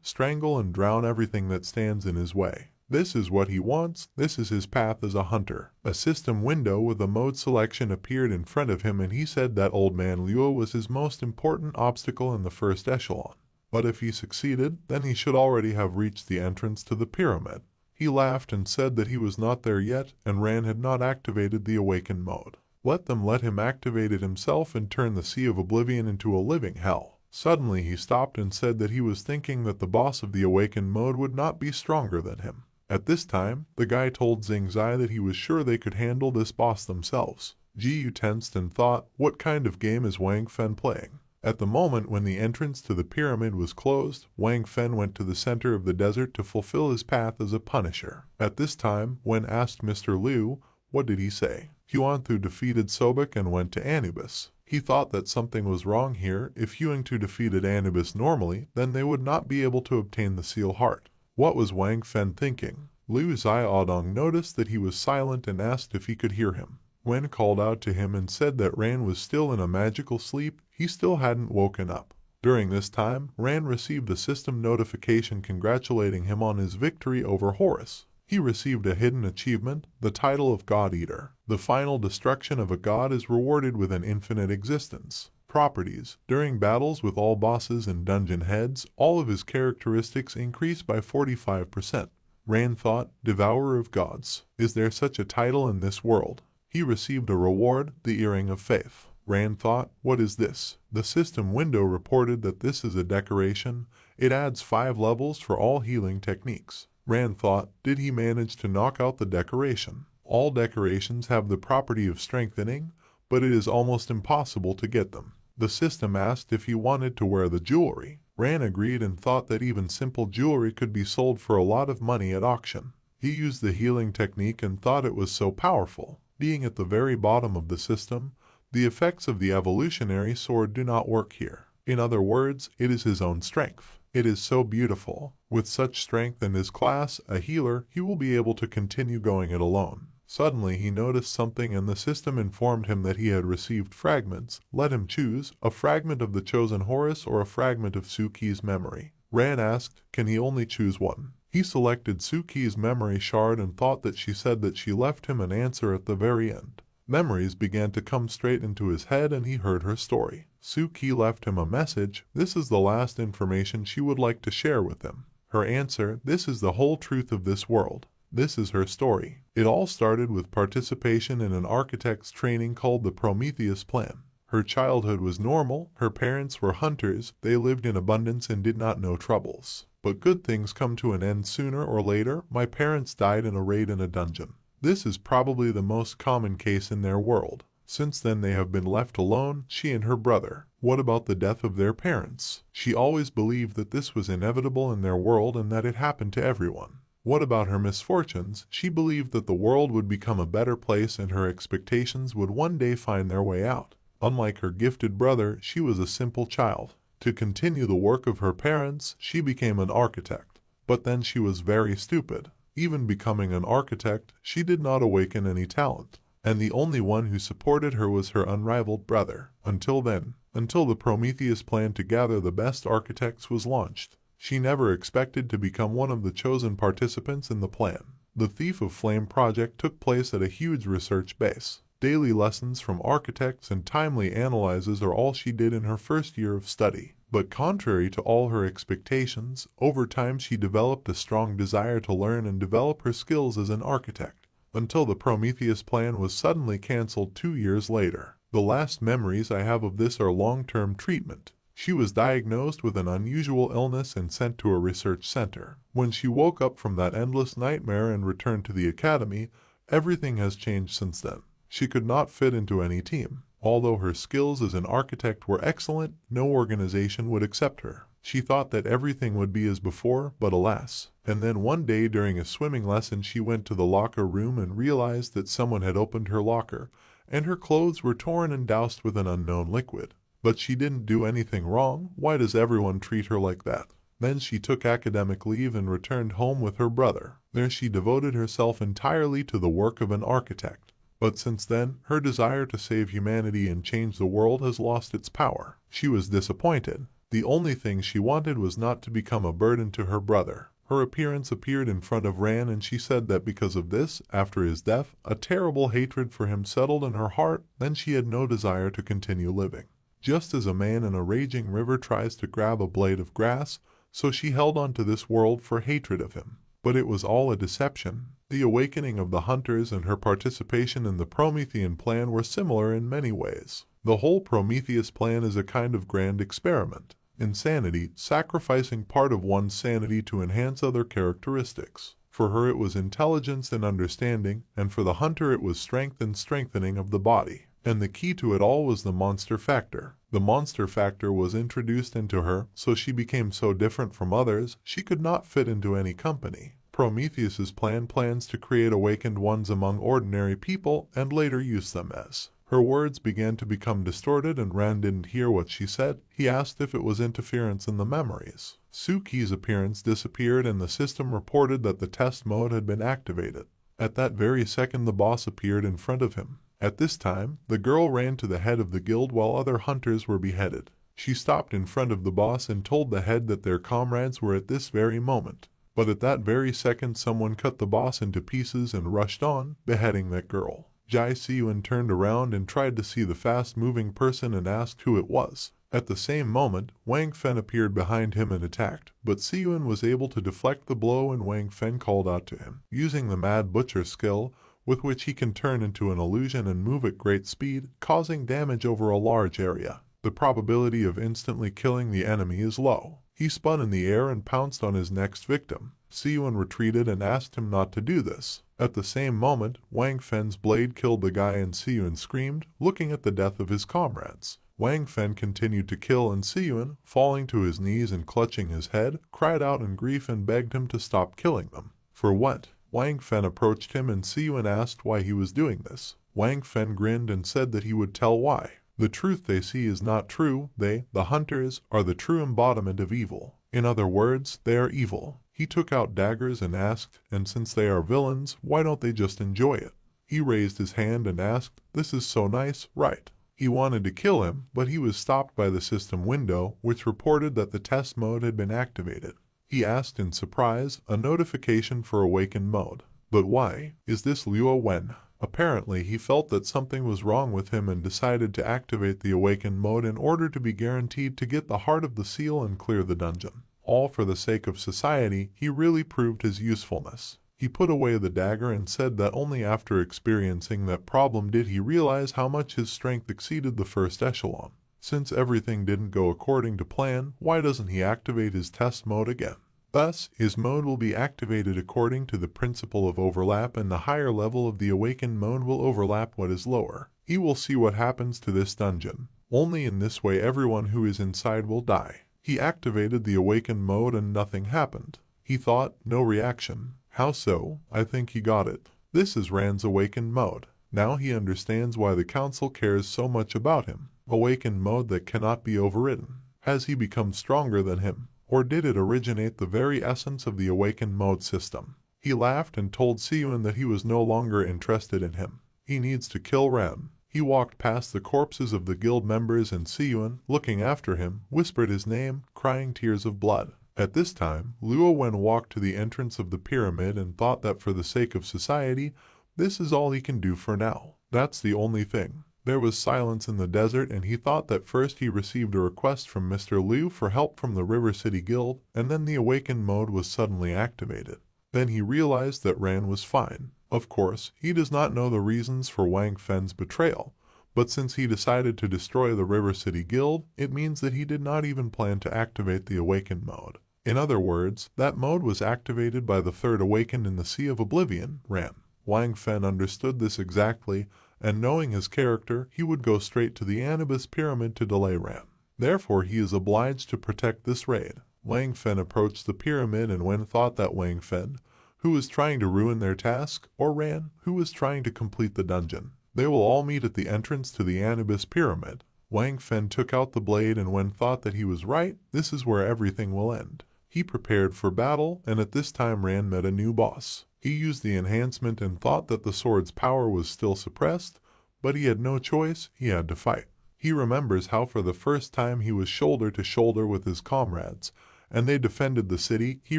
strangle and drown everything that stands in his way. This is what he wants. This is his path as a hunter. A system window with a mode selection appeared in front of him and he said that old man Liu was his most important obstacle in the first echelon. But if he succeeded, then he should already have reached the entrance to the pyramid. He laughed and said that he was not there yet and Ran had not activated the awakened mode. Let him activate it himself and turn the Sea of Oblivion into a living hell. Suddenly he stopped and said that he was thinking that the boss of the awakened mode would not be stronger than him. At this time, the guy told Xing Zai that he was sure they could handle this boss themselves. Jiu tensed and thought, what kind of game is Wang Fen playing? At the moment when the entrance to the pyramid was closed, Wang Fen went to the center of the desert to fulfill his path as a punisher. At this time, when asked Mr. Liu, what did he say? Huangtu defeated Sobek and went to Anubis. He thought that something was wrong here. If Huangtu defeated Anubis normally, then they would not be able to obtain the seal heart. What was Wang Fen thinking? Liu Xiaodong noticed that he was silent and asked if he could hear him. Wen called out to him and said that Ran was still in a magical sleep. He still hadn't woken up. During this time, Ran received a system notification congratulating him on his victory over Horus. He received a hidden achievement, the title of God Eater. The final destruction of a god is rewarded with an infinite existence. Properties. During battles with all bosses and dungeon heads, all of his characteristics increase by 45%. Ran thought, Devourer of Gods. Is there such a title in this world? He received a reward, the Earring of Faith. Ran thought, what is this? The system window reported that this is a decoration. It adds 5 levels for all healing techniques. Ran thought, did he manage to knock out the decoration? All decorations have the property of strengthening, but it is almost impossible to get them. The system asked if he wanted to wear the jewelry. Ran agreed and thought that even simple jewelry could be sold for a lot of money at auction. He used the healing technique and thought it was so powerful. Being at the very bottom of the system, the effects of the evolutionary sword do not work here. In other words, it is his own strength. It is so beautiful. With such strength and his class, a healer, he will be able to continue going it alone. Suddenly he noticed something and the system informed him that he had received fragments. Let him choose, a fragment of the chosen Horus or a fragment of Suki's memory. Ran asked, can he only choose one? He selected Suki's memory shard and thought that she said that she left him an answer at the very end. Memories began to come straight into his head and he heard her story. Suki left him a message. This is the last information she would like to share with him. Her answer, this is the whole truth of this world. This is her story. It all started with participation in an architect's training called the Prometheus Plan. Her childhood was normal. Her parents were hunters. They lived in abundance and did not know troubles. But good things come to an end sooner or later. My parents died in a raid in a dungeon. This is probably the most common case in their world. Since then they have been left alone, she and her brother. What about the death of their parents? She always believed that this was inevitable in their world and that it happened to everyone. What about her misfortunes? She believed that the world would become a better place and her expectations would one day find their way out. Unlike her gifted brother, she was a simple child. To continue the work of her parents, she became an architect. But then she was very stupid. Even becoming an architect, she did not awaken any talent. And the only one who supported her was her unrivaled brother. Until then, until the Prometheus plan to gather the best architects was launched. She never expected to become one of the chosen participants in the plan. The Thief of Flame project took place at a huge research base. Daily lessons from architects and timely analyses are all she did in her first year of study. But contrary to all her expectations, over time she developed a strong desire to learn and develop her skills as an architect. Until the Prometheus plan was suddenly cancelled 2 years later. The last memories I have of this are long-term treatment. She was diagnosed with an unusual illness and sent to a research center. When she woke up from that endless nightmare and returned to the academy, everything has changed since then. She could not fit into any team. Although her skills as an architect were excellent, no organization would accept her. She thought that everything would be as before, but alas. And then one day during a swimming lesson she went to the locker room and realized that someone had opened her locker, and her clothes were torn and doused with an unknown liquid. But she didn't do anything wrong. Why does everyone treat her like that? Then she took academic leave and returned home with her brother. There she devoted herself entirely to the work of an architect. But since then, her desire to save humanity and change the world has lost its power. She was disappointed. The only thing she wanted was not to become a burden to her brother. Her appearance appeared in front of Ran and she said that because of this, after his death, a terrible hatred for him settled in her heart. Then she had no desire to continue living. Just as a man in a raging river tries to grab a blade of grass, so she held on to this world for hatred of him. But it was all a deception. The awakening of the hunters and her participation in the Promethean plan were similar in many ways. The whole Prometheus plan is a kind of grand experiment. Insanity, sacrificing part of one's sanity to enhance other characteristics. For her it was intelligence and understanding, and for the hunter it was strength and strengthening of the body. And the key to it all was the monster factor. The monster factor was introduced into her, so she became so different from others, she could not fit into any company. Prometheus's plans to create awakened ones among ordinary people and later use them as. Her words began to become distorted and Ran didn't hear what she said. He asked if it was interference in the memories. Suki's appearance disappeared and the system reported that the test mode had been activated. At that very second the boss appeared in front of him. At this time, the girl ran to the head of the guild while other hunters were beheaded. She stopped in front of the boss and told the head that their comrades were at this very moment. But at that very second someone cut the boss into pieces and rushed on, beheading that girl. Jai Siyun turned around and tried to see the fast-moving person and asked who it was. At the same moment, Wang Fen appeared behind him and attacked, but Siyun was able to deflect the blow and Wang Fen called out to him. Using the Mad Butcher skill, with which he can turn into an illusion and move at great speed, causing damage over a large area. The probability of instantly killing the enemy is low. He spun in the air and pounced on his next victim. Siyun retreated and asked him not to do this. At the same moment, Wang Fen's blade killed the guy and Siyun screamed, looking at the death of his comrades. Wang Fen continued to kill and Siyun, falling to his knees and clutching his head, cried out in grief and begged him to stop killing them. For what? Wang Fen approached him and Siyun asked why he was doing this. Wang Fen grinned and said that he would tell why. The truth they see is not true. They, the hunters, are the true embodiment of evil. In other words, they are evil. He took out daggers and asked, and since they are villains, why don't they just enjoy it? He raised his hand and asked, this is so nice, right? He wanted to kill him, but he was stopped by the system window, which reported that the test mode had been activated. He asked in surprise, a notification for awakened mode. But why? Is this Liu Wen? Apparently, he felt that something was wrong with him and decided to activate the awakened mode in order to be guaranteed to get the heart of the seal and clear the dungeon. All for the sake of society, he really proved his usefulness. He put away the dagger and said that only after experiencing that problem did he realize how much his strength exceeded the first echelon. Since everything didn't go according to plan, why doesn't he activate his test mode again? Thus, his mode will be activated according to the principle of overlap and the higher level of the awakened mode will overlap what is lower. He will see what happens to this dungeon. Only in this way everyone who is inside will die. He activated the awakened mode and nothing happened. He thought, no reaction. How so? I think he got it. This is Ran's awakened mode. Now he understands why the council cares so much about him. Awakened mode that cannot be overridden. Has he become stronger than him? Or did it originate the very essence of the awakened mode system? He laughed and told Siyun that he was no longer interested in him. He needs to kill Ran. He walked past the corpses of the guild members and Siyun, looking after him, whispered his name, crying tears of blood. At this time, Liu Wen walked to the entrance of the pyramid and thought that for the sake of society, this is all he can do for now. That's the only thing. There was silence in the desert and he thought that first he received a request from Mr. Liu for help from the River City Guild and then the awakened mode was suddenly activated. Then he realized that Ran was fine. Of course, he does not know the reasons for Wang Fen's betrayal, but since he decided to destroy the River City Guild, it means that he did not even plan to activate the awakened mode. In other words, that mode was activated by the third awakened in the Sea of Oblivion, Ran. Wang Fen understood this exactly, and knowing his character, he would go straight to the Anubis Pyramid to delay Ran. Therefore, he is obliged to protect this raid. Wang Fen approached the pyramid and Wen thought that Wang Fen, who was trying to ruin their task, or Ran, who was trying to complete the dungeon. They will all meet at the entrance to the Anubis Pyramid. Wang Fen took out the blade and Wen thought that he was right, this is where everything will end. He prepared for battle, and at this time Ran met a new boss. He used the enhancement and thought that the sword's power was still suppressed, but he had no choice, he had to fight. He remembers how for the first time he was shoulder to shoulder with his comrades, and they defended the city. He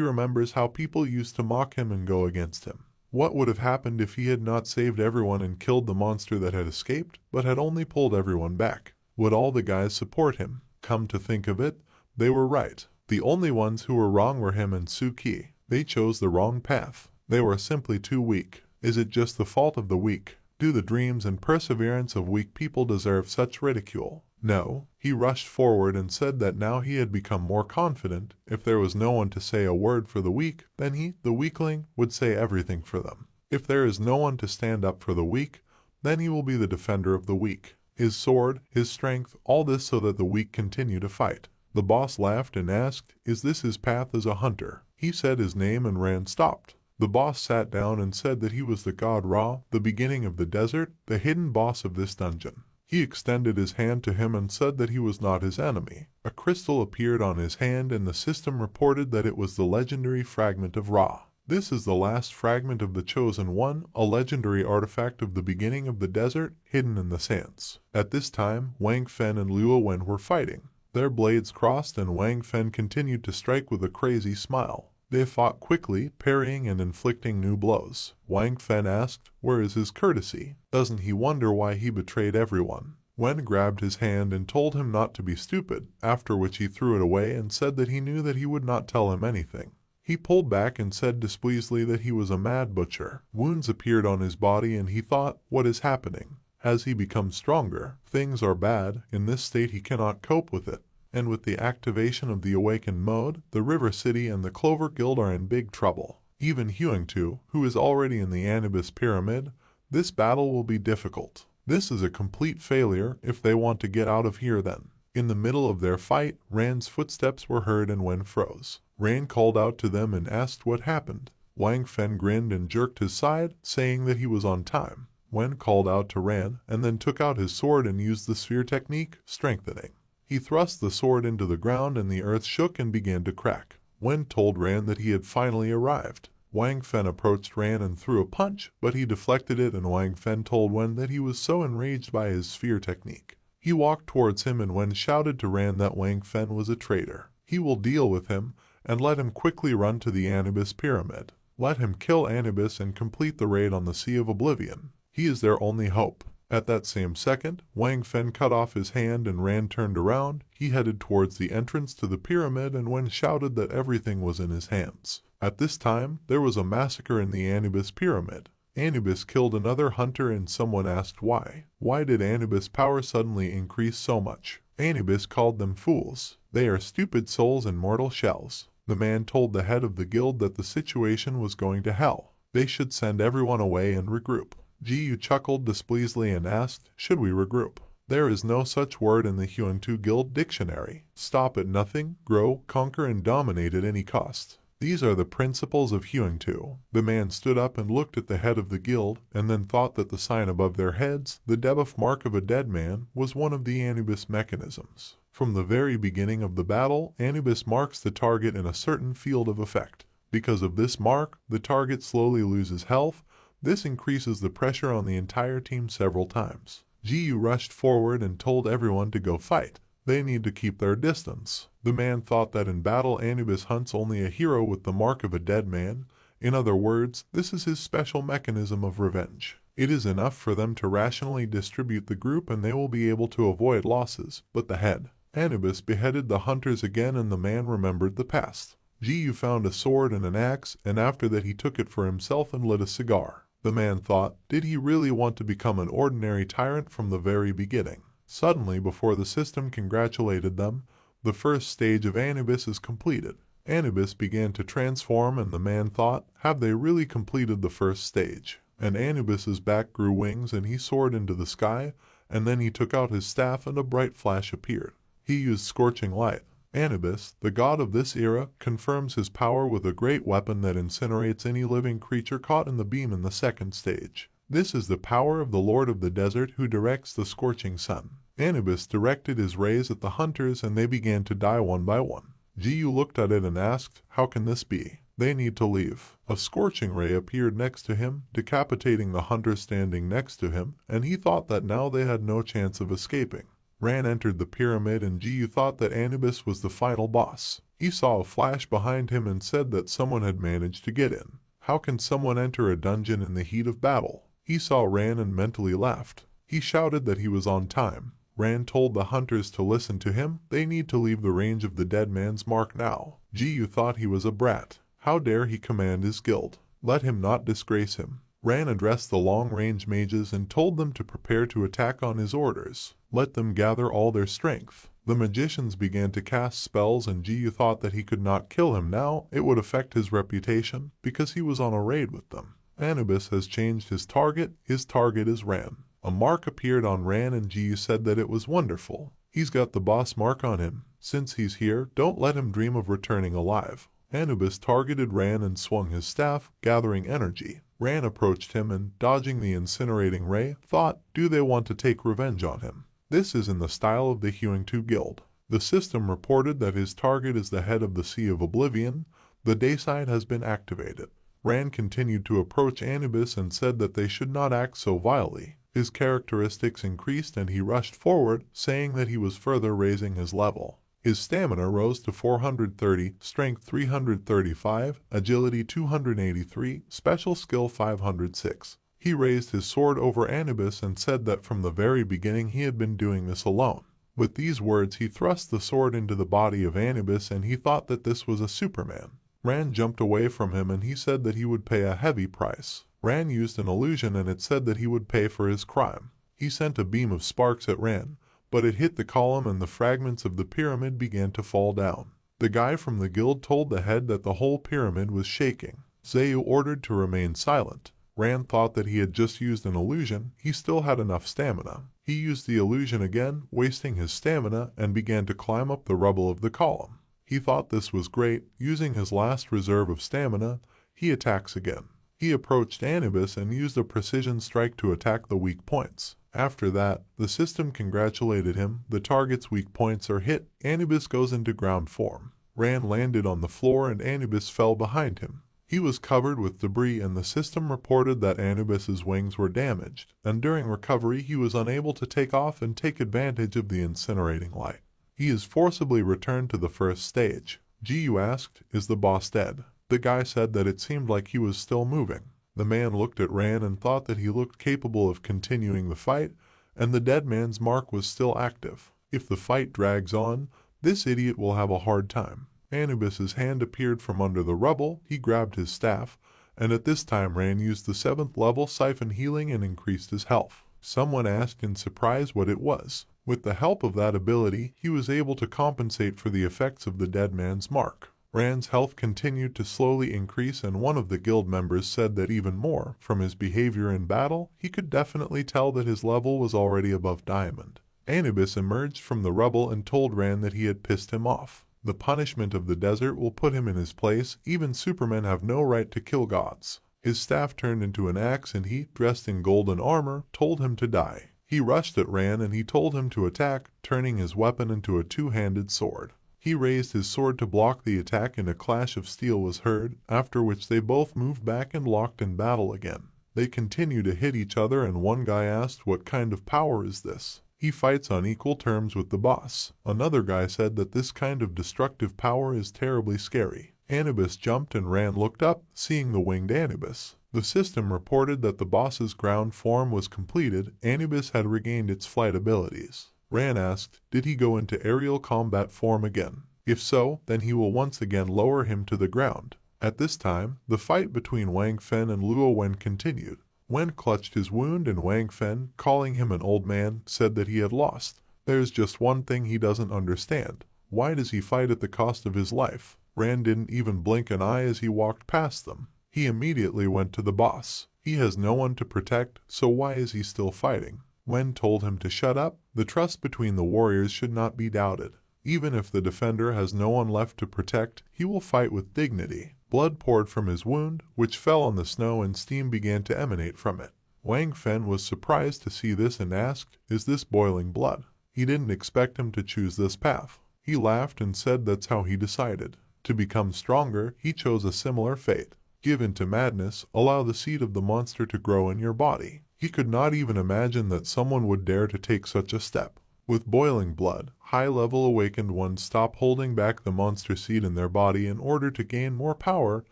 remembers how people used to mock him and go against him. What would have happened if he had not saved everyone and killed the monster that had escaped, but had only pulled everyone back? Would all the guys support him? Come to think of it, they were right. The only ones who were wrong were him and Suki. They chose the wrong path. They were simply too weak. Is it just the fault of the weak? Do the dreams and perseverance of weak people deserve such ridicule? No. He rushed forward and said that now he had become more confident. If there was no one to say a word for the weak, then he, the weakling, would say everything for them. If there is no one to stand up for the weak, Then he will be the defender of the weak. His sword, his strength, all this so that the weak continue to fight. The boss laughed and asked, is this his path as a hunter? He said his name and Ran stopped. The boss sat down and said that he was the god Ra, the beginning of the desert, the hidden boss of this dungeon. He extended his hand to him and said that he was not his enemy. A crystal appeared on his hand and the system reported that it was the legendary fragment of Ra. This is the last fragment of the Chosen One, a legendary artifact of the beginning of the desert, hidden in the sands. At this time, Wang Fen and Luo Wen were fighting. Their blades crossed and Wang Fen continued to strike with a crazy smile. They fought quickly, parrying and inflicting new blows. Wang Fen asked, where is his courtesy? Doesn't he wonder why he betrayed everyone? Wen grabbed his hand and told him not to be stupid, after which he threw it away and said that he knew that he would not tell him anything. He pulled back and said displeasedly that he was a mad butcher. Wounds appeared on his body and he thought, what is happening? Has he become stronger? Things are bad. In this state he cannot cope with it. And with the activation of the awakened mode, the River City and the Clover Guild are in big trouble. Even Huangtu, who is already in the Anubis Pyramid, this battle will be difficult. This is a complete failure if they want to get out of here then. In the middle of their fight, Ran's footsteps were heard and Wen froze. Ran called out to them and asked what happened. Wang Fen grinned and jerked his side, saying that he was on time. Wen called out to Ran and then took out his sword and used the sphere technique, strengthening. He thrust the sword into the ground and the earth shook and began to crack. Wen told Ran that he had finally arrived. Wang Fen approached Ran and threw a punch, but he deflected it and Wang Fen told Wen that he was so enraged by his sphere technique. He walked towards him and Wen shouted to Ran that Wang Fen was a traitor. He will deal with him and let him quickly run to the Anubis Pyramid. Let him kill Anubis and complete the raid on the Sea of Oblivion. He is their only hope. At that same second, Wang Fen cut off his hand and Ran turned around. He headed towards the entrance to the pyramid and Wen shouted that everything was in his hands. At this time, there was a massacre in the Anubis Pyramid. Anubis killed another hunter and someone asked why. Why did Anubis' power suddenly increase so much? Anubis called them fools. They are stupid souls in mortal shells. The man told the head of the guild that the situation was going to hell. They should send everyone away and regroup. Jiyu chuckled displeasedly and asked, should we regroup? There is no such word in the Huangtu Guild dictionary. Stop at nothing, grow, conquer and dominate at any cost. These are the principles of Huangtu. The man stood up and looked at the head of the guild and then thought that the sign above their heads, the debuff mark of a dead man, was one of the Anubis mechanisms. From the very beginning of the battle, Anubis marks the target in a certain field of effect. Because of this mark, the target slowly loses health. This increases the pressure on the entire team several times. Jiyu rushed forward and told everyone to go fight. They need to keep their distance. The man thought that in battle Anubis hunts only a hero with the mark of a dead man. In other words, this is his special mechanism of revenge. It is enough for them to rationally distribute the group and they will be able to avoid losses. But the head. Anubis beheaded the hunters again and the man remembered the past. Jiyu found a sword and an axe and after that he took it for himself and lit a cigar. The man thought, did he really want to become an ordinary tyrant from the very beginning? Suddenly, before the system congratulated them, the first stage of Anubis is completed. Anubis began to transform and the man thought, have they really completed the first stage? And Anubis's back grew wings and he soared into the sky, and then he took out his staff and a bright flash appeared. He used scorching light. Anubis, the god of this era, confirms his power with a great weapon that incinerates any living creature caught in the beam in the second stage. This is the power of the Lord of the Desert who directs the scorching sun. Anubis directed his rays at the hunters and they began to die one by one. Jiyu looked at it and asked, how can this be? They need to leave. A scorching ray appeared next to him, decapitating the hunter standing next to him, and he thought that now they had no chance of escaping. Ran entered the pyramid and Jiyu thought that Anubis was the final boss. He saw a flash behind him and said that someone had managed to get in. How can someone enter a dungeon in the heat of battle? He saw Ran and mentally laughed. He shouted that he was on time. Ran told the hunters to listen to him. They need to leave the range of the dead man's mark now. Jiyu thought he was a brat. How dare he command his guild? Let him not disgrace him. Ran addressed the long-range mages and told them to prepare to attack on his orders. Let them gather all their strength. The magicians began to cast spells and Jiyu thought that he could not kill him now. It would affect his reputation because he was on a raid with them. Anubis has changed his target. His target is Ran. A mark appeared on Ran and Ji said that it was wonderful. He's got the boss mark on him. Since he's here, don't let him dream of returning alive. Anubis targeted Ran and swung his staff, gathering energy. Ran approached him and, dodging the incinerating ray, thought, do they want to take revenge on him? This is in the style of the Hewing 2 Guild. The system reported that his target is the head of the Sea of Oblivion. The dayside has been activated. Ran continued to approach Anubis and said that they should not act so vilely. His characteristics increased and he rushed forward, saying that he was further raising his level. His stamina rose to 430, strength 335, agility 283, special skill 506. He raised his sword over Anubis and said that from the very beginning he had been doing this alone. With these words he thrust the sword into the body of Anubis and he thought that this was a Superman. Ran jumped away from him and he said that he would pay a heavy price. Ran used an illusion and it said that he would pay for his crime. He sent a beam of sparks at Ran, but it hit the column and the fragments of the pyramid began to fall down. The guy from the guild told the head that the whole pyramid was shaking. Zayu ordered to remain silent. Ran thought that he had just used an illusion. He still had enough stamina. He used the illusion again, wasting his stamina, and began to climb up the rubble of the column. He thought this was great. Using his last reserve of stamina, he attacks again. He approached Anubis and used a precision strike to attack the weak points. After that, the system congratulated him. The target's weak points are hit. Anubis goes into ground form. Ran landed on the floor and Anubis fell behind him. He was covered with debris and the system reported that Anubis's wings were damaged, and during recovery he was unable to take off and take advantage of the incinerating light. He is forcibly returned to the first stage. Jiyu asked, is the boss dead? The guy said that it seemed like he was still moving. The man looked at Ran and thought that he looked capable of continuing the fight, and the dead man's mark was still active. If the fight drags on, this idiot will have a hard time. Anubis's hand appeared from under the rubble. He grabbed his staff, and at this time Ran used the 7th level siphon healing and increased his health. Someone asked in surprise what it was. With the help of that ability, he was able to compensate for the effects of the dead man's mark. Ran's health continued to slowly increase and one of the guild members said that even more, from his behavior in battle, he could definitely tell that his level was already above diamond. Anubis emerged from the rubble and told Ran that he had pissed him off. The punishment of the desert will put him in his place. Even supermen have no right to kill gods. His staff turned into an axe and he, dressed in golden armor, told him to die. He rushed at Ran and he told him to attack, turning his weapon into a two-handed sword. He raised his sword to block the attack and a clash of steel was heard, after which they both moved back and locked in battle again. They continued to hit each other and one guy asked, what kind of power is this? He fights on equal terms with the boss. Another guy said that this kind of destructive power is terribly scary. Anubis jumped and Ran looked up, seeing the winged Anubis. The system reported that the boss's ground form was completed. Anubis had regained its flight abilities. Ran asked, did he go into aerial combat form again? If so, then he will once again lower him to the ground. At this time, the fight between Wang Fen and Luo Wen continued. Wen clutched his wound and Wang Fen, calling him an old man, said that he had lost. There's just one thing he doesn't understand. Why does he fight at the cost of his life? Ran didn't even blink an eye as he walked past them. He immediately went to the boss. He has no one to protect, so why is he still fighting? Wen told him to shut up. The trust between the warriors should not be doubted. Even if the defender has no one left to protect, he will fight with dignity. Blood poured from his wound, which fell on the snow and steam began to emanate from it. Wang Fen was surprised to see this and asked, is this boiling blood? He didn't expect him to choose this path. He laughed and said that's how he decided. To become stronger, he chose a similar fate. Give in to madness, allow the seed of the monster to grow in your body. He could not even imagine that someone would dare to take such a step. With boiling blood, high-level awakened ones stop holding back the monster seed in their body in order to gain more power.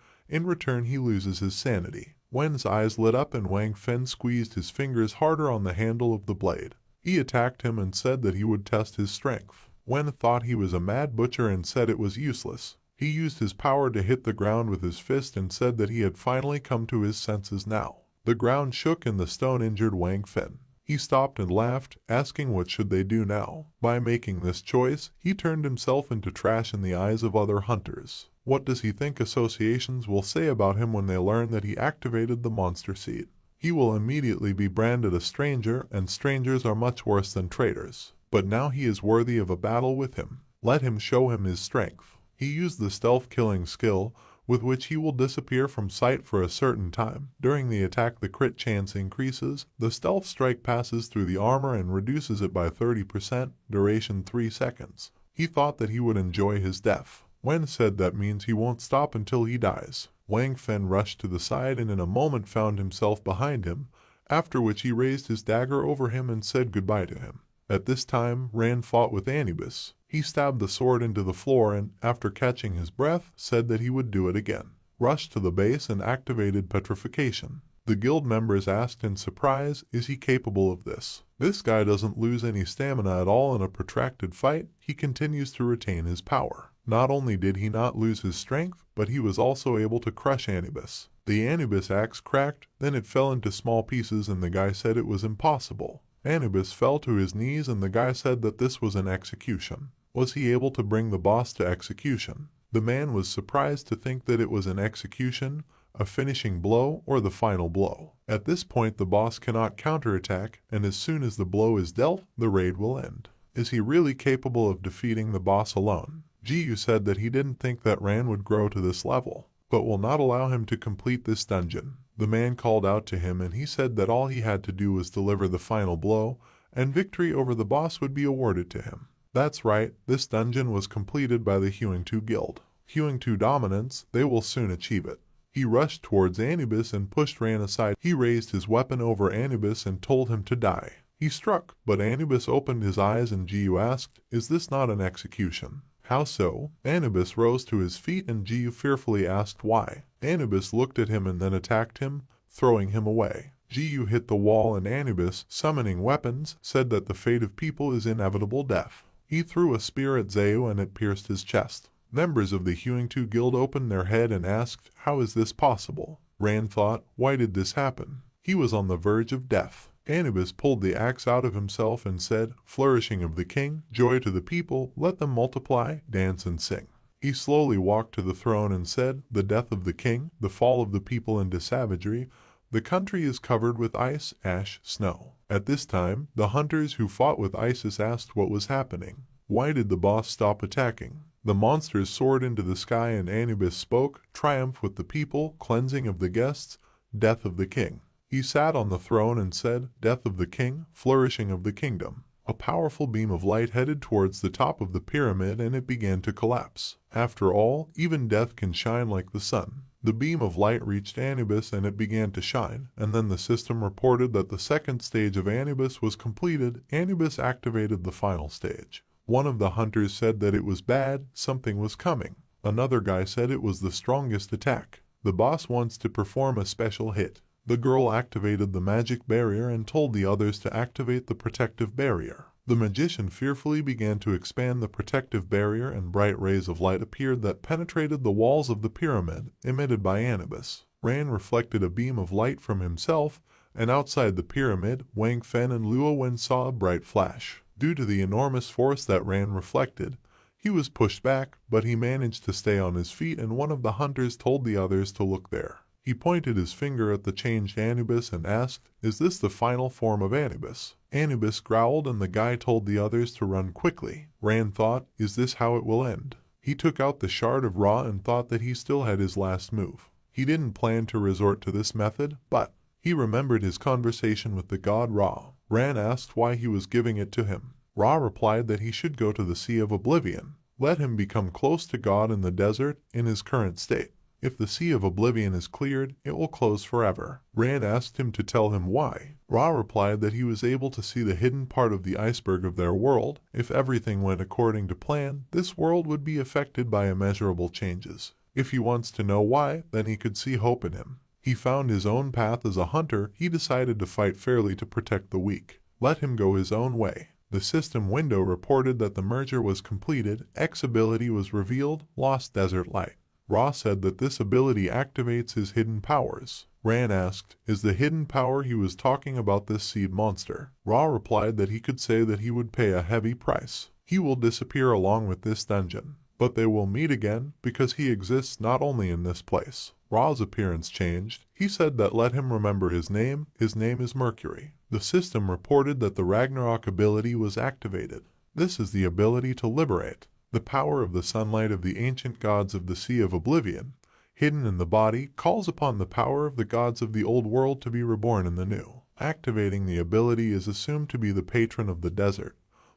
In return, he loses his sanity. Wen's eyes lit up and Wang Fen squeezed his fingers harder on the handle of the blade. He attacked him and said that he would test his strength. Wen thought he was a mad butcher and said it was useless. He used his power to hit the ground with his fist and said that he had finally come to his senses now. The ground shook and the stone injured Wang Fen. He stopped and laughed, asking what should they do now. By making this choice, he turned himself into trash in the eyes of other hunters. What does he think associations will say about him when they learn that he activated the monster seed? he will immediately be branded a stranger, and strangers are much worse than traitors. But now he is worthy of a battle with him. Let him show him his strength. He used the stealth killing skill, with which he will disappear from sight for a certain time. During the attack, the crit chance increases. The stealth strike passes through the armor and reduces it by 30%, duration 3 seconds. He thought that he would enjoy his death. Wen said that means he won't stop until he dies. Wang Fen rushed to the side and in a moment found himself behind him, after which he raised his dagger over him and said goodbye to him. At this time, Ran fought with Anubis. He stabbed the sword into the floor and, after catching his breath, said that he would do it again. Rushed to the base and activated petrification. The guild members asked in surprise, is he capable of this? This guy doesn't lose any stamina at all in a protracted fight. He continues to retain his power. Not only did he not lose his strength, but he was also able to crush Anubis. The Anubis axe cracked, then it fell into small pieces and the guy said it was impossible. Anubis fell to his knees and the guy said that this was an execution. Was he able to bring the boss to execution? The man was surprised to think that it was an execution, a finishing blow, or the final blow. At this point the boss cannot counterattack, and as soon as the blow is dealt, the raid will end. Is he really capable of defeating the boss alone? Jiyu said that he didn't think that Ran would grow to this level, but will not allow him to complete this dungeon. The man called out to him and he said that all he had to do was deliver the final blow, and victory over the boss would be awarded to him. That's right, this dungeon was completed by the Hewing 2 Guild. Hewing 2 dominance, they will soon achieve it. He rushed towards Anubis and pushed Ran aside. He raised his weapon over Anubis and told him to die. He struck, but Anubis opened his eyes and Jiyu asked, is this not an execution? How so? Anubis rose to his feet and Jiyu fearfully asked why. Anubis looked at him and then attacked him, throwing him away. Jiyu hit the wall and Anubis, summoning weapons, said that the fate of people is inevitable death. He threw a spear at Zeu and it pierced his chest. Members of the Hewing 2 Guild opened their head and asked, how is this possible? Ran thought, why did this happen? He was on the verge of death. Anubis pulled the axe out of himself and said, flourishing of the king, joy to the people, let them multiply, dance and sing. He slowly walked to the throne and said, the death of the king, the fall of the people into savagery, the country is covered with ice, ash, snow. At this time, the hunters who fought with Isis asked what was happening. Why did the boss stop attacking? The monsters soared into the sky and Anubis spoke, triumph with the people, cleansing of the guests, death of the king. He sat on the throne and said, death of the king, flourishing of the kingdom. A powerful beam of light headed towards the top of the pyramid and it began to collapse. After all, even death can shine like the sun. The beam of light reached Anubis and it began to shine, and then the system reported that the second stage of Anubis was completed. Anubis activated the final stage. One of the hunters said that it was bad, something was coming. Another guy said it was the strongest attack. The boss wants to perform a special hit. The girl activated the magic barrier and told the others to activate the protective barrier. The magician fearfully began to expand the protective barrier and bright rays of light appeared that penetrated the walls of the pyramid, emitted by Anubis. Ran reflected a beam of light from himself, and outside the pyramid, Wang Fen and Luo Wen saw a bright flash. Due to the enormous force that Ran reflected, he was pushed back, but he managed to stay on his feet and one of the hunters told the others to look there. He pointed his finger at the changed Anubis and asked, is this the final form of Anubis? Anubis growled and the guy told the others to run quickly. Ran thought, is this how it will end? He took out the shard of Ra and thought that he still had his last move. He didn't plan to resort to this method, but he remembered his conversation with the god Ra. Ran asked why he was giving it to him. Ra replied that he should go to the Sea of Oblivion. Let him become close to God in the desert in his current state. If the Sea of Oblivion is cleared, it will close forever. Ran asked him to tell him why. Ra replied that he was able to see the hidden part of the iceberg of their world. If everything went according to plan, this world would be affected by immeasurable changes. If he wants to know why, then he could see hope in him. He found his own path as a hunter. He decided to fight fairly to protect the weak. Let him go his own way. The system window reported that the merger was completed. X ability was revealed, lost desert light. Ra said that this ability activates his hidden powers. Ran asked, is the hidden power he was talking about this seed monster? Ra replied that he could say that he would pay a heavy price. He will disappear along with this dungeon, but they will meet again because he exists not only in this place. Ra's appearance changed. He said that let him remember his name is Mercury. The system reported that the Ragnarok ability was activated. This is the ability to liberate. The power of the sunlight of the ancient gods of the Sea of Oblivion, hidden in the body, calls upon the power of the gods of the old world to be reborn in the new. Activating the ability is assumed to be the patron of the desert,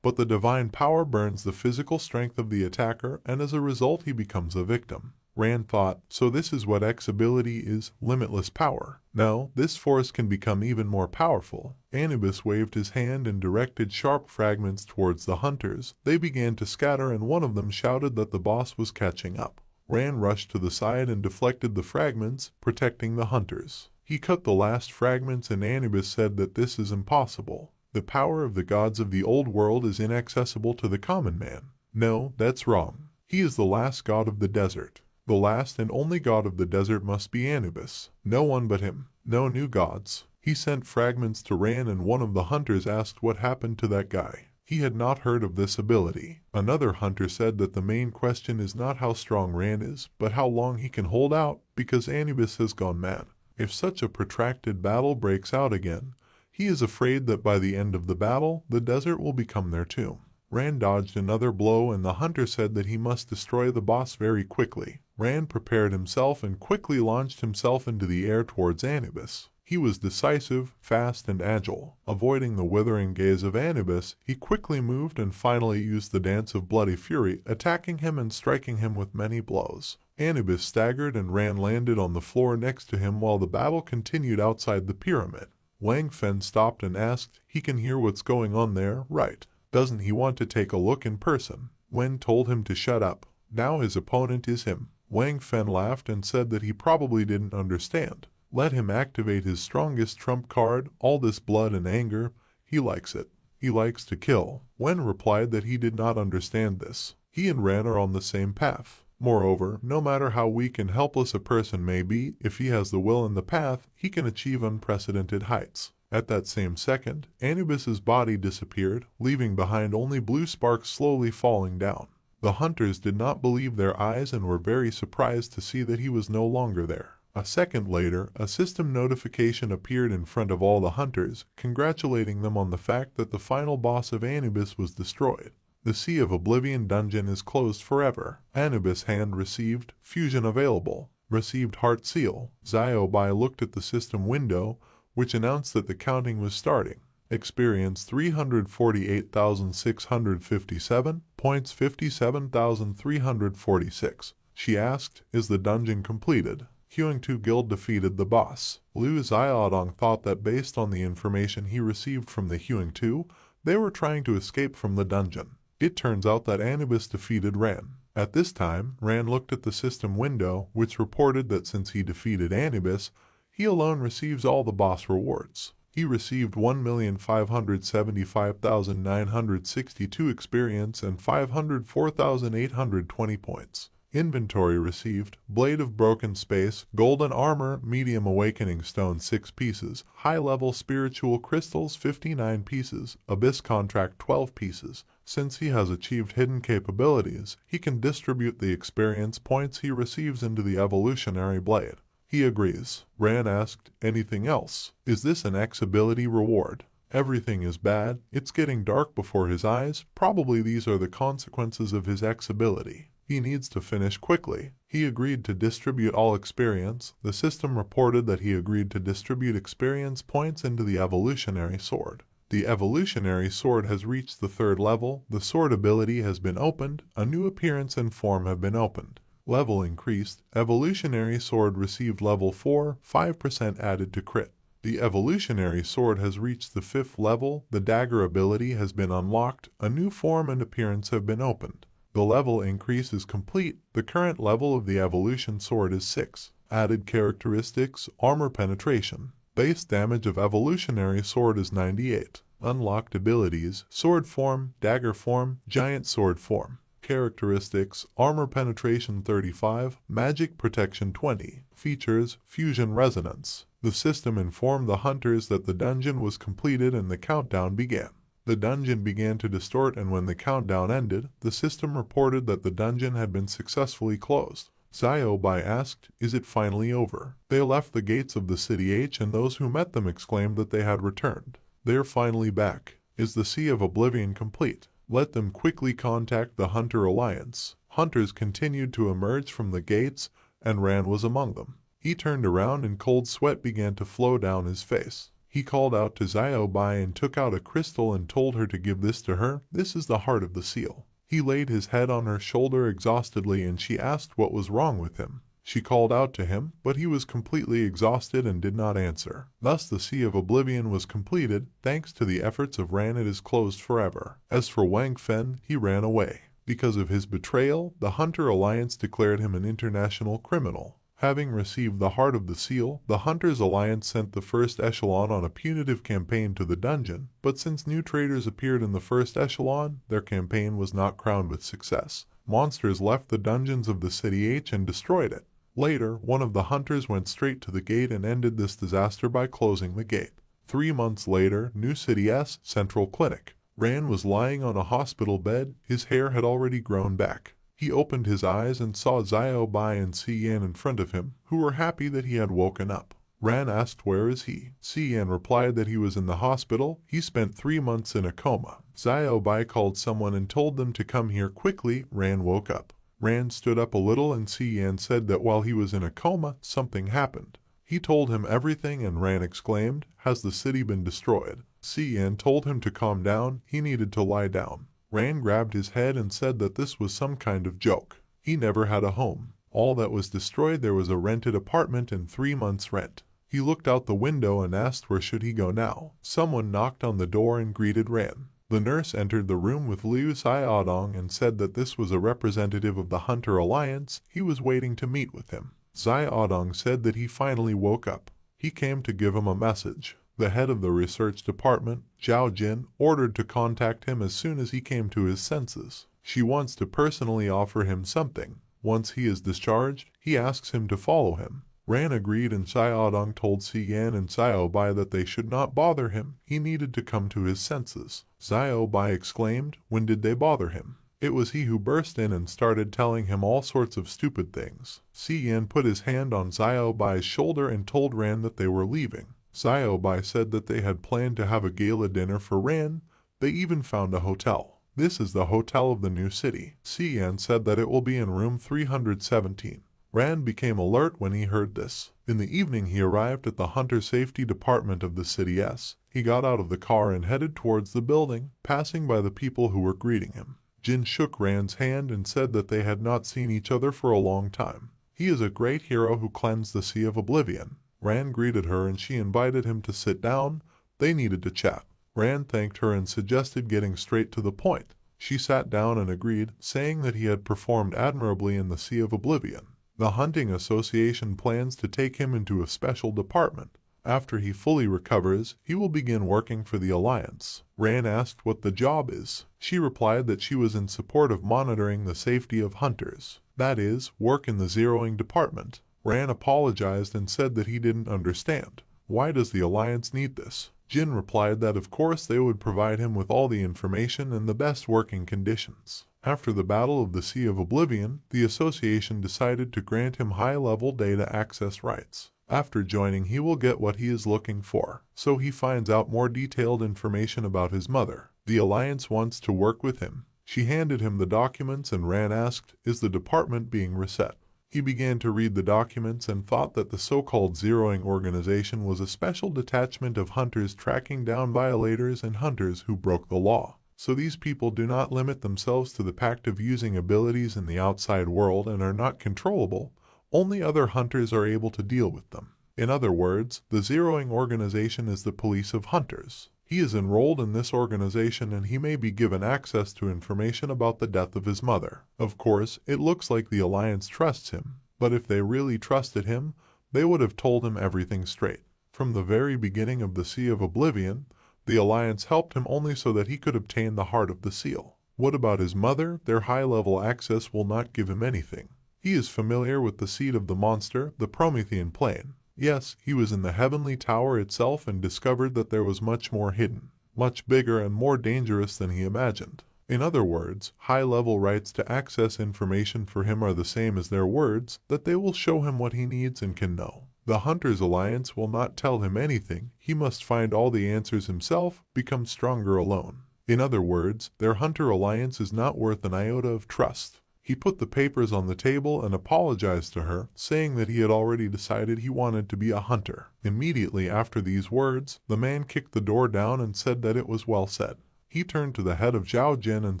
but the divine power burns the physical strength of the attacker, and as a result he becomes a victim. Rand thought, so this is what X ability is, limitless power. No, this force can become even more powerful. Anubis waved his hand and directed sharp fragments towards the hunters. They began to scatter and one of them shouted that the boss was catching up. Rand rushed to the side and deflected the fragments, protecting the hunters. He cut the last fragments and Anubis said that this is impossible. The power of the gods of the old world is inaccessible to the common man. No, that's wrong. He is the last god of the desert. The last and only god of the desert must be Anubis. No one but him. No new gods. He sent fragments to Rand and one of the hunters asked what happened to that guy. He had not heard of this ability. Another hunter said that the main question is not how strong Rand is, but how long he can hold out, because Anubis has gone mad. If such a protracted battle breaks out again, he is afraid that by the end of the battle, the desert will become their tomb. Rand dodged another blow and the hunter said that he must destroy the boss very quickly. Rand prepared himself and quickly launched himself into the air towards Anubis. He was decisive, fast, and agile. Avoiding the withering gaze of Anubis, he quickly moved and finally used the dance of bloody fury, attacking him and striking him with many blows. Anubis staggered and Rand landed on the floor next to him while the battle continued outside the pyramid. Wang Fen stopped and asked, he can hear what's going on there, right? Doesn't he want to take a look in person? Wen told him to shut up. Now his opponent is him. Wang Fen laughed and said that he probably didn't understand. Let him activate his strongest trump card, all this blood and anger. He likes it. He likes to kill. Wen replied that he did not understand this. He and Ran are on the same path. Moreover, no matter how weak and helpless a person may be, if he has the will and the path, he can achieve unprecedented heights. At that same second, Anubis's body disappeared, leaving behind only blue sparks slowly falling down. The hunters did not believe their eyes and were very surprised to see that he was no longer there. A second later, a system notification appeared in front of all the hunters, congratulating them on the fact that the final boss of Anubis was destroyed. The Sea of Oblivion dungeon is closed forever. Anubis hand received, fusion available. Received heart seal. Ziobai looked at the system window, which announced that the counting was starting. Experience 348,657, points 57,346. She asked, is the dungeon completed? Huang Tu Guild defeated the boss. Lu Xiaodong thought that based on the information he received from the Huang Tu, they were trying to escape from the dungeon. It turns out that Anubis defeated Ran. At this time, Ran looked at the system window, which reported that since he defeated Anubis, he alone receives all the boss rewards. He received 1,575,962 experience and 504,820 points. Inventory received, Blade of Broken Space, Golden Armor, Medium Awakening Stone 6 pieces, High-Level Spiritual Crystals 59 pieces, Abyss Contract 12 pieces. Since he has achieved hidden capabilities, he can distribute the experience points he receives into the Evolutionary Blade. He agrees. Ran asked, anything else? Is this an X ability reward? Everything is bad. It's getting dark before his eyes. Probably these are the consequences of his X ability. He needs to finish quickly. He agreed to distribute all experience. The system reported that he agreed to distribute experience points into the Evolutionary Sword. The Evolutionary Sword has reached the 3rd level. The sword ability has been opened. A new appearance and form have been opened. Level increased. Evolutionary Sword received level 4, 5% added to crit. The Evolutionary Sword has reached the 5th level. The dagger ability has been unlocked. A new form and appearance have been opened. The level increase is complete. The current level of the Evolution Sword is 6. Added characteristics, armor penetration. Base damage of Evolutionary Sword is 98. Unlocked abilities, sword form, dagger form, giant sword form. Characteristics, armor penetration 35, magic protection 20. Features, fusion resonance. The system informed the hunters that the dungeon was completed and the countdown began. The dungeon began to distort and when the countdown ended, the system reported that the dungeon had been successfully closed. Bai asked, "Is it finally over?" They left the gates of the city H, and those who met them exclaimed that they had returned. They are finally back. Is the Sea of Oblivion complete? Let them quickly contact the Hunter Alliance. Hunters continued to emerge from the gates, and Ran was among them. He turned around and cold sweat began to flow down his face. He called out to Bai and took out a crystal and told her to give this to her. This is the heart of the seal. He laid his head on her shoulder exhaustedly, and she asked what was wrong with him. She called out to him, but he was completely exhausted and did not answer. Thus the Sea of Oblivion was completed. Thanks to the efforts of Ran, it is closed forever. As for Wang Fen, he ran away. Because of his betrayal, the Hunter Alliance declared him an international criminal. Having received the heart of the seal, the Hunters Alliance sent the first echelon on a punitive campaign to the dungeon, but since new traitors appeared in the first echelon, their campaign was not crowned with success. Monsters left the dungeons of the City H and destroyed it. Later, one of the hunters went straight to the gate and ended this disaster by closing the gate. 3 months later, New City S Central Clinic. Ran was lying on a hospital bed. His hair had already grown back. He opened his eyes and saw Bai and Yan in front of him, who were happy that he had woken up. Ran asked, "Where is he?" Yan replied that he was in the hospital. He spent 3 months in a coma. Bai called someone and told them to come here quickly. Ran woke up. Ran stood up a little, and Yan said that while he was in a coma, something happened. He told him everything, and Ran exclaimed, "Has the city been destroyed?" Yan told him to calm down. He needed to lie down. Ran grabbed his head and said that this was some kind of joke. He never had a home. All that was destroyed, there was a rented apartment and 3 months' rent. He looked out the window and asked where should he go now. Someone knocked on the door and greeted Ran. The nurse entered the room with Lu Xin and said that this was a representative of the Hunter Alliance. He was waiting to meet with him. Xiaodong said that he finally woke up. He came to give him a message. The head of the research department, Zhao Jin, ordered to contact him as soon as he came to his senses. She wants to personally offer him something. Once he is discharged, he asks him to follow him. Ran agreed, and Xiaodong told Yan and Bai that they should not bother him. He needed to come to his senses. Bai exclaimed, "When did they bother him?" It was he who burst in and started telling him all sorts of stupid things. Yan put his hand on Bai's shoulder and told Ran that they were leaving. Bai said that they had planned to have a gala dinner for Ran. They even found a hotel. This is the hotel of the new city. Yan said that it will be in room 317. Ran became alert when he heard this. In the evening he arrived at the Hunter Safety Department of the City S. He got out of the car and headed towards the building, passing by the people who were greeting him. Jin shook Ran's hand and said that they had not seen each other for a long time. He is a great hero who cleansed the Sea of Oblivion. Ran greeted her and she invited him to sit down. They needed to chat. Ran thanked her and suggested getting straight to the point. She sat down and agreed, saying that he had performed admirably in the Sea of Oblivion. The Hunting Association plans to take him into a special department. After he fully recovers, he will begin working for the Alliance. Ran asked what the job is. She replied that she was in support of monitoring the safety of hunters. That is, work in the zeroing department. Ran apologized and said that he didn't understand. Why does the Alliance need this? Jin replied that of course they would provide him with all the information and the best working conditions. After the Battle of the Sea of Oblivion, the association decided to grant him high-level data access rights. After joining, he will get what he is looking for, so he finds out more detailed information about his mother. The Alliance wants to work with him. She handed him the documents and Ran asked, "Is the department being reset?" He began to read the documents and thought that the so-called zeroing organization was a special detachment of hunters tracking down violators and hunters who broke the law. So these people do not limit themselves to the pact of using abilities in the outside world and are not controllable. Only other hunters are able to deal with them. In other words, the zeroing organization is the police of hunters. He is enrolled in this organization and he may be given access to information about the death of his mother. Of course, it looks like the Alliance trusts him, but if they really trusted him, they would have told him everything straight. From the very beginning of the Sea of Oblivion, the Alliance helped him only so that he could obtain the heart of the seal. What about his mother? Their high-level access will not give him anything. He is familiar with the seat of the monster, the Promethean plane. Yes, he was in the heavenly tower itself and discovered that there was much more hidden, much bigger and more dangerous than he imagined. In other words, high-level rights to access information for him are the same as their words, that they will show him what he needs and can know. The Hunters Alliance will not tell him anything, he must find all the answers himself, become stronger alone. In other words, their Hunter Alliance is not worth an iota of trust. He put the papers on the table and apologized to her, saying that he had already decided he wanted to be a hunter. Immediately after these words, the man kicked the door down and said that it was well said. He turned to the head of Zhao Jin and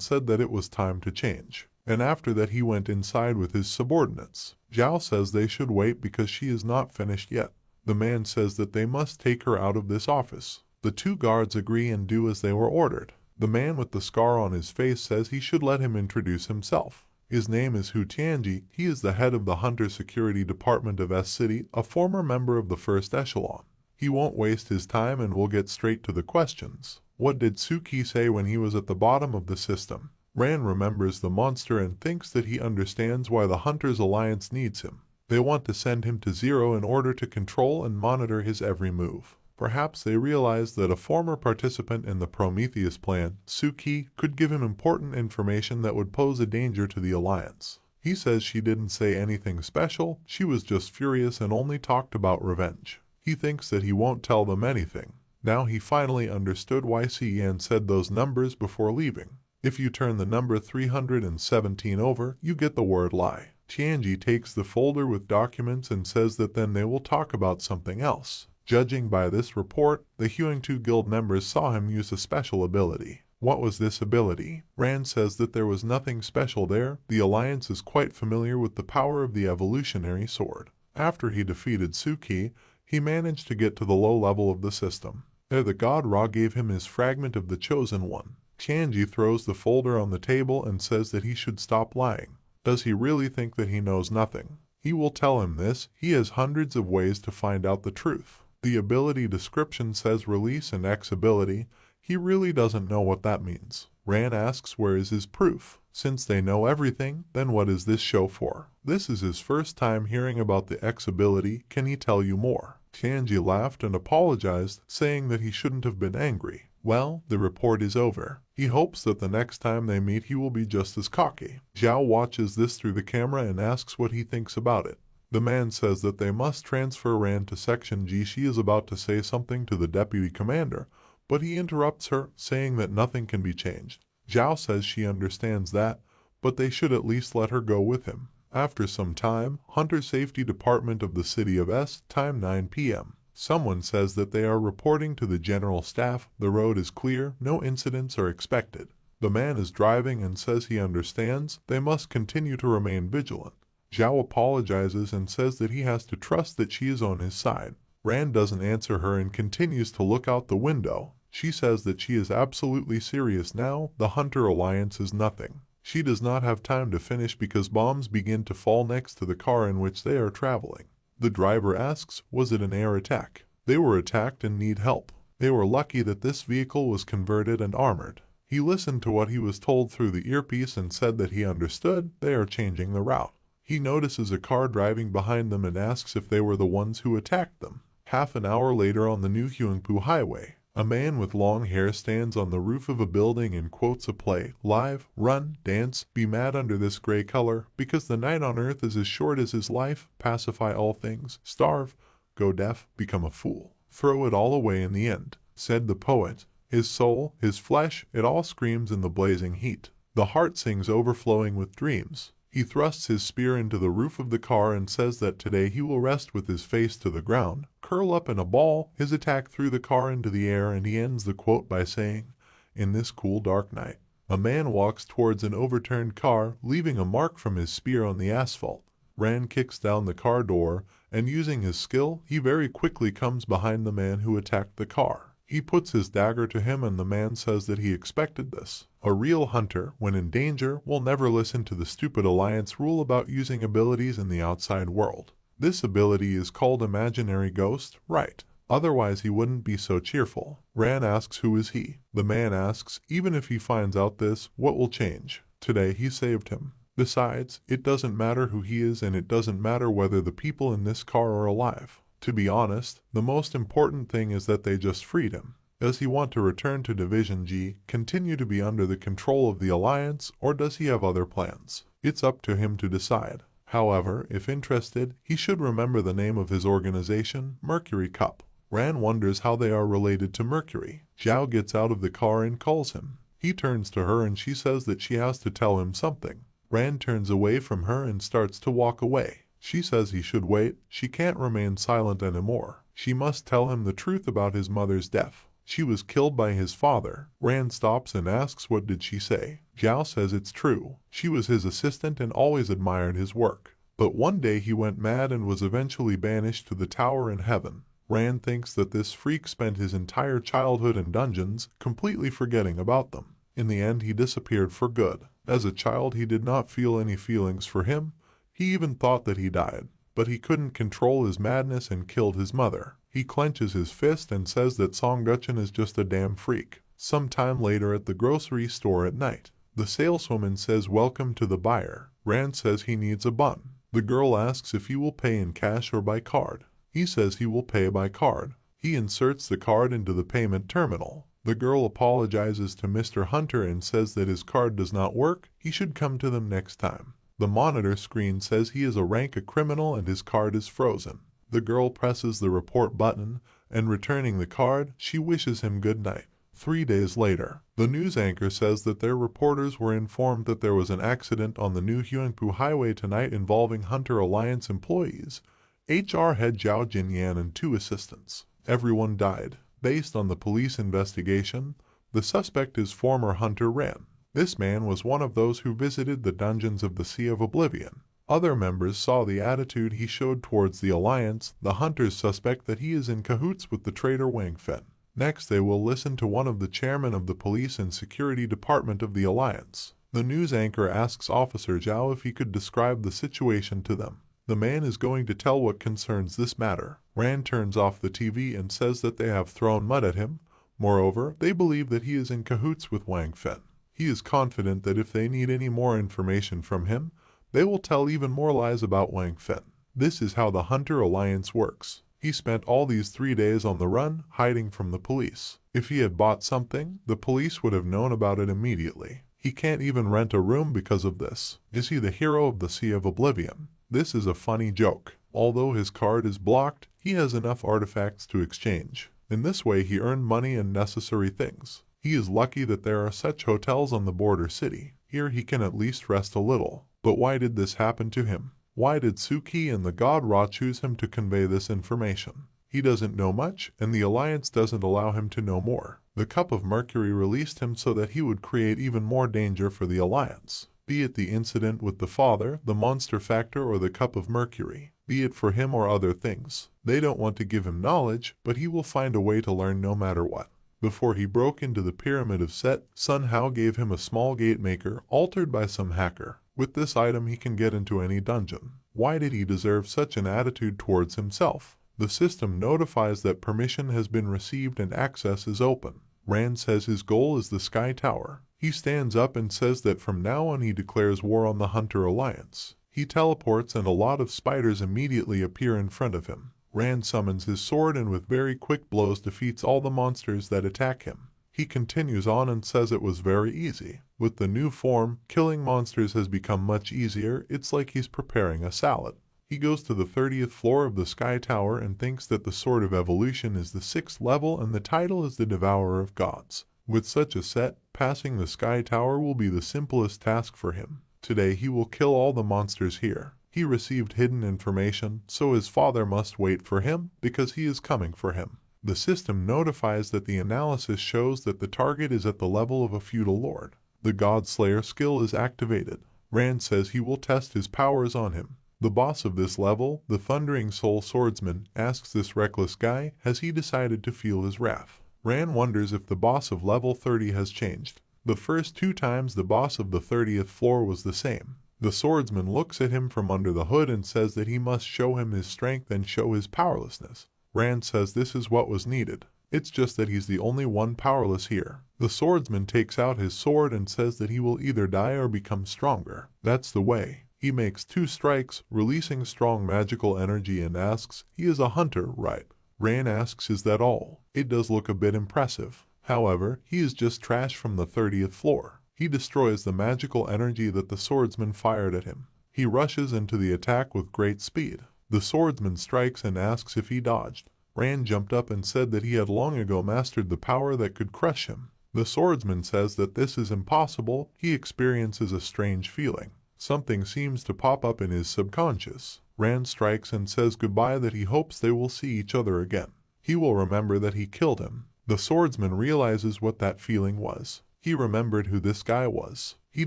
said that it was time to change. And after that he went inside with his subordinates. Zhao says they should wait because she is not finished yet. The man says that they must take her out of this office. The two guards agree and do as they were ordered. The man with the scar on his face says he should let him introduce himself. His name is Hu Tianji. He is the head of the Hunter Security Department of S City, a former member of the First Echelon. He won't waste his time and will get straight to the questions. What did Suki say when he was at the bottom of the system? Ran remembers the monster and thinks that he understands why the Hunters Alliance needs him. They want to send him to Zero in order to control and monitor his every move. Perhaps they realize that a former participant in the Prometheus plan, Suki, could give him important information that would pose a danger to the Alliance. He says she didn't say anything special, she was just furious and only talked about revenge. He thinks that he won't tell them anything. Now he finally understood why Si Yan said those numbers before leaving. If you turn the number 317 over, you get the word lie. Tianji takes the folder with documents and says that then they will talk about something else. Judging by this report, the Huangtu Guild members saw him use a special ability. What was this ability? Rand says that there was nothing special there. The Alliance is quite familiar with the power of the evolutionary sword. After he defeated Suki, he managed to get to the low level of the system. There the god Ra gave him his fragment of the Chosen One. Tianji throws the folder on the table and says that he should stop lying. Does he really think that he knows nothing? He will tell him this. He has hundreds of ways to find out the truth. The ability description says release and X ability. He really doesn't know what that means. Ran asks where is his proof. Since they know everything, then what is this show for? This is his first time hearing about the X ability. Can he tell you more? Tianji laughed and apologized, saying that he shouldn't have been angry. Well, the report is over. He hopes that the next time they meet he will be just as cocky. Zhao watches this through the camera and asks what he thinks about it. The man says that they must transfer Rand to Section G. She is about to say something to the deputy commander, but he interrupts her, saying that nothing can be changed. Zhao says she understands that, but they should at least let her go with him. After some time, Hunter Safety Department of the City of S, time 9 p.m. Someone says that they are reporting to the general staff. The road is clear, no incidents are expected. The man is driving and says he understands. They must continue to remain vigilant. Zhao apologizes and says that he has to trust that she is on his side. Rand doesn't answer her and continues to look out the window. She says that she is absolutely serious now. The Hunter Alliance is nothing. She does not have time to finish because bombs begin to fall next to the car in which they are traveling. The driver asks, was it an air attack? They were attacked and need help. They were lucky that this vehicle was converted and armored. He listened to what he was told through the earpiece and said that he understood. They are changing the route. He notices a car driving behind them and asks if they were the ones who attacked them. Half an hour later on the new Huangpu Highway, a man with long hair stands on the roof of a building and quotes a play, live, run, dance, be mad under this gray color, because the night on earth is as short as his life, pacify all things, starve, go deaf, become a fool, throw it all away in the end, said the poet. His soul, his flesh, it all screams in the blazing heat. The heart sings overflowing with dreams. He thrusts his spear into the roof of the car and says that today he will rest with his face to the ground, curl up in a ball. His attack threw the car into the air, and he ends the quote by saying, in this cool dark night. A man walks towards an overturned car, leaving a mark from his spear on the asphalt. Rand kicks down the car door, and using his skill, he very quickly comes behind the man who attacked the car. He puts his dagger to him and the man says that he expected this. A real hunter, when in danger, will never listen to the stupid Alliance rule about using abilities in the outside world. This ability is called imaginary ghost, right? Otherwise he wouldn't be so cheerful. Ran asks who is he. The man asks, even if he finds out this, what will change? Today he saved him. Besides, it doesn't matter who he is and it doesn't matter whether the people in this car are alive. To be honest, the most important thing is that they just freed him. Does he want to return to Division G, continue to be under the control of the Alliance, or does he have other plans? It's up to him to decide. However, if interested, he should remember the name of his organization, Mercury Cup. Ran wonders how they are related to Mercury. Zhao gets out of the car and calls him. He turns to her and she says that she has to tell him something. Ran turns away from her and starts to walk away. She says he should wait. She can't remain silent anymore. She must tell him the truth about his mother's death. She was killed by his father. Ran stops and asks what did she say. Zhao says it's true. She was his assistant and always admired his work. But one day he went mad and was eventually banished to the tower in heaven. Ran thinks that this freak spent his entire childhood in dungeons, completely forgetting about them. In the end, he disappeared for good. As a child, he did not feel any feelings for him. He even thought that he died. But he couldn't control his madness and killed his mother. He clenches his fist and says that Song Gutchen is just a damn freak. Sometime later at the grocery store at night, the saleswoman says welcome to the buyer. Ran says he needs a bun. The girl asks if he will pay in cash or by card. He says he will pay by card. He inserts the card into the payment terminal. The girl apologizes to Mr. Hunter and says that his card does not work. He should come to them next time. The monitor screen says he is a criminal and his card is frozen. The girl presses the report button, and returning the card, she wishes him good night. 3 days later, the news anchor says that their reporters were informed that there was an accident on the new Huangpu Highway tonight involving Hunter Alliance employees, HR head Zhao Jinyan and 2 assistants. Everyone died. Based on the police investigation, the suspect is former Hunter Ran. This man was one of those who visited the dungeons of the Sea of Oblivion. Other members saw the attitude he showed towards the Alliance. The hunters suspect that he is in cahoots with the traitor Wang Fen. Next, they will listen to one of the chairmen of the Police and Security Department of the Alliance. The news anchor asks Officer Zhao if he could describe the situation to them. The man is going to tell what concerns this matter. Ran turns off the TV and says that they have thrown mud at him. Moreover, they believe that he is in cahoots with Wang Fen. He is confident that if they need any more information from him, they will tell even more lies about Wang Fen. This is how the Hunter Alliance works. He spent all these 3 days on the run, hiding from the police. If he had bought something, the police would have known about it immediately. He can't even rent a room because of this. Is he the hero of the Sea of Oblivion? This is a funny joke. Although his card is blocked, he has enough artifacts to exchange. In this way, he earned money and necessary things. He is lucky that there are such hotels on the border city. Here he can at least rest a little. But why did this happen to him? Why did Suki and the god Ra choose him to convey this information? He doesn't know much, and the Alliance doesn't allow him to know more. The Cup of Mercury released him so that he would create even more danger for the Alliance. Be it the incident with the father, the monster factor, or the Cup of Mercury. Be it for him or other things. They don't want to give him knowledge, but he will find a way to learn no matter what. Before he broke into the Pyramid of Set, Sun Hao gave him a small gate maker, altered by some hacker. With this item he can get into any dungeon. Why did he deserve such an attitude towards himself? The system notifies that permission has been received and access is open. Rand says his goal is the Sky Tower. He stands up and says that from now on he declares war on the Hunter Alliance. He teleports and a lot of spiders immediately appear in front of him. Rand summons his sword and with very quick blows defeats all the monsters that attack him. He continues on and says it was very easy. With the new form, killing monsters has become much easier. It's like he's preparing a salad. He goes to the 30th floor of the Sky Tower and thinks that the Sword of Evolution is the 6th level and the title is the Devourer of Gods. With such a set, passing the Sky Tower will be the simplest task for him. Today he will kill all the monsters here. He received hidden information, so his father must wait for him because he is coming for him. The system notifies that the analysis shows that the target is at the level of a feudal lord. The God Slayer skill is activated. Rand says he will test his powers on him. The boss of this level, the Thundering Soul Swordsman, asks this reckless guy, has he decided to feel his wrath? Rand wonders if the boss of level 30 has changed. The first 2 times the boss of the 30th floor was the same. The swordsman looks at him from under the hood and says that he must show him his strength and show his powerlessness. Rand says this is what was needed. It's just that he's the only one powerless here. The swordsman takes out his sword and says that he will either die or become stronger. That's the way. He makes 2 strikes, releasing strong magical energy and asks, he is a hunter, right? Ran asks, is that all? It does look a bit impressive. However, he is just trash from the 30th floor. He destroys the magical energy that the swordsman fired at him. He rushes into the attack with great speed. The swordsman strikes and asks if he dodged. Ran jumped up and said that he had long ago mastered the power that could crush him. The swordsman says that this is impossible. He experiences a strange feeling. Something seems to pop up in his subconscious. Ran strikes and says goodbye, that he hopes they will see each other again. He will remember that he killed him. The swordsman realizes what that feeling was. He remembered who this guy was. He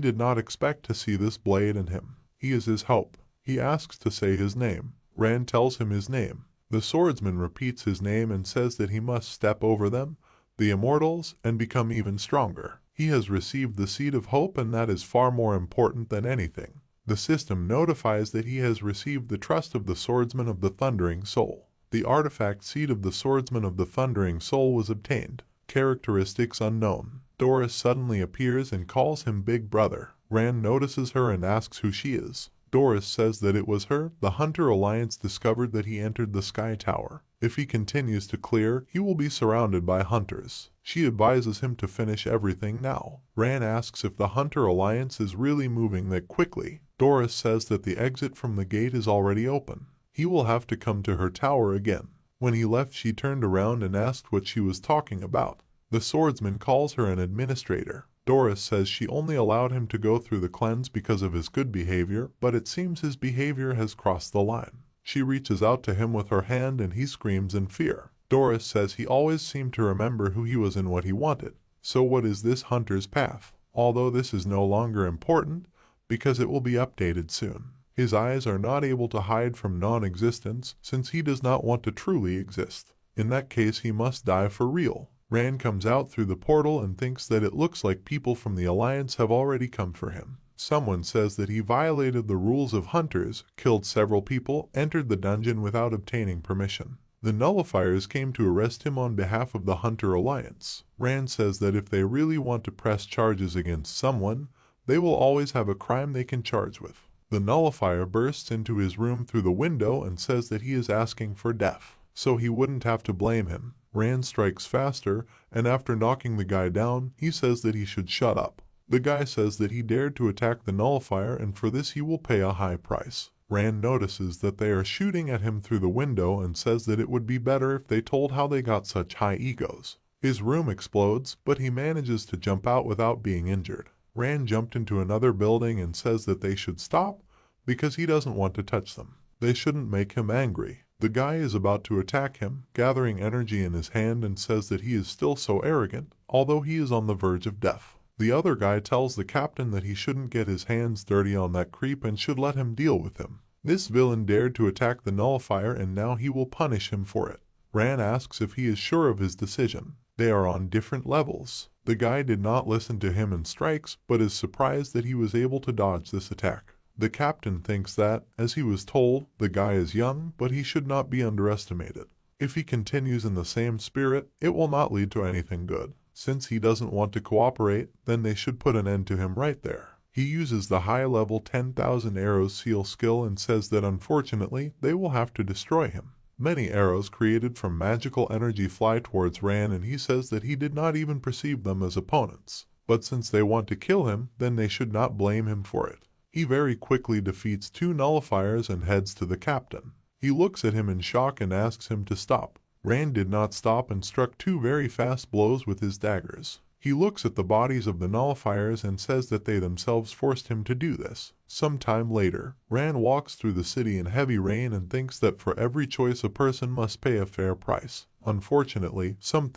did not expect to see this blade in him. He is his hope. He asks to say his name. Ran tells him his name. The swordsman repeats his name and says that he must step over them, the immortals, and become even stronger. He has received the seed of hope, and that is far more important than anything. The system notifies that he has received the trust of the swordsman of the Thundering Soul. The artifact seed of the swordsman of the Thundering Soul was obtained. Characteristics unknown. Doris suddenly appears and calls him Big Brother. Ran notices her and asks who she is. Doris says that it was her. The Hunter Alliance discovered that he entered the Sky Tower. If he continues to clear, he will be surrounded by hunters. She advises him to finish everything now. Ran asks if the Hunter Alliance is really moving that quickly. Doris says that the exit from the gate is already open. He will have to come to her tower again. When he left, she turned around and asked what she was talking about. The swordsman calls her an administrator. Doris says she only allowed him to go through the cleanse because of his good behavior, but it seems his behavior has crossed the line. She reaches out to him with her hand and he screams in fear. Doris says he always seemed to remember who he was and what he wanted. So what is this hunter's path? Although this is no longer important, because it will be updated soon. His eyes are not able to hide from non-existence, since he does not want to truly exist. In that case, he must die for real. Ran comes out through the portal and thinks that it looks like people from the Alliance have already come for him. Someone says that he violated the rules of hunters, killed several people, entered the dungeon without obtaining permission. The nullifiers came to arrest him on behalf of the Hunter Alliance. Ran says that if they really want to press charges against someone, they will always have a crime they can charge with. The nullifier bursts into his room through the window and says that he is asking for death, so he wouldn't have to blame him. Ran strikes faster, and after knocking the guy down, he says that he should shut up. The guy says that he dared to attack the nullifier, and for this he will pay a high price. Ran notices that they are shooting at him through the window and says that it would be better if they told how they got such high egos. His room explodes, but he manages to jump out without being injured. Ran jumped into another building and says that they should stop because he doesn't want to touch them. They shouldn't make him angry. The guy is about to attack him, gathering energy in his hand, and says that he is still so arrogant, although he is on the verge of death. The other guy tells the captain that he shouldn't get his hands dirty on that creep and should let him deal with him. This villain dared to attack the nullifier, and now he will punish him for it. Ran asks if he is sure of his decision. They are on different levels. The guy did not listen to him and strikes, but is surprised that he was able to dodge this attack. The captain thinks that, as he was told, the guy is young, but he should not be underestimated. If he continues in the same spirit, it will not lead to anything good. Since he doesn't want to cooperate, then they should put an end to him right there. He uses the high-level 10,000 arrows seal skill and says that unfortunately, they will have to destroy him. Many arrows created from magical energy fly towards Ran, and he says that he did not even perceive them as opponents. But since they want to kill him, then they should not blame him for it. He very quickly defeats 2 nullifiers and heads to the captain. He looks at him in shock and asks him to stop. Ran did not stop and struck 2 very fast blows with his daggers. He looks at the bodies of the nullifiers and says that they themselves forced him to do this. Some time later, Ran walks through the city in heavy rain and thinks that for every choice a person must pay a fair price. Unfortunately, some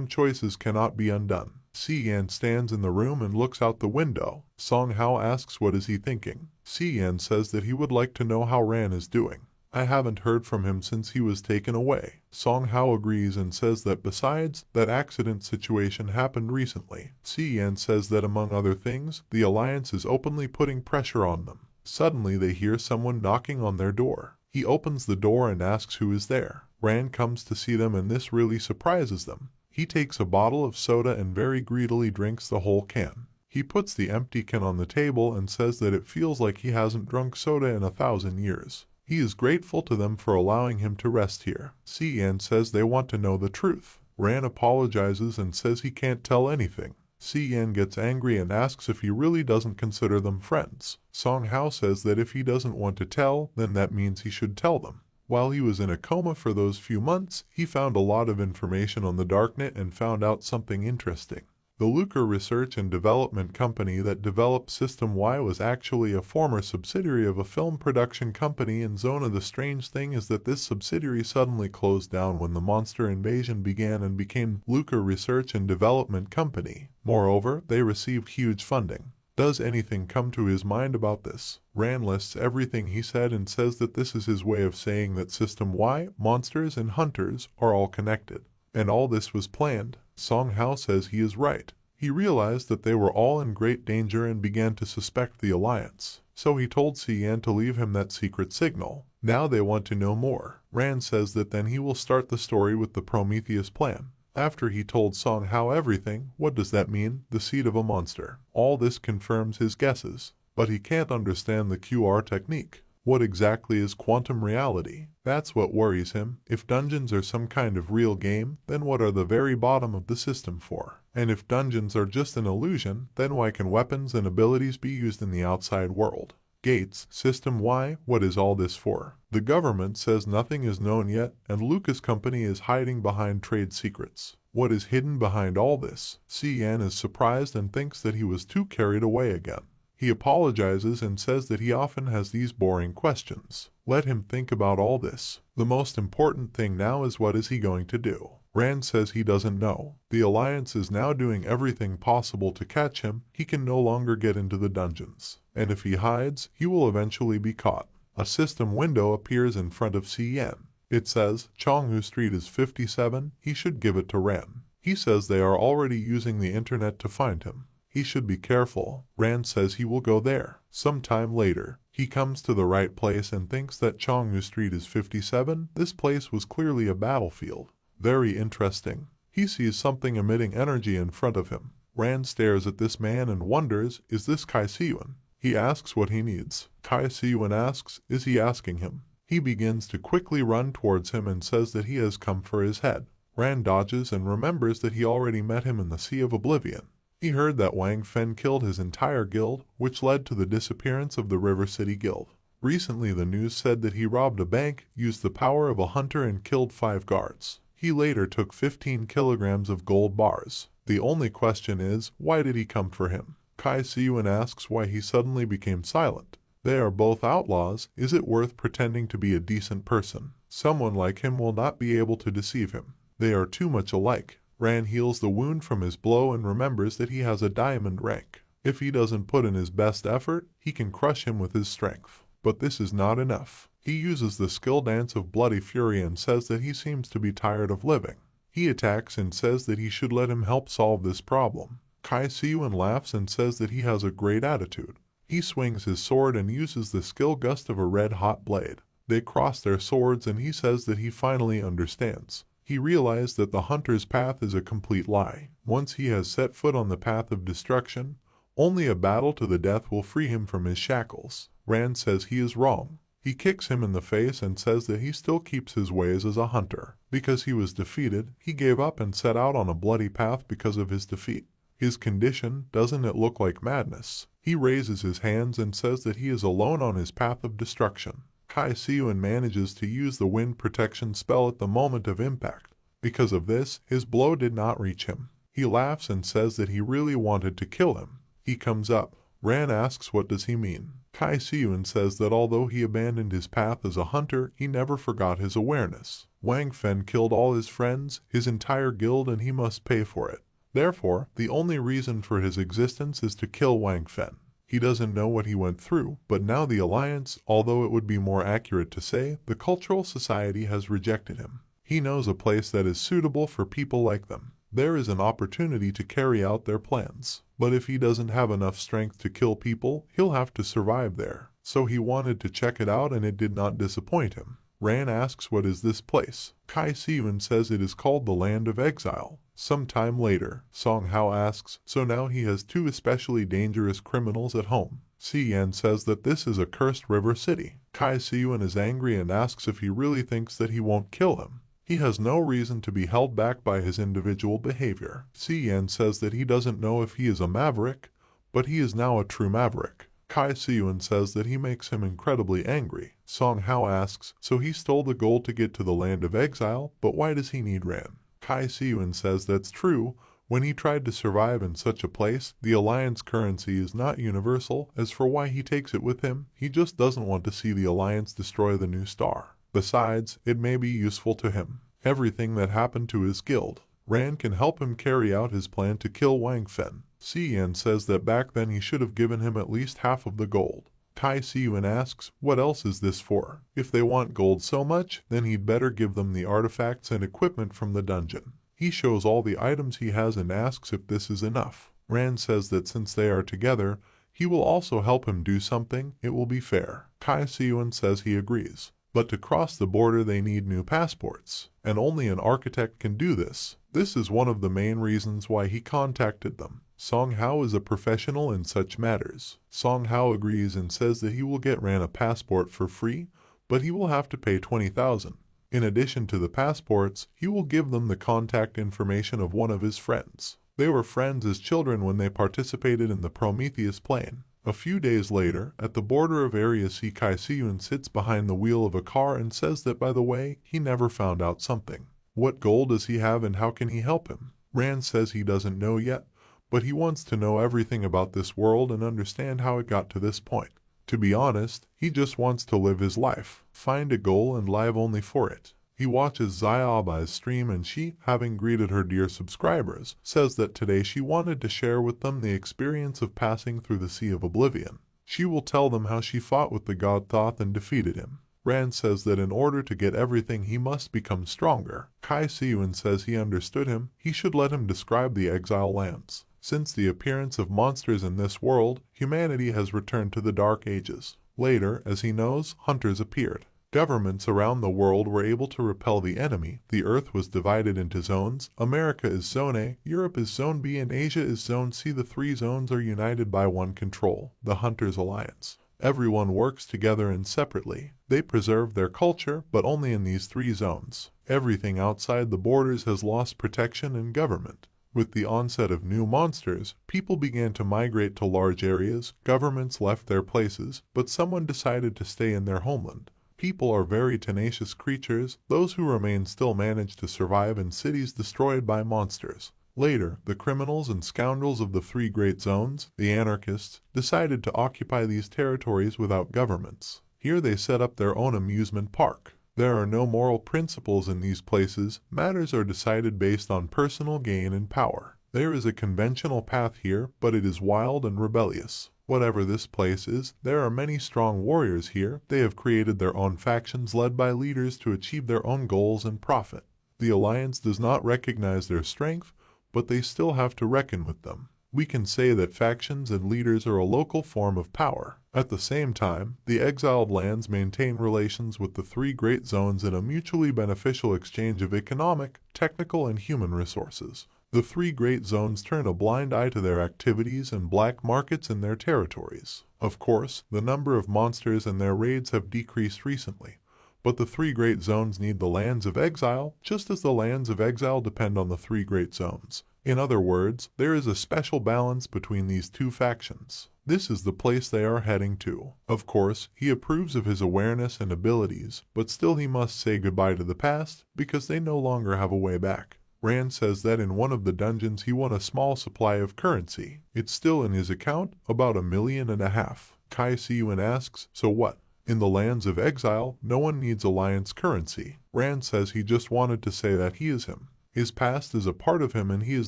choices cannot be undone. Si Yan stands in the room and looks out the window. Song Hao asks what is he thinking. Si Yan says that he would like to know how Ran is doing. I haven't heard from him since he was taken away. Song Hao agrees and says that besides, that accident situation happened recently. Si Yan says that among other things, the Alliance is openly putting pressure on them. Suddenly they hear someone knocking on their door. He opens the door and asks who is there. Ran comes to see them and this really surprises them. He takes a bottle of soda and very greedily drinks the whole can. He puts the empty can on the table and says that it feels like he hasn't drunk soda in 1,000 years. He is grateful to them for allowing him to rest here. Cian says they want to know the truth. Ran apologizes and says he can't tell anything. Cian gets angry and asks if he really doesn't consider them friends. Song Hao says that if he doesn't want to tell, then that means he should tell them. While he was in a coma for those few months, he found a lot of information on the darknet and found out something interesting. The Lucre Research and Development Company that developed System Y was actually a former subsidiary of a film production company in Zona. The strange thing is that this subsidiary suddenly closed down when the monster invasion began and became Lucre Research and Development Company. Moreover, they received huge funding. Does anything come to his mind about this? Ran lists everything he said and says that this is his way of saying that System Y, monsters, and hunters are all connected. And all this was planned. Song Hao says he is right. He realized that they were all in great danger and began to suspect the alliance. So he told Cian to leave him that secret signal. Now they want to know more. Ran says that then he will start the story with the Prometheus plan. After he told Song Hao everything, what does that mean? The seed of a monster. All this confirms his guesses. But he can't understand the QR technique. What exactly is quantum reality? That's what worries him. If dungeons are some kind of real game, then what are the very bottom of the system for? And if dungeons are just an illusion, then why can weapons and abilities be used in the outside world? Gates, System Y, what is all this for? The government says nothing is known yet, and Lucas Company is hiding behind trade secrets. What is hidden behind all this? Cian is surprised and thinks that he was too carried away again. He apologizes and says that he often has these boring questions. Let him think about all this. The most important thing now is what is he going to do? Rand says he doesn't know. The Alliance is now doing everything possible to catch him. He can no longer get into the dungeons. And if he hides, he will eventually be caught. A system window appears in front of Cian. It says, Chonghu Street is 57, he should give it to Ran. He says they are already using the internet to find him. He should be careful. Rand says he will go there. Sometime later, he comes to the right place and thinks that Chonghu Street is 57. This place was clearly a battlefield. Very interesting. He sees something emitting energy in front of him. Rand stares at this man and wonders, is this Kai Siyun? He asks what he needs. Kai Siyun asks, is he asking him? He begins to quickly run towards him and says that he has come for his head. Rand dodges and remembers that he already met him in the Sea of Oblivion. He heard that Wang Fen killed his entire guild, which led to the disappearance of the River City Guild. Recently the news said that he robbed a bank, used the power of a hunter and killed 5 guards. He later took 15 kilograms of gold bars. The only question is, why did he come for him? Kai Siyun asks why he suddenly became silent. They are both outlaws. Is it worth pretending to be a decent person? Someone like him will not be able to deceive him. They are too much alike. Rand heals the wound from his blow and remembers that he has a diamond rank. If he doesn't put in his best effort, he can crush him with his strength. But this is not enough. He uses the skill dance of bloody fury and says that he seems to be tired of living. He attacks and says that he should let him help solve this problem. Kai Siyun laughs and says that he has a great attitude. He swings his sword and uses the skill gust of a red-hot blade. They cross their swords and he says that he finally understands. He realized that the hunter's path is a complete lie. Once he has set foot on the path of destruction, only a battle to the death will free him from his shackles. Rand says he is wrong. He kicks him in the face and says that he still keeps his ways as a hunter. Because he was defeated, he gave up and set out on a bloody path because of his defeat. His condition, doesn't it look like madness? He raises his hands and says that he is alone on his path of destruction. Kai Siyun manages to use the wind protection spell at the moment of impact. Because of this, his blow did not reach him. He laughs and says that he really wanted to kill him. He comes up. Ran asks what does he mean. Kai Siyun says that although he abandoned his path as a hunter, he never forgot his awareness. Wang Fen killed all his friends, his entire guild, and he must pay for it. Therefore, the only reason for his existence is to kill Wang Fen. He doesn't know what he went through, but now the Alliance, although it would be more accurate to say, the cultural society has rejected him. He knows a place that is suitable for people like them. There is an opportunity to carry out their plans. But if he doesn't have enough strength to kill people, he'll have to survive there. So he wanted to check it out and it did not disappoint him. Ran asks what is this place. Kai Siyun says it is called the Land of Exile. Sometime later, Song Hao asks, so now he has 2 especially dangerous criminals at home. Xian says that this is a cursed river city. Kai Siyuan is angry and asks if he really thinks that he won't kill him. He has no reason to be held back by his individual behavior. Xian says that he doesn't know if he is a maverick, but he is now a true maverick. Kai Siyuan says that he makes him incredibly angry. Song Hao asks, so he stole the gold to get to the land of exile, but why does he need Ran? Kai Siyuan says that's true. When he tried to survive in such a place, the alliance currency is not universal. As for why he takes it with him, he just doesn't want to see the alliance destroy the new star. Besides, it may be useful to him. Everything that happened to his guild. Ran can help him carry out his plan to kill Wang Fen. Xian says that back then he should have given him at least half of the gold. Kai Siyuan asks, what else is this for? If they want gold so much, then he'd better give them the artifacts and equipment from the dungeon. He shows all the items he has and asks if this is enough. Ran says that since they are together, he will also help him do something. It will be fair. Kai Siyuan says he agrees. But to cross the border they need new passports, and only an architect can do this. This is one of the main reasons why he contacted them. Song Hao is a professional in such matters. Song Hao agrees and says that he will get Ran a passport for free, but he will have to pay 20,000. In addition to the passports, he will give them the contact information of one of his friends. They were friends as children when they participated in the Prometheus plane. A few days later, at the border of Area C, Kai Siyuan sits behind the wheel of a car and says that, by the way, he never found out something. What gold does he have and how can he help him? Ran says he doesn't know yet, but he wants to know everything about this world and understand how it got to this point. To be honest, he just wants to live his life, find a goal and live only for it. He watches Xiaobai's stream and she, having greeted her dear subscribers, says that today she wanted to share with them the experience of passing through the Sea of Oblivion. She will tell them how she fought with the god Thoth and defeated him. Ran says that in order to get everything he must become stronger. Kai Siyuan says he understood him. He should let him describe the exile lands. Since the appearance of monsters in this world, humanity has returned to the Dark Ages. Later, as he knows, hunters appeared. Governments around the world were able to repel the enemy. The earth was divided into zones. America is Zone A, Europe is Zone B, and Asia is Zone C. The three zones are united by one control, the Hunters' Alliance. Everyone works together and separately. They preserve their culture, but only in these three zones. Everything outside the borders has lost protection and government. With the onset of new monsters, people began to migrate to large areas. Governments left their places, but someone decided to stay in their homeland. People are very tenacious creatures. Those who remain still manage to survive in cities destroyed by monsters. Later, the criminals and scoundrels of the three great zones, the anarchists, decided to occupy these territories without governments. Here they set up their own amusement park. There are no moral principles in these places. Matters are decided based on personal gain and power. There is a conventional path here, but it is wild and rebellious. Whatever this place is, there are many strong warriors here. They have created their own factions led by leaders to achieve their own goals and profit. The Alliance does not recognize their strength, but they still have to reckon with them. We can say that factions and leaders are a local form of power. At the same time, the exiled lands maintain relations with the three great zones in a mutually beneficial exchange of economic, technical, and human resources. The three great zones turn a blind eye to their activities and black markets in their territories. Of course, the number of monsters and their raids have decreased recently, but the three great zones need the lands of exile, just as the lands of exile depend on the three great zones. In other words, there is a special balance between these two factions. This is the place they are heading to. Of course, he approves of his awareness and abilities, but still he must say goodbye to the past, because they no longer have a way back. Rand says that in one of the dungeons he won a small supply of currency. It's still in his account, about 1.5 million. Kai Siyuan asks, so what? In the lands of exile, no one needs alliance currency. Rand says he just wanted to say that he is him. His past is a part of him and he is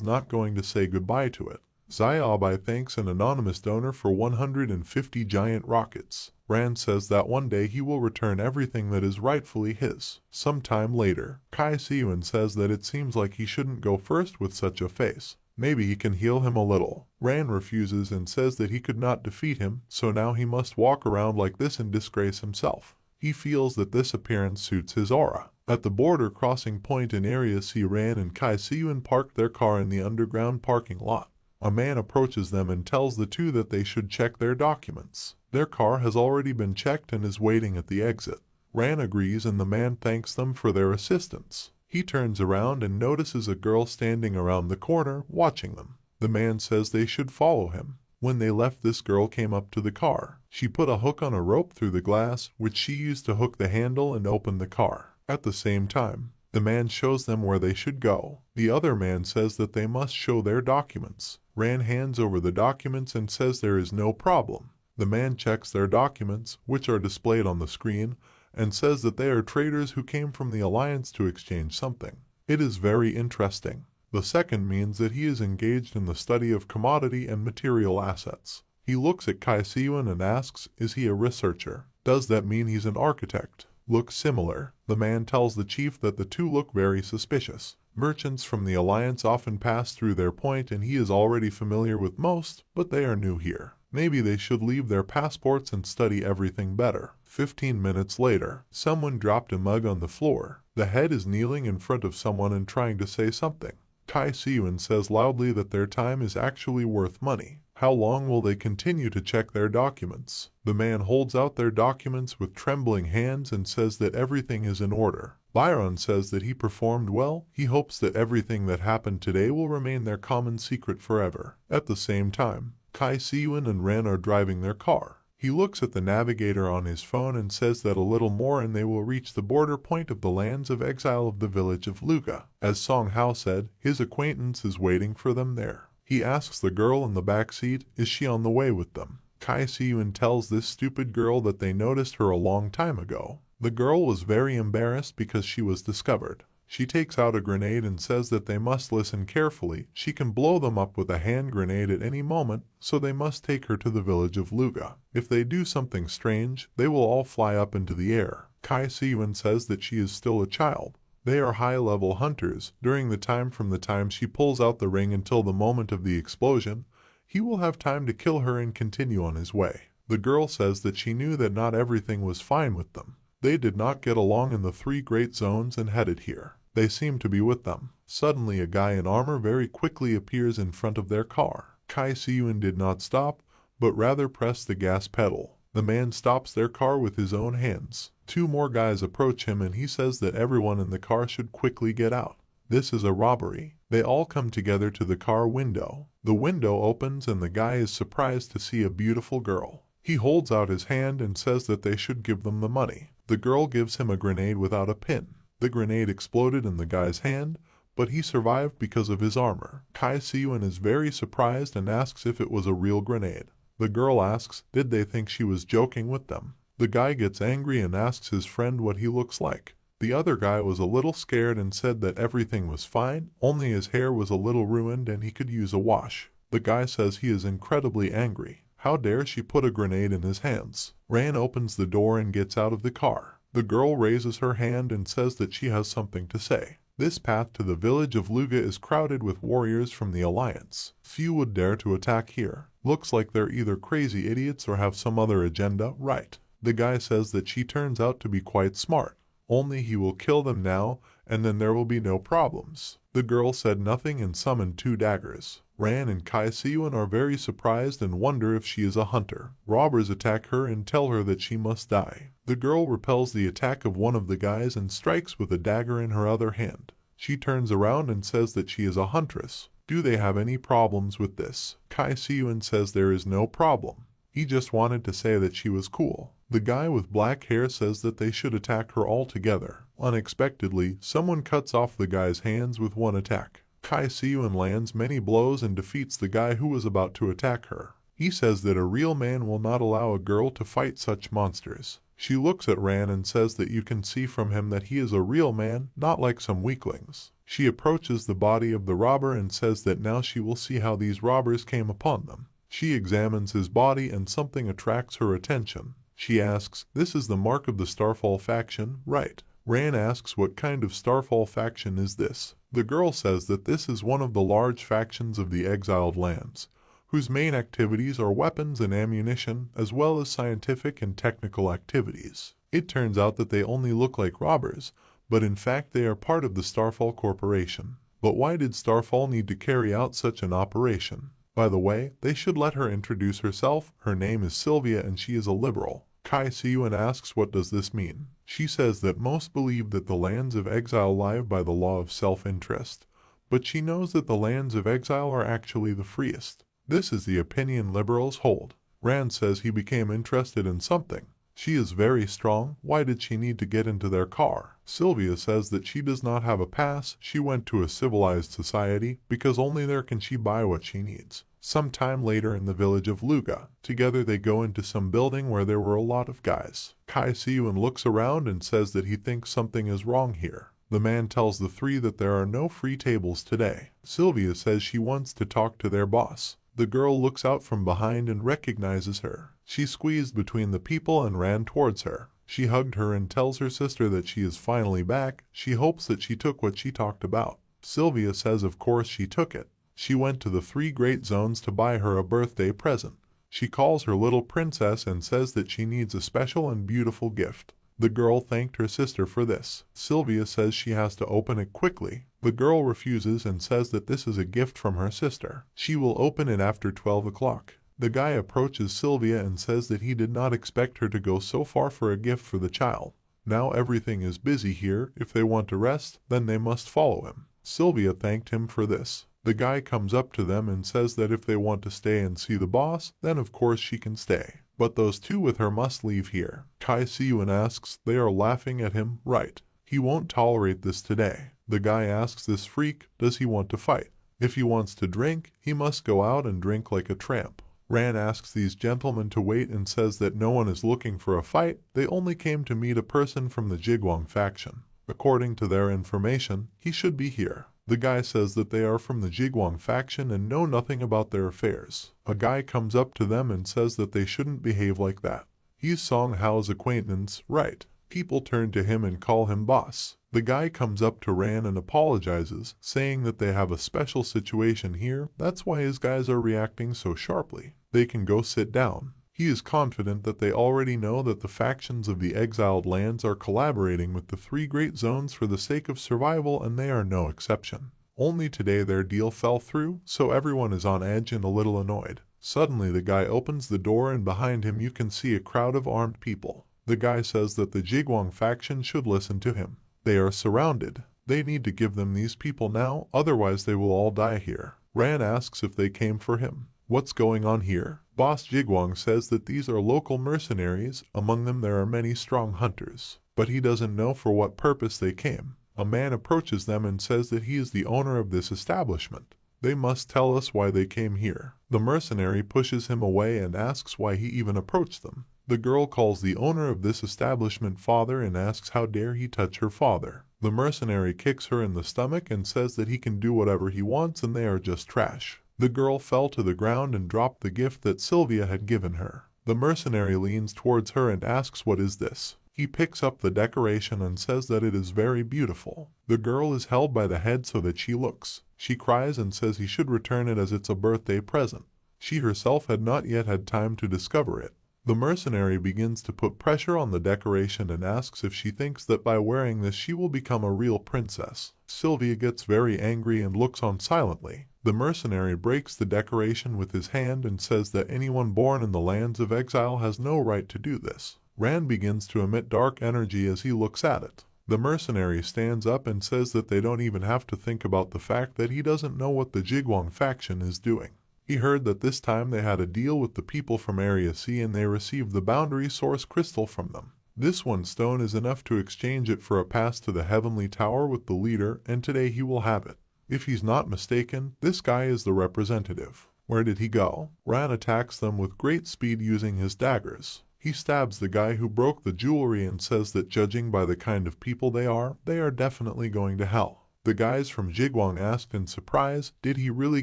not going to say goodbye to it. Xiaobai thanks an anonymous donor for 150 giant rockets. Rand says that one day he will return everything that is rightfully his. Sometime later, Kai Siyuan says that it seems like he shouldn't go first with such a face. Maybe he can heal him a little. Rand refuses and says that he could not defeat him, so now he must walk around like this and disgrace himself. He feels that this appearance suits his aura. At the border crossing point in Area C, Rand and Kai Siyuan parked their car in the underground parking lot. A man approaches them and tells the two that they should check their documents. Their car has already been checked and is waiting at the exit. Ran agrees and the man thanks them for their assistance. He turns around and notices a girl standing around the corner watching them. The man says they should follow him. When they left, this girl came up to the car. She put a hook on a rope through the glass, which she used to hook the handle and open the car. At the same time, the man shows them where they should go. The other man says that they must show their documents. Ran hands over the documents and says there is no problem. The man checks their documents, which are displayed on the screen, and says that they are traders who came from the Alliance to exchange something. It is very interesting. The second means that he is engaged in the study of commodity and material assets. He looks at Kai Siyun and asks, is he a researcher? Does that mean he's an architect? Looks similar. The man tells the chief that the two look very suspicious. Merchants from the Alliance often pass through their point and he is already familiar with most, but they are new here. Maybe they should leave their passports and study everything better. 15 minutes later, someone dropped a mug on the floor. The head is kneeling in front of someone and trying to say something. Kai Siyun says loudly that their time is actually worth money. How long will they continue to check their documents? The man holds out their documents with trembling hands and says that everything is in order. Byron says that he performed well. He hopes that everything that happened today will remain their common secret forever. At the same time, Kai Siyun and Ren are driving their car. He looks at the navigator on his phone and says that a little more and they will reach the border point of the lands of exile of the village of Luga. As Song Hao said, his acquaintance is waiting for them there. He asks the girl in the back seat, is she on the way with them? Kai Siyun tells this stupid girl that they noticed her a long time ago. The girl was very embarrassed because she was discovered. She takes out a grenade and says that they must listen carefully. She can blow them up with a hand grenade at any moment, so they must take her to the village of Luga. If they do something strange, they will all fly up into the air. Kai Siyun says that she is still a child. They are high-level hunters. During the time from the time she pulls out the ring until the moment of the explosion, he will have time to kill her and continue on his way. The girl says that she knew that not everything was fine with them. They did not get along in the 3 great zones and headed here. They seem to be with them. Suddenly a guy in armor very quickly appears in front of their car. Kai Siyun did not stop, but rather pressed the gas pedal. The man stops their car with his own hands. 2 more guys approach him and he says that everyone in the car should quickly get out. This is a robbery. They all come together to the car window. The window opens and the guy is surprised to see a beautiful girl. He holds out his hand and says that they should give them the money. The girl gives him a grenade without a pin. The grenade exploded in the guy's hand, but he survived because of his armor. Kai Siyun is very surprised and asks if it was a real grenade. The girl asks, did they think she was joking with them? The guy gets angry and asks his friend what he looks like. The other guy was a little scared and said that everything was fine, only his hair was a little ruined and he could use a wash. The guy says he is incredibly angry. How dare she put a grenade in his hands? Ran opens the door and gets out of the car. The girl raises her hand and says that she has something to say. This path to the village of Luga is crowded with warriors from the Alliance. Few would dare to attack here. Looks like they're either crazy idiots or have some other agenda, right? The guy says that she turns out to be quite smart. Only he will kill them now, and then there will be no problems. The girl said nothing and summoned 2 daggers. Ran and Kai Siyun are very surprised and wonder if she is a hunter. Robbers attack her and tell her that she must die. The girl repels the attack of one of the guys and strikes with a dagger in her other hand. She turns around and says that she is a huntress. Do they have any problems with this? Kai Siyun says there is no problem. He just wanted to say that she was cool. The guy with black hair says that they should attack her all together. Unexpectedly, someone cuts off the guy's hands with one attack. Kai Siyun lands many blows and defeats the guy who was about to attack her. He says that a real man will not allow a girl to fight such monsters. She looks at Ran and says that you can see from him that he is a real man, not like some weaklings. She approaches the body of the robber and says that now she will see how these robbers came upon them. She examines his body and something attracts her attention. She asks, this is the mark of the Starfall faction, right? Ran asks what kind of Starfall faction is this? The girl says that this is one of the large factions of the exiled lands, whose main activities are weapons and ammunition, as well as scientific and technical activities. It turns out that they only look like robbers, but in fact they are part of the Starfall Corporation. But why did Starfall need to carry out such an operation? By the way, they should let her introduce herself. Her name is Sylvia and she is a liberal. Kai Siyun asks what does this mean. She says that most believe that the lands of exile live by the law of self-interest, but she knows that the lands of exile are actually the freest. This is the opinion liberals hold. Rand says he became interested in something. She is very strong. Why did she need to get into their car? Sylvia says that she does not have a pass. She went to a civilized society because only there can she buy what she needs. Sometime later in the village of Luga, together they go into some building where there were a lot of guys. Kai Siyun looks around and says that he thinks something is wrong here. The man tells the three that there are no free tables today. Sylvia says she wants to talk to their boss. The girl looks out from behind and recognizes her. She squeezed between the people and ran towards her. She hugged her and tells her sister that she is finally back. She hopes that she took what she talked about. Sylvia says of course she took it. She went to the 3 great zones to buy her a birthday present. She calls her little princess and says that she needs a special and beautiful gift. The girl thanked her sister for this. Sylvia says she has to open it quickly. The girl refuses and says that this is a gift from her sister. She will open it after 12 o'clock. The guy approaches Sylvia and says that he did not expect her to go so far for a gift for the child. Now everything is busy here. If they want to rest, then they must follow him. Sylvia thanked him for this. The guy comes up to them and says that if they want to stay and see the boss, then of course she can stay. But those 2 with her must leave here. Kai Siyun asks, they are laughing at him, right? He won't tolerate this today. The guy asks this freak, does he want to fight? If he wants to drink, he must go out and drink like a tramp. Ran asks these gentlemen to wait and says that no one is looking for a fight, they only came to meet a person from the Jigwang faction. According to their information, he should be here. The guy says that they are from the Jigwang faction and know nothing about their affairs. A guy comes up to them and says that they shouldn't behave like that. He's Song Hao's acquaintance, right? People turn to him and call him boss. The guy comes up to Ran and apologizes, saying that they have a special situation here, that's why his guys are reacting so sharply. They can go sit down. He is confident that they already know that the factions of the exiled lands are collaborating with the 3 great zones for the sake of survival and they are no exception. Only today their deal fell through, so everyone is on edge and a little annoyed. Suddenly the guy opens the door and behind him you can see a crowd of armed people. The guy says that the Jigwang faction should listen to him. They are surrounded. They need to give them these people now, otherwise they will all die here. Ran asks if they came for him. What's going on here? Boss Jigwang says that these are local mercenaries, among them there are many strong hunters. But he doesn't know for what purpose they came. A man approaches them and says that he is the owner of this establishment. They must tell us why they came here. The mercenary pushes him away and asks why he even approached them. The girl calls the owner of this establishment father and asks how dare he touch her father. The mercenary kicks her in the stomach and says that he can do whatever he wants and they are just trash. The girl fell to the ground and dropped the gift that Sylvia had given her. The mercenary leans towards her and asks what is this. He picks up the decoration and says that it is very beautiful. The girl is held by the head so that she looks. She cries and says he should return it as it's a birthday present. She herself had not yet had time to discover it. The mercenary begins to put pressure on the decoration and asks if she thinks that by wearing this she will become a real princess. Sylvia gets very angry and looks on silently. The mercenary breaks the decoration with his hand and says that anyone born in the lands of exile has no right to do this. Rand begins to emit dark energy as he looks at it. The mercenary stands up and says that they don't even have to think about the fact that he doesn't know what the Jigwang faction is doing. He heard that this time they had a deal with the people from Area C and they received the boundary source crystal from them. This 1 stone is enough to exchange it for a pass to the Heavenly Tower with the leader, and today he will have it. If he's not mistaken, this guy is the representative. Where did he go? Ran attacks them with great speed using his daggers. He stabs the guy who broke the jewelry and says that judging by the kind of people they are definitely going to hell. The guys from Jigwang asked in surprise, did he really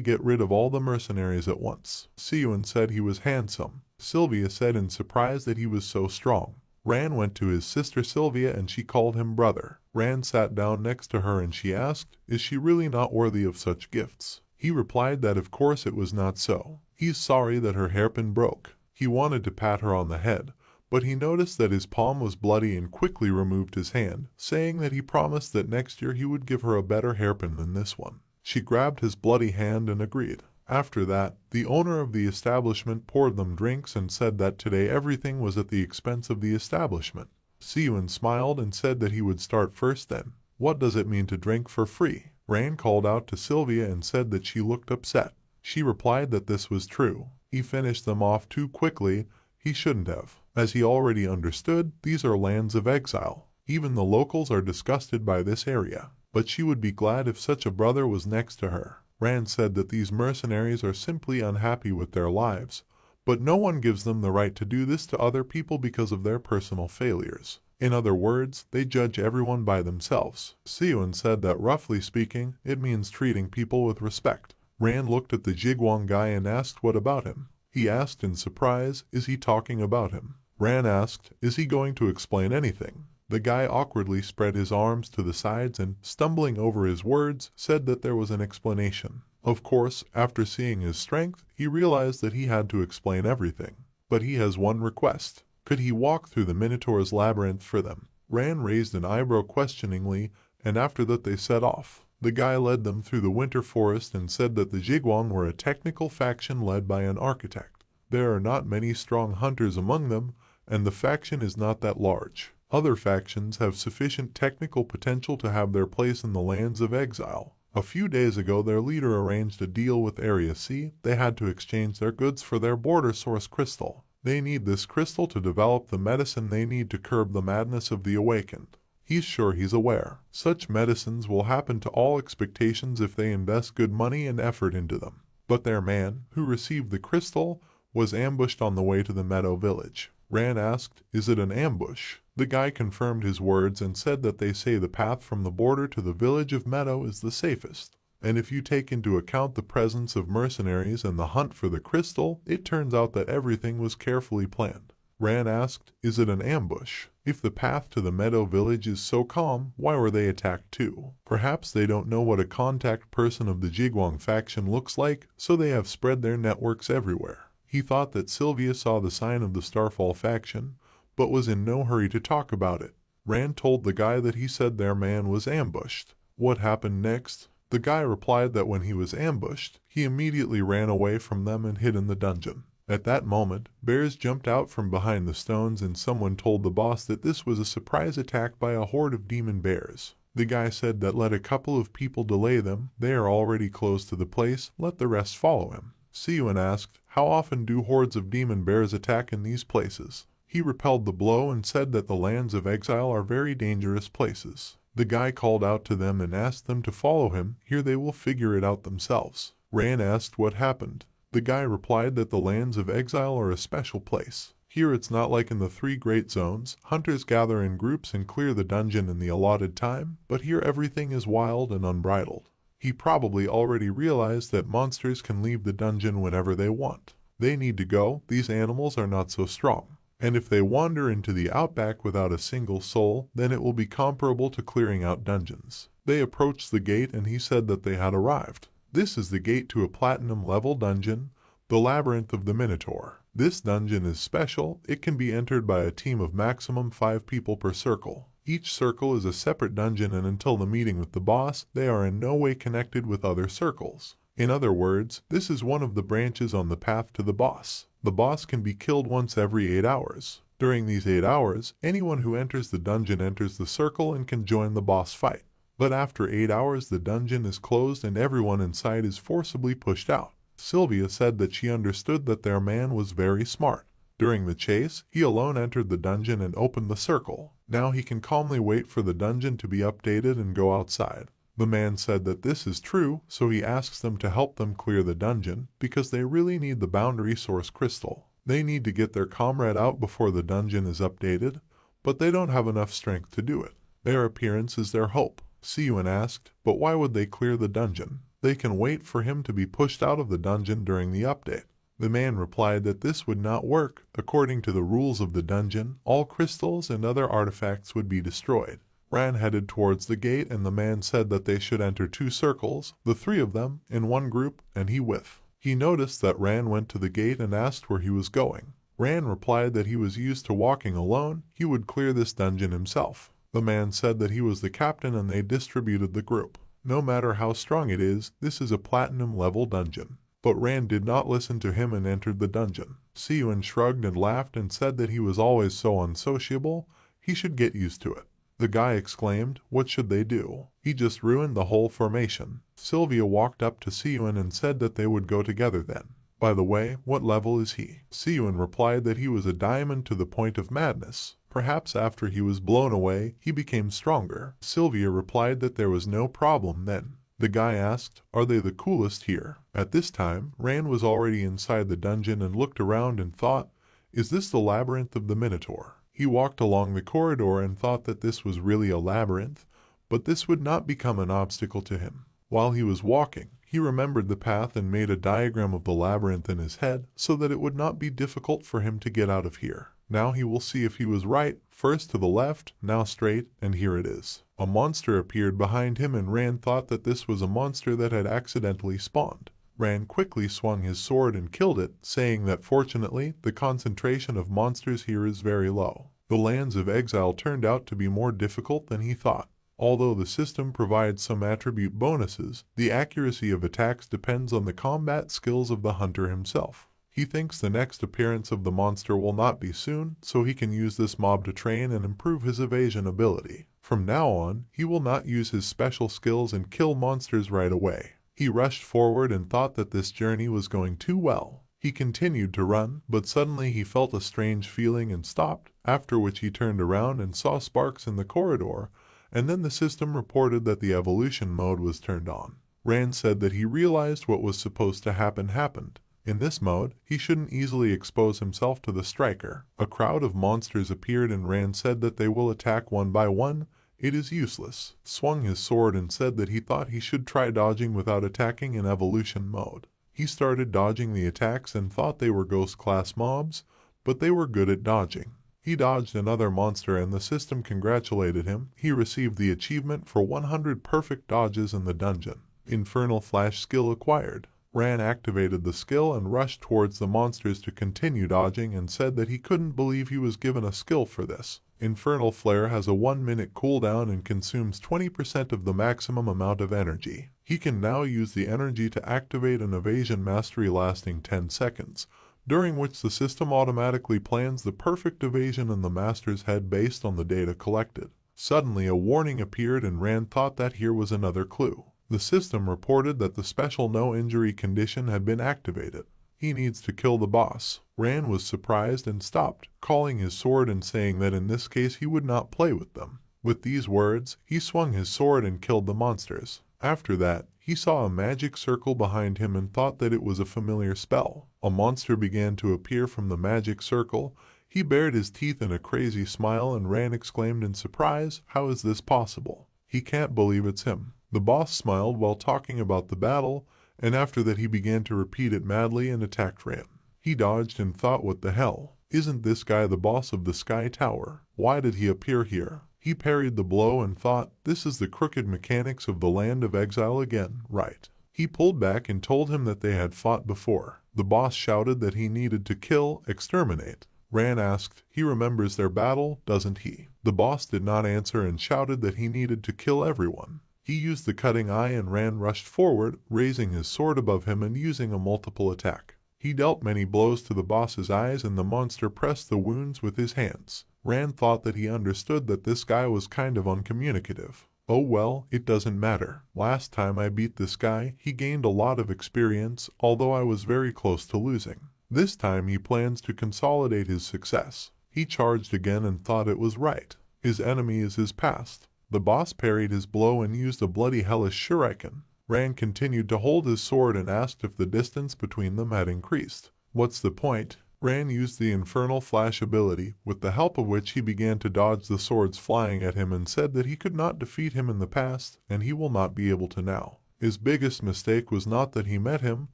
get rid of all the mercenaries at once? Siyun said he was handsome. Sylvia said in surprise that he was so strong. Ran went to his sister Sylvia and she called him brother. Ran sat down next to her and she asked, is she really not worthy of such gifts? He replied that of course it was not so. He's sorry that her hairpin broke. He wanted to pat her on the head, but he noticed that his palm was bloody and quickly removed his hand, saying that he promised that next year he would give her a better hairpin than this one. She grabbed his bloody hand and agreed. After that, the owner of the establishment poured them drinks and said that today everything was at the expense of the establishment. Siyun smiled and said that he would start first then. What does it mean to drink for free? Ran called out to Sylvia and said that she looked upset. She replied that this was true. He finished them off too quickly. He shouldn't have. As he already understood, these are lands of exile. Even the locals are disgusted by this area. But she would be glad if such a brother was next to her. Rand said that these mercenaries are simply unhappy with their lives, but no one gives them the right to do this to other people because of their personal failures. In other words, they judge everyone by themselves. Siyun said that roughly speaking, it means treating people with respect. Rand looked at the Jigwang guy and asked what about him. He asked in surprise, is he talking about him? Rand asked, is he going to explain anything? The guy awkwardly spread his arms to the sides and, stumbling over his words, said that there was an explanation. Of course, after seeing his strength, he realized that he had to explain everything. But he has one request. Could he walk through the Minotaur's labyrinth for them? Rand raised an eyebrow questioningly, and after that they set off. The guy led them through the winter forest and said that the Jigwang were a technical faction led by an architect. There are not many strong hunters among them, and the faction is not that large. Other factions have sufficient technical potential to have their place in the lands of exile. A few days ago their leader arranged a deal with Area C. They had to exchange their goods for their border source crystal. They need this crystal to develop the medicine they need to curb the madness of the awakened. He's sure he's aware. Such medicines will happen to all expectations if they invest good money and effort into them. But their man, who received the crystal, was ambushed on the way to the meadow village. Rand asked, is it an ambush? The guy confirmed his words and said that they say the path from the border to the village of Meadow is the safest. And if you take into account the presence of mercenaries and the hunt for the crystal, it turns out that everything was carefully planned. Rand asked, is it an ambush? If the path to the Meadow village is so calm, why were they attacked too? Perhaps they don't know what a contact person of the Jigwang faction looks like, so they have spread their networks everywhere. He thought that Sylvia saw the sign of the Starfall faction, but was in no hurry to talk about it. Rand told the guy that he said their man was ambushed. What happened next? The guy replied that when he was ambushed, he immediately ran away from them and hid in the dungeon. At that moment, bears jumped out from behind the stones and someone told the boss that this was a surprise attack by a horde of demon bears. The guy said that let a couple of people delay them, they are already close to the place, let the rest follow him. Siyun asked, how often do hordes of demon bears attack in these places? He repelled the blow and said that the lands of exile are very dangerous places. The guy called out to them and asked them to follow him, here they will figure it out themselves. Rand asked what happened. The guy replied that the lands of exile are a special place. Here it's not like in the 3 great zones, hunters gather in groups and clear the dungeon in the allotted time, but here everything is wild and unbridled. He probably already realized that monsters can leave the dungeon whenever they want. They need to go, these animals are not so strong. And if they wander into the outback without a single soul, then it will be comparable to clearing out dungeons. They approached the gate and he said that they had arrived. This is the gate to a platinum-level dungeon, the Labyrinth of the Minotaur. This dungeon is special. It can be entered by a team of maximum 5 people per circle. Each circle is a separate dungeon and until the meeting with the boss, they are in no way connected with other circles. In other words, this is one of the branches on the path to the boss. The boss can be killed once every 8 hours. During these 8 hours, anyone who enters the dungeon enters the circle and can join the boss fight. But after 8 hours the dungeon is closed and everyone inside is forcibly pushed out. Sylvia said that she understood that their man was very smart. During the chase, he alone entered the dungeon and opened the circle. Now he can calmly wait for the dungeon to be updated and go outside. The man said that this is true, so he asks them to help them clear the dungeon, because they really need the boundary source crystal. They need to get their comrade out before the dungeon is updated, but they don't have enough strength to do it. Their appearance is their hope. Siyun asked, but why would they clear the dungeon? They can wait for him to be pushed out of the dungeon during the update. The man replied that this would not work. According to the rules of the dungeon, all crystals and other artifacts would be destroyed. Rand headed towards the gate and the man said that they should enter 2 circles, the 3 of them, in one group, and he with. He noticed that Rand went to the gate and asked where he was going. Rand replied that he was used to walking alone, he would clear this dungeon himself. The man said that he was the captain and they distributed the group. No matter how strong it is, this is a platinum level dungeon. But Rand did not listen to him and entered the dungeon. Siyun shrugged and laughed and said that he was always so unsociable, he should get used to it. The guy exclaimed, "What should they do? He just ruined the whole formation." Sylvia walked up to Siyun and said that they would go together then. "By the way, what level is he?" Siyun replied that he was a diamond to the point of madness. Perhaps after he was blown away, he became stronger. Sylvia replied that there was no problem then. The guy asked, "Are they the coolest here?" At this time, Rand was already inside the dungeon and looked around and thought, "Is this the labyrinth of the Minotaur?" He walked along the corridor and thought that this was really a labyrinth, but this would not become an obstacle to him. While he was walking, he remembered the path and made a diagram of the labyrinth in his head so that it would not be difficult for him to get out of here. Now he will see if he was right, first to the left, now straight, and here it is. A monster appeared behind him and Rand thought that this was a monster that had accidentally spawned. Rand quickly swung his sword and killed it, saying that fortunately, the concentration of monsters here is very low. The lands of exile turned out to be more difficult than he thought. Although the system provides some attribute bonuses, the accuracy of attacks depends on the combat skills of the hunter himself. He thinks the next appearance of the monster will not be soon, so he can use this mob to train and improve his evasion ability. From now on, he will not use his special skills and kill monsters right away. He rushed forward and thought that this journey was going too well. He continued to run, but suddenly he felt a strange feeling and stopped, after which he turned around and saw sparks in the corridor, and then the system reported that the evolution mode was turned on. Rand said that he realized what was supposed to happen happened. In this mode, he shouldn't easily expose himself to the striker. A crowd of monsters appeared and Rand said that they will attack one by one. It is useless. Swung his sword and said that he thought he should try dodging without attacking in evolution mode. He started dodging the attacks and thought they were ghost class mobs, but they were good at dodging. He dodged another monster and the system congratulated him. He received the achievement for 100 perfect dodges in the dungeon. Infernal Flash skill acquired. Rand activated the skill and rushed towards the monsters to continue dodging and said that he couldn't believe he was given a skill for this. Infernal Flare has a 1-minute cooldown and consumes 20% of the maximum amount of energy. He can now use the energy to activate an evasion mastery lasting 10 seconds, during which the system automatically plans the perfect evasion in the master's head based on the data collected. Suddenly a warning appeared and Rand thought that here was another clue. The system reported that the special no-injury condition had been activated. He needs to kill the boss. Rand was surprised and stopped, calling his sword and saying that in this case he would not play with them. With these words, he swung his sword and killed the monsters. After that, he saw a magic circle behind him and thought that it was a familiar spell. A monster began to appear from the magic circle. He bared his teeth in a crazy smile and Rand exclaimed in surprise, "How is this possible? He can't believe it's him." The boss smiled while talking about the battle, and after that he began to repeat it madly and attacked Rand. He dodged and thought, "What the hell? Isn't this guy the boss of the Sky Tower? Why did he appear here?" He parried the blow and thought, "This is the crooked mechanics of the land of exile again, right?" He pulled back and told him that they had fought before. The boss shouted that he needed to kill, exterminate. Rand asked, "He remembers their battle, doesn't he?" The boss did not answer and shouted that he needed to kill everyone. He used the cutting eye and Rand rushed forward, raising his sword above him and using a multiple attack. He dealt many blows to the boss's eyes and the monster pressed the wounds with his hands. Rand thought that he understood that this guy was kind of uncommunicative. "Oh well, it doesn't matter. Last time I beat this guy, he gained a lot of experience, although I was very close to losing. This time he plans to consolidate his success." He charged again and thought it was right. His enemy is his past. The boss parried his blow and used a bloody hellish shuriken. Rand continued to hold his sword and asked if the distance between them had increased. "What's the point?" Rand used the Infernal Flash ability, with the help of which he began to dodge the swords flying at him and said that he could not defeat him in the past, and he will not be able to now. His biggest mistake was not that he met him,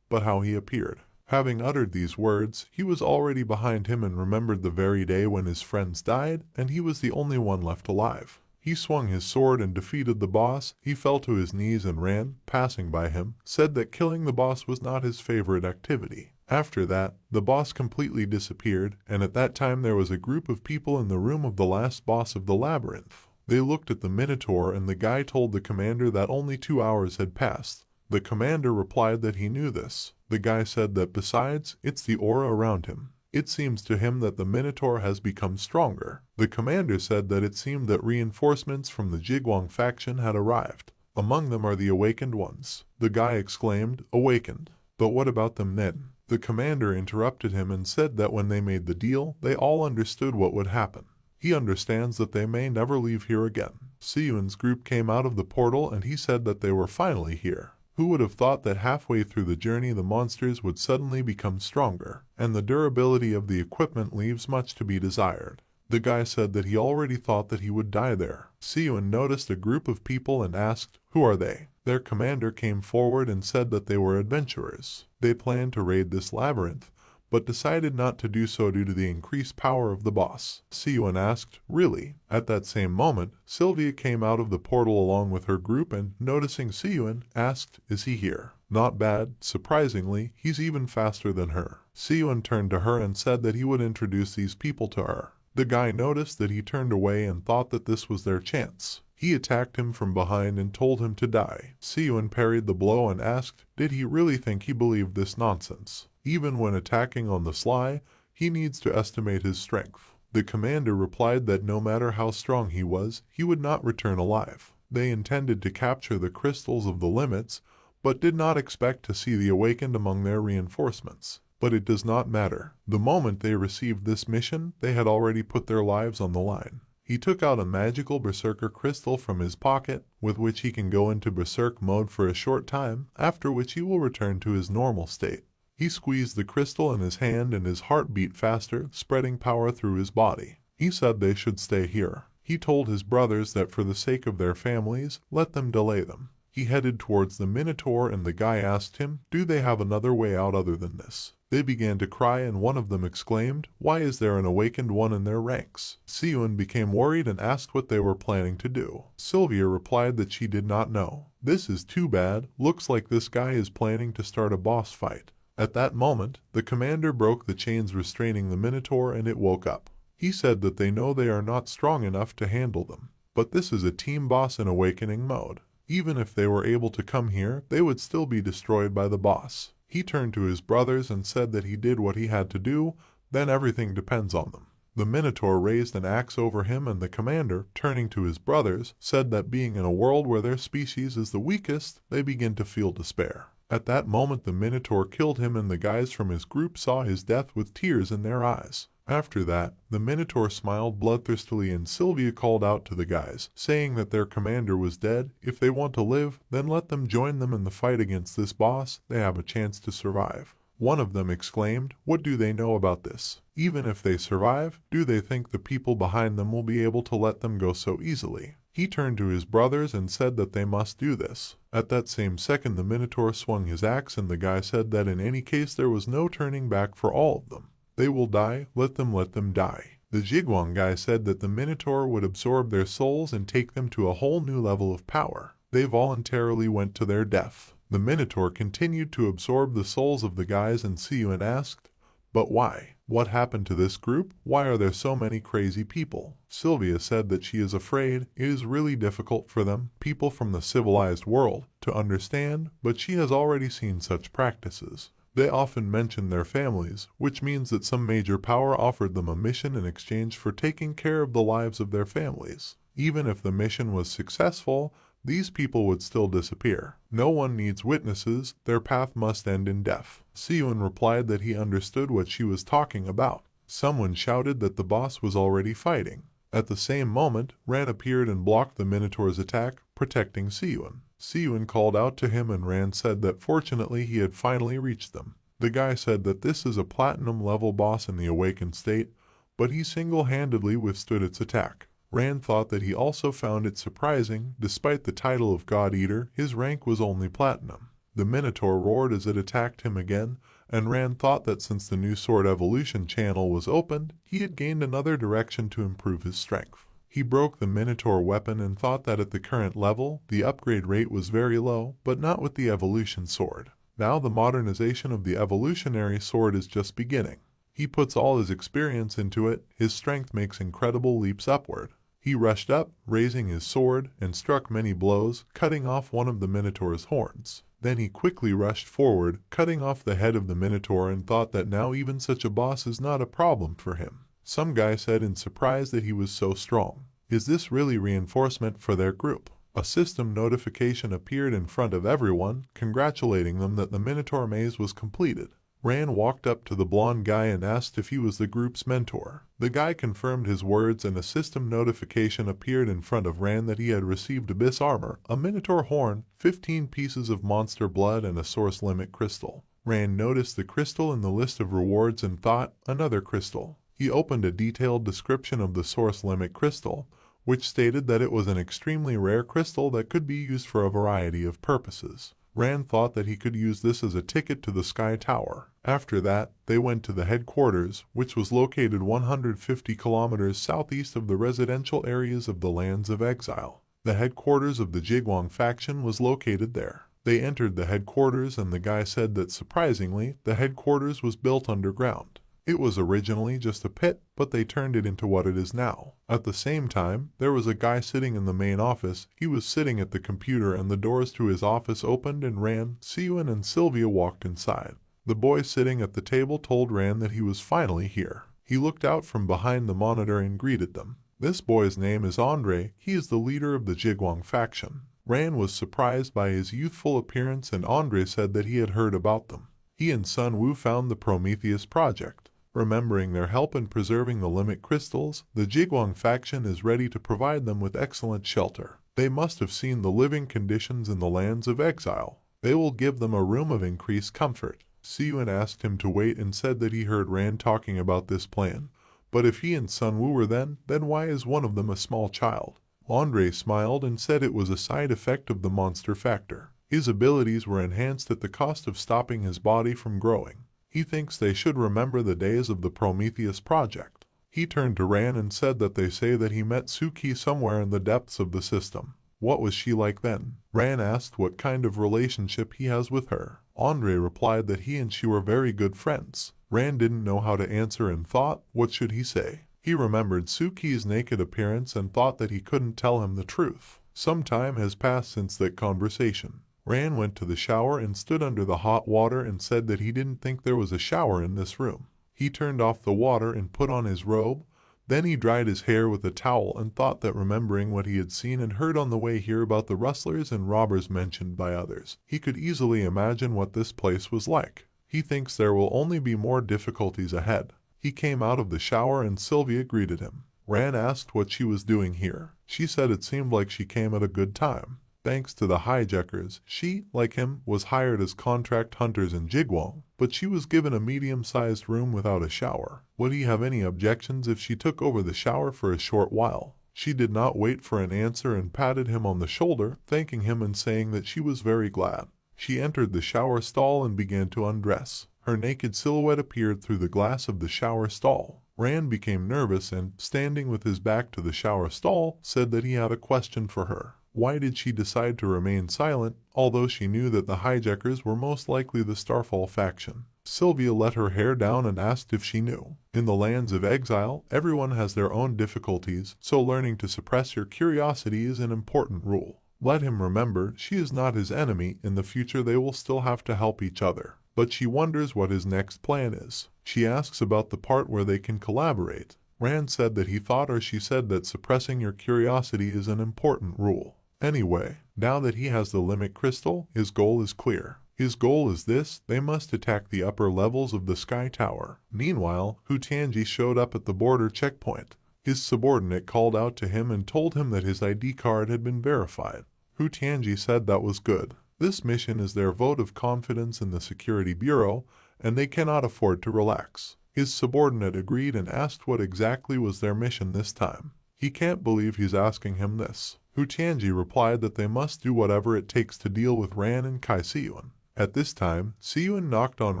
but how he appeared. Having uttered these words, he was already behind him and remembered the very day when his friends died, and he was the only one left alive. He swung his sword and defeated the boss. He fell to his knees and Rand, passing by him, said that killing the boss was not his favorite activity. After that, the boss completely disappeared, and at that time there was a group of people in the room of the last boss of the labyrinth. They looked at the Minotaur and the guy told the commander that only 2 hours had passed. The commander replied that he knew this. The guy said that besides, it's the aura around him. It seems to him that the Minotaur has become stronger. The commander said that it seemed that reinforcements from the Jigwang faction had arrived. Among them are the awakened ones. The guy exclaimed, "Awakened? But what about them then?" The commander interrupted him and said that when they made the deal, they all understood what would happen. He understands that they may never leave here again. Siyun's group came out of the portal and he said that they were finally here. Who would have thought that halfway through the journey the monsters would suddenly become stronger, and the durability of the equipment leaves much to be desired. The guy said that he already thought that he would die there. Siyun noticed a group of people and asked, "Who are they?" Their commander came forward and said that they were adventurers. They planned to raid this labyrinth, but decided not to do so due to the increased power of the boss. Siyun asked, "Really?" At that same moment, Sylvia came out of the portal along with her group and, noticing Siyun, asked, "Is he here?" Not bad. Surprisingly, he's even faster than her. Siyun turned to her and said that he would introduce these people to her. The guy noticed that he turned away and thought that this was their chance. He attacked him from behind and told him to die. Siyun parried the blow and asked, did he really think he believed this nonsense? Even when attacking on the sly, he needs to estimate his strength. The commander replied that no matter how strong he was, he would not return alive. They intended to capture the crystals of the limits, but did not expect to see the awakened among their reinforcements. But it does not matter. The moment they received this mission, they had already put their lives on the line. He took out a magical berserker crystal from his pocket, with which he can go into berserk mode for a short time, after which he will return to his normal state. He squeezed the crystal in his hand and his heart beat faster, spreading power through his body. He said they should stay here. He told his brothers that for the sake of their families, let them delay them. He headed towards the Minotaur and the guy asked him, do they have another way out other than this? They began to cry and one of them exclaimed, why is there an awakened one in their ranks? Siyun became worried and asked what they were planning to do. Sylvia replied that she did not know. This is too bad. Looks like this guy is planning to start a boss fight. At that moment, the commander broke the chains restraining the Minotaur and it woke up. He said that they know they are not strong enough to handle them. But this is a team boss in awakening mode. Even if they were able to come here, they would still be destroyed by the boss. He turned to his brothers and said that he did what he had to do, then everything depends on them. The Minotaur raised an axe over him and the commander, turning to his brothers, said that being in a world where their species is the weakest, they begin to feel despair. At that moment the Minotaur killed him and the guys from his group saw his death with tears in their eyes. After that, the Minotaur smiled bloodthirstily and Sylvia called out to the guys, saying that their commander was dead. If they want to live, then let them join them in the fight against this boss. They have a chance to survive. One of them exclaimed, what do they know about this? Even if they survive, do they think the people behind them will be able to let them go so easily? He turned to his brothers and said that they must do this. At that same second the Minotaur swung his axe and the guy said that in any case there was no turning back for all of them. They will die, let them die. The Jigwang guy said that the Minotaur would absorb their souls and take them to a whole new level of power. They voluntarily went to their death. The Minotaur continued to absorb the souls of the guys and Siyun asked, but why? What happened to this group? Why are there so many crazy people? Sylvia said that she is afraid it is really difficult for them, people from the civilized world, to understand, but she has already seen such practices. They often mention their families, which means that some major power offered them a mission in exchange for taking care of the lives of their families. Even if the mission was successful, these people would still disappear. No one needs witnesses, their path must end in death. Siyun replied that he understood what she was talking about. Someone shouted that the boss was already fighting. At the same moment, Ran appeared and blocked the Minotaur's attack, protecting Siyun. Siyun called out to him and Ran said that fortunately he had finally reached them. The guy said that this is a platinum level boss in the awakened state, but he single-handedly withstood its attack. Ran thought that he also found it surprising, despite the title of God Eater, his rank was only platinum. The Minotaur roared as it attacked him again, and Ran thought that since the new sword evolution channel was opened, he had gained another direction to improve his strength. He broke the Minotaur weapon and thought that at the current level, the upgrade rate was very low, but not with the evolution sword. Now the modernization of the evolutionary sword is just beginning. He puts all his experience into it, his strength makes incredible leaps upward. He rushed up, raising his sword, and struck many blows, cutting off one of the Minotaur's horns. Then he quickly rushed forward, cutting off the head of the Minotaur, and thought that now even such a boss is not a problem for him. Some guy said in surprise that he was so strong. Is this really reinforcement for their group? A system notification appeared in front of everyone, congratulating them that the Minotaur maze was completed. Ran walked up to the blonde guy and asked if he was the group's mentor. The guy confirmed his words, and a system notification appeared in front of Ran that he had received abyss armor, a Minotaur horn, 15 pieces of monster blood, and a source limit crystal. Ran noticed the crystal in the list of rewards and thought, another crystal. He opened a detailed description of the source limit crystal, which stated that it was an extremely rare crystal that could be used for a variety of purposes. Ran thought that he could use this as a ticket to the Sky Tower. After that, they went to the headquarters, which was located 150 kilometers southeast of the residential areas of the Lands of Exile. The headquarters of the Jigwang faction was located there. They entered the headquarters, and the guy said that surprisingly, the headquarters was built underground. It was originally just a pit, but they turned it into what it is now. At the same time, there was a guy sitting in the main office. He was sitting at the computer, and the doors to his office opened, and Ran, Siyun, and Sylvia walked inside. The boy sitting at the table told Ran that he was finally here. He looked out from behind the monitor and greeted them. This boy's name is Andre. He is the leader of the Jigwang faction. Ran was surprised by his youthful appearance, and Andre said that he had heard about them. He and Sun Wu found the Prometheus project. Remembering their help in preserving the limit crystals, the Jigwang faction is ready to provide them with excellent shelter. They must have seen the living conditions in the Lands of Exile. They will give them a room of increased comfort. Siyun asked him to wait and said that he heard Ran talking about this plan. But if he and Sun Wu were then why is one of them a small child? Andre smiled and said it was a side effect of the monster factor. His abilities were enhanced at the cost of stopping his body from growing. He thinks they should remember the days of the Prometheus project. He turned to Ran and said that they say that he met Suki somewhere in the depths of the system. What was she like then? Ran asked what kind of relationship he has with her. Andre replied that he and she were very good friends. Ran didn't know how to answer and thought, what should he say? He remembered Suki's naked appearance and thought that he couldn't tell him the truth. Some time has passed since that conversation. Ran went to the shower and stood under the hot water and said that he didn't think there was a shower in this room. He turned off the water and put on his robe. Then he dried his hair with a towel and thought that, remembering what he had seen and heard on the way here about the rustlers and robbers mentioned by others, he could easily imagine what this place was like. He thinks there will only be more difficulties ahead. He came out of the shower and Sylvia greeted him. Ran asked what she was doing here. She said it seemed like she came at a good time. Thanks to the hijackers, she, like him, was hired as contract hunters in Jigwang, but she was given a medium-sized room without a shower. Would he have any objections if she took over the shower for a short while? She did not wait for an answer and patted him on the shoulder, thanking him and saying that she was very glad. She entered the shower stall and began to undress. Her naked silhouette appeared through the glass of the shower stall. Ran became nervous and, standing with his back to the shower stall, said that he had a question for her. Why did she decide to remain silent, although she knew that the hijackers were most likely the Starfall faction? Sylvia let her hair down and asked if she knew. In the Lands of Exile, everyone has their own difficulties, so learning to suppress your curiosity is an important rule. Let him remember she is not his enemy. In the future they will still have to help each other. But she wonders what his next plan is. She asks about the part where they can collaborate. Rand said that he thought, or she said that suppressing your curiosity is an important rule. Anyway, now that he has the limit crystal, his goal is clear. His goal is this: they must attack the upper levels of the Sky Tower. Meanwhile, Hu Tianji showed up at the border checkpoint. His subordinate called out to him and told him that his ID card had been verified. Hu Tianji said that was good. This mission is their vote of confidence in the Security Bureau, and they cannot afford to relax. His subordinate agreed and asked what exactly was their mission this time. He can't believe he's asking him this. Hu Tianji replied that they must do whatever it takes to deal with Ran and Kai Siyun. At this time, Siyun knocked on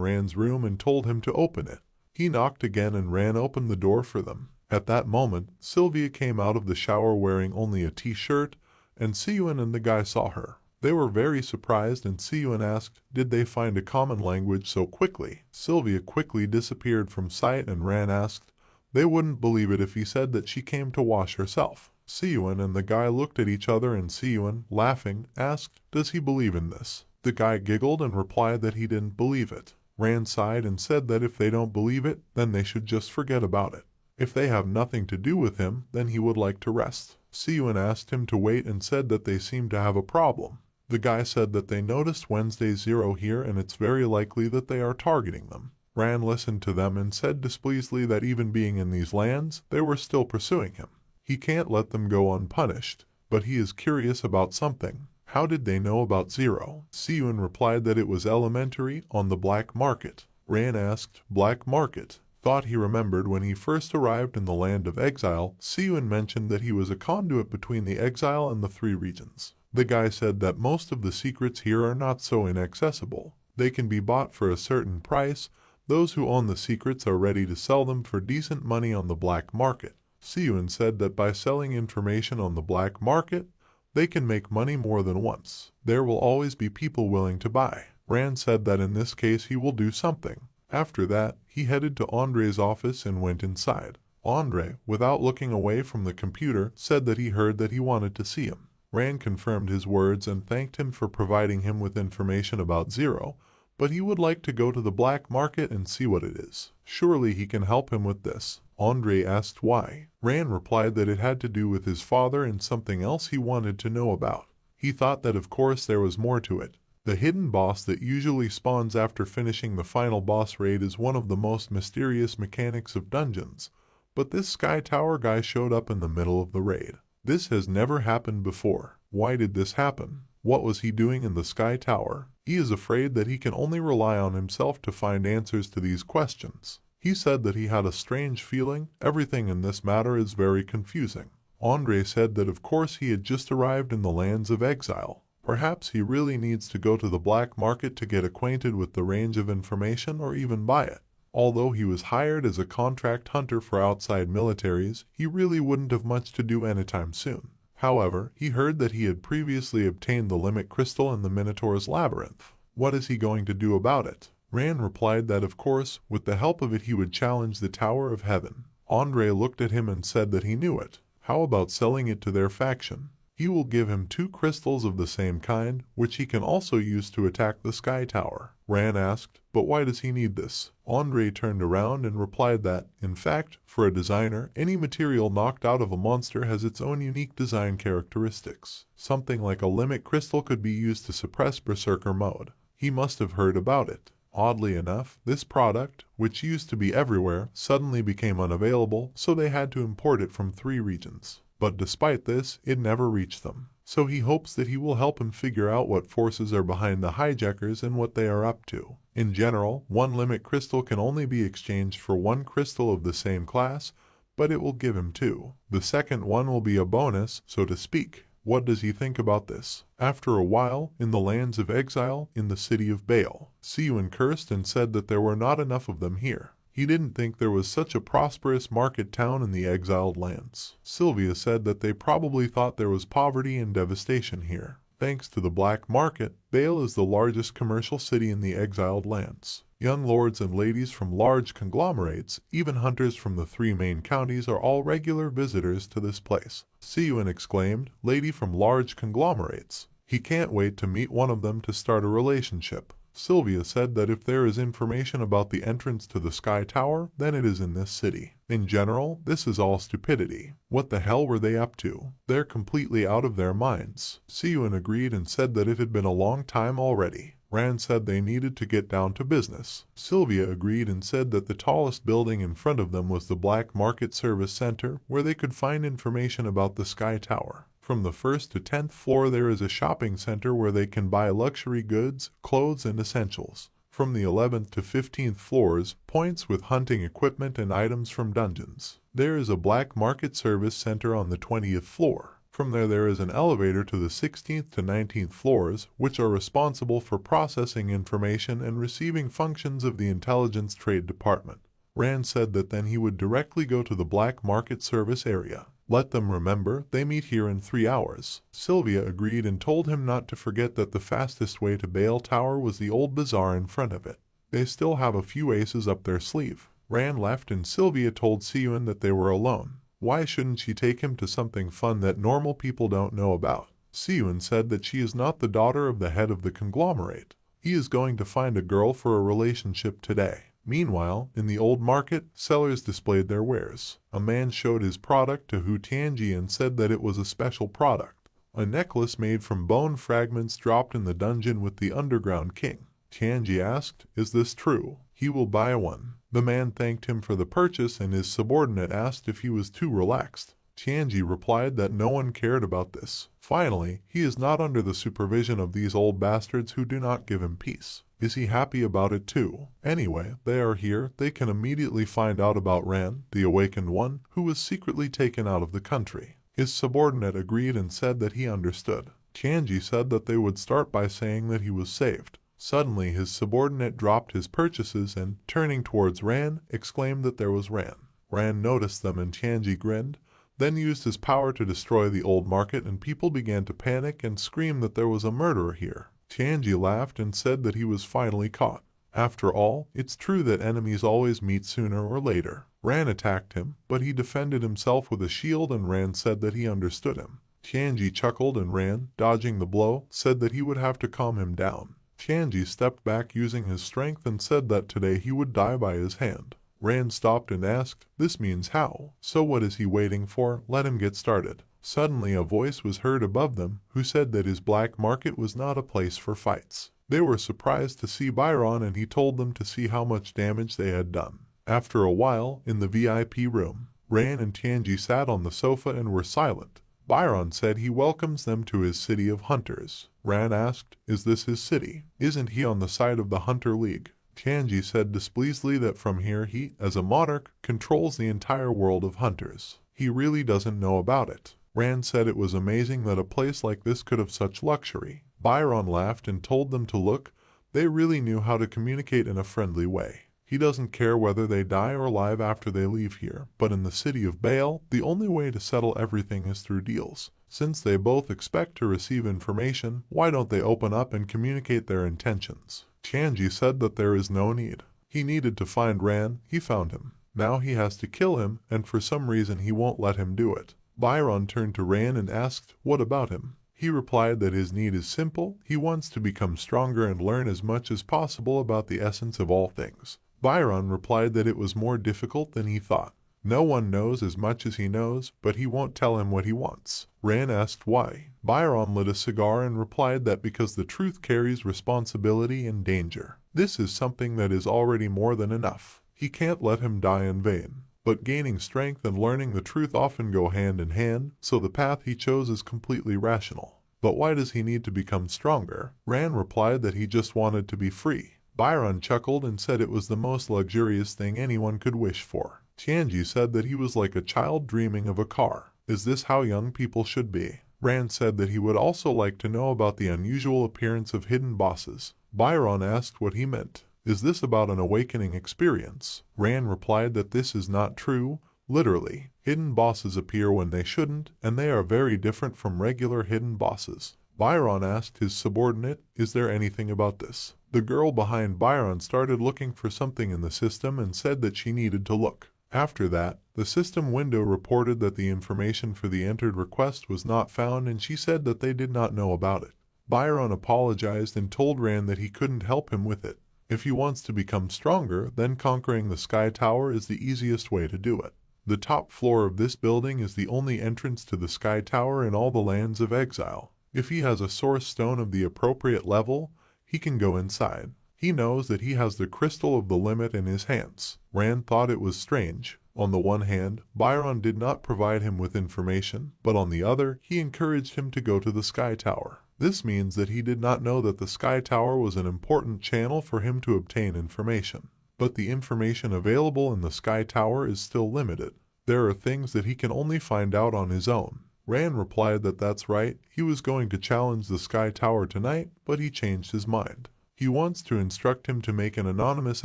Ran's room and told him to open it. He knocked again and Ran opened the door for them. At that moment, Sylvia came out of the shower wearing only a t-shirt, and Siyun and the guy saw her. They were very surprised, and Siyun asked, did they find a common language so quickly? Sylvia quickly disappeared from sight, and Ran asked, they wouldn't believe it if he said that she came to wash herself. Siyun and the guy looked at each other, and Siyun, laughing, asked, does he believe in this? The guy giggled and replied that he didn't believe it. Ran sighed and said that if they don't believe it, then they should just forget about it. If they have nothing to do with him, then he would like to rest. Siyun asked him to wait and said that they seemed to have a problem. The guy said that they noticed Wednesday 0 here and it's very likely that they are targeting them. Ran listened to them and said displeasedly that even being in these lands, they were still pursuing him. He can't let them go unpunished, but he is curious about something. How did they know about 0? Siyun replied that it was elementary on the black market. Ran asked, black market? Thought he remembered when he first arrived in the land of exile, Siyun mentioned that he was a conduit between the exile and the 3 regions. The guy said that most of the secrets here are not so inaccessible. They can be bought for a certain price. Those who own the secrets are ready to sell them for decent money on the black market. Siyun said that by selling information on the black market, they can make money more than once. There will always be people willing to buy. Ran said that in this case he will do something. After that, he headed to Andre's office and went inside. Andre, without looking away from the computer, said that he heard that he wanted to see him. Ran confirmed his words and thanked him for providing him with information about 0, but he would like to go to the black market and see what it is. Surely he can help him with this. Andre asked why. Ran replied that it had to do with his father and something else he wanted to know about. He thought that of course there was more to it. The hidden boss that usually spawns after finishing the final boss raid is one of the most mysterious mechanics of dungeons, but this Sky Tower guy showed up in the middle of the raid. This has never happened before. Why did this happen? What was he doing in the Sky Tower? He is afraid that he can only rely on himself to find answers to these questions. He said that he had a strange feeling. Everything in this matter is very confusing. Andre said that of course he had just arrived in the lands of exile. Perhaps he really needs to go to the black market to get acquainted with the range of information or even buy it. Although he was hired as a contract hunter for outside militaries, he really wouldn't have much to do anytime soon. However, he heard that he had previously obtained the limit crystal in the Minotaur's labyrinth. What is he going to do about it? Ran replied that of course, with the help of it he would challenge the Tower of Heaven. Andre looked at him and said that he knew it. How about selling it to their faction? He will give him 2 crystals of the same kind, which he can also use to attack the Sky Tower. Ran asked, but why does he need this? Andre turned around and replied that, in fact, for a designer, any material knocked out of a monster has its own unique design characteristics. Something like a limit crystal could be used to suppress Berserker mode. He must have heard about it. Oddly enough, this product, which used to be everywhere, suddenly became unavailable, so they had to import it from 3 regions. But despite this, it never reached them. So he hopes that he will help him figure out what forces are behind the hijackers and what they are up to. In general, 1 limit crystal can only be exchanged for 1 crystal of the same class, but it will give him 2. The second one will be a bonus, so to speak. What does he think about this? After a while, in the lands of exile, in the city of Baal, Siyun cursed and said that there were not enough of them here. He didn't think there was such a prosperous market town in the exiled lands. Sylvia said that they probably thought there was poverty and devastation here. Thanks to the black market, Baal is the largest commercial city in the exiled lands. Young lords and ladies from large conglomerates, even hunters from the 3 main counties are all regular visitors to this place. Siyun exclaimed, lady from large conglomerates. He can't wait to meet one of them to start a relationship. Sylvia said that if there is information about the entrance to the Sky Tower, then it is in this city. In general, this is all stupidity. What the hell were they up to? They're completely out of their minds. Siyun agreed and said that it had been a long time already. Rand said they needed to get down to business. Sylvia agreed and said that the tallest building in front of them was the Black Market Service Center, where they could find information about the Sky Tower. From the 1st to 10th floor there is a shopping center where they can buy luxury goods, clothes, and essentials. From the 11th to 15th floors, points with hunting equipment and items from dungeons. There is a Black Market Service Center on the 20th floor. From there is an elevator to the 16th to 19th floors, which are responsible for processing information and receiving functions of the Intelligence Trade Department. Rand said that then he would directly go to the Black Market Service area. Let them remember, they meet here in 3 hours. Sylvia agreed and told him not to forget that the fastest way to Baal Tower was the old bazaar in front of it. They still have a few aces up their sleeve. Rand left and Sylvia told Siyun that they were alone. Why shouldn't she take him to something fun that normal people don't know about? Siyun said that she is not the daughter of the head of the conglomerate. He is going to find a girl for a relationship today. Meanwhile, in the old market, sellers displayed their wares. A man showed his product to Hu Tianji and said that it was a special product. A necklace made from bone fragments dropped in the dungeon with the underground king. Tianji asked, "Is this true?" "He will buy one." The man thanked him for the purchase and his subordinate asked if he was too relaxed. Tianji replied that no one cared about this. Finally, he is not under the supervision of these old bastards who do not give him peace. Is he happy about it too? Anyway, they are here. They can immediately find out about Ran, the awakened one, who was secretly taken out of the country. His subordinate agreed and said that he understood. Tianji said that they would start by saying that he was saved. Suddenly his subordinate dropped his purchases and, turning towards Ran, exclaimed that there was Ran. Ran noticed them and Tianji grinned, then used his power to destroy the old market and people began to panic and scream that there was a murderer here. Tianji laughed and said that he was finally caught. After all, it's true that enemies always meet sooner or later. Ran attacked him, but he defended himself with a shield and Ran said that he understood him. Tianji chuckled and Ran, dodging the blow, said that he would have to calm him down. Tianji stepped back using his strength and said that today he would die by his hand. Ran stopped and asked, "This means how? So what is he waiting for? Let him get started." Suddenly a voice was heard above them, who said that his black market was not a place for fights. They were surprised to see Byron and he told them to see how much damage they had done. After a while, in the VIP room, Ran and Tianji sat on the sofa and were silent. Byron said he welcomes them to his city of hunters. Ran asked, "Is this his city? Isn't he on the side of the Hunter League?" Tianji said displeasedly that from here he, as a monarch, controls the entire world of hunters. He really doesn't know about it. Ran said it was amazing that a place like this could have such luxury. Byron laughed and told them to look. They really knew how to communicate in a friendly way. He doesn't care whether they die or live after they leave here, but in the city of Baal, the only way to settle everything is through deals. Since they both expect to receive information, why don't they open up and communicate their intentions? Tianji said that there is no need. He needed to find Ran, he found him. Now he has to kill him, and for some reason he won't let him do it. Byron turned to Ran and asked, "What about him?" He replied that his need is simple. He wants to become stronger and learn as much as possible about the essence of all things. Byron replied that it was more difficult than he thought. No one knows as much as he knows, but he won't tell him what he wants. Ran asked why. Byron lit a cigar and replied that because the truth carries responsibility and danger. This is something that is already more than enough. He can't let him die in vain. But gaining strength and learning the truth often go hand in hand, so the path he chose is completely rational. But why does he need to become stronger? Ran replied that he just wanted to be free. Byron chuckled and said it was the most luxurious thing anyone could wish for. Tianji said that he was like a child dreaming of a car. Is this how young people should be? Ran said that he would also like to know about the unusual appearance of hidden bosses. Byron asked what he meant. Is this about an awakening experience? Ran replied that this is not true. Literally, hidden bosses appear when they shouldn't, and they are very different from regular hidden bosses. Byron asked his subordinate, "Is there anything about this?" The girl behind Byron started looking for something in the system and said that she needed to look. After that, the system window reported that the information for the entered request was not found and she said that they did not know about it. Byron apologized and told Ran that he couldn't help him with it. If he wants to become stronger, then conquering the Sky Tower is the easiest way to do it. The top floor of this building is the only entrance to the Sky Tower in all the lands of exile. If he has a source stone of the appropriate level, he can go inside. He knows that he has the crystal of the limit in his hands. Ran thought it was strange. On the one hand, Byron did not provide him with information, but on the other, he encouraged him to go to the Sky Tower. This means that he did not know that the Sky Tower was an important channel for him to obtain information. But the information available in the Sky Tower is still limited. There are things that he can only find out on his own. Ran replied that that's right. He was going to challenge the Sky Tower tonight, but he changed his mind. He wants to instruct him to make an anonymous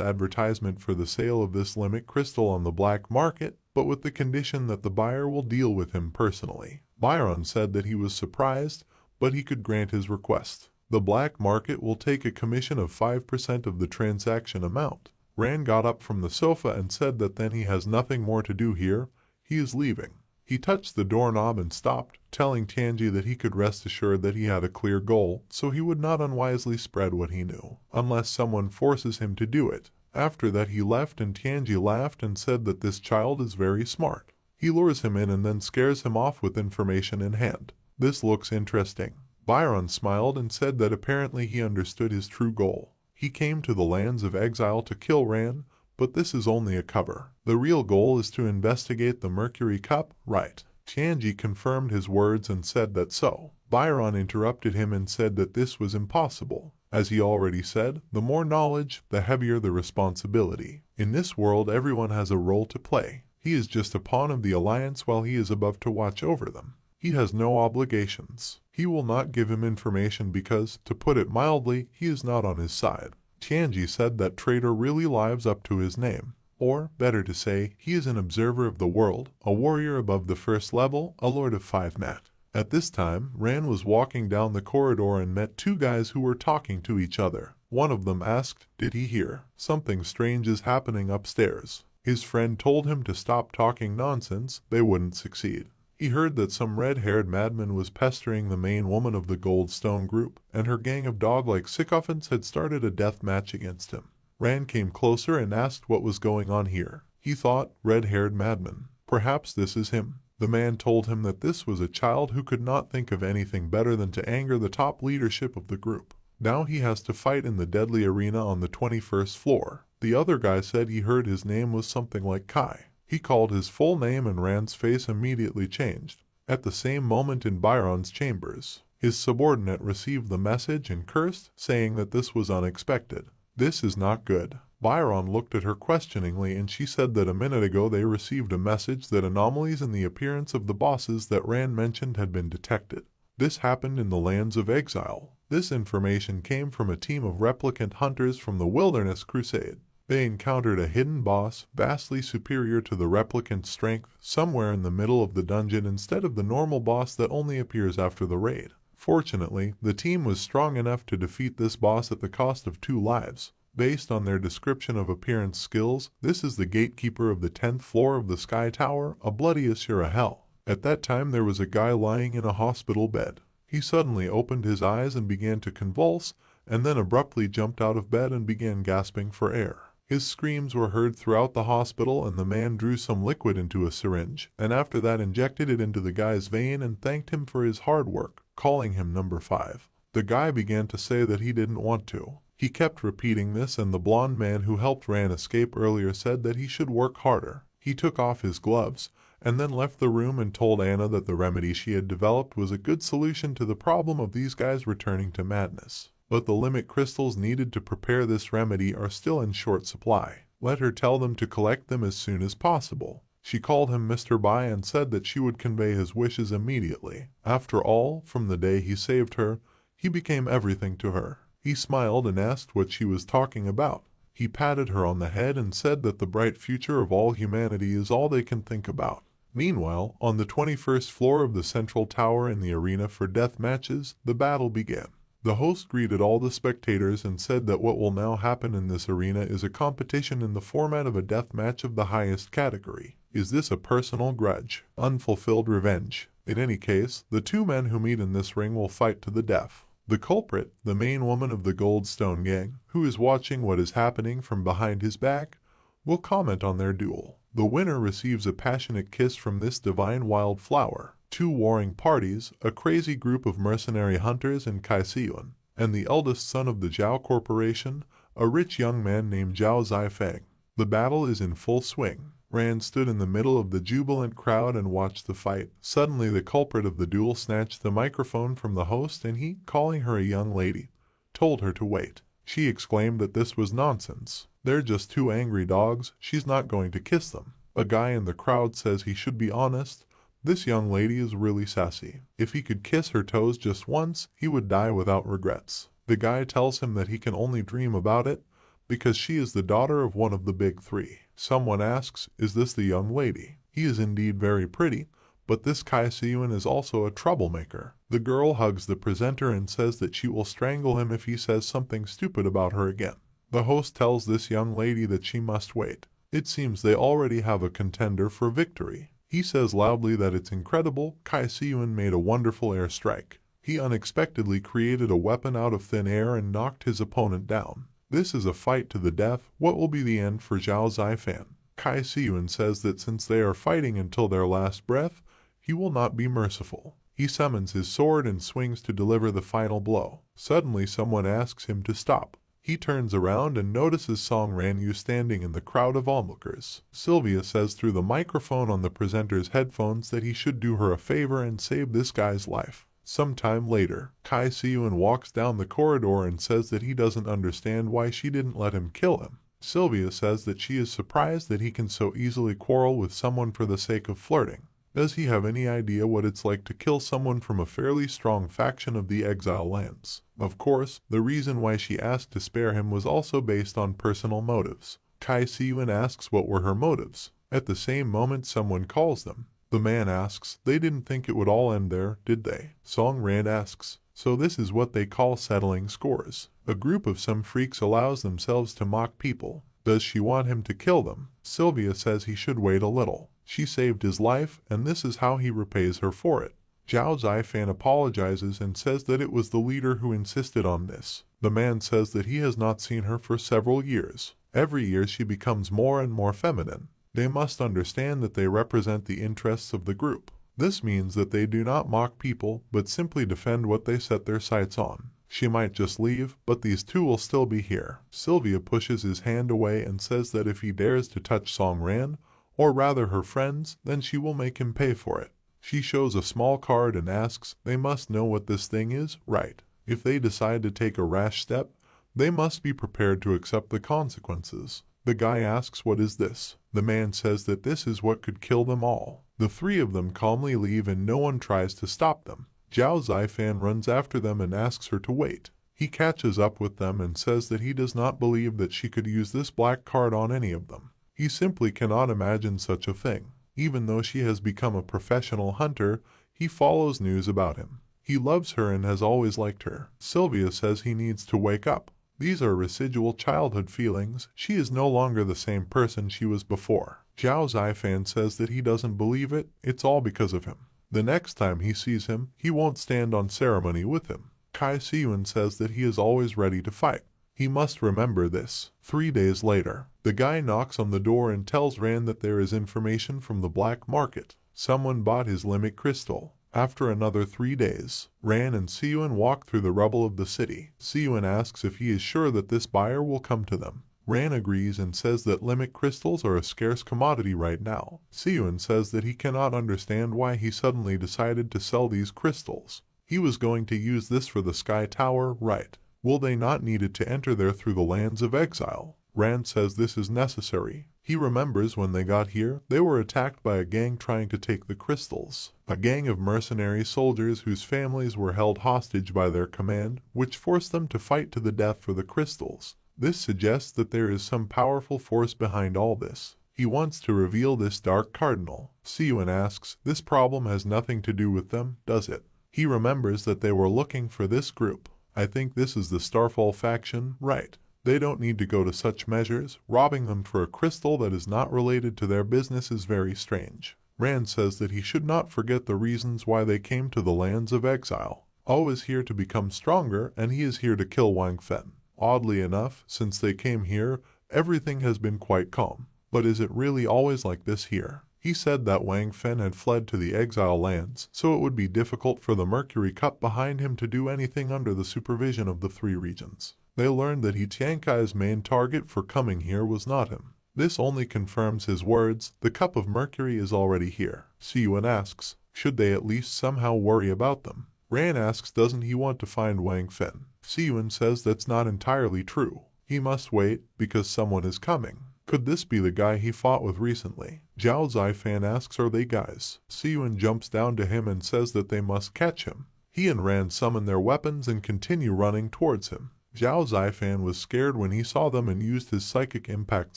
advertisement for the sale of this limit crystal on the black market, but with the condition that the buyer will deal with him personally. Byron said that he was surprised, but he could grant his request. The black market will take a commission of 5% of the transaction amount. Ran got up from the sofa and said that then he has nothing more to do here. He is leaving. He touched the doorknob and stopped, telling Tianji that he could rest assured that he had a clear goal, so he would not unwisely spread what he knew, unless someone forces him to do it. After that he left and Tianji laughed and said that this child is very smart. He lures him in and then scares him off with information in hand. This looks interesting. Byron smiled and said that apparently he understood his true goal. He came to the lands of exile to kill Ran, but this is only a cover. The real goal is to investigate the Mercury Cup, right? Tianji confirmed his words and said that so. Byron interrupted him and said that this was impossible. As he already said, the more knowledge, the heavier the responsibility. In this world everyone has a role to play. He is just a pawn of the alliance while he is above to watch over them. He has no obligations. He will not give him information because, to put it mildly, he is not on his side. Tianji said that traitor really lives up to his name. Or, better to say, he is an observer of the world, a warrior above the first level, a lord of 5 mat. At this time, Ran was walking down the corridor and met 2 guys who were talking to each other. One of them asked, "Did he hear? Something strange is happening upstairs." His friend told him to stop talking nonsense, they wouldn't succeed. He heard that some red-haired madman was pestering the main woman of the Goldstone group, and her gang of dog-like sycophants had started a death match against him. Ran came closer and asked what was going on here. He thought, red-haired madman. Perhaps this is him. The man told him that this was a child who could not think of anything better than to anger the top leadership of the group. Now he has to fight in the deadly arena on the 21st floor. The other guy said he heard his name was something like Kai. He called his full name and Rand's face immediately changed. At the same moment in Byron's chambers, his subordinate received the message and cursed, saying that this was unexpected. This is not good. Byron looked at her questioningly and she said that a minute ago they received a message that anomalies in the appearance of the bosses that Rand mentioned had been detected. This happened in the lands of exile. This information came from a team of replicant hunters from the Wilderness Crusade. They encountered a hidden boss, vastly superior to the replicant's strength, somewhere in the middle of the dungeon instead of the normal boss that only appears after the raid. Fortunately, the team was strong enough to defeat this boss at the cost of 2 lives. Based on their description of appearance skills, this is the gatekeeper of the 10th floor of the Sky Tower, a bloody Asura hell. At that time there was a guy lying in a hospital bed. He suddenly opened his eyes and began to convulse, and then abruptly jumped out of bed and began gasping for air. His screams were heard throughout the hospital and the man drew some liquid into a syringe, and after that injected it into the guy's vein and thanked him for his hard work, calling him number 5. The guy began to say that he didn't want to. He kept repeating this and the blonde man who helped Ran escape earlier said that he should work harder. He took off his gloves, and then left the room and told Anna that the remedy she had developed was a good solution to the problem of these guys returning to madness. But the limit crystals needed to prepare this remedy are still in short supply. Let her tell them to collect them as soon as possible. She called him Mr. Bai and said that she would convey his wishes immediately. After all, from the day he saved her, he became everything to her. He smiled and asked what she was talking about. He patted her on the head and said that the bright future of all humanity is all they can think about. Meanwhile, on the 21st floor of the central tower in the arena for death matches, the battle began. The host greeted all the spectators and said that what will now happen in this arena is a competition in the format of a death match of the highest category. Is this a personal grudge? Unfulfilled revenge? In any case, the 2 men who meet in this ring will fight to the death. The culprit, the main woman of the Goldstone gang, who is watching what is happening from behind his back, will comment on their duel. The winner receives a passionate kiss from this divine wildflower. 2 warring parties, a crazy group of mercenary hunters in Kaisiyun, and the eldest son of the Zhao Corporation, a rich young man named Zhao Zifeng. The battle is in full swing. Rand stood in the middle of the jubilant crowd and watched the fight. Suddenly the culprit of the duel snatched the microphone from the host and he, calling her a young lady, told her to wait. She exclaimed that this was nonsense. They're just 2 angry dogs, she's not going to kiss them. A guy in the crowd says he should be honest. This young lady is really sassy. If he could kiss her toes just once, he would die without regrets. The guy tells him that he can only dream about it because she is the daughter of one of the big 3. Someone asks, is this the young lady? He is indeed very pretty, but this Kaisiyun is also a troublemaker. The girl hugs the presenter and says that she will strangle him if he says something stupid about her again. The host tells this young lady that she must wait. It seems they already have a contender for victory. He says loudly that it's incredible. Kai Siyun made a wonderful airstrike. He unexpectedly created a weapon out of thin air and knocked his opponent down. This is a fight to the death. What will be the end for Zhao Zifan? Kai Siyun says that since they are fighting until their last breath, he will not be merciful. He summons his sword and swings to deliver the final blow. Suddenly someone asks him to stop. He turns around and notices Song Ranyu standing in the crowd of onlookers. Sylvia says through the microphone on the presenter's headphones that he should do her a favor and save this guy's life. Sometime later, Kai Siyun walks down the corridor and says that he doesn't understand why she didn't let him kill him. Sylvia says that she is surprised that he can so easily quarrel with someone for the sake of flirting. Does he have any idea what it's like to kill someone from a fairly strong faction of the exile lands? Of course, the reason why she asked to spare him was also based on personal motives. Kai Siyun asks what were her motives. At the same moment someone calls them. The man asks, they didn't think it would all end there, did they? Song Rand asks, so this is what they call settling scores. A group of some freaks allows themselves to mock people. Does she want him to kill them? Sylvia says he should wait a little. She saved his life, and this is how he repays her for it. Zhao Zifan apologizes and says that it was the leader who insisted on this. The man says that he has not seen her for several years. Every year she becomes more and more feminine. They must understand that they represent the interests of the group. This means that they do not mock people, but simply defend what they set their sights on. She might just leave, but these two will still be here. Sylvia pushes his hand away and says that if he dares to touch Song Ran, or rather her friends, then she will make him pay for it. She shows a small card and asks, they must know what this thing is, right? If they decide to take a rash step, they must be prepared to accept the consequences. The guy asks, what is this? The man says that this is what could kill them all. The three of them calmly leave and no one tries to stop them. Zhao Zifan runs after them and asks her to wait. He catches up with them and says that he does not believe that she could use this black card on any of them. He simply cannot imagine such a thing. Even though she has become a professional hunter, he follows news about him. He loves her and has always liked her. Sylvia says he needs to wake up. These are residual childhood feelings. She is no longer the same person she was before. Zhao Zifan says that he doesn't believe it. It's all because of him. The next time he sees him, he won't stand on ceremony with him. Kai Siyun says that he is always ready to fight. He must remember this. 3 days later, the guy knocks on the door and tells Rand that there is information from the black market. Someone bought his limit crystal. After another 3 days, Ran and Siyun walk through the rubble of the city. Siyun asks if he is sure that this buyer will come to them. Ran agrees and says that limit crystals are a scarce commodity right now. Siyun says that he cannot understand why he suddenly decided to sell these crystals. He was going to use this for the Sky Tower, right? Will they not need it to enter there through the lands of exile? Rand says this is necessary. He remembers when they got here, they were attacked by a gang trying to take the crystals. A gang of mercenary soldiers whose families were held hostage by their command, which forced them to fight to the death for the crystals. This suggests that there is some powerful force behind all this. He wants to reveal this dark cardinal. Siyun asks, this problem has nothing to do with them, does it? He remembers that they were looking for this group. I think this is the Starfall faction, right? They don't need to go to such measures. Robbing them for a crystal that is not related to their business is very strange. Rand says that he should not forget the reasons why they came to the lands of exile. O is here to become stronger, and he is here to kill Wang Fen. Oddly enough, since they came here, everything has been quite calm. But is it really always like this here? He said that Wang Fen had fled to the exile lands, so it would be difficult for the Mercury Cup behind him to do anything under the supervision of the three regions. They learned that He Tiankai's main target for coming here was not him. This only confirms his words. The Cup of Mercury is already here. Siyun asks, should they at least somehow worry about them? Ran asks, doesn't he want to find Wang Fen? Siyun says that's not entirely true. He must wait, because someone is coming. Could this be the guy he fought with recently? Zhao Zifan asks, are they guys? Siyun jumps down to him and says that they must catch him. He and Ran summon their weapons and continue running towards him. Zhao Zifan was scared when he saw them and used his psychic impact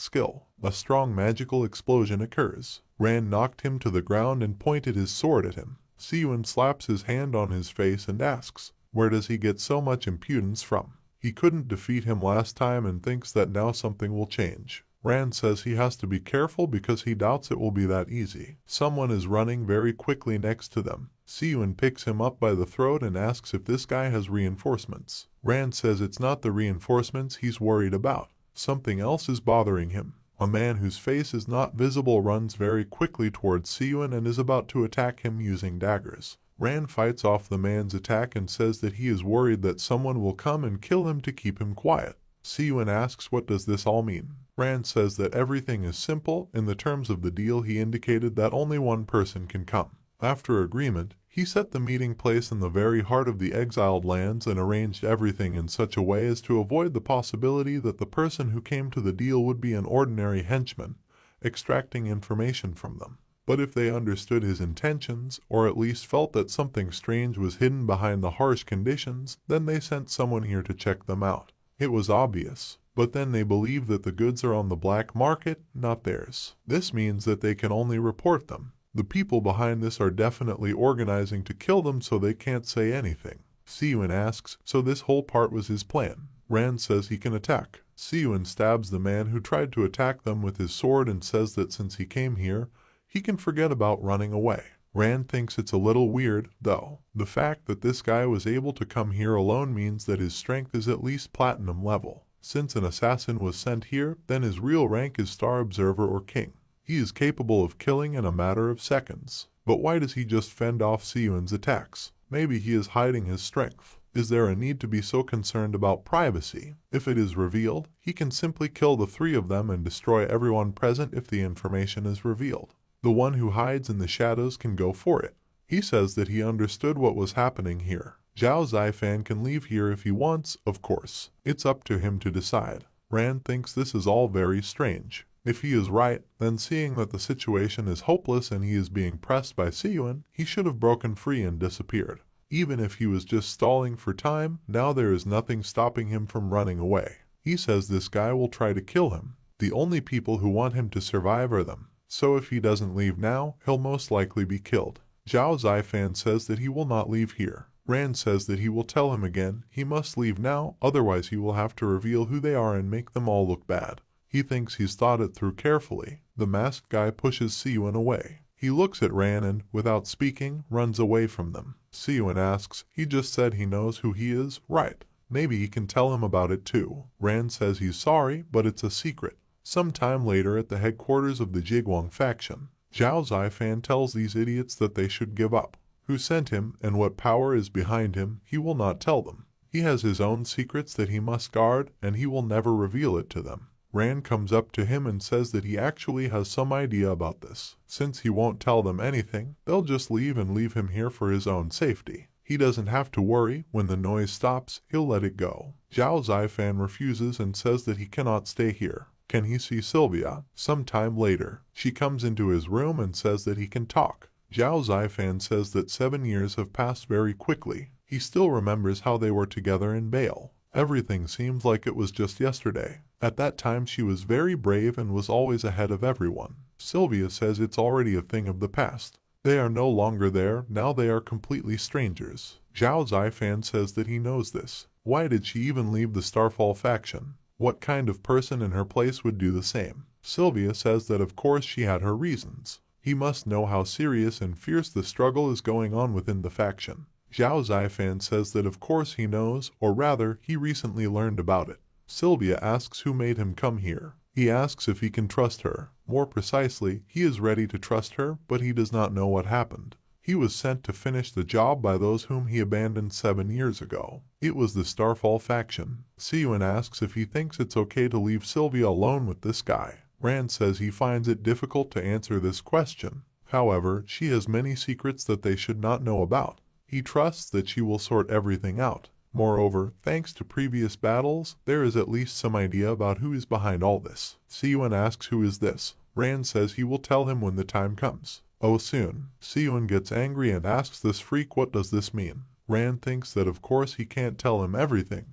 skill. A strong magical explosion occurs. Ran knocked him to the ground and pointed his sword at him. Siyun slaps his hand on his face and asks, where does he get so much impudence from? He couldn't defeat him last time and thinks that now something will change. Rand says he has to be careful because he doubts it will be that easy. Someone is running very quickly next to them. Siyun picks him up by the throat and asks if this guy has reinforcements. Rand says it's not the reinforcements he's worried about. Something else is bothering him. A man whose face is not visible runs very quickly towards Siyun and is about to attack him using daggers. Rand fights off the man's attack and says that he is worried that someone will come and kill him to keep him quiet. Siyun asks what does this all mean. Rand says that everything is simple. In the terms of the deal he indicated that only one person can come. After agreement, he set the meeting place in the very heart of the exiled lands and arranged everything in such a way as to avoid the possibility that the person who came to the deal would be an ordinary henchman, extracting information from them. But if they understood his intentions, or at least felt that something strange was hidden behind the harsh conditions, then they sent someone here to check them out. It was obvious, but then they believe that the goods are on the black market, not theirs. This means that they can only report them. The people behind this are definitely organizing to kill them so they can't say anything. Siyun asks, so this whole part was his plan. Rand says he can attack. Siyun stabs the man who tried to attack them with his sword and says that since he came here, he can forget about running away. Rand thinks it's a little weird, though. The fact that this guy was able to come here alone means that his strength is at least platinum level. Since an assassin was sent here, then his real rank is Star Observer or King. He is capable of killing in a matter of seconds. But why does he just fend off Siyun's attacks? Maybe he is hiding his strength. Is there a need to be so concerned about privacy? If it is revealed, he can simply kill the three of them and destroy everyone present if the information is revealed. The one who hides in the shadows can go for it. He says that he understood what was happening here. Zhao Zifan can leave here if he wants, of course. It's up to him to decide. Rand thinks this is all very strange. If he is right, then seeing that the situation is hopeless and he is being pressed by Siyun, he should have broken free and disappeared. Even if he was just stalling for time, now there is nothing stopping him from running away. He says this guy will try to kill him. The only people who want him to survive are them. So if he doesn't leave now, he'll most likely be killed. Zhao Zifan says that he will not leave here. Rand says that he will tell him again he must leave now, otherwise he will have to reveal who they are and make them all look bad. He thinks he's thought it through carefully. The masked guy pushes Siyun away. He looks at Rand and, without speaking, runs away from them. Siyun asks, he just said he knows who he is, right? Maybe he can tell him about it too. Rand says he's sorry, but it's a secret. Sometime later at the headquarters of the Jigwang faction, Zhao Zifan tells these idiots that they should give up. Who sent him and what power is behind him, he will not tell them. He has his own secrets that he must guard, and he will never reveal it to them. Rand comes up to him and says that he actually has some idea about this. Since he won't tell them anything, they'll just leave and leave him here for his own safety. He doesn't have to worry. When the noise stops, he'll let it go. Zhao Zifan refuses and says that he cannot stay here. Can he see Sylvia? Sometime later, she comes into his room and says that he can talk. Zhao Zifan says that 7 years have passed very quickly. He still remembers how they were together in Bale. Everything seems like it was just yesterday. At that time she was very brave and was always ahead of everyone. Sylvia says it's already a thing of the past. They are no longer there, now they are completely strangers. Zhao Zifan says that he knows this. Why did she even leave the Starfall faction? What kind of person in her place would do the same? Sylvia says that of course she had her reasons. He must know how serious and fierce the struggle is going on within the faction. Zhao Zifan says that of course he knows, or rather, he recently learned about it. Sylvia asks who made him come here. He asks if he can trust her. More precisely, he is ready to trust her, but he does not know what happened. He was sent to finish the job by those whom he abandoned 7 years ago. It was the Starfall faction. Siyun asks if he thinks it's okay to leave Sylvia alone with this guy. Rand says he finds it difficult to answer this question. However, she has many secrets that they should not know about. He trusts that she will sort everything out. Moreover, thanks to previous battles, there is at least some idea about who is behind all this. Siyun asks who is this. Rand says he will tell him when the time comes. Oh soon. Siyun gets angry and asks this freak what does this mean. Rand thinks that of course he can't tell him everything,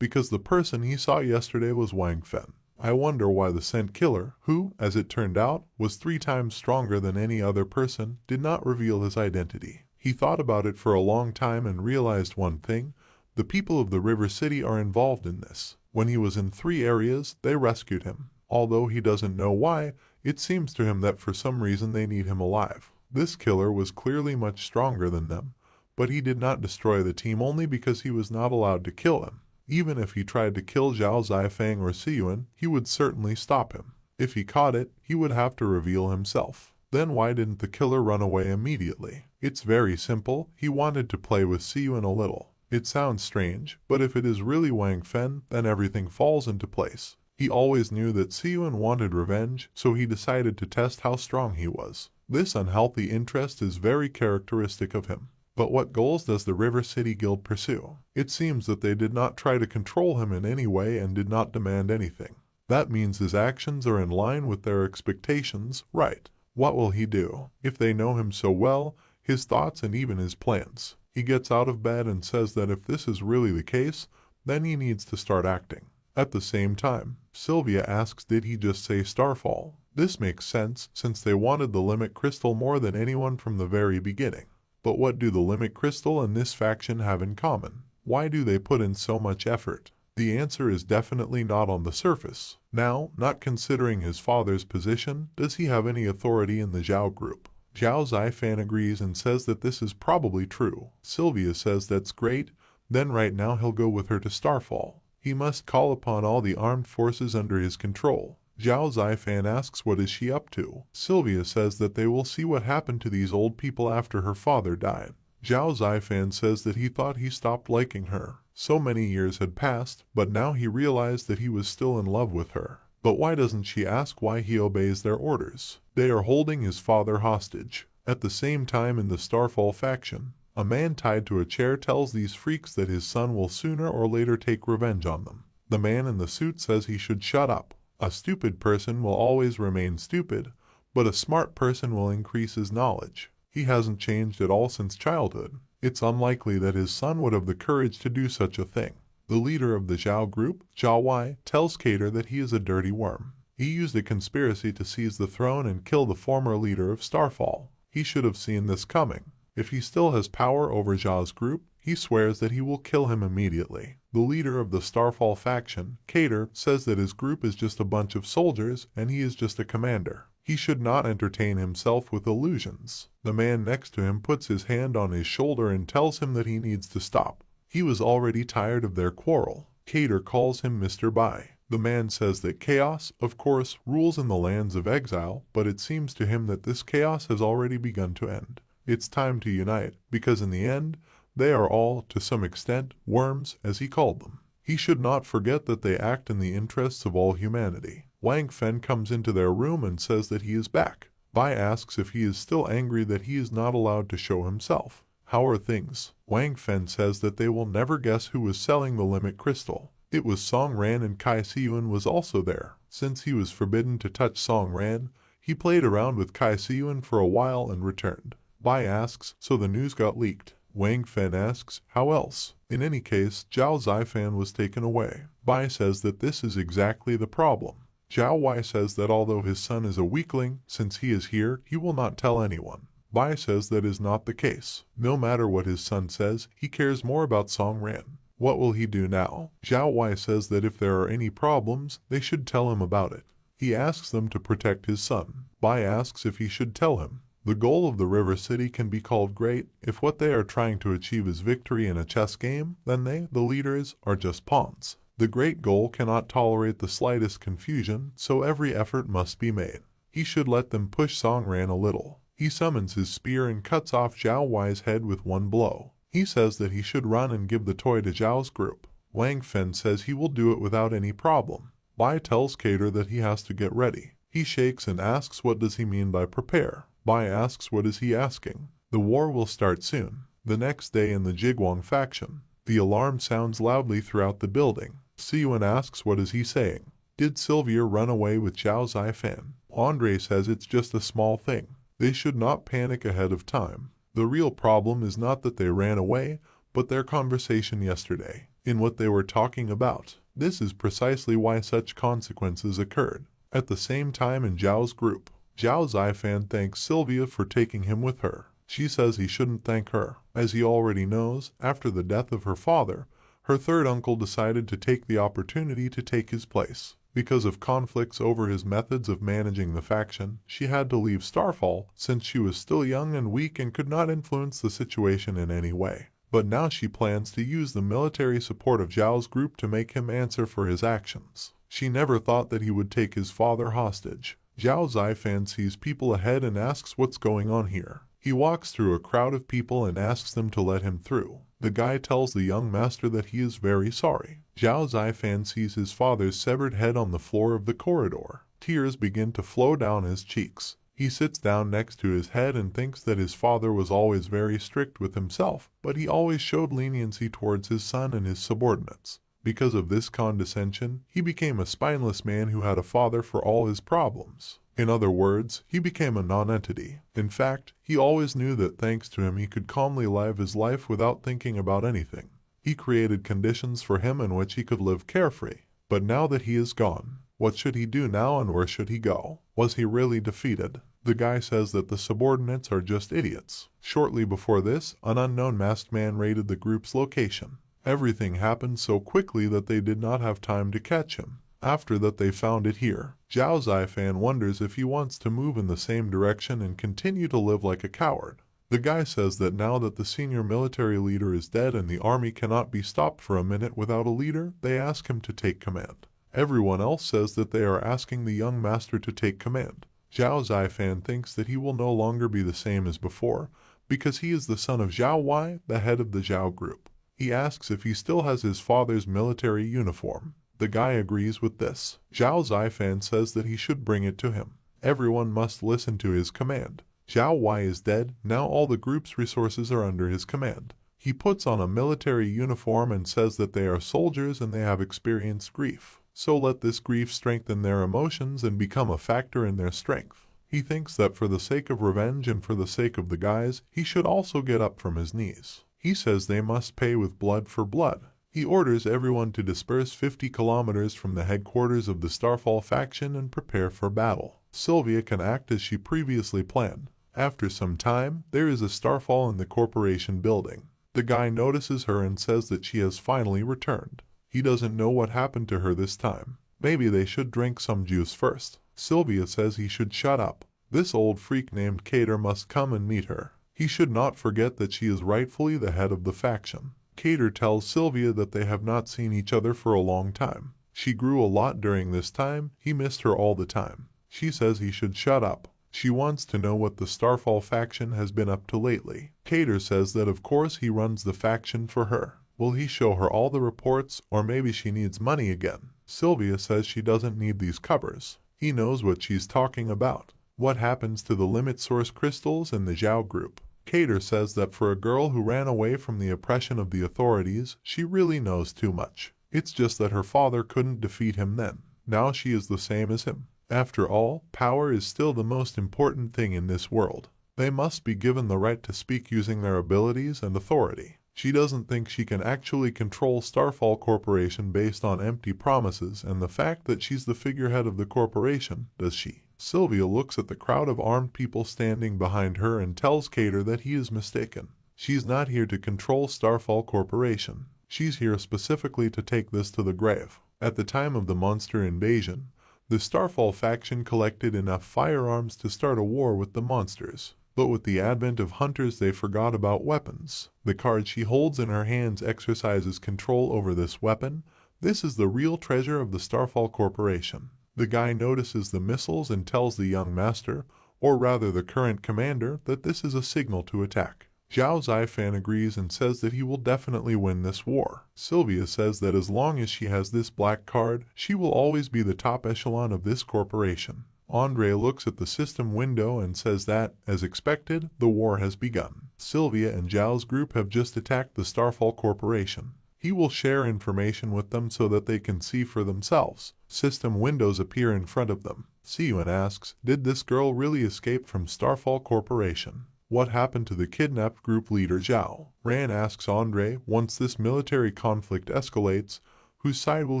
because the person he saw yesterday was Wang Fen. I wonder why the scent killer, who, as it turned out, was 3 times stronger than any other person, did not reveal his identity. He thought about it for a long time and realized one thing: the people of the River City are involved in this. When he was in 3 areas, they rescued him. Although he doesn't know why, it seems to him that for some reason they need him alive. This killer was clearly much stronger than them, but he did not destroy the team only because he was not allowed to kill him. Even if he tried to kill Zhao Zifang or Siyuan, he would certainly stop him. If he caught it, he would have to reveal himself. Then why didn't the killer run away immediately? It's very simple. He wanted to play with Siyuan a little. It sounds strange, but if it is really Wang Fen, then everything falls into place. He always knew that Siyuan wanted revenge, so he decided to test how strong he was. This unhealthy interest is very characteristic of him. But what goals does the River City Guild pursue? It seems that they did not try to control him in any way and did not demand anything. That means his actions are in line with their expectations, right? What will he do? If they know him so well, his thoughts and even his plans. He gets out of bed and says that if this is really the case, then he needs to start acting. At the same time, Sylvia asks, did he just say Starfall? This makes sense since they wanted the Limit Crystal more than anyone from the very beginning. But what do the Limit Crystal and this faction have in common? Why do they put in so much effort? The answer is definitely not on the surface. Now, not considering his father's position, does he have any authority in the Zhao group? Zhao Zifan agrees and says that this is probably true. Sylvia says that's great, then right now he'll go with her to Starfall. He must call upon all the armed forces under his control. Zhao Zifan asks what is she up to. Sylvia says that they will see what happened to these old people after her father died. Zhao Zifan says that he thought he stopped liking her. So many years had passed, but now he realized that he was still in love with her. But why doesn't she ask why he obeys their orders? They are holding his father hostage. At the same time in the Starfall faction, a man tied to a chair tells these freaks that his son will sooner or later take revenge on them. The man in the suit says he should shut up. A stupid person will always remain stupid, but a smart person will increase his knowledge. He hasn't changed at all since childhood. It's unlikely that his son would have the courage to do such a thing. The leader of the Zhao group, Zhao Wei, tells Cater that he is a dirty worm. He used a conspiracy to seize the throne and kill the former leader of Starfall. He should have seen this coming. If he still has power over Zhao's group, he swears that he will kill him immediately. The leader of the Starfall faction, Cater, says that his group is just a bunch of soldiers and he is just a commander. He should not entertain himself with illusions. The man next to him puts his hand on his shoulder and tells him that he needs to stop. He was already tired of their quarrel. Cater calls him Mr. Bai. The man says that chaos, of course, rules in the lands of exile, but it seems to him that this chaos has already begun to end. It's time to unite, because in the end, they are all, to some extent, worms, as he called them. He should not forget that they act in the interests of all humanity. Wang Fen comes into their room and says that he is back. Bai asks if he is still angry that he is not allowed to show himself. How are things? Wang Fen says that they will never guess who was selling the Limit Crystal. It was Song Ran, and Kai Siyuan was also there. Since he was forbidden to touch Song Ran, he played around with Kai Siyuan for a while and returned. Bai asks, so the news got leaked. Wang Fen asks, how else? In any case, Zhao Zifan was taken away. Bai says that this is exactly the problem. Zhao Wei says that although his son is a weakling, since he is here, he will not tell anyone. Bai says that is not the case. No matter what his son says, he cares more about Song Ran. What will he do now? Zhao Wei says that if there are any problems, they should tell him about it. He asks them to protect his son. Bai asks if he should tell him. The goal of the River City can be called great. If what they are trying to achieve is victory in a chess game, then they, the leaders, are just pawns. The great goal cannot tolerate the slightest confusion, so every effort must be made. He should let them push Song Ran a little. He summons his spear and cuts off Zhao Wei's head with one blow. He says that he should run and give the toy to Zhao's group. Wang Fen says he will do it without any problem. Bai tells Cater that he has to get ready. He shakes and asks what does he mean by prepare. Bai asks what is he asking. The war will start soon. The next day in the Jigwang faction, the alarm sounds loudly throughout the building. Siyuan asks what is he saying. Did Sylvia run away with Zhao Zifan? Andre says it's just a small thing. They should not panic ahead of time. The real problem is not that they ran away, but their conversation yesterday, in what they were talking about. This is precisely why such consequences occurred. At the same time in Zhao's group, Zhao Zifan thanks Sylvia for taking him with her. She says he shouldn't thank her, as he already knows, after the death of her father, her third uncle decided to take the opportunity to take his place. Because of conflicts over his methods of managing the faction, she had to leave Starfall since she was still young and weak and could not influence the situation in any way. But now she plans to use the military support of Zhao's group to make him answer for his actions. She never thought that he would take his father hostage. Zhao Zifan sees people ahead and asks what's going on here. He walks through a crowd of people and asks them to let him through. The guy tells the young master that he is very sorry. Zhao Zifan sees his father's severed head on the floor of the corridor. Tears begin to flow down his cheeks. He sits down next to his head and thinks that his father was always very strict with himself, but he always showed leniency towards his son and his subordinates. Because of this condescension, he became a spineless man who had a father for all his problems. In other words, he became a non-entity. In fact, he always knew that thanks to him he could calmly live his life without thinking about anything. He created conditions for him in which he could live carefree. But now that he is gone, what should he do now and where should he go? Was he really defeated? The guy says that the subordinates are just idiots. Shortly before this, an unknown masked man raided the group's location. Everything happened so quickly that they did not have time to catch him. After that they found it here. Zhao Zifan wonders if he wants to move in the same direction and continue to live like a coward. The guy says that now that the senior military leader is dead and the army cannot be stopped for a minute without a leader, they ask him to take command. Everyone else says that they are asking the young master to take command. Zhao Zifan thinks that he will no longer be the same as before, because he is the son of Zhao Wei, the head of the Zhao group. He asks if he still has his father's military uniform. The guy agrees with this. Zhao Zifan says that he should bring it to him. Everyone must listen to his command. Zhao Wei is dead, now all the group's resources are under his command. He puts on a military uniform and says that they are soldiers and they have experienced grief. So let this grief strengthen their emotions and become a factor in their strength. He thinks that for the sake of revenge and for the sake of the guys, he should also get up from his knees. He says they must pay with blood for blood. He orders everyone to disperse 50 kilometers from the headquarters of the Starfall faction and prepare for battle. Sylvia can act as she previously planned. After some time, there is a Starfall in the corporation building. The guy notices her and says that she has finally returned. He doesn't know what happened to her this time. Maybe they should drink some juice first. Sylvia says he should shut up. This old freak named Cater must come and meet her. He should not forget that she is rightfully the head of the faction. Cater tells Sylvia that they have not seen each other for a long time. She grew a lot during this time. He missed her all the time. She says he should shut up. She wants to know what the Starfall faction has been up to lately. Cater says that of course he runs the faction for her. Will he show her all the reports, or maybe she needs money again? Sylvia says she doesn't need these covers. He knows what she's talking about. What happens to the limit source crystals in the Zhao group? Cater says that for a girl who ran away from the oppression of the authorities, she really knows too much. It's just that her father couldn't defeat him then. Now she is the same as him. After all, power is still the most important thing in this world. They must be given the right to speak using their abilities and authority. She doesn't think she can actually control Starfall Corporation based on empty promises and the fact that she's the figurehead of the corporation, does she? Sylvia looks at the crowd of armed people standing behind her and tells Cater that he is mistaken. She's not here to control Starfall Corporation. She's here specifically to take this to the grave. At the time of the monster invasion, the Starfall faction collected enough firearms to start a war with the monsters. But with the advent of hunters they forgot about weapons. The card she holds in her hands exercises control over this weapon. This is the real treasure of the Starfall Corporation. The guy notices the missiles and tells the young master, or rather the current commander, that this is a signal to attack. Zhao Zifan agrees and says that he will definitely win this war. Sylvia says that as long as she has this black card, she will always be the top echelon of this corporation. Andre looks at the system window and says that, as expected, the war has begun. Sylvia and Zhao's group have just attacked the Starfall Corporation. He will share information with them so that they can see for themselves. System windows appear in front of them. Siyuan asks, did this girl really escape from Starfall Corporation? What happened to the kidnapped group leader Zhao? Ran asks Andre, once this military conflict escalates, whose side will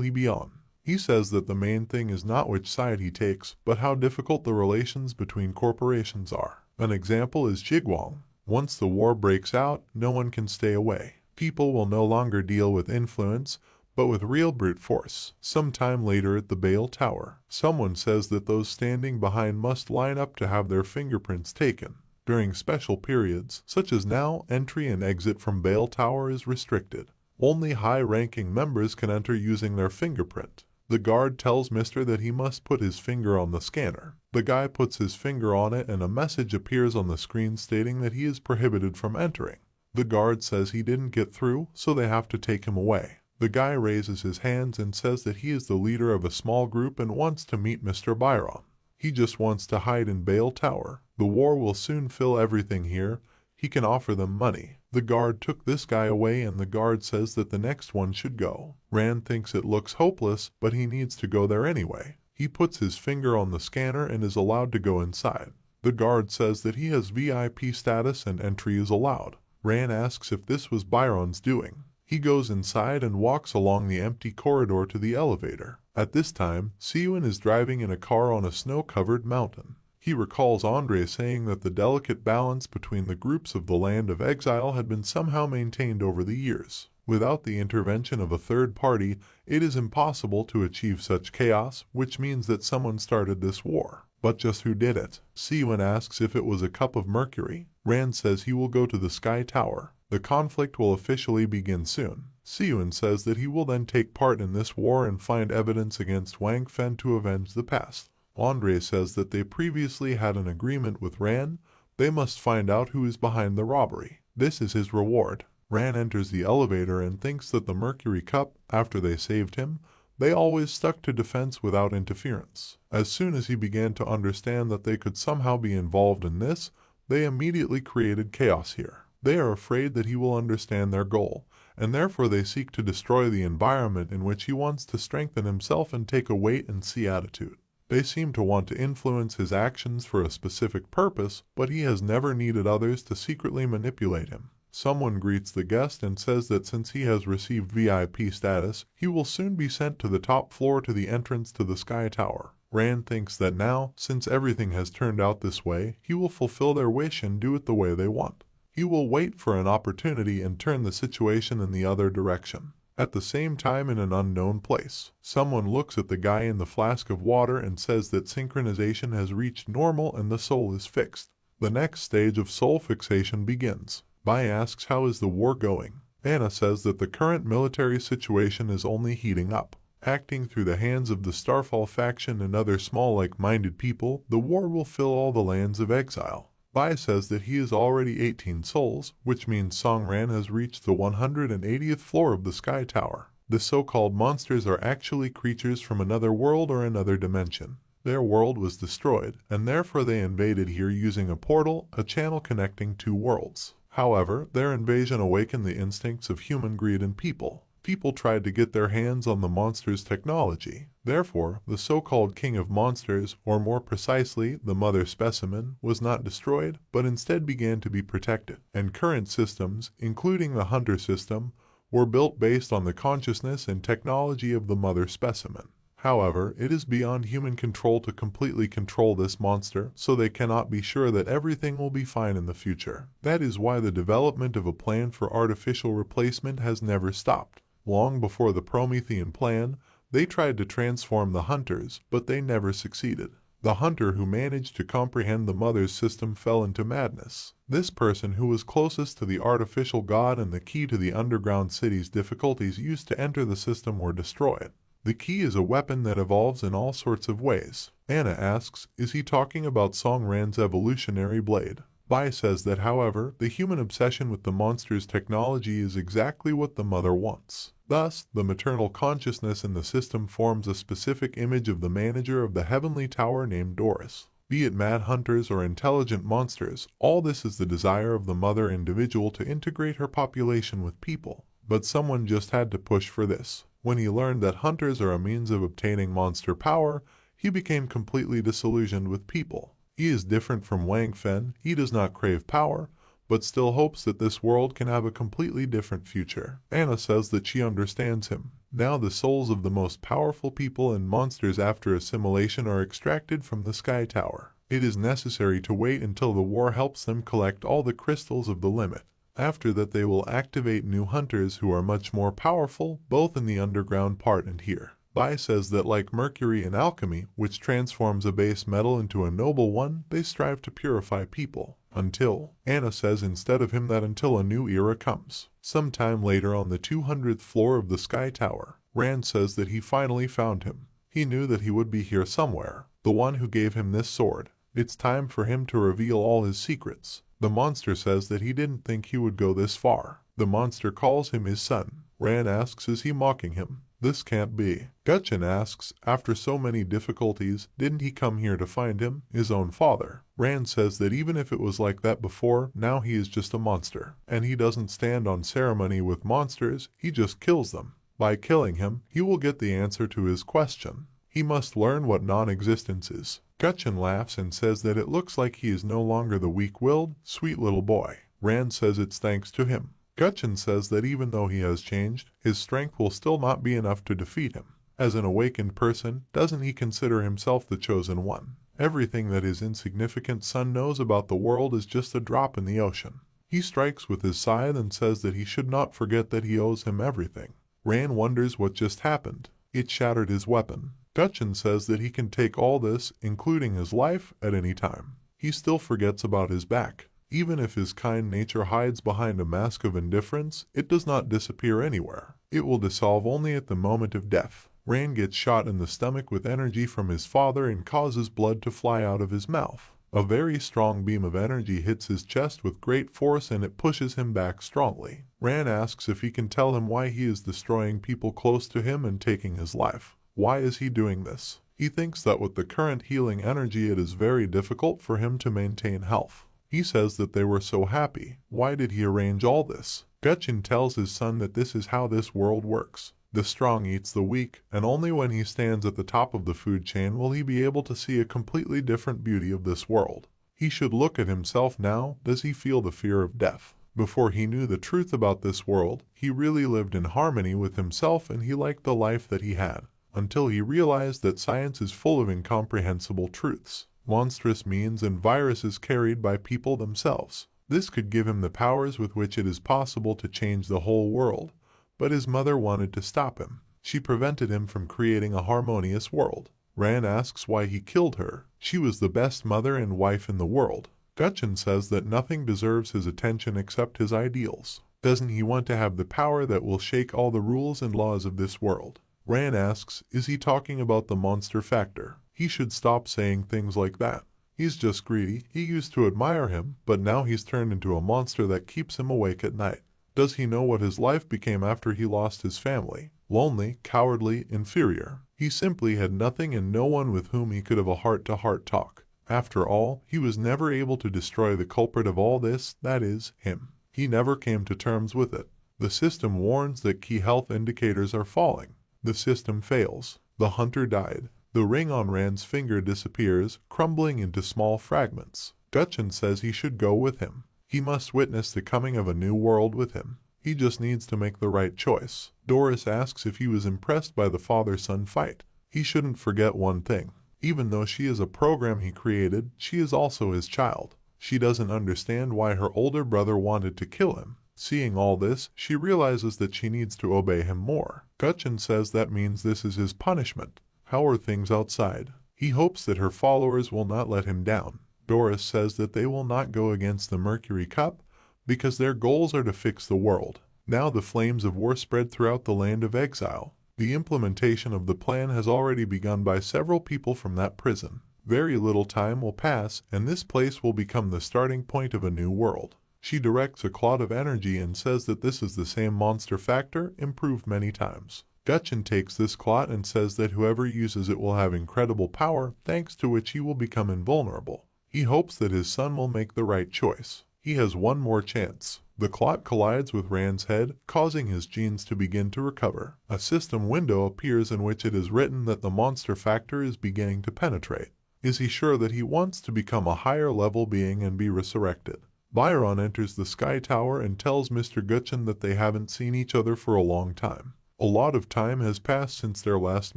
he be on? He says that the main thing is not which side he takes, but how difficult the relations between corporations are. An example is Jigwang. Once the war breaks out, no one can stay away. People will no longer deal with influence, but with real brute force. Sometime later at the Bale Tower, someone says that those standing behind must line up to have their fingerprints taken. During special periods, such as now, entry and exit from Bale Tower is restricted. Only high-ranking members can enter using their fingerprint. The guard tells Mr. that he must put his finger on the scanner. The guy puts his finger on it and a message appears on the screen stating that he is prohibited from entering. The guard says he didn't get through, so they have to take him away. The guy raises his hands and says that he is the leader of a small group and wants to meet Mr. Byron. He just wants to hide in Bale Tower. The war will soon fill everything here. He can offer them money. The guard took this guy away and the guard says that the next one should go. Rand thinks it looks hopeless, but he needs to go there anyway. He puts his finger on the scanner and is allowed to go inside. The guard says that he has VIP status and entry is allowed. Rand asks if this was Byron's doing. He goes inside and walks along the empty corridor to the elevator. At this time, Siwon is driving in a car on a snow-covered mountain. He recalls Andre saying that the delicate balance between the groups of the land of exile had been somehow maintained over the years. Without the intervention of a third party, it is impossible to achieve such chaos, which means that someone started this war. But just who did it? Siwon asks if it was a cup of mercury. Rand says he will go to the Sky Tower. The conflict will officially begin soon. Siwon says that he will then take part in this war and find evidence against Wang Fen to avenge the past. Andre says that they previously had an agreement with Rand. They must find out who is behind the robbery. This is his reward. Rand enters the elevator and thinks that the Mercury Cup, after they saved him, they always stuck to defense without interference. As soon as he began to understand that they could somehow be involved in this, they immediately created chaos here. They are afraid that he will understand their goal, and therefore they seek to destroy the environment in which he wants to strengthen himself and take a wait-and-see attitude. They seem to want to influence his actions for a specific purpose, but he has never needed others to secretly manipulate him. Someone greets the guest and says that since he has received VIP status, he will soon be sent to the top floor to the entrance to the Sky Tower. Rand thinks that now, since everything has turned out this way, he will fulfill their wish and do it the way they want. He will wait for an opportunity and turn the situation in the other direction. At the same time, in an unknown place, someone looks at the guy in the flask of water and says that synchronization has reached normal and the soul is fixed. The next stage of soul fixation begins. Bai asks how is the war going. Anna says that the current military situation is only heating up. Acting through the hands of the Starfall faction and other small like-minded people, the war will fill all the lands of exile. Bai says that he is already 18 souls, which means Songran has reached the 180th floor of the Sky Tower. The so-called monsters are actually creatures from another world or another dimension. Their world was destroyed, and therefore they invaded here using a portal, a channel connecting two worlds. However, their invasion awakened the instincts of human greed in people. People tried to get their hands on the monster's technology. Therefore, the so-called king of monsters, or more precisely, the mother specimen, was not destroyed, but instead began to be protected. And current systems, including the hunter system, were built based on the consciousness and technology of the mother specimen. However, it is beyond human control to completely control this monster, so they cannot be sure that everything will be fine in the future. That is why the development of a plan for artificial replacement has never stopped. Long before the Promethean plan, they tried to transform the hunters, but they never succeeded. The hunter who managed to comprehend the mother's system fell into madness. This person who was closest to the artificial god and the key to the underground city's difficulties used to enter the system were destroyed. The key is a weapon that evolves in all sorts of ways. Anna asks, is he talking about Songran's evolutionary blade? Bai says that, however, the human obsession with the monster's technology is exactly what the mother wants. Thus, the maternal consciousness in the system forms a specific image of the manager of the heavenly tower named Doris. Be it mad hunters or intelligent monsters, all this is the desire of the mother individual to integrate her population with people. But someone just had to push for this. When he learned that hunters are a means of obtaining monster power, he became completely disillusioned with people. He is different from Wang Fen. He does not crave power, but still hopes that this world can have a completely different future. Anna says that she understands him. Now the souls of the most powerful people and monsters after assimilation are extracted from the Sky Tower. It is necessary to wait until the war helps them collect all the crystals of the limit. After that they will activate new hunters who are much more powerful, both in the underground part and here. Bai says that like mercury in alchemy, which transforms a base metal into a noble one, they strive to purify people. Until, Anna says instead of him that until a new era comes. Sometime later on the 200th floor of the Sky Tower, Rand says that he finally found him. He knew that he would be here somewhere, the one who gave him this sword. It's time for him to reveal all his secrets. The monster says that he didn't think he would go this far. The monster calls him his son. Rand asks, is he mocking him? This can't be. Gutchin asks, after so many difficulties, didn't he come here to find him, his own father? Rand says that even if it was like that before, now he is just a monster. And he doesn't stand on ceremony with monsters, he just kills them. By killing him, he will get the answer to his question. He must learn what non-existence is. Gutchin laughs and says that it looks like he is no longer the weak-willed, sweet little boy. Rand says it's thanks to him. Gutchin says that even though he has changed, his strength will still not be enough to defeat him. As an awakened person, doesn't he consider himself the chosen one? Everything that his insignificant son knows about the world is just a drop in the ocean. He strikes with his scythe and says that he should not forget that he owes him everything. Rand wonders what just happened. It shattered his weapon. Gutchin says that he can take all this, including his life, at any time. He still forgets about his back. Even if his kind nature hides behind a mask of indifference, it does not disappear anywhere. It will dissolve only at the moment of death. Rand gets shot in the stomach with energy from his father and causes blood to fly out of his mouth. A very strong beam of energy hits his chest with great force and it pushes him back strongly. Rand asks if he can tell him why he is destroying people close to him and taking his life. Why is he doing this? He thinks that with the current healing energy it is very difficult for him to maintain health. He says that they were so happy. Why did he arrange all this? Gutchin tells his son that this is how this world works. The strong eats the weak, and only when he stands at the top of the food chain will he be able to see a completely different beauty of this world. He should look at himself now. Does he feel the fear of death? Before he knew the truth about this world, he really lived in harmony with himself and he liked the life that he had, until he realized that science is full of incomprehensible truths. Monstrous means and viruses carried by people themselves. This could give him the powers with which it is possible to change the whole world, but his mother wanted to stop him. She prevented him from creating a harmonious world. Rand asks why he killed her. She was the best mother and wife in the world. Gutchin says that nothing deserves his attention except his ideals. Doesn't he want to have the power that will shake all the rules and laws of this world? Rand asks, is he talking about the monster factor? He should stop saying things like that. He's just greedy. He used to admire him, but now he's turned into a monster that keeps him awake at night. Does he know what his life became after he lost his family? Lonely, cowardly, inferior. He simply had nothing and no one with whom he could have a heart-to-heart talk. After all, he was never able to destroy the culprit of all this, that is, him. He never came to terms with it. The system warns that key health indicators are falling. The system fails. The hunter died. The ring on Rand's finger disappears, crumbling into small fragments. Gutchin says he should go with him. He must witness the coming of a new world with him. He just needs to make the right choice. Doris asks if he was impressed by the father-son fight. He shouldn't forget one thing. Even though she is a program he created, she is also his child. She doesn't understand why her older brother wanted to kill him. Seeing all this, she realizes that she needs to obey him more. Gutchin says that means this is his punishment. How are things outside? He hopes that her followers will not let him down. Doris says that they will not go against the Mercury Cup because their goals are to fix the world. Now the flames of war spread throughout the land of exile. The implementation of the plan has already begun by several people from that prison. Very little time will pass and this place will become the starting point of a new world. She directs a clot of energy and says that this is the same monster factor, improved many times. Gutchin takes this clot and says that whoever uses it will have incredible power, thanks to which he will become invulnerable. He hopes that his son will make the right choice. He has one more chance. The clot collides with Rand's head, causing his genes to begin to recover. A system window appears in which it is written that the monster factor is beginning to penetrate. Is he sure that he wants to become a higher level being and be resurrected? Byron enters the Sky Tower and tells Mr. Gutchin that they haven't seen each other for a long time. A lot of time has passed since their last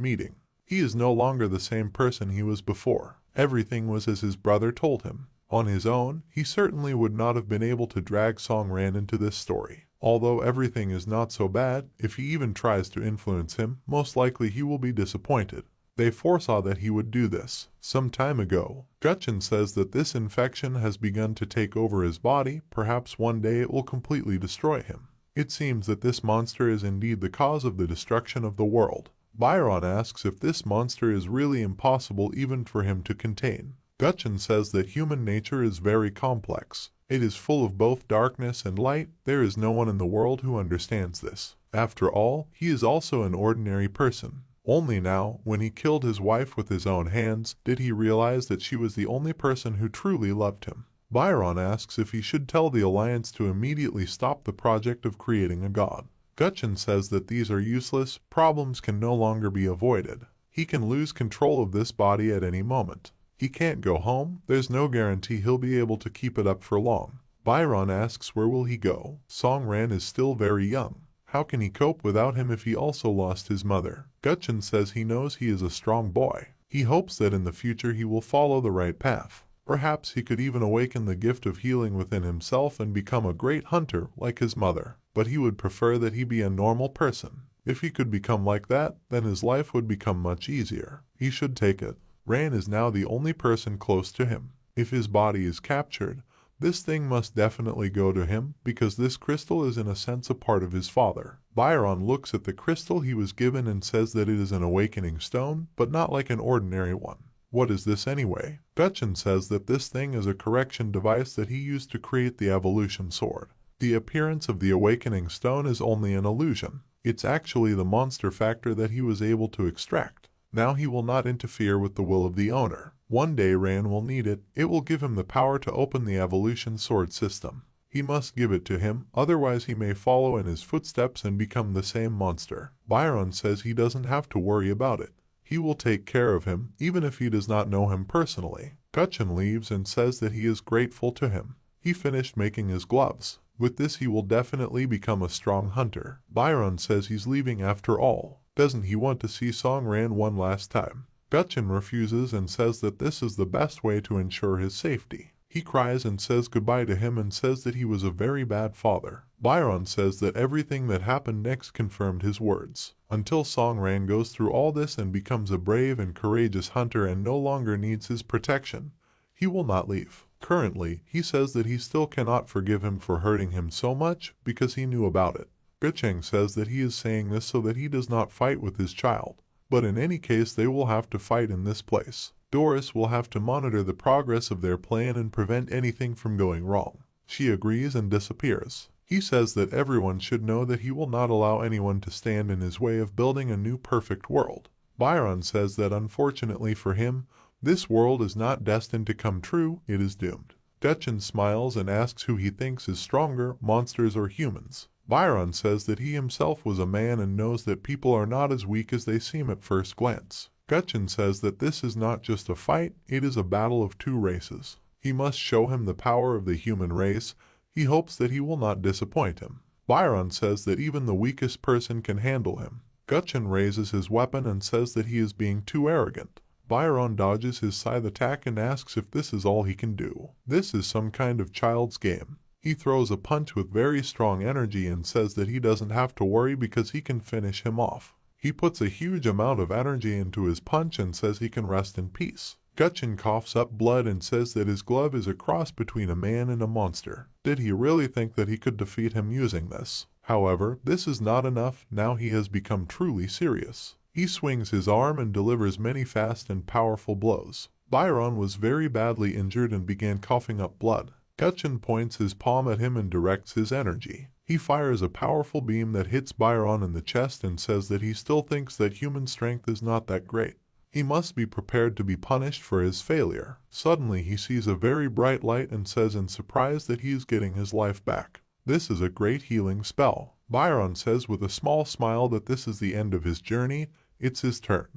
meeting. He is no longer the same person he was before. Everything was as his brother told him. On his own, he certainly would not have been able to drag Song Ran into this story. Although everything is not so bad, if he even tries to influence him, most likely he will be disappointed. They foresaw that he would do this some time ago. Gutchen says that this infection has begun to take over his body. Perhaps one day it will completely destroy him. It seems that this monster is indeed the cause of the destruction of the world. Byron asks if this monster is really impossible even for him to contain. Gutchen says that human nature is very complex. It is full of both darkness and light. There is no one in the world who understands this. After all, he is also an ordinary person. Only now, when he killed his wife with his own hands, did he realize that she was the only person who truly loved him. Byron asks if he should tell the Alliance to immediately stop the project of creating a god. Gutchen says that these are useless, problems can no longer be avoided. He can lose control of this body at any moment. He can't go home, there's no guarantee he'll be able to keep it up for long. Byron asks where will he go. Song Ran is still very young. How can he cope without him if he also lost his mother? Gutchen says he knows he is a strong boy. He hopes that in the future he will follow the right path. Perhaps he could even awaken the gift of healing within himself and become a great hunter like his mother. But he would prefer that he be a normal person. If he could become like that, then his life would become much easier. He should take it. Ran is now the only person close to him. If his body is captured, this thing must definitely go to him, because this crystal is in a sense a part of his father. Byron looks at the crystal he was given and says that it is an awakening stone, but not like an ordinary one. What is this anyway? Gutchen says that this thing is a correction device that he used to create the evolution sword. The appearance of the awakening stone is only an illusion. It's actually the monster factor that he was able to extract. Now he will not interfere with the will of the owner. One day Ran will need it. It will give him the power to open the evolution sword system. He must give it to him, otherwise he may follow in his footsteps and become the same monster. Byron says he doesn't have to worry about it. He will take care of him, even if he does not know him personally. Gutchen leaves and says that he is grateful to him. He finished making his gloves. With this he will definitely become a strong hunter. Byron says he's leaving after all. Doesn't he want to see Song Ran one last time? Gutchen refuses and says that this is the best way to ensure his safety. He cries and says goodbye to him and says that he was a very bad father. Byron says that everything that happened next confirmed his words. Until Song Ran goes through all this and becomes a brave and courageous hunter and no longer needs his protection, he will not leave. Currently, he says that he still cannot forgive him for hurting him so much because he knew about it. Gutchen says that he is saying this so that he does not fight with his child. But in any case they will have to fight in this place. Doris will have to monitor the progress of their plan and prevent anything from going wrong. She agrees and disappears. He says that everyone should know that he will not allow anyone to stand in his way of building a new perfect world. Byron says that unfortunately for him, this world is not destined to come true, it is doomed. Gutchen smiles and asks who he thinks is stronger, monsters or humans. Byron says that he himself was a man and knows that people are not as weak as they seem at first glance. Gutchen says that this is not just a fight, it is a battle of two races. He must show him the power of the human race. He hopes that he will not disappoint him. Byron says that even the weakest person can handle him. Gutchen raises his weapon and says that he is being too arrogant. Byron dodges his scythe attack and asks if this is all he can do. This is some kind of child's game. He throws a punch with very strong energy and says that he doesn't have to worry because he can finish him off. He puts a huge amount of energy into his punch and says he can rest in peace. Gutchen coughs up blood and says that his glove is a cross between a man and a monster. Did he really think that he could defeat him using this? However, this is not enough. Now he has become truly serious. He swings his arm and delivers many fast and powerful blows. Byron was very badly injured and began coughing up blood. Gutchen points his palm at him and directs his energy. He fires a powerful beam that hits Byron in the chest and says that he still thinks that human strength is not that great. He must be prepared to be punished for his failure. Suddenly he sees a very bright light and says in surprise that he is getting his life back. This is a great healing spell. Byron says with a small smile that this is the end of his journey. It's his turn.